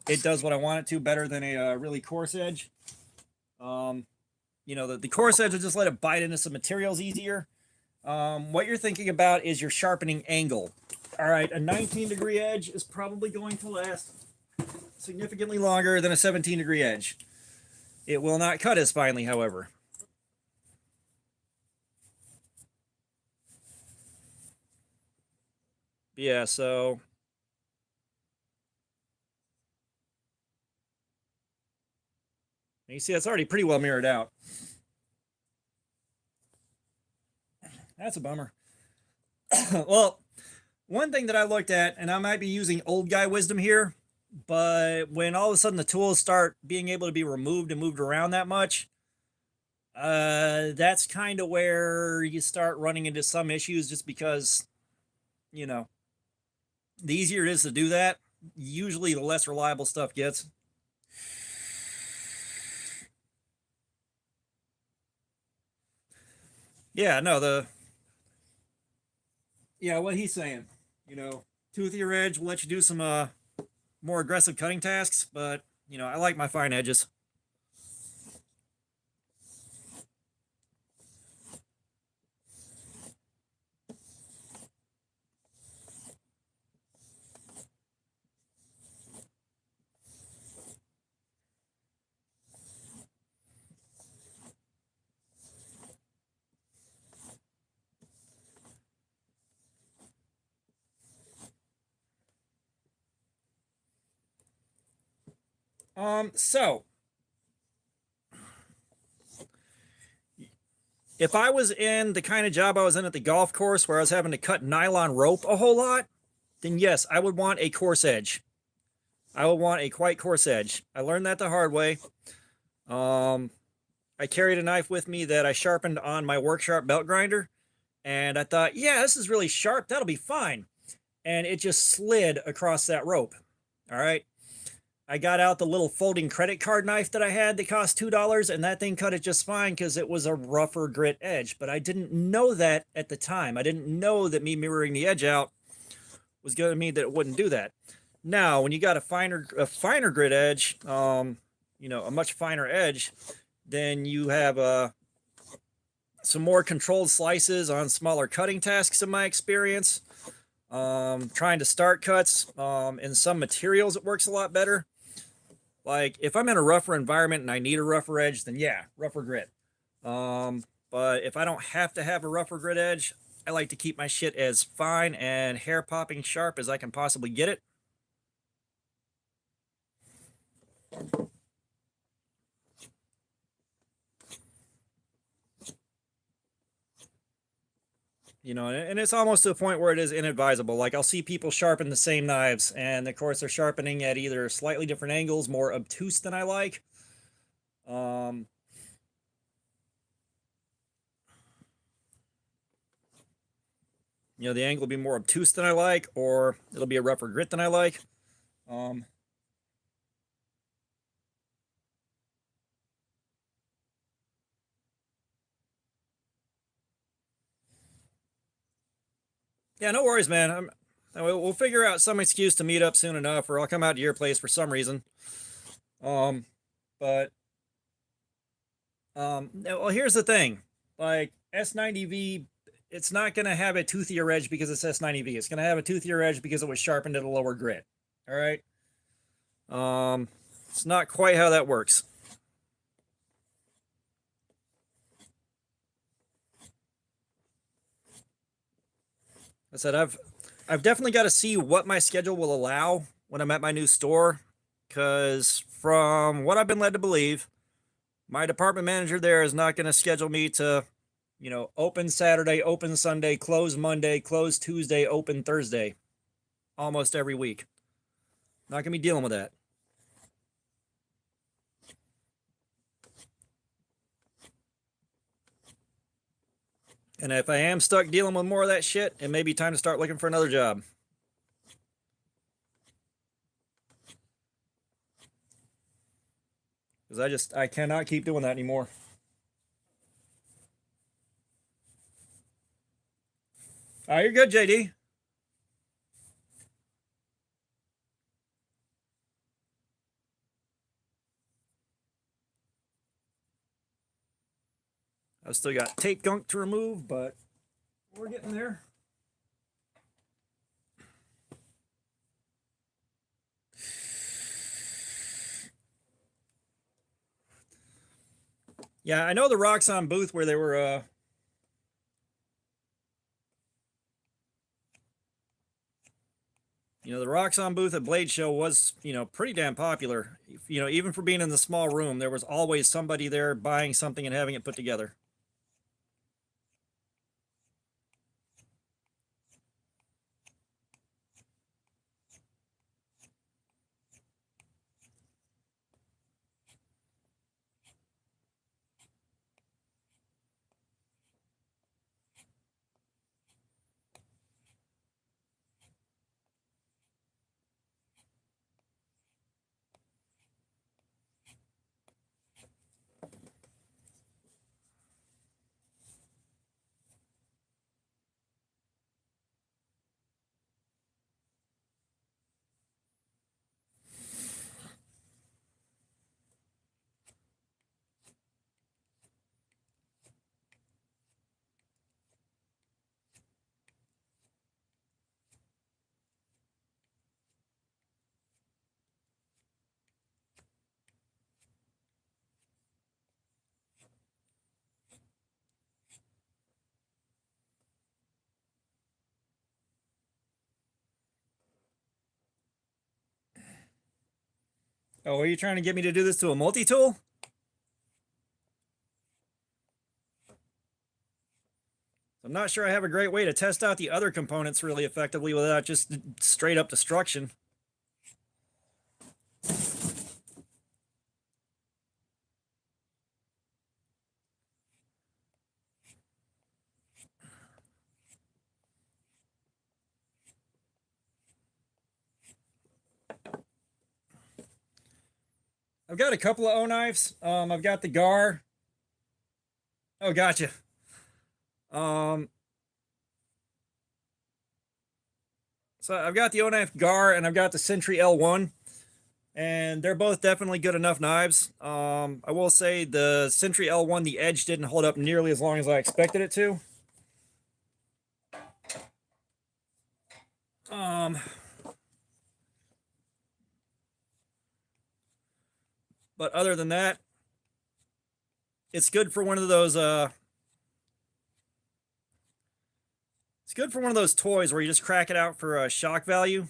It does what I want it to better than a really coarse edge. Um, you know, the coarse edge will just let it bite into some materials easier. What you're thinking about is your sharpening angle. All right, a 19-degree edge is probably going to last significantly longer than a 17-degree edge. It will not cut as finely, however. Yeah, so you see that's already pretty well mirrored out. That's a bummer. Well, one thing that I looked at, and I might be using old guy wisdom here, but when all of a sudden the tools start being able to be removed and moved around that much, that's kind of where you start running into some issues just because, you know, the easier it is to do that, usually the less reliable stuff gets. Yeah, no, what he's saying, you know, toothier edge will let you do some more aggressive cutting tasks, but you know, I like my fine edges. So if I was in the kind of job I was in at the golf course where I was having to cut nylon rope a whole lot, then yes, I would want a coarse edge. I would want a quite coarse edge. I learned that the hard way. Um, I carried a knife with me that I sharpened on my work sharp belt grinder, and I thought, yeah, this is really sharp. That'll be fine. And it just slid across that rope. All right. I got out the little folding credit card knife that I had that cost $2, and that thing cut it just fine because it was a rougher grit edge. But I didn't know that at the time. I didn't know that me mirroring the edge out was going to mean that it wouldn't do that. Now, when you got a finer grit edge, a much finer edge, then you have some more controlled slices on smaller cutting tasks in my experience. Trying to start cuts in some materials, it works a lot better. Like if I'm in a rougher environment and I need a rougher edge, then yeah, rougher grit. But if I don't have to have a rougher grit edge, I like to keep my shit as fine and hair popping sharp as I can possibly get it. And it's almost to a point where it is inadvisable. Like I'll see people sharpen the same knives, and of course they're sharpening at either slightly different angles, more obtuse than I like. The angle will be more obtuse than I like, or it'll be a rougher grit than I like. Yeah, no worries, man. We'll figure out some excuse to meet up soon enough, or I'll come out to your place for some reason. But well, here's the thing: like S90V, it's not going to have a toothier edge because it's S90V. It's going to have a toothier edge because it was sharpened at a lower grit. All right. It's not quite how that works. I said I've definitely got to see what my schedule will allow when I'm at my new store, because from what I've been led to believe, my department manager there is not going to schedule me to, open Saturday, open Sunday, close Monday, close Tuesday, open Thursday, almost every week. Not going to be dealing with that. And if I am stuck dealing with more of that shit, it may be time to start looking for another job. Because I cannot keep doing that anymore. You're good, JD. I've still got tape gunk to remove, but we're getting there. Yeah, I know the Roxxon booth where they were the Roxxon booth at Blade Show was, pretty damn popular. Even for being in the small room, there was always somebody there buying something and having it put together. Oh, are you trying to get me to do this to a multi-tool? I'm not sure I have a great way to test out the other components really effectively without just straight up destruction. I've got a couple of O knives. I've got the Gar. Oh, gotcha. Um, so I've got the O knife Gar and I've got the Sentry L1, and they're both definitely good enough knives. I will say the Sentry L1, the edge didn't hold up nearly as long as I expected it to. But other than that, it's good for one of those it's good for one of those toys where you just crack it out for shock value.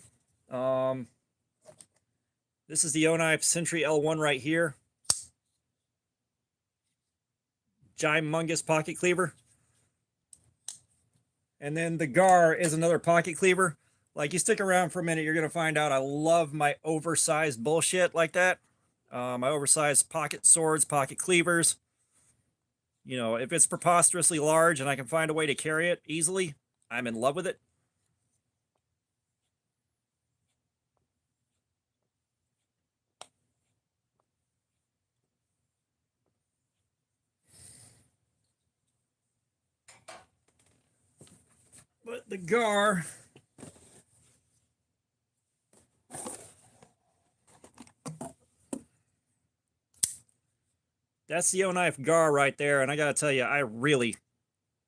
This is the O-Knife Sentry L1 right here. Gimungus pocket cleaver. And then the Gar is another pocket cleaver. Like, you stick around for a minute, you're going to find out I love my oversized bullshit like that. My oversized pocket swords, pocket cleavers. You know, if it's preposterously large and I can find a way to carry it easily, I'm in love with it. But the Gar, that's the O-Knife Gar right there, and I gotta tell you, I really,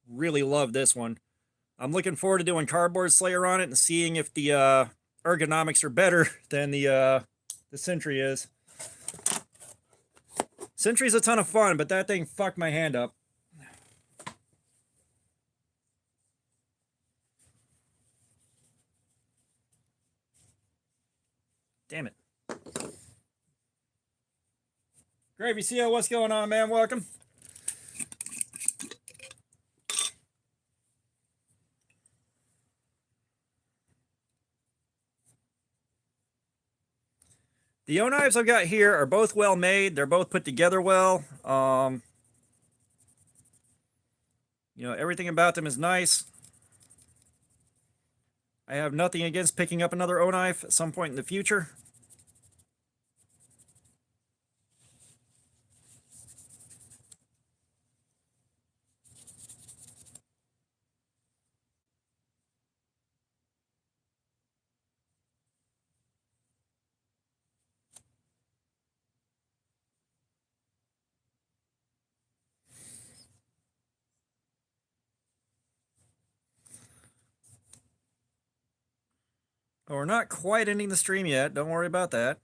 really love this one. I'm looking forward to doing Cardboard Slayer on it and seeing if the ergonomics are better than the Sentry is. Sentry's a ton of fun, but that thing fucked my hand up. Damn it. Gravy Seal, what's going on, man? Welcome. The O-Knives I've got here are both well made. They're both put together well. You know, everything about them is nice. I have nothing against picking up another O-Knife at some point in the future. But we're not quite ending the stream yet. Don't worry about that.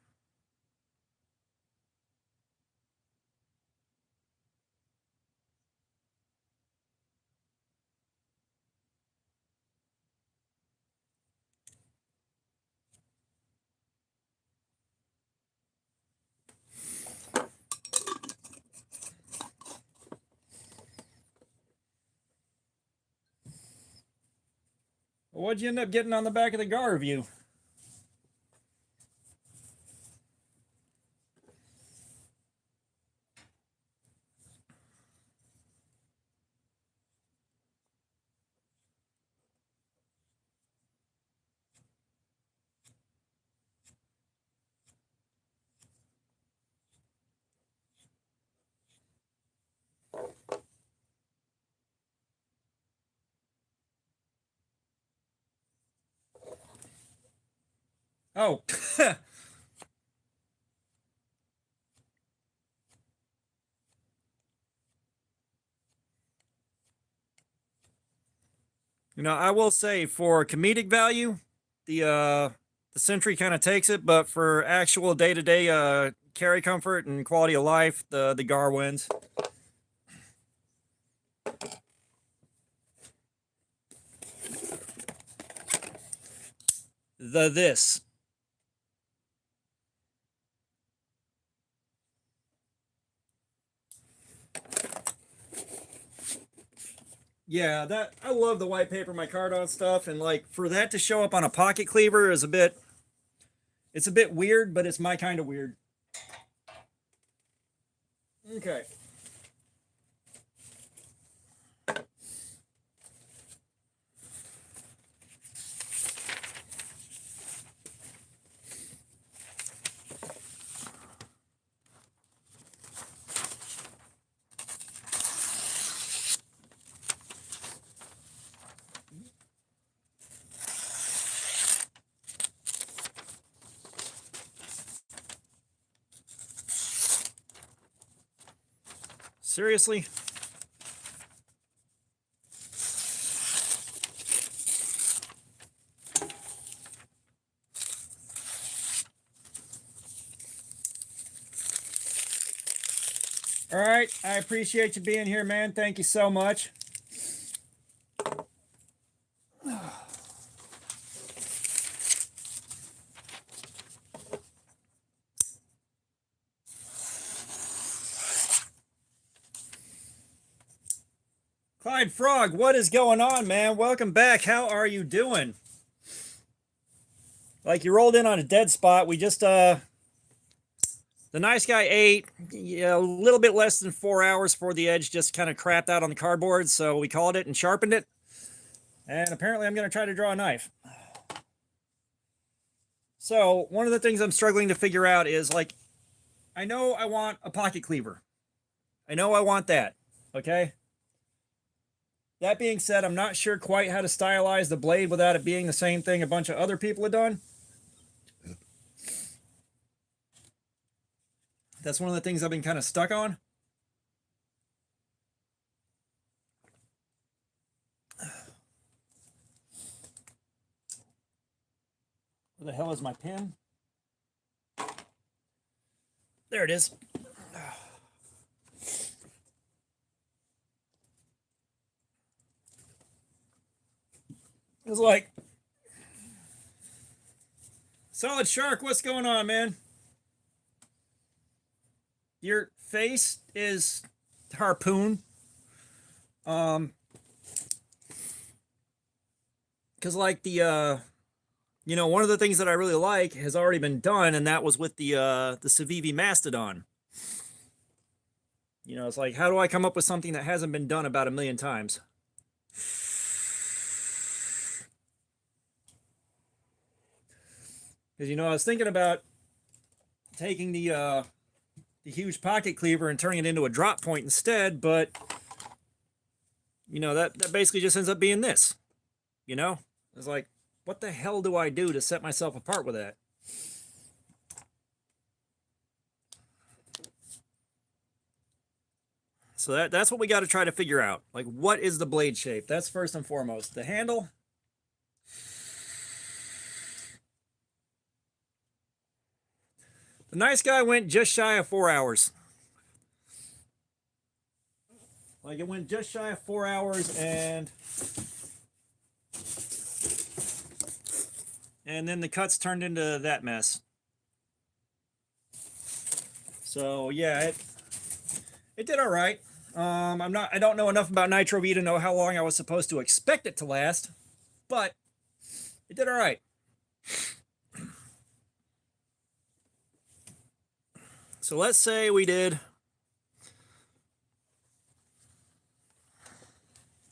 Well, what'd you end up getting on the back of the Gar review? Oh. You know, I will say for comedic value, the Sentry kind of takes it, but for actual day-to-day carry comfort and quality of life, the Gar wins. This. Yeah, that I love the white paper micarta stuff, and like for that to show up on a pocket cleaver is a bit, it's a bit weird, but it's my kind of weird. Okay. Seriously? All right, I appreciate you being here, man. Thank you so much. Clyde Frog, what is going on, man? Welcome back. How are you doing? Like you rolled in on a dead spot. We just the nice guy ate, a little bit less than 4 hours before the edge just kind of crapped out on the cardboard, so we called it and sharpened it. And apparently I'm going to try to draw a knife. So one of the things I'm struggling to figure out is like, I know I want a pocket cleaver. I know I want that, okay? That being said, I'm not sure quite how to stylize the blade without it being the same thing a bunch of other people have done. That's one of the things I've been kind of stuck on. Where the hell is my pen? There it is. It's like, Solid Shark, what's going on, man? Your face is harpoon. Because like the one of the things that I really like has already been done, and that was with the Civivi Mastodon. It's like, how do I come up with something that hasn't been done about 1,000,000 times? Because I was thinking about taking the huge pocket cleaver and turning it into a drop point instead, but that basically just ends up being this. It's like, what the hell do I do to set myself apart with that? So that's what we got to try to figure out. Like, what is the blade shape? That's first and foremost. The handle. The nice guy went just shy of 4 hours. Like, it went just shy of 4 hours, and then the cuts turned into that mess. So yeah, it did all right. I don't know enough about Nitro V to know how long I was supposed to expect it to last, but it did all right. So let's say we did,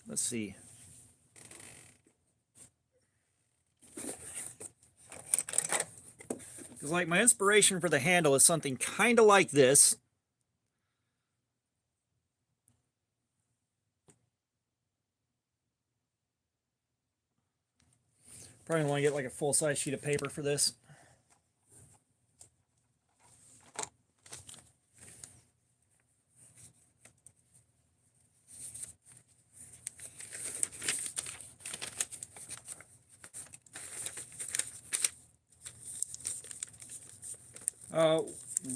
let's see. Because like my inspiration for the handle is something kind of like this. Probably want to get like a full-size sheet of paper for this.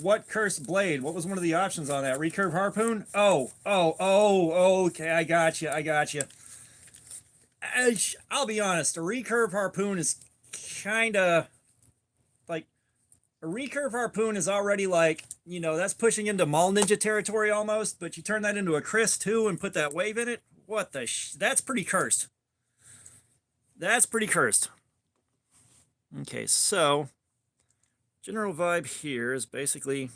What cursed blade? What was one of the options on that? Recurve harpoon? Oh, okay, I got you. I'll be honest, a recurve harpoon is kind of like, a recurve harpoon is already like, that's pushing into Mall Ninja territory almost, but you turn that into a Chris too and put that wave in it. What the that's pretty cursed. That's pretty cursed. Okay, so general vibe here is basically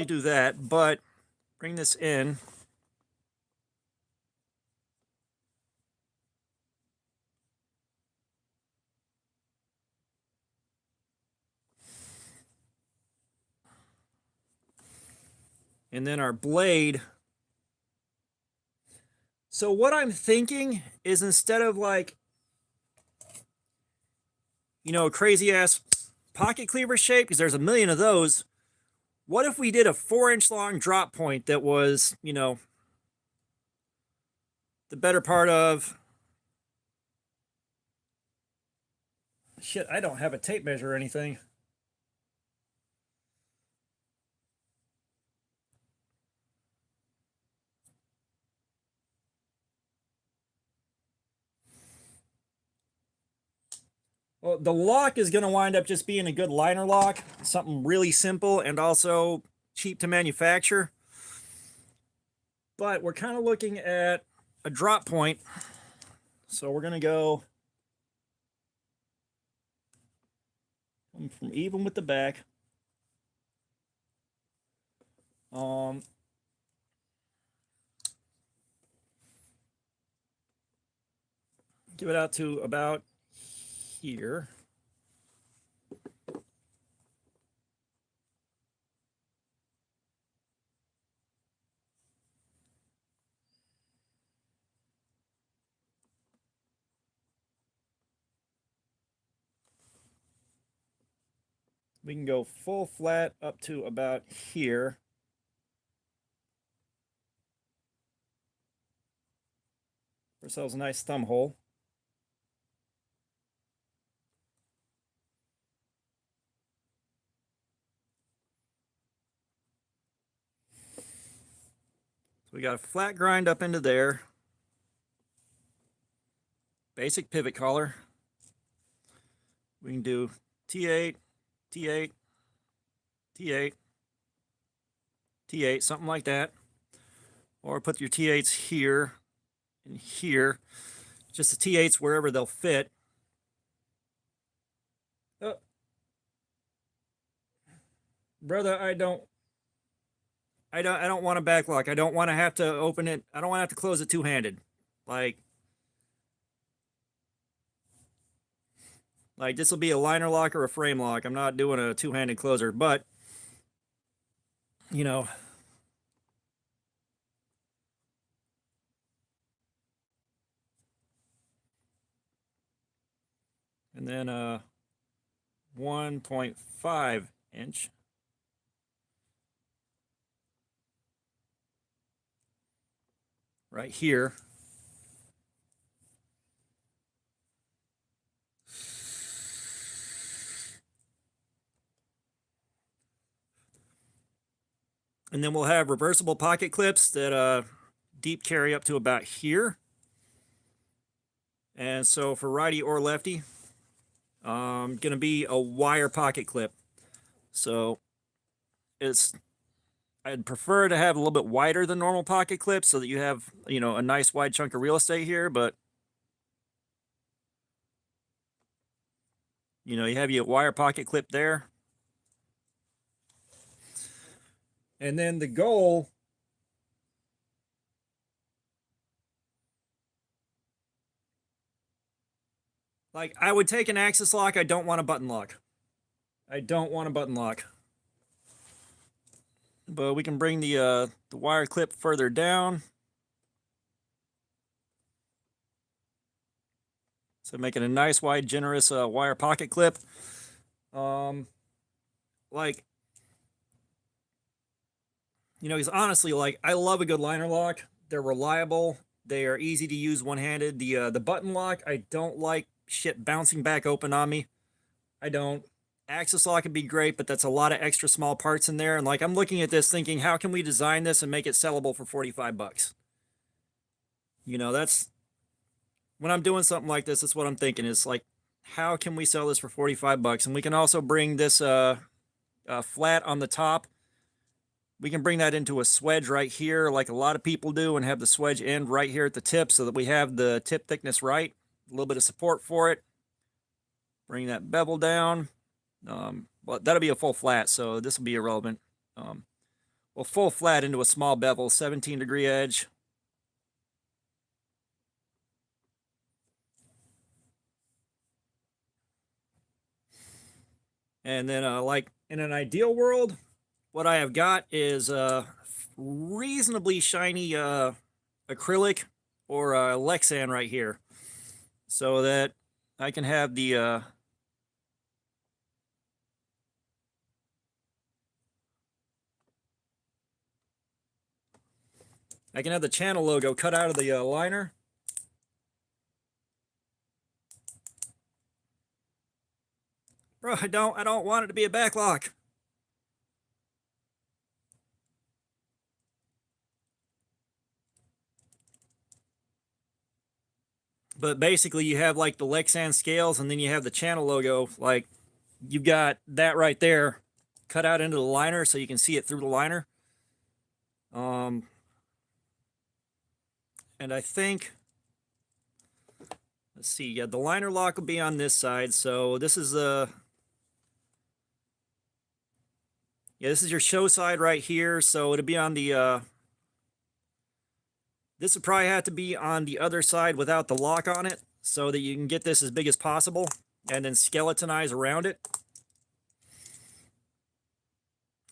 do that, but bring this in. And then our blade. So what I'm thinking is, instead of like, you know, crazy ass pocket cleaver shape, because there's a million of those, what if we did a 4-inch long drop point that was, you know, the better part of, shit, I don't have a tape measure or anything. Well, the lock is going to wind up just being a good liner lock, something really simple and also cheap to manufacture. But we're kind of looking at a drop point. So we're going to go from even with the back. Give it out to about here. We can go full flat up to about here. For ourselves a nice thumb hole. So we got a flat grind up into there. Basic pivot collar. We can do T8, T8, T8, T8, something like that. Or put your T8s here and here. Just the T8s wherever they'll fit. Oh. Brother, I don't want a back lock. I don't want to have to open it. I don't want to have to close it two-handed. Like this will be a liner lock or a frame lock. I'm not doing a two-handed closer, but you know, and then 1.5 inch. Right here. And then we'll have reversible pocket clips that deep carry up to about here. And so for righty or lefty, going to be a wire pocket clip. So I'd prefer to have a little bit wider than normal pocket clips so that you have, you know, a nice wide chunk of real estate here, but you know, you have your wire pocket clip there. And then the goal, like, I would take an axis lock. I don't want a button lock. I don't want a button lock. But we can bring the wire clip further down. So making a nice, wide, generous wire pocket clip. Like, you know, because honestly, like, I love a good liner lock. They're reliable. They are easy to use one-handed. The button lock, I don't like shit bouncing back open on me. I don't. Axis lock would be great, but that's a lot of extra small parts in there. And like, I'm looking at this thinking, how can we design this and make it sellable for 45 bucks? You know, that's when I'm doing something like this, that's what I'm thinking is like, how can we sell this for 45 bucks? And we can also bring this flat on the top. We can bring that into a swedge right here like a lot of people do and have the swedge end right here at the tip so that we have the tip thickness right. A little bit of support for it. Bring that bevel down. Well, that'll be a full flat, so this will be irrelevant. We'll full flat into a small bevel, 17-degree edge. And then like in an ideal world, what I have got is reasonably shiny acrylic or Lexan right here, so that I can have the channel logo cut out of the liner. Bro, I don't want it to be a backlock. But basically you have like the Lexan scales and then you have the channel logo. Like you've got that right there cut out into the liner so you can see it through the liner. And I think, let's see, yeah, the liner lock will be on this side. So this is this is your show side right here. So it'll be on the this would probably have to be on the other side without the lock on it so that you can get this as big as possible and then skeletonize around it.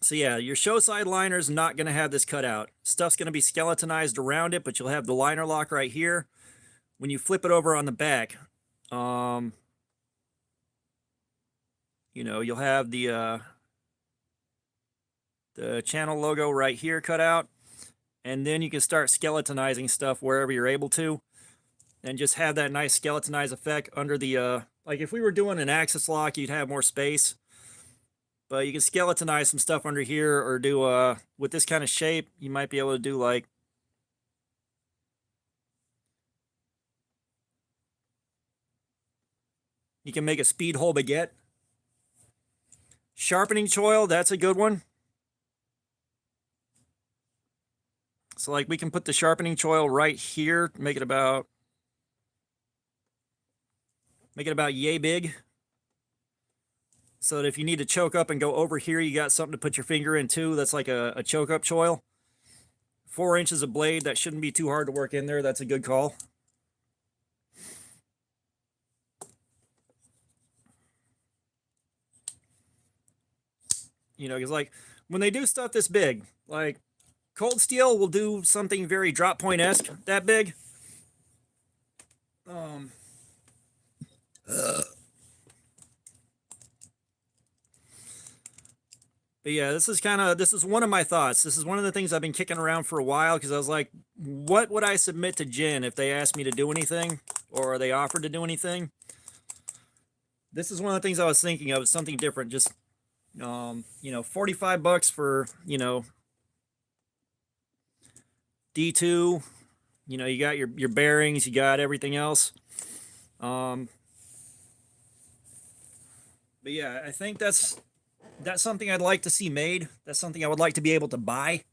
So yeah, your show side liner is not going to have this cut out. Stuff's going to be skeletonized around it, but you'll have the liner lock right here. When you flip it over on the back, you know, you'll have the channel logo right here cut out. And then you can start skeletonizing stuff wherever you're able to. And just have that nice skeletonized effect under the, like if we were doing an axis lock, you'd have more space. But you can skeletonize some stuff under here or do, with this kind of shape, you might be able to do like, you can make a speed hole baguette. Sharpening choil, that's a good one. So like we can put the sharpening choil right here, make it about yay big. So that if you need to choke up and go over here, you got something to put your finger in too. That's like a choke up choil. 4 inches of blade, that shouldn't be too hard to work in there. That's a good call. You know, because like when they do stuff this big, like cold steel will do something very drop point-esque that big. But yeah, this is one of my thoughts. This is one of the things I've been kicking around for a while because I was like, what would I submit to Jen if they asked me to do anything or they offered to do anything? This is one of the things I was thinking of, something different. Just, you know, 45 bucks for, you know, D2, you know, you got your bearings, you got everything else. But yeah, I think that's something I'd like to see made. That's something I would like to be able to buy.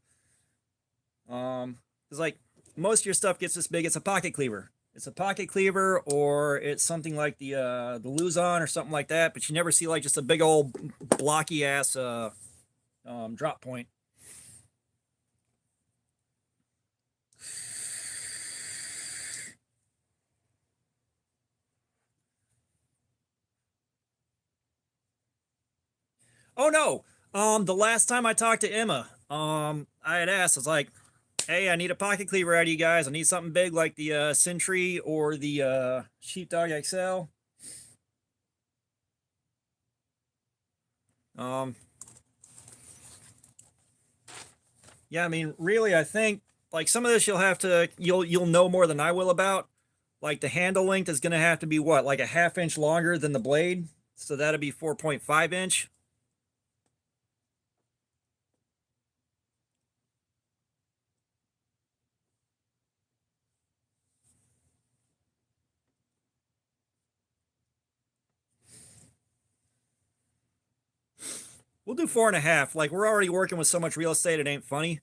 It's like most of your stuff gets this big, it's a pocket cleaver. It's a pocket cleaver, or it's something like the Luzon or something like that, but you never see like just a big old blocky ass drop point. Oh no. The last time I talked to Emma, I had asked, I was like, hey, I need a pocket cleaver out of you guys. I need something big like the Sentry or the Sheepdog XL. Yeah, I mean, really, I think like some of this you'll know more than I will about. Like the handle length is going to have to be what, like a 1/2 inch longer than the blade, so that'll be 4.5 inch. We'll do 4.5. Like, we're already working with so much real estate, it ain't funny.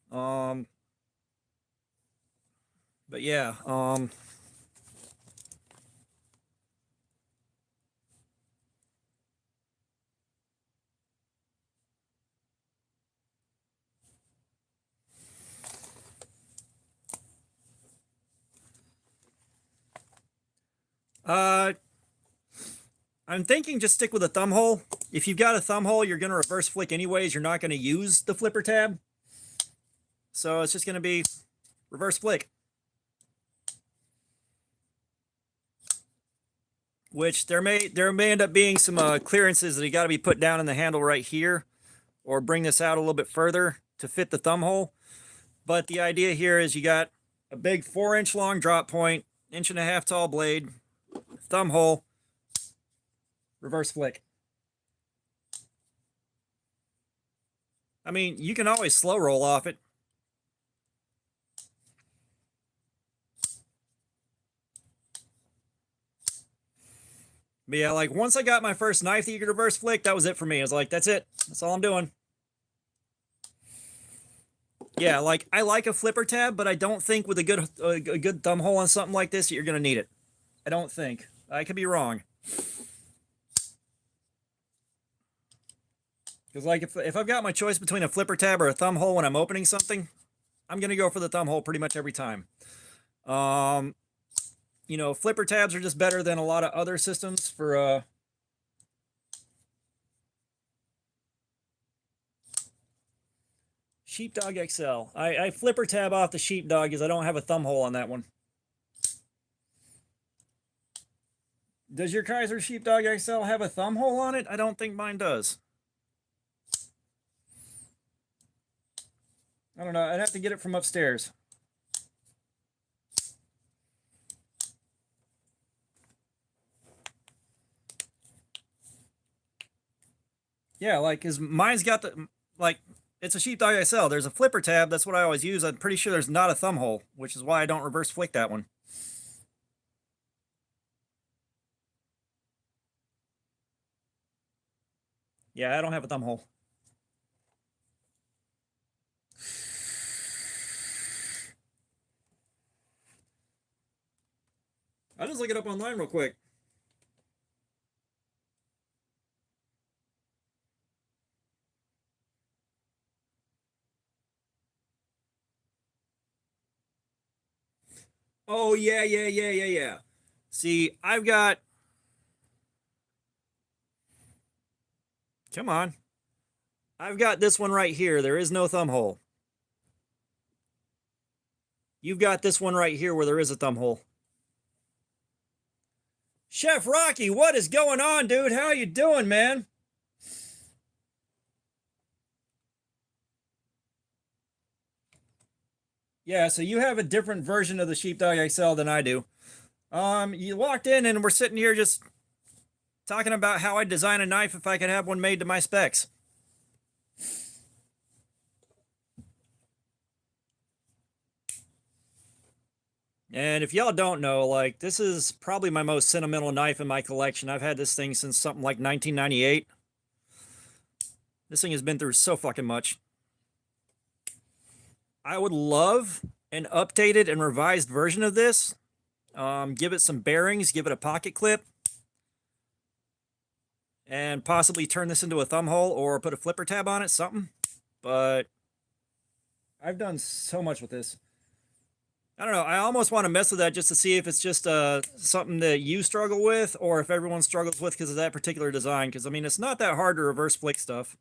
But yeah, I'm thinking just stick with a thumb hole. If you've got a thumb hole, you're going to reverse flick anyways. You're not going to use the flipper tab. So it's just going to be reverse flick. Which there may end up being some clearances that you got to be put down in the handle right here, or bring this out a little bit further to fit the thumb hole. But the idea here is you got a big 4-inch long drop point, 1.5-inch tall blade, thumb hole, reverse flick. I mean, you can always slow roll off it. But yeah, like once I got my first knife that you could reverse flick, that was it for me. I was like, that's it. That's all I'm doing. Yeah, like I like a flipper tab, but I don't think with a good thumb hole on something like this, you're gonna need it. I don't think. I could be wrong. Because like if I've got my choice between a flipper tab or a thumb hole when I'm opening something, I'm gonna go for the thumb hole pretty much every time. You know, flipper tabs are just better than a lot of other systems for Sheepdog XL. I flipper tab off the Sheepdog because I don't have a thumb hole on that one. Does your Kizer Sheepdog XL have a thumb hole on it? I don't think mine does. I don't know. I'd have to get it from upstairs. Yeah, like, cause mine's got the, like, it's a Sheepdog XL. There's a flipper tab. That's what I always use. I'm pretty sure there's not a thumb hole, which is why I don't reverse flick that one. Yeah, I don't have a thumb hole. I'll just look it up online real quick. Oh, yeah. See, I've got... Come on. I've got this one right here. There is no thumb hole. You've got this one right here where there is a thumb hole. Chef Rocky, what is going on, dude? How you doing, man? Yeah, so you have a different version of the Sheepdog XL than I do. You walked in and we're sitting here just talking about how I'd design a knife if I could have one made to my specs. And if y'all don't know, like, this is probably my most sentimental knife in my collection. I've had this thing since something like 1998. This thing has been through so fucking much. I would love an updated and revised version of this. Give it some bearings, give it a pocket clip, and possibly turn this into a thumb hole or put a flipper tab on it, something. But I've done so much with this. I don't know. I almost want to mess with that just to see if it's just something that you struggle with or if everyone struggles with because of that particular design. Because, I mean, it's not that hard to reverse flick stuff.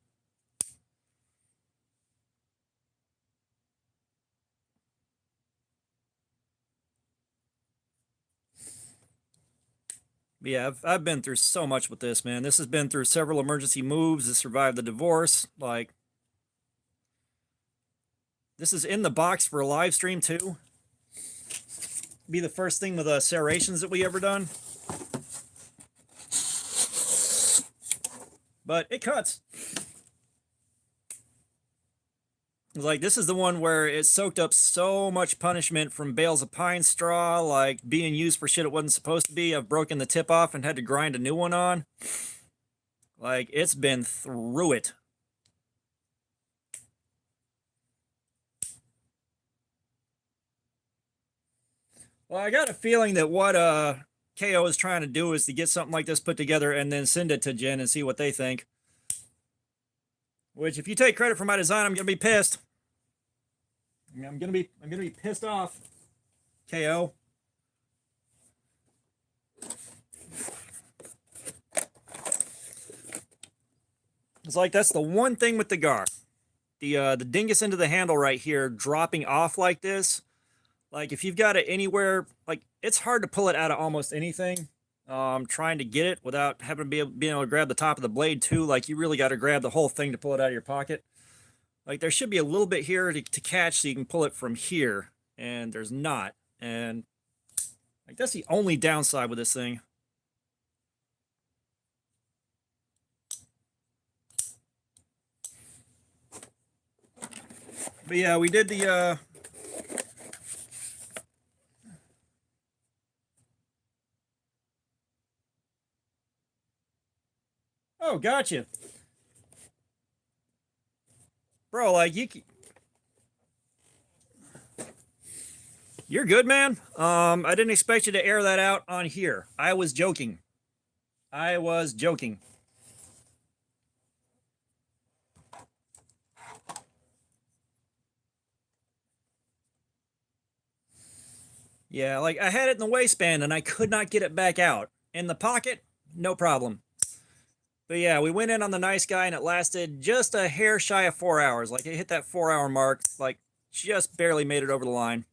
But yeah, I've been through so much with this, man. This has been through several emergency moves. It survived the divorce. Like, this is in the box for a live stream, too. Be the first thing with serrations that we ever done. But it cuts. Like, this is the one where it soaked up so much punishment from bales of pine straw, like being used for shit it wasn't supposed to be. I've broken the tip off and had to grind a new one on. Like, it's been through it. Well, I got a feeling that what KO is trying to do is to get something like this put together and then send it to Jen and see what they think. Which, if you take credit for my design, I'm gonna be pissed. I'm gonna be pissed off, KO. It's like that's the one thing with the Gar. The dingus into the handle right here dropping off like this. Like, if you've got it anywhere, like, it's hard to pull it out of almost anything. Trying to get it without having to being able to grab the top of the blade too. Like, you really got to grab the whole thing to pull it out of your pocket. Like, there should be a little bit here to catch so you can pull it from here, and there's not. And like, that's the only downside with this thing. But yeah, we did the oh, gotcha. Bro, like, you're good, man. I didn't expect you to air that out on here. I was joking. I was joking. Yeah, like, I had it in the waistband and I could not get it back out. In the pocket, no problem. But yeah, we went in on the nice guy and it lasted just a hair shy of 4 hours. Like, it hit that 4 hour mark, like, just barely made it over the line.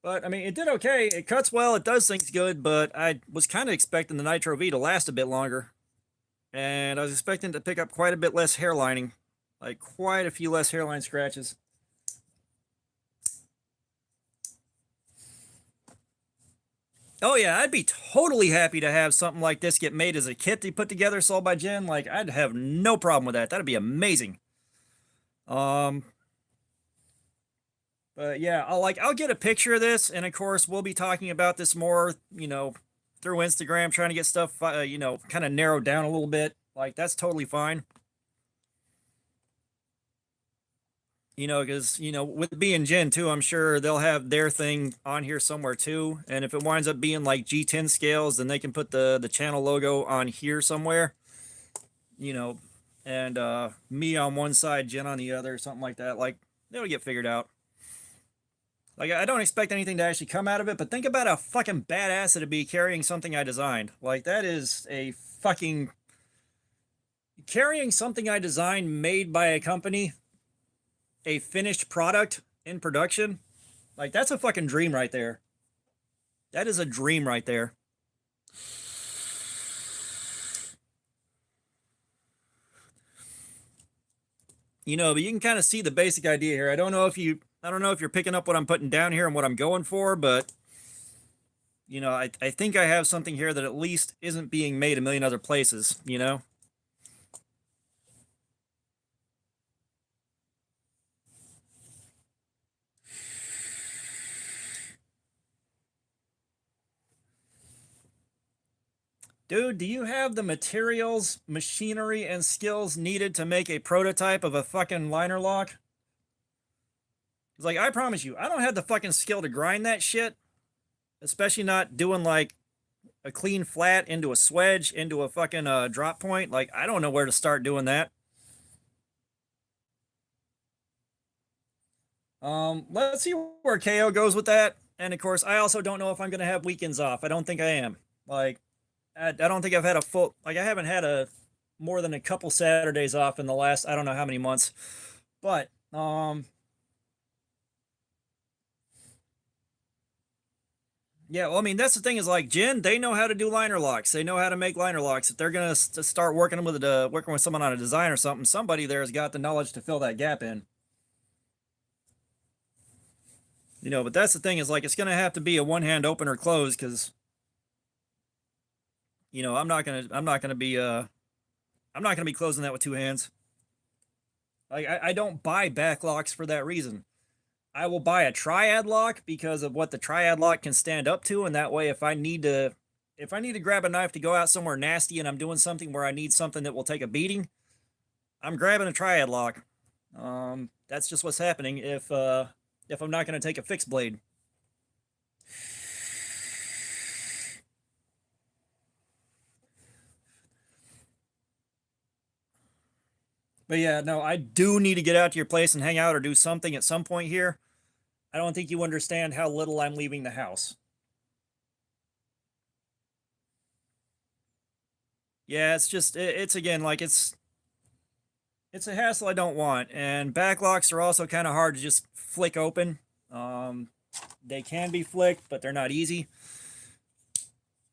But I mean, it did okay. It cuts well, it does things good, but I was kind of expecting the Nitro V to last a bit longer. And I was expecting to pick up quite a bit less hairlining, like quite a few less hairline scratches. Oh yeah, I'd be totally happy to have something like this get made as a kit to put together, sold by Jen. Like, I'd have no problem with that. That'd be amazing. Um, but yeah, I'll get a picture of this, and of course we'll be talking about this more, through Instagram, trying to get stuff, kind of narrowed down a little bit. Like, that's totally fine. Because, with being Gen 2, I'm sure they'll have their thing on here somewhere too. And if it winds up being like G10 scales, then they can put the channel logo on here somewhere, and me on one side, Jen on the other, something like that. Like, it'll get figured out. Like, I don't expect anything to actually come out of it, but think about how fucking badass it'd be carrying something I designed. Like, that is a fucking... Carrying something I designed made by a company, a finished product in production, like, that's a fucking dream right there. That is a dream right there. But you can kind of see the basic idea here. I don't know if you're picking up what I'm putting down here and what I'm going for, but I think I have something here that at least isn't being made a million other places, Dude, do you have the materials, machinery, and skills needed to make a prototype of a fucking liner lock? It's like, I promise you, I don't have the fucking skill to grind that shit. Especially not doing, like, a clean flat into a swedge, into a fucking drop point. Like, I don't know where to start doing that. Let's see where KO goes with that. And of course, I also don't know if I'm going to have weekends off. I don't think I am. Like, I don't think I've had a full, like, I haven't had more than a couple Saturdays off in the last, I don't know how many months. But, yeah, well, I mean, that's the thing is, like, Jen, they know how to do liner locks. They know how to make liner locks. If they're going to start working with someone on a design or something, somebody there has got the knowledge to fill that gap in. But that's the thing is, like, it's going to have to be a one-hand open or close because, I'm not going to be closing that with two hands. Like, I don't buy back locks for that reason. I will buy a triad lock because of what the triad lock can stand up to, and that way, if I need to if I need to grab a knife to go out somewhere nasty and I'm doing something where I need something that will take a beating, I'm grabbing a triad lock. That's just what's happening if I'm not going to take a fixed blade. But yeah, no, I do need to get out to your place and hang out or do something at some point here. I don't think you understand how little I'm leaving the house. Yeah, it's just it's again like it's a hassle I don't want, and backlocks are also kind of hard to just flick open. They can be flicked, but they're not easy.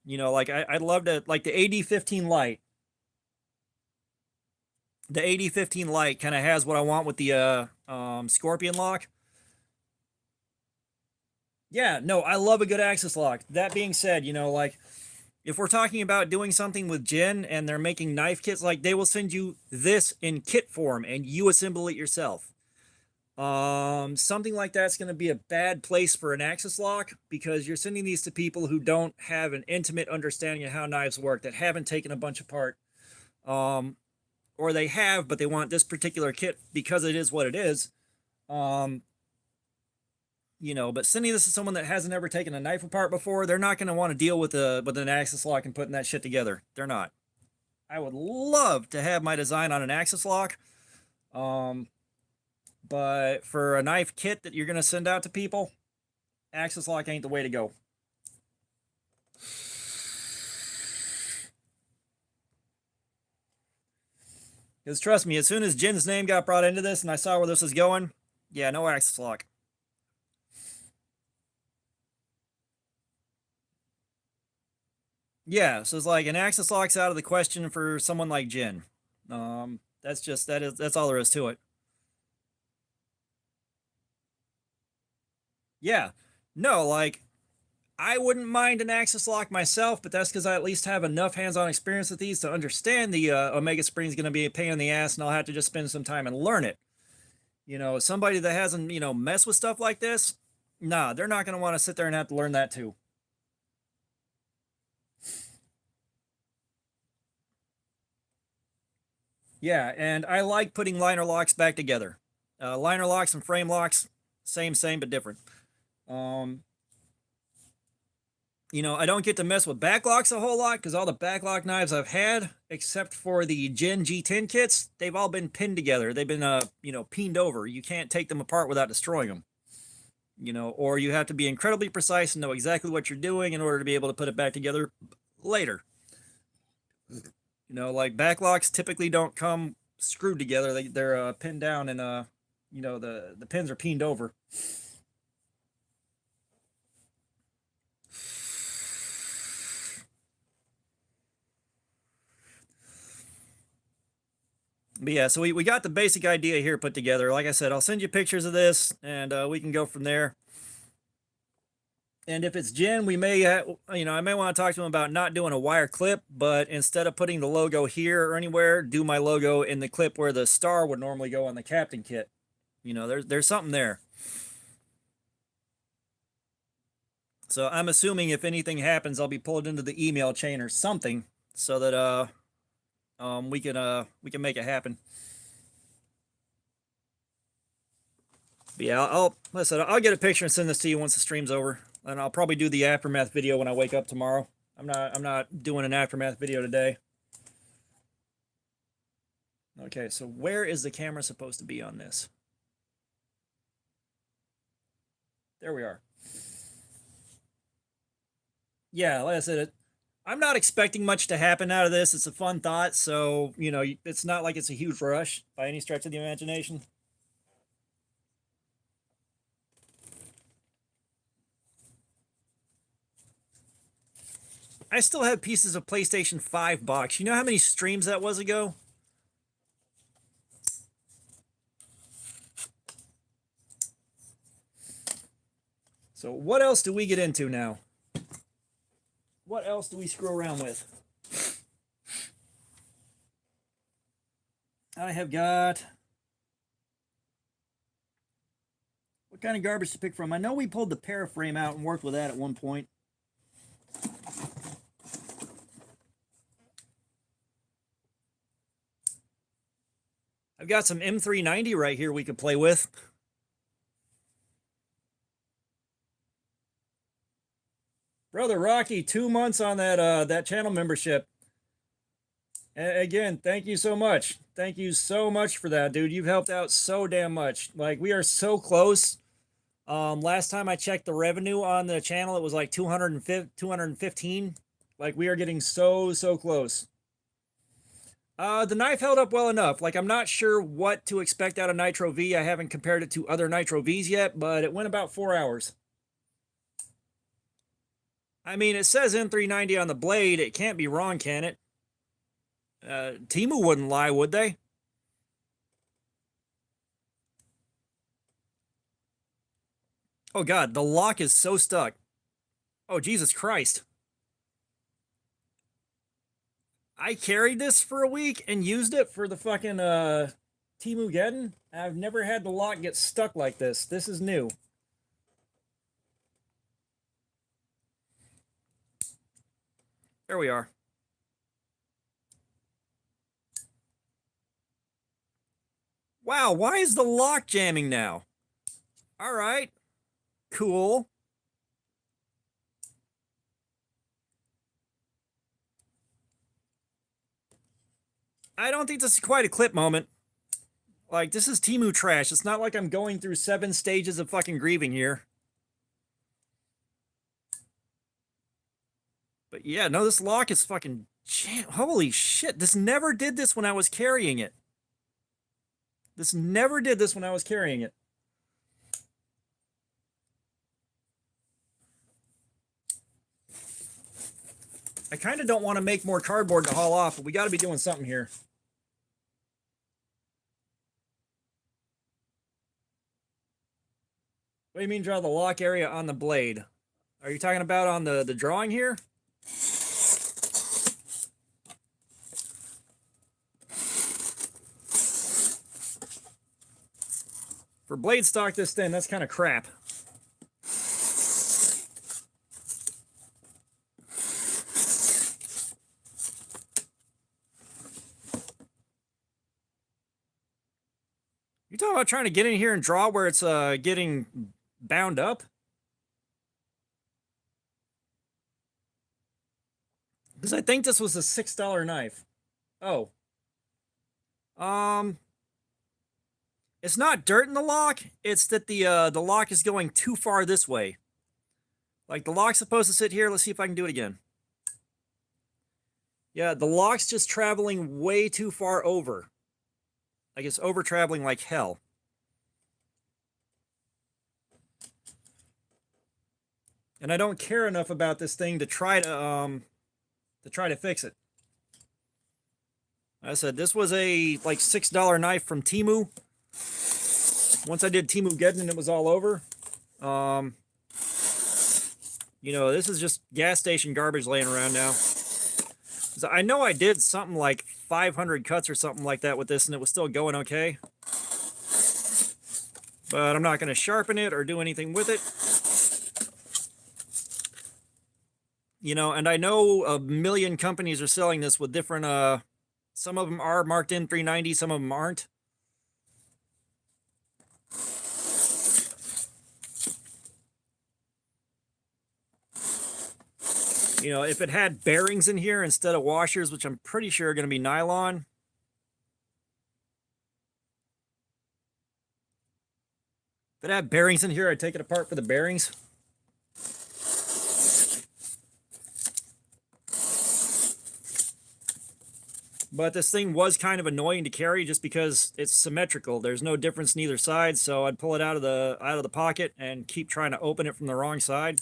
You know, like I'd love to like the AD-15 light. The AD-15 light kind of has what I want with the Scorpion lock. Yeah, no, I love a good axis lock. That being said, you know, like if we're talking about doing something with Jin and they're making knife kits, like they will send you this in kit form and you assemble it yourself. Something like that's going to be a bad place for an axis lock because you're sending these to people who don't have an intimate understanding of how knives work, that haven't taken a bunch apart. Or they have, but they want this particular kit because it is what it is. You know, but sending this to someone that hasn't ever taken a knife apart before, they're not going to want to deal with an axis lock and putting that shit together. They're not. I would love to have my design on an axis lock. But for a knife kit that you're going to send out to people, axis lock ain't the way to go. Because trust me, as soon as Jin's name got brought into this and I saw where this was going, yeah, no axis lock. Yeah, so it's like an axis lock's out of the question for someone like Jin. That's all there is to it. Yeah, no, like I wouldn't mind an axis lock myself, but that's because I at least have enough hands-on experience with these to understand the Omega Spring is going to be a pain in the ass, and I'll have to just spend some time and learn it. You know, somebody that hasn't messed with stuff like this, nah, they're not going to want to sit there and have to learn that too. Yeah, and I like putting liner locks back together. Liner locks and frame locks, same, but different. Um, I don't get to mess with backlocks a whole lot because all the backlock knives I've had, except for the Gen G10 kits, they've all been pinned together. They've been, peened over. You can't take them apart without destroying them. Or you have to be incredibly precise and know exactly what you're doing in order to be able to put it back together later. Like backlocks typically don't come screwed together. They're pinned down and, the pins are peened over. But yeah, so we got the basic idea here put together. Like I said, I'll send you pictures of this, and we can go from there. And if it's Jen, we may, I may want to talk to him about not doing a wire clip, but instead of putting the logo here or anywhere, do my logo in the clip where the star would normally go on the captain kit. There's something there. So I'm assuming if anything happens, I'll be pulled into the email chain or something, so that we can make it happen. But yeah, I'll get a picture and send this to you once the stream's over, and I'll probably do the aftermath video when I wake up tomorrow. I'm not doing an aftermath video today. Okay, so where is the camera supposed to be on this? There we are. Yeah, like I said, I'm not expecting much to happen out of this. It's a fun thought, so it's not like it's a huge rush by any stretch of the imagination. I still have pieces of PlayStation 5 box. You know how many streams that was ago? So what else do we get into now? What else do we screw around with? I have got... What kind of garbage to pick from? I know we pulled the paraframe out and worked with that at one point. I've got some M390 right here we could play with. Brother Rocky, 2 months on that channel membership. Again, thank you so much. Thank you so much for that, dude. You've helped out so damn much. Like, we are so close. Last time I checked the revenue on the channel, it was like 215. Like, we are getting so close. The knife held up well enough. Like, I'm not sure what to expect out of Nitro V. I haven't compared it to other Nitro Vs yet, but it went about 4 hours. I mean, it says N390 on the blade. It can't be wrong, can it? Temu wouldn't lie, would they? Oh god, the lock is so stuck. Oh Jesus Christ. I carried this for a week and used it for the fucking Temu Geddon. I've never had the lock get stuck like this. This is new. There we are. Wow, why is the lock jamming now? All right. Cool. I don't think this is quite a clip moment. Like, this is Temu trash. It's not like I'm going through 7 stages of fucking grieving here. But yeah, no, this lock is fucking jam. Holy shit, this never did this when I was carrying it. This never did this when I was carrying it. I kind of don't want to make more cardboard to haul off, but we got to be doing something here. What do you mean draw the lock area on the blade? Are you talking about on the drawing here? For blade stock this thin, that's kind of crap. You talking about trying to get in here and draw where it's getting bound up? Because I think this was a $6 knife. Oh. It's not dirt in the lock. It's that the lock is going too far this way. Like, the lock's supposed to sit here. Let's see if I can do it again. Yeah, the lock's just traveling way too far over. Like, it's over traveling like hell. And I don't care enough about this thing to try to fix it. Like I said, this was a like $6 knife from Temu. Once I did Temu Geddon, it was all over. You know, this is just gas station garbage laying around now. So I know I did something like 500 cuts or something like that with this, and it was still going okay. But I'm not going to sharpen it or do anything with it. You know, and I know a million companies are selling this with different, some of them are marked N390, some of them aren't. You know, if it had bearings in here instead of washers, which I'm pretty sure are going to be nylon. If it had bearings in here, I'd take it apart for the bearings. But this thing was kind of annoying to carry just because it's symmetrical. There's no difference in either side, so I'd pull it out of the pocket and keep trying to open it from the wrong side.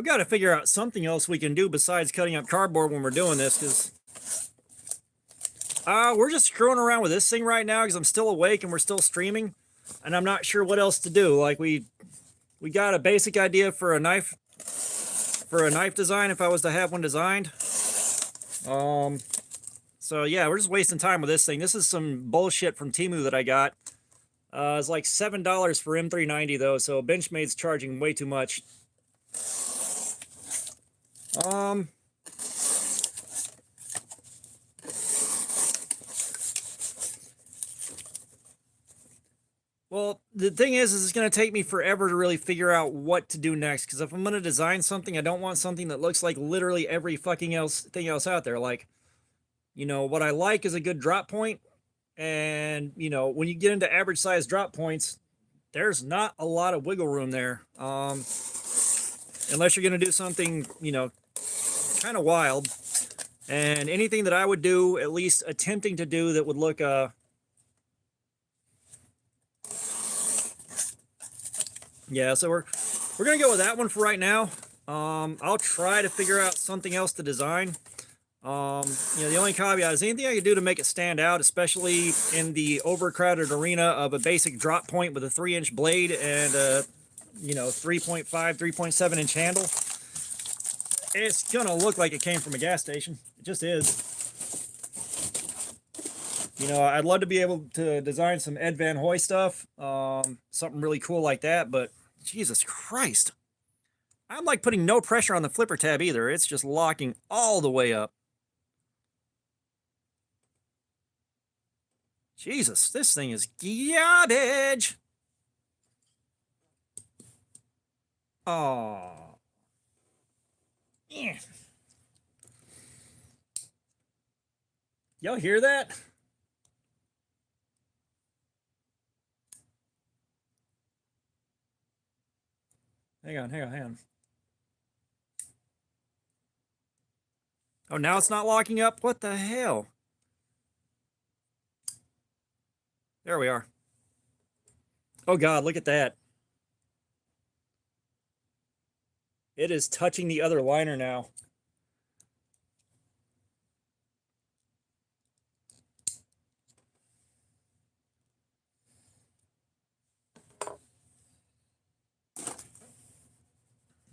I've got to figure out something else we can do besides cutting up cardboard when we're doing this, because we're just screwing around with this thing right now because I'm still awake and we're still streaming, and I'm not sure what else to do. Like we got a basic idea for a knife design if I was to have one designed. So yeah, we're just wasting time with this thing. This is some bullshit from Temu that I got. It's like $7 for M390 though, so Benchmade's charging way too much. Well, the thing is it's going to take me forever to really figure out what to do next, because if I'm going to design something, I don't want something that looks like literally every fucking thing else out there. Like, you know, what I like is a good drop point, and, you know, when you get into average size drop points, there's not a lot of wiggle room there. Unless you're going to do something, you know, kind of wild. And anything that I would do, at least attempting to do, that would look, yeah, so we're going to go with that one for right now. I'll try to figure out something else to design. You know, the only caveat is anything I can do to make it stand out, especially in the overcrowded arena of a basic drop point with a 3-inch blade and a, you know, 3.5, 3.7 inch handle. It's gonna look like it came from a gas station. It just is. You know, I'd love to be able to design some Ed Van Hoy stuff, something really cool like that, but Jesus Christ. I'm like putting no pressure on the flipper tab either. It's just locking all the way up. Jesus, this thing is garbage. Oh. Yeah. Y'all hear that? Hang on. Oh, now it's not locking up? What the hell? There we are. Oh God, look at that. It is touching the other liner now.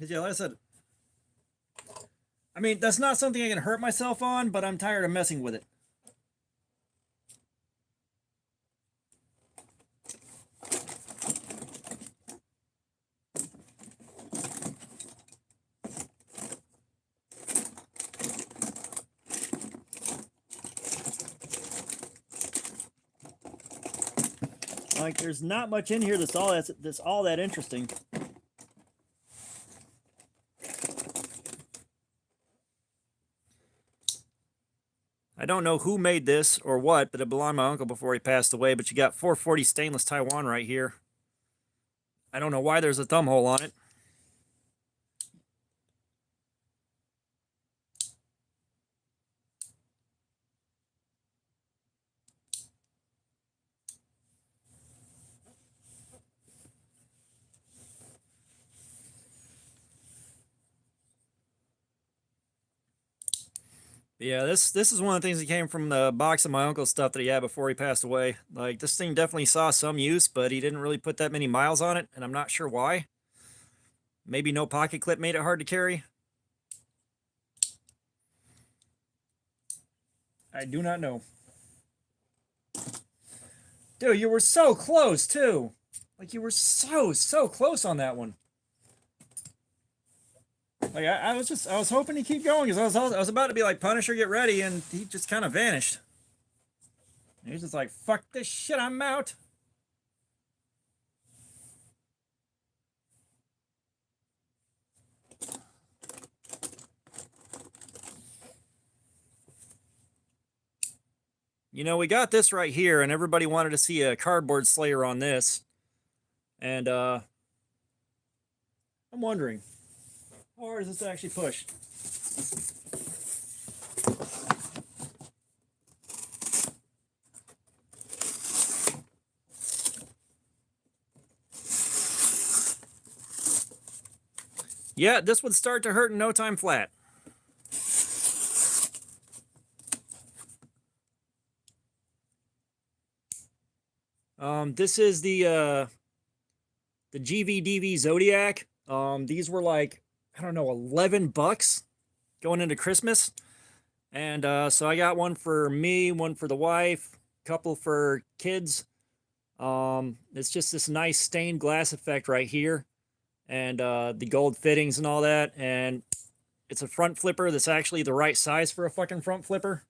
Yeah, like I said, I mean, that's not something I can hurt myself on, but I'm tired of messing with it. Like, there's not much in here that's all that interesting. I don't know who made this or what, but it belonged to my uncle before he passed away. But you got 440 stainless Taiwan right here. I don't know why there's a thumb hole on it. Yeah, this is one of the things that came from the box of my uncle's stuff that he had before he passed away. Like, this thing definitely saw some use, but he didn't really put that many miles on it, and I'm not sure why. Maybe no pocket clip made it hard to carry. I do not know. Dude, you were so close, too. Like, you were so close on that one. Like, I was hoping to keep going, because I was about to be like, Punisher, get ready, and he just kind of vanished. And he's just like, fuck this shit, I'm out. You know, we got this right here, and everybody wanted to see a cardboard slayer on this. And, I'm wondering, how hard does this actually push? Yeah, this would start to hurt in no time flat. This is the GVDV Zodiac. These were like, I don't know, $11 going into Christmas. And so I got one for me, one for the wife, a couple for kids. It's just this nice stained glass effect right here, and the gold fittings and all that. And it's a front flipper that's actually the right size for a fucking front flipper.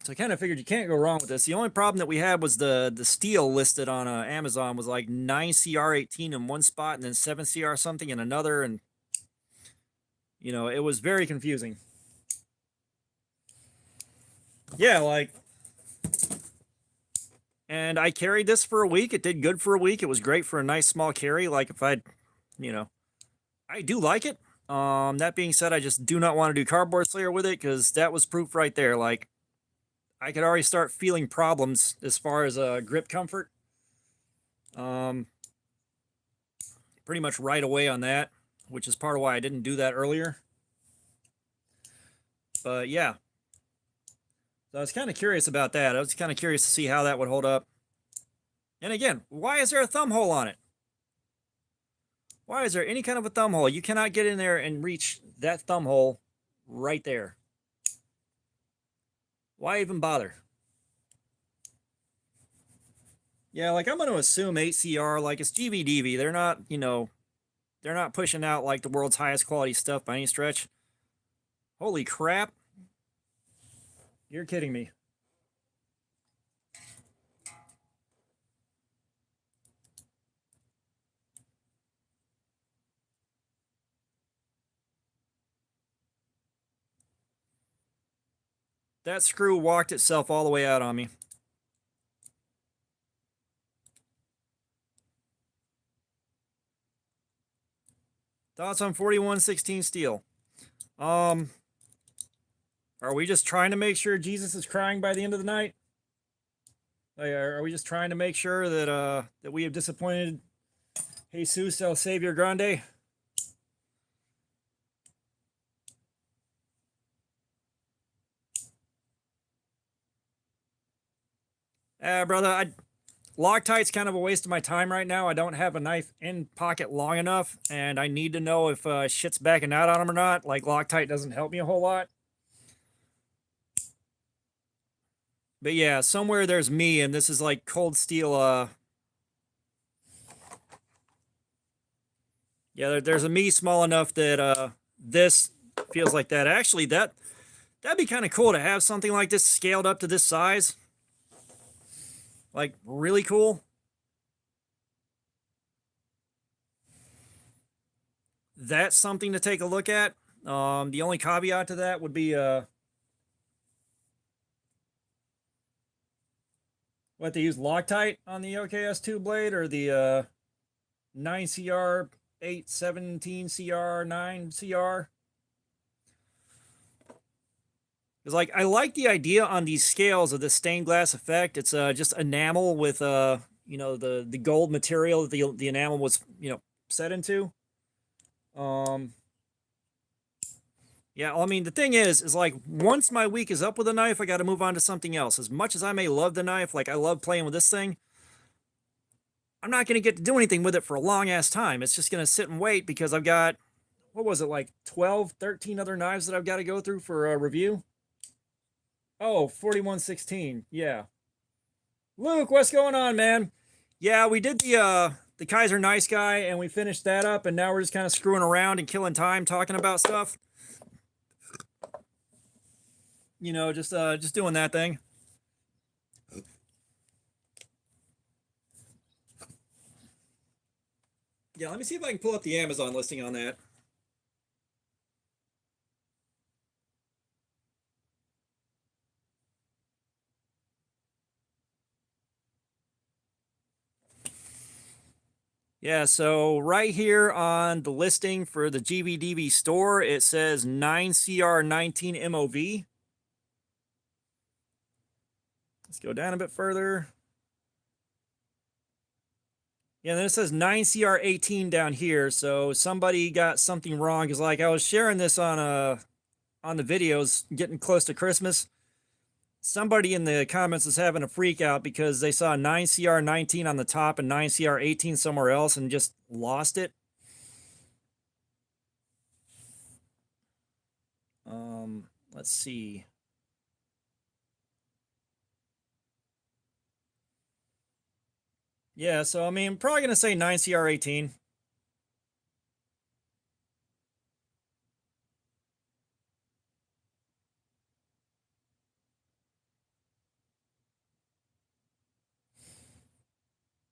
So I kind of figured you can't go wrong with this. The only problem that we had was the steel listed on Amazon was like 9CR18 in one spot and then 7CR something in another, and you know, it was very confusing. Yeah, like, and I carried this for a week. It did good for a week. It was great for a nice small carry. Like if I'd, you know, I do like it. That being said, I just do not want to do cardboard slayer with it because that was proof right there. Like I could already start feeling problems as far as grip comfort. Pretty much right away on that, which is part of why I didn't do that earlier. But yeah, so I was kind of curious about that. I was kind of curious to see how that would hold up. And again, why is there a thumb hole on it? Why is there any kind of a thumb hole? You cannot get in there and reach that thumb hole right there. Why even bother? Yeah, like I'm going to assume 8CR, like it's GVDV. They're not, you know, they're not pushing out like the world's highest quality stuff by any stretch. Holy crap. You're kidding me. That screw walked itself all the way out on me. Thoughts on 4116 steel? Are we just trying to make sure Jesus is crying by the end of the night? Like, are we just trying to make sure that that we have disappointed Jesus El Savior Grande? Brother, Loctite's kind of a waste of my time right now. I don't have a knife in pocket long enough, and I need to know if shit's backing out on them or not. Like, Loctite doesn't help me a whole lot. But yeah, somewhere there's me, and this is like cold steel. Yeah, there's a me small enough that this feels like that. Actually, that'd be kind of cool to have something like this scaled up to this size. Like, really cool. That's something to take a look at. The only caveat to that would be what, they use Loctite on the OKS2 blade or the 9CR 817CR 9CR? Because like I like the idea on these scales of the stained glass effect. It's just enamel with you know, the gold material that the enamel was, you know, set into. Yeah, I mean, the thing is like once my week is up with a knife, I got to move on to something else. As much as I may love the knife, like I love playing with this thing, I'm not going to get to do anything with it for a long ass time. It's just going to sit and wait because I've got, what was it, like 12, 13 other knives that I've got to go through for a review. Oh, 4116. Yeah. Luke, what's going on, man? Yeah, we did the Kizer Nice Guy, and we finished that up, and now we're just kind of screwing around and killing time talking about stuff. You know, just doing that thing. Yeah, let me see if I can pull up the Amazon listing on that. Yeah, so right here on the listing for the GVDV store, it says 9CR19 MOV. Let's go down a bit further. Yeah, then it says 9CR18 down here. So somebody got something wrong. Because like I was sharing this on the videos getting close to Christmas. Somebody in the comments is having a freak out because they saw 9CR19 on the top and 9CR18 somewhere else and just lost it. Let's see. Yeah, so I mean, I'm probably gonna say 9CR18.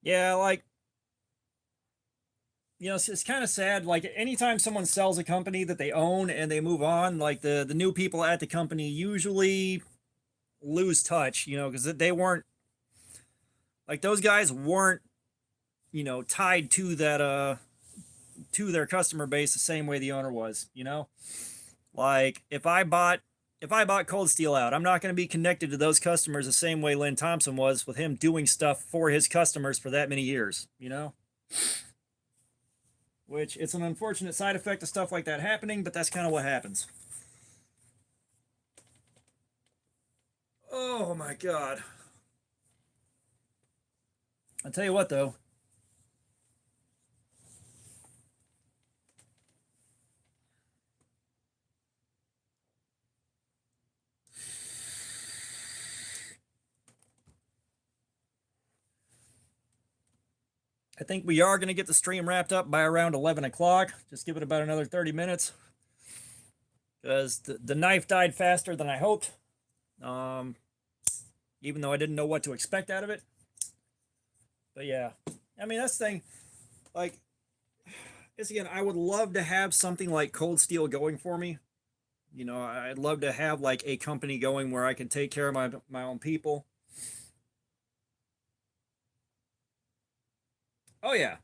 Yeah, like, it's kind of sad. Like anytime someone sells a company that they own and they move on, like the new people at the company usually lose touch, because they weren't like those guys weren't, tied to that to their customer base the same way the owner was. Like if I bought Cold Steel out, I'm not going to be connected to those customers the same way Lynn Thompson was with him doing stuff for his customers for that many years. Which it's an unfortunate side effect of stuff like that happening, but that's kind of what happens. Oh my god. I'll tell you what though. I think we are going to get the stream wrapped up by around 11 o'clock. Just give it about another 30 minutes. Because the knife died faster than I hoped. Even though I didn't know what to expect out of it. But yeah. I mean, that's the thing. Like, again, I would love to have something like Cold Steel going for me. I'd love to have like a company going where I can take care of my own people. Oh yeah.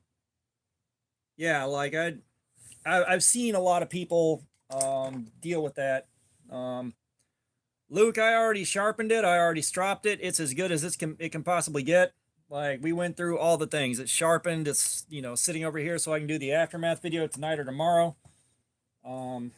Yeah, like I've seen a lot of people deal with that. Um, Luke, I already sharpened it. I already stropped it. It's as good as it can possibly get. Like we went through all the things. It's sharpened. It's sitting over here so I can do the aftermath video tonight or tomorrow. Um,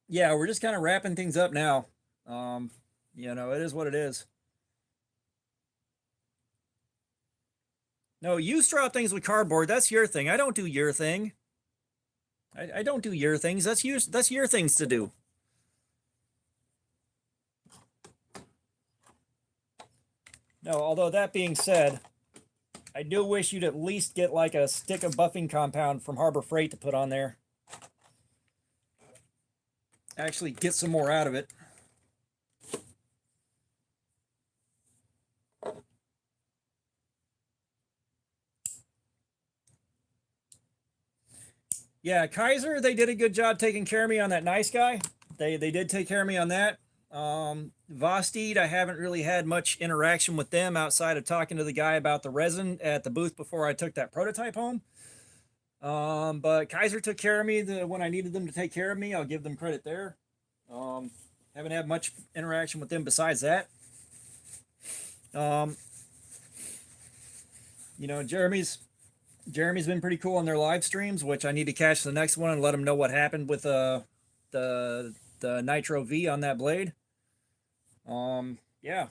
yeah, we're just kind of wrapping things up now. It is what it is. No, you strap things with cardboard. That's your thing. I don't do your thing. I don't do your things. That's your things to do. No, although that being said, I do wish you'd at least get like a stick of buffing compound from Harbor Freight to put on there. Actually get some more out of it. Yeah, Kizer, they did a good job taking care of me on that nice guy. They did take care of me on that. Vosteed, I haven't really had much interaction with them outside of talking to the guy about the resin at the booth before I took that prototype home. But Kizer took care of me when I needed them to take care of me. I'll give them credit there. Haven't had much interaction with them besides that. Jeremy's been pretty cool on their live streams, which I need to catch the next one and let him know what happened with the Nitro V on that blade. Yeah.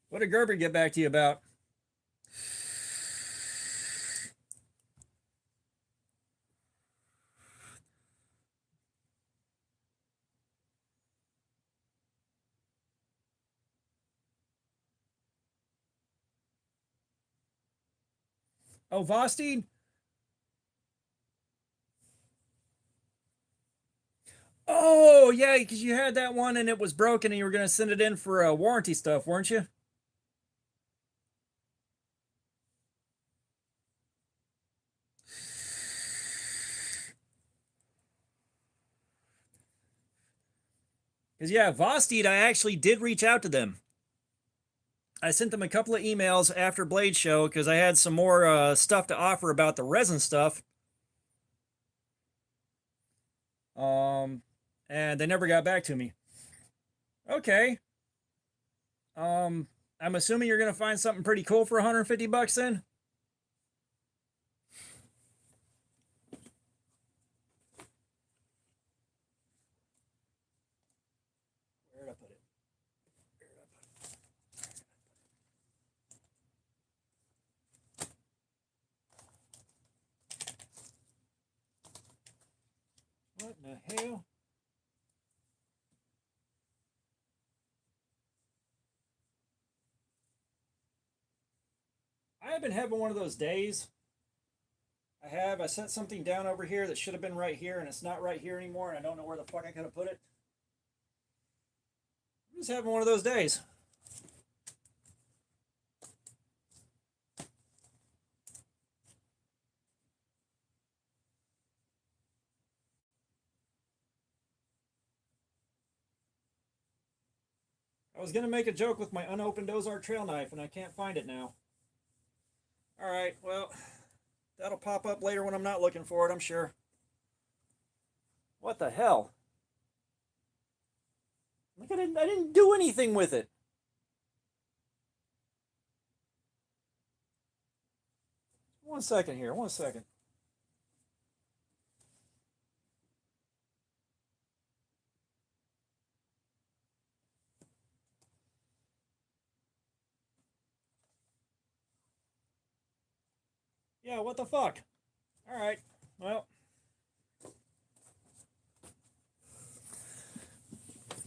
What did Gerber get back to you about? Oh, Vosteed? Oh, yeah, because you had that one and it was broken and you were going to send it in for warranty stuff, weren't you? Because, yeah, Vosteed, I actually did reach out to them. I sent them a couple of emails after Blade Show because I had some more stuff to offer about the resin stuff. And they never got back to me. Okay. I'm assuming you're gonna find something pretty cool for 150 bucks then. Where did I put it? Where did I put it? What in the hell? I have been having one of those days. I set something down over here that should have been right here, and it's not right here anymore, and I don't know where the fuck I could have put it. I'm just having one of those days. I was going to make a joke with my unopened Ozark trail knife, and I can't find it now. Alright, well, that'll pop up later when I'm not looking for it, I'm sure. What the hell? Like I didn't do anything with it. One second here, one second. Yeah, what the fuck? Alright, well.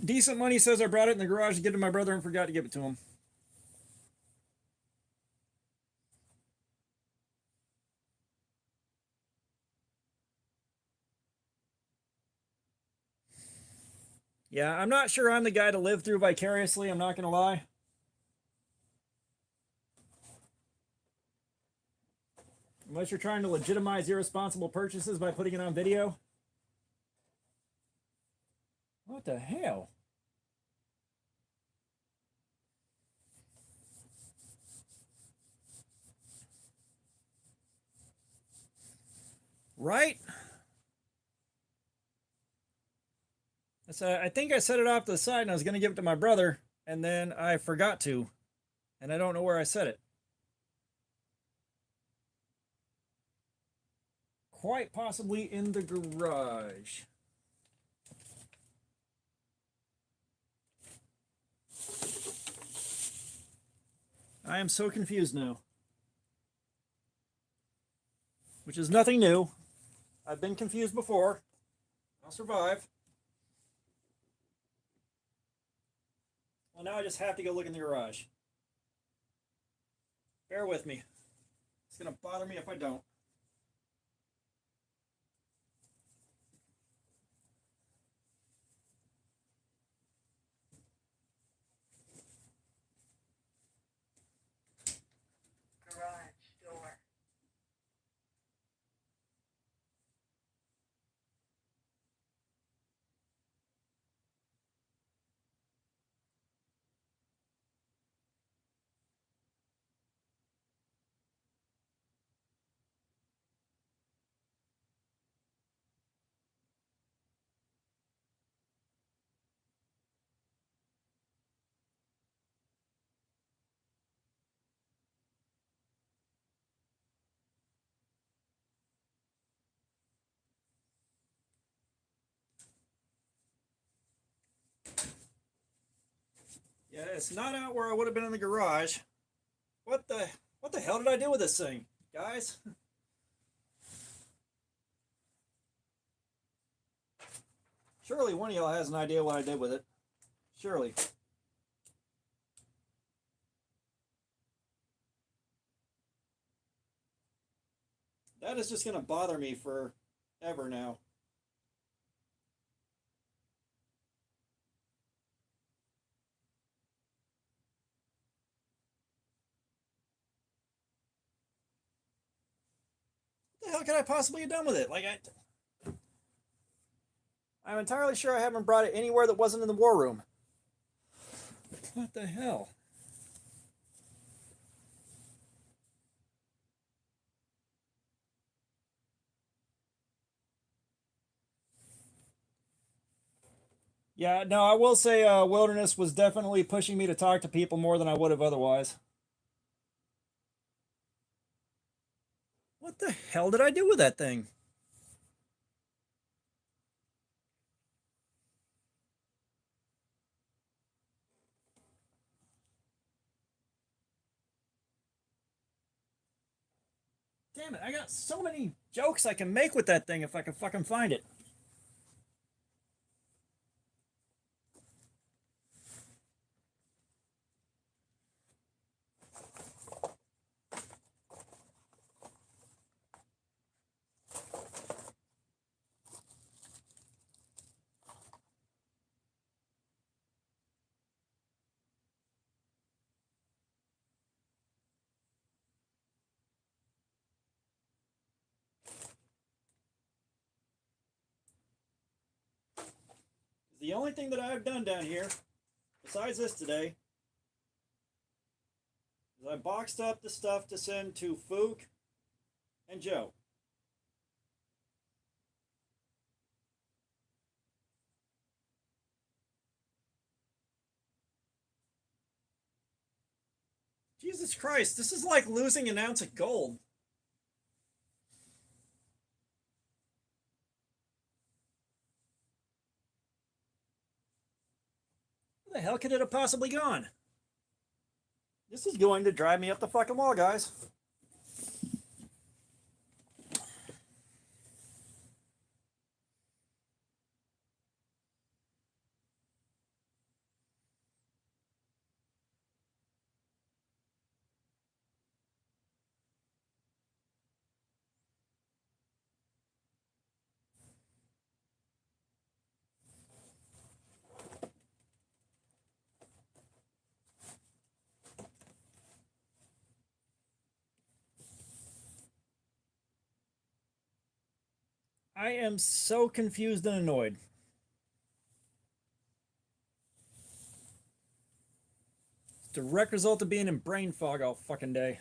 Decent Money says I brought it in the garage to give to my brother and forgot to give it to him. Yeah, I'm not sure I'm the guy to live through vicariously, I'm not going to lie. Unless you're trying to legitimize irresponsible purchases by putting it on video. What the hell? Right? I think I set it off to the side and I was going to give it to my brother, and then I forgot to. And I don't know where I set it. Quite possibly in the garage. I am so confused now. Which is nothing new. I've been confused before. I'll survive. Well, now I just have to go look in the garage. Bear with me. It's going to bother me if I don't. Yeah, it's not out where I would have been in the garage. What the hell did I do with this thing, guys? Surely one of y'all has an idea what I did with it. Surely. That is just going to bother me forever now. What the hell could I possibly have done with it? I'm entirely sure I haven't brought it anywhere that wasn't in the war room. What the hell? Yeah, no, I will say Wilderness was definitely pushing me to talk to people more than I would have otherwise. What the hell did I do with that thing? Damn it, I got so many jokes I can make with that thing if I can fucking find it. The only thing that I've done down here, besides this today, is I boxed up the stuff to send to Fook and Joe. Jesus Christ, this is like losing an ounce of gold. Where the hell could it have possibly gone? This is going to drive me up the fucking wall, guys. I am so confused and annoyed. Direct result of being in brain fog all fucking day.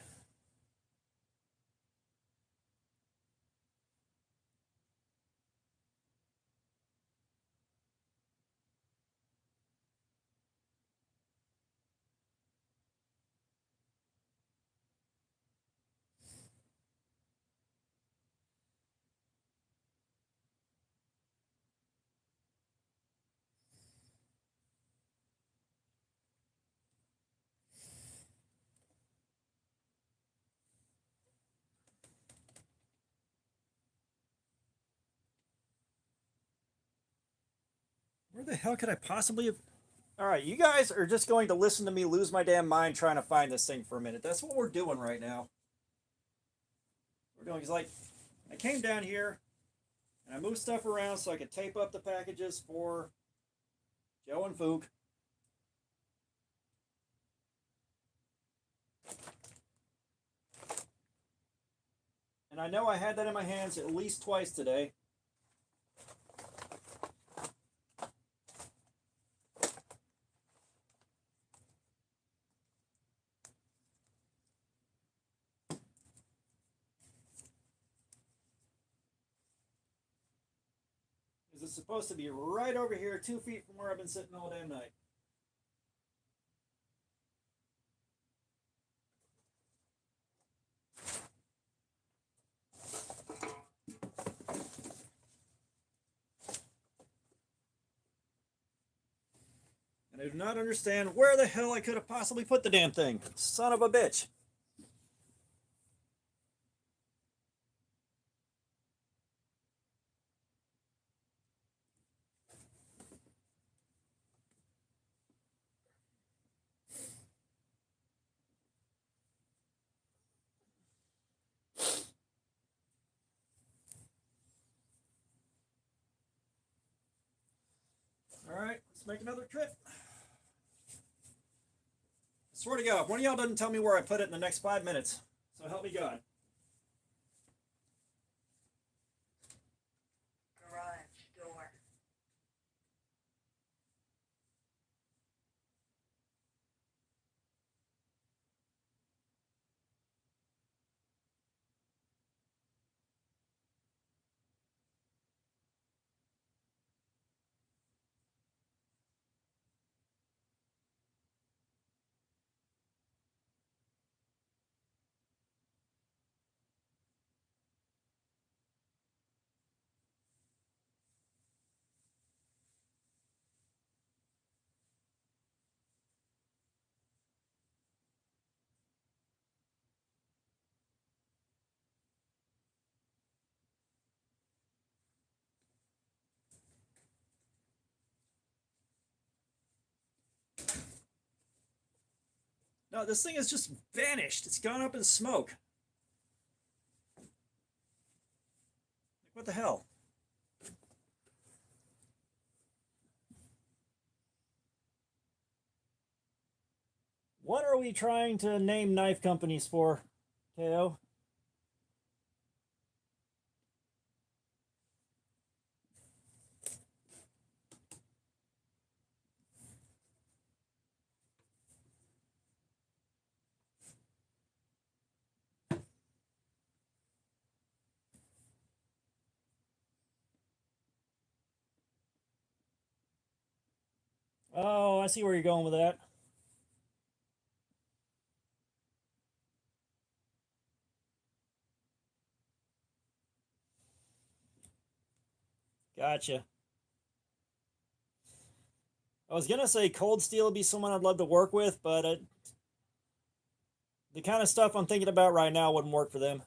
Where the hell could I possibly have? All right, you guys are just going to listen to me lose my damn mind trying to find this thing for a minute. That's what we're doing right now. We're doing is like, I came down here and I moved stuff around so I could tape up the packages for Joe and Fook. And I know I had that in my hands at least twice today. Because it's supposed to be right over here, 2 feet from where I've been sitting all damn night. And I do not understand where the hell I could have possibly put the damn thing. Son of a bitch. All right, let's make another trip. I swear to God, one of y'all doesn't tell me where I put it in the next 5 minutes. So help me God. Garage door. No, this thing has just vanished. It's gone up in smoke. What the hell? What are we trying to name knife companies for, KO? Oh, I see where you're going with that. Gotcha. I was gonna say Cold Steel would be someone I'd love to work with, but the kind of stuff I'm thinking about right now wouldn't work for them.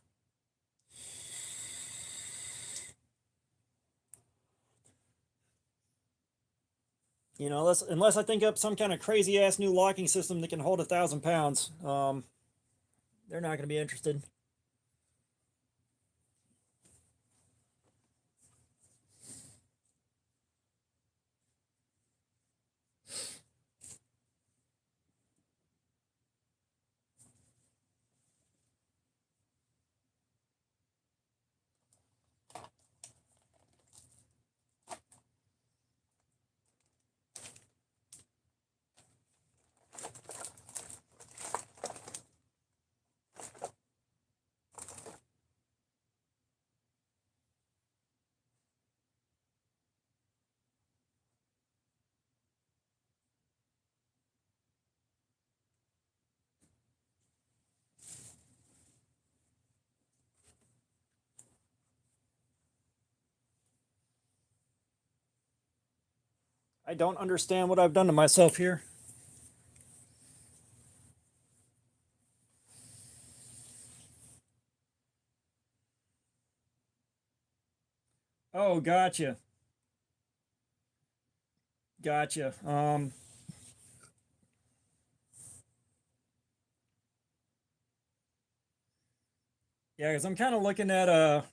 You know, unless I think up some kind of crazy ass new locking system that can hold 1,000 pounds, they're not going to be interested. I don't understand what I've done to myself here. Oh, gotcha. Gotcha. Yeah, because I'm kind of looking at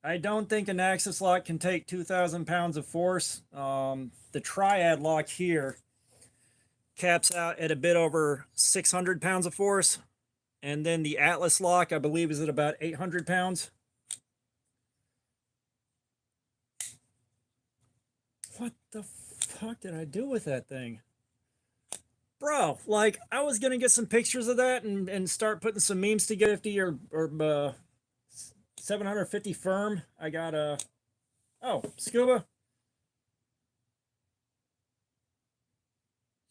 I don't think an axis lock can take 2,000 pounds of force. The triad lock here caps out at a bit over 600 pounds of force. And then the Atlas lock, I believe, is at about 800 pounds. What the fuck did I do with that thing? Bro, like, I was going to get some pictures of that and start putting some memes together. 50 or 750 firm. I got a. Oh, scuba.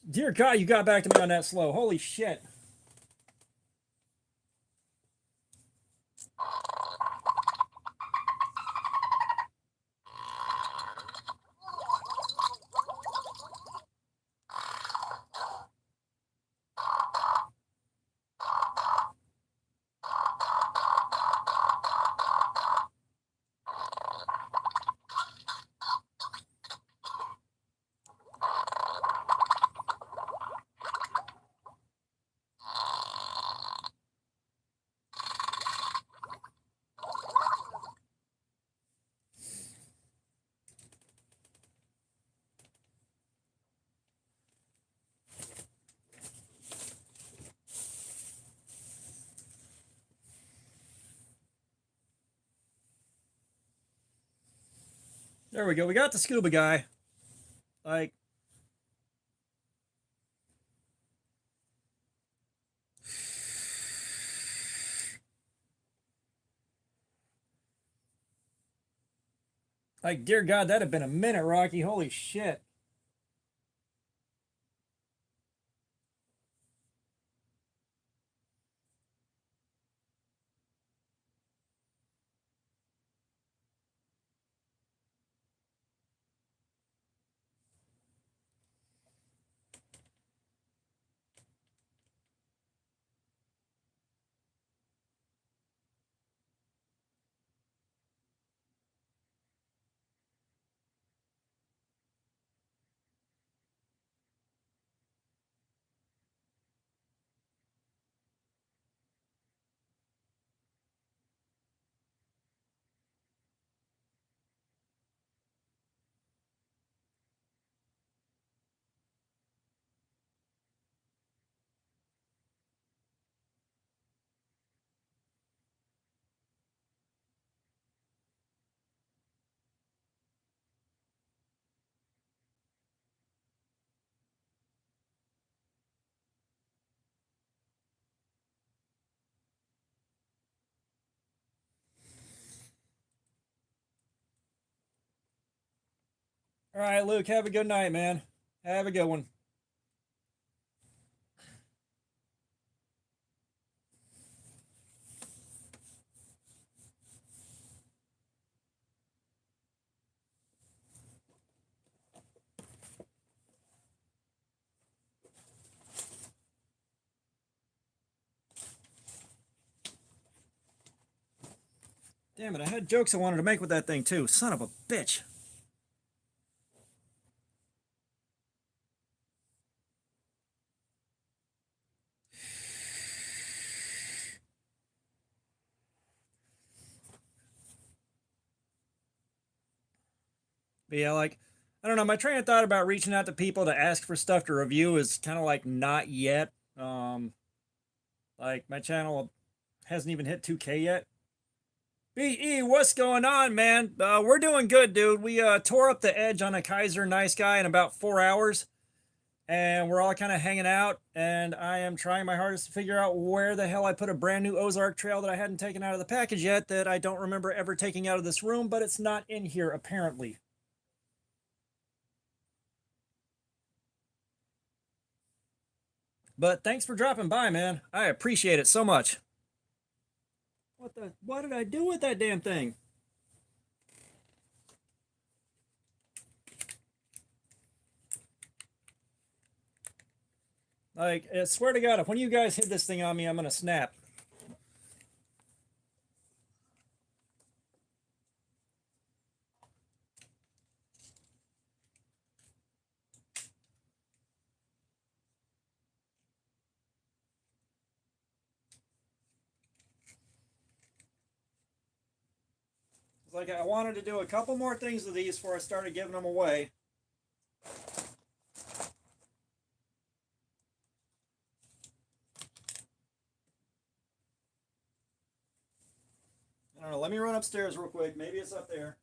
Dear God, you got back to me on that slow. Holy shit. There we go. We got the scuba guy. Like, dear God, that'd have been a minute, Rocky. Holy shit. All right, Luke, have a good night, man. Have a good one. Damn it, I had jokes I wanted to make with that thing too. Son of a bitch. But yeah, like, I don't know, my train of thought about reaching out to people to ask for stuff to review is kind of like not yet. Like, my channel hasn't even hit 2K yet. BE, what's going on, man? We're doing good, dude. We tore up the edge on a Kizer nice guy in about 4 hours, and we're all kind of hanging out. And I am trying my hardest to figure out where the hell I put a brand new Ozark trail that I hadn't taken out of the package yet, that I don't remember ever taking out of this room, but it's not in here apparently. But thanks for dropping by, man. I appreciate it so much. What did I do with that damn thing? Like, I swear to God, if one of you guys hit this thing on me, I'm gonna snap. It's like I wanted to do a couple more things with these before I started giving them away. I don't know. Let me run upstairs real quick. Maybe it's up there.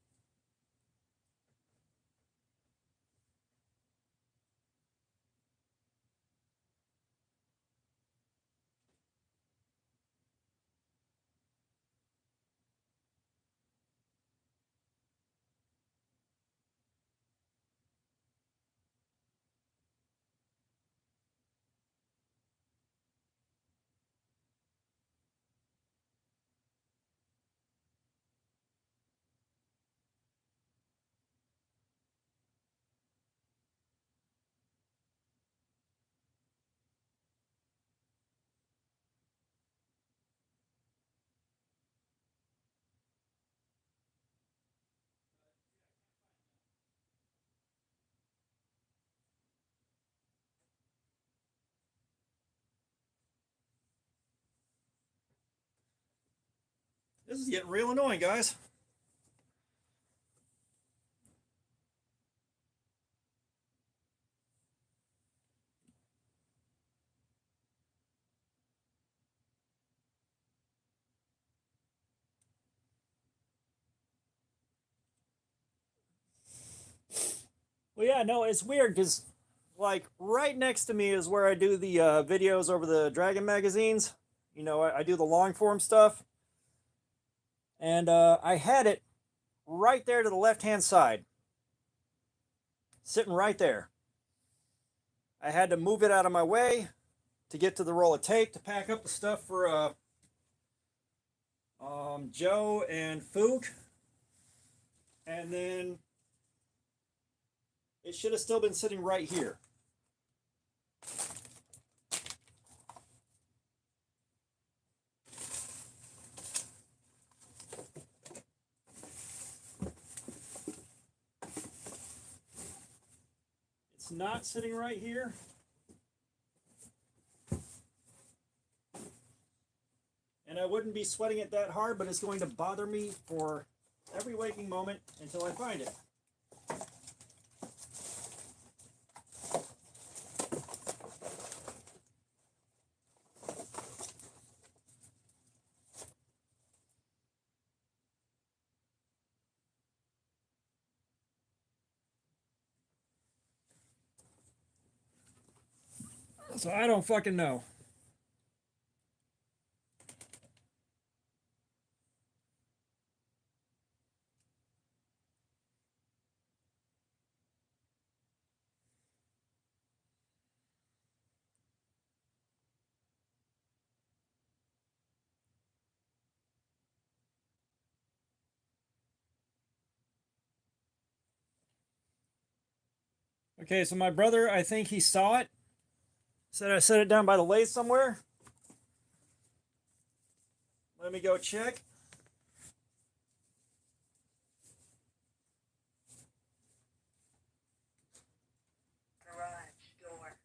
This is getting real annoying, guys. Well, yeah, no, it's weird because, like, right next to me is where I do the videos over the Dragon magazines. You know, I do the long form stuff. And I had it right there to the left hand side, sitting right there. I had to move it out of my way to get to the roll of tape to pack up the stuff for Joe and Fook. And then it should have still been sitting right here. It's not sitting right here. And I wouldn't be sweating it that hard, but it's going to bother me for every waking moment until I find it. So I don't fucking know. Okay, so my brother, I think he saw it. Said I set it down by the lathe somewhere. Let me go check. Garage door.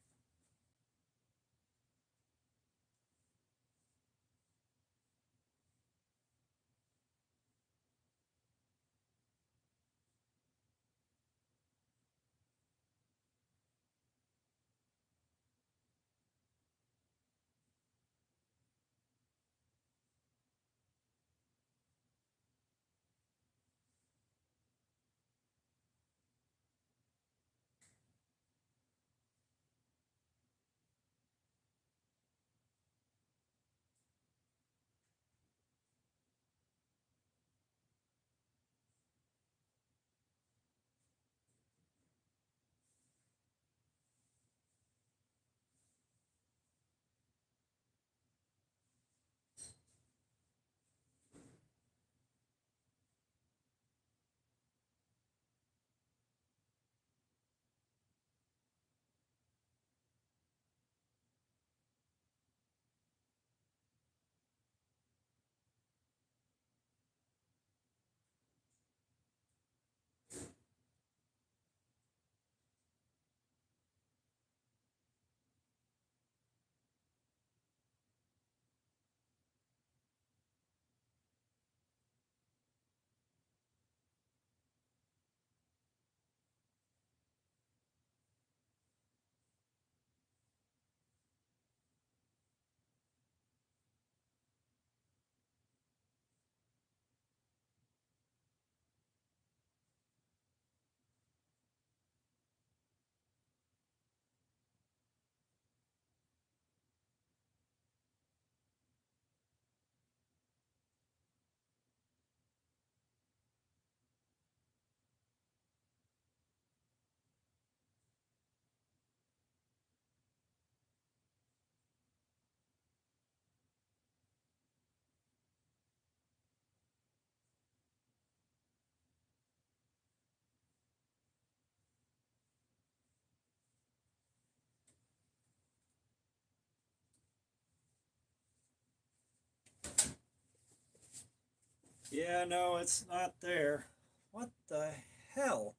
Yeah, no, it's not there. What the hell?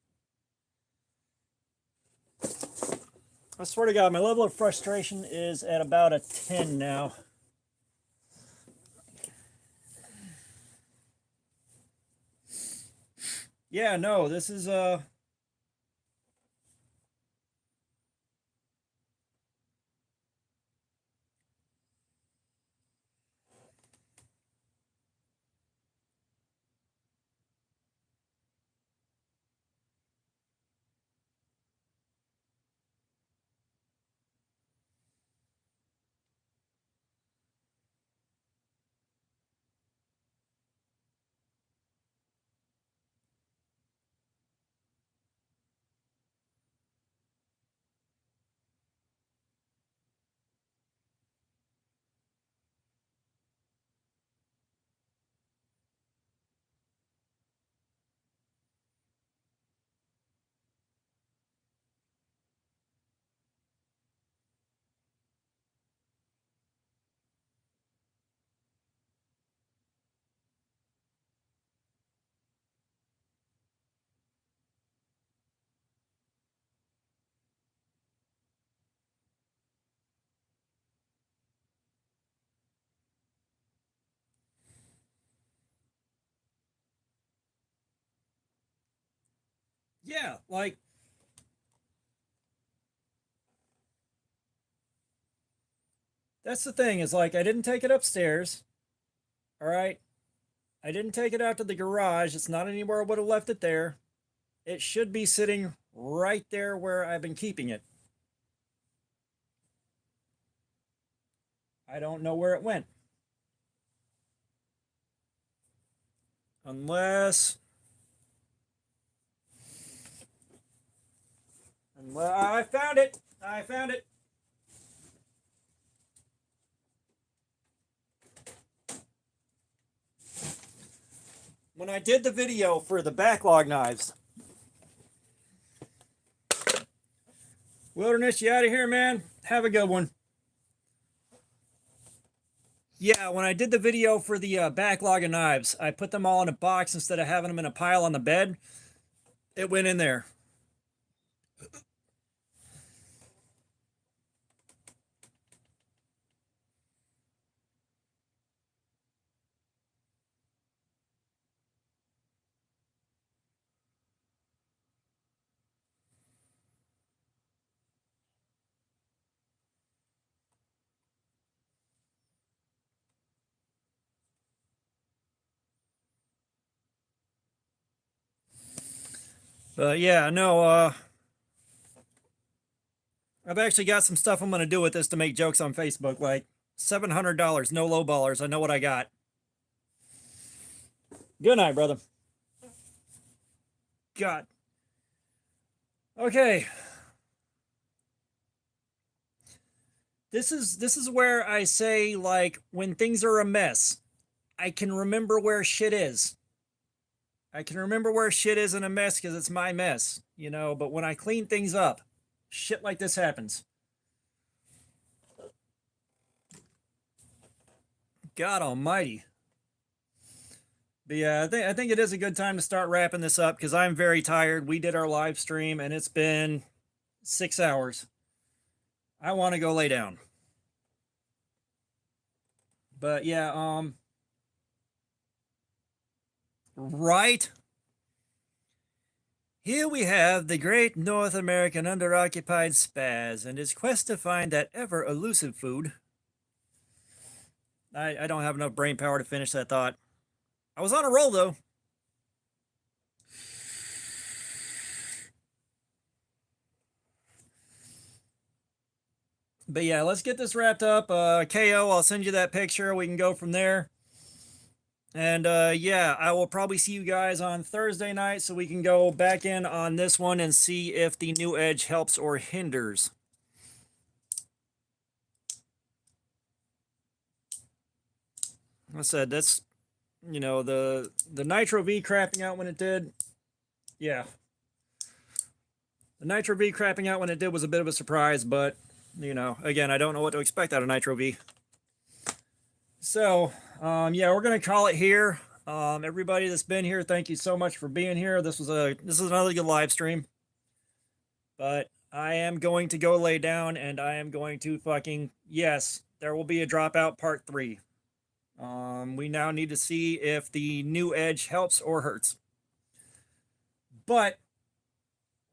I swear to God, my level of frustration is at about a 10 now. Yeah, no, this is yeah, like that's the thing is like I didn't take it upstairs. All right. I didn't take it out to the garage. It's not anywhere I would have left it there. It should be sitting right there where I've been keeping it. I don't know where it went. Unless I found it. I found it. When I did the video for the backlog knives, Wilderness, you out of here, man? Have a good one. Yeah, when I did the video for the backlog of knives, I put them all in a box instead of having them in a pile on the bed. It went in there. But yeah, no, I've actually got some stuff I'm going to do with this to make jokes on Facebook, like $700, no low ballers. I know what I got. Good night, brother. God. Okay. This is where I say, like, when things are a mess, I can remember where shit is. I can remember where shit is in a mess because it's my mess, you know, but when I clean things up, shit like this happens. God almighty. But yeah, I think it is a good time to start wrapping this up because I'm very tired. We did our live stream and it's been 6 hours. I want to go lay down. But yeah, right. Here we have the great North American under-occupied spaz and his quest to find that ever elusive food. I don't have enough brain power to finish that thought. I was on a roll though. But yeah, let's get this wrapped up. KO, I'll send you that picture. We can go from there. And yeah, I will probably see you guys on Thursday night so we can go back in on this one and see if the new edge helps or hinders. Like I said, that's, you know, the Nitro V crapping out when it did. Yeah. The Nitro V crapping out when it did was a bit of a surprise, but, you know, again, I don't know what to expect out of Nitro V. So, yeah, we're going to call it here. Everybody that's been here, thank you so much for being here. This is another good live stream. But I am going to go lay down and I am going to fucking, yes, there will be a dropout part 3. We now need to see if the new edge helps or hurts. But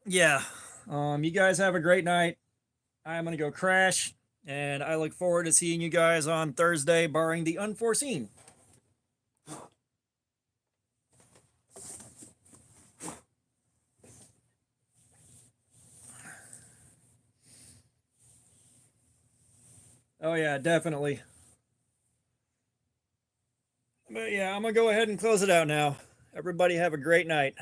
yeah, you guys have a great night. I'm going to go crash and I look forward to seeing you guys on Thursday, barring the unforeseen. Oh yeah, definitely. But yeah, I'm going to go ahead and close it out now. Everybody have a great night.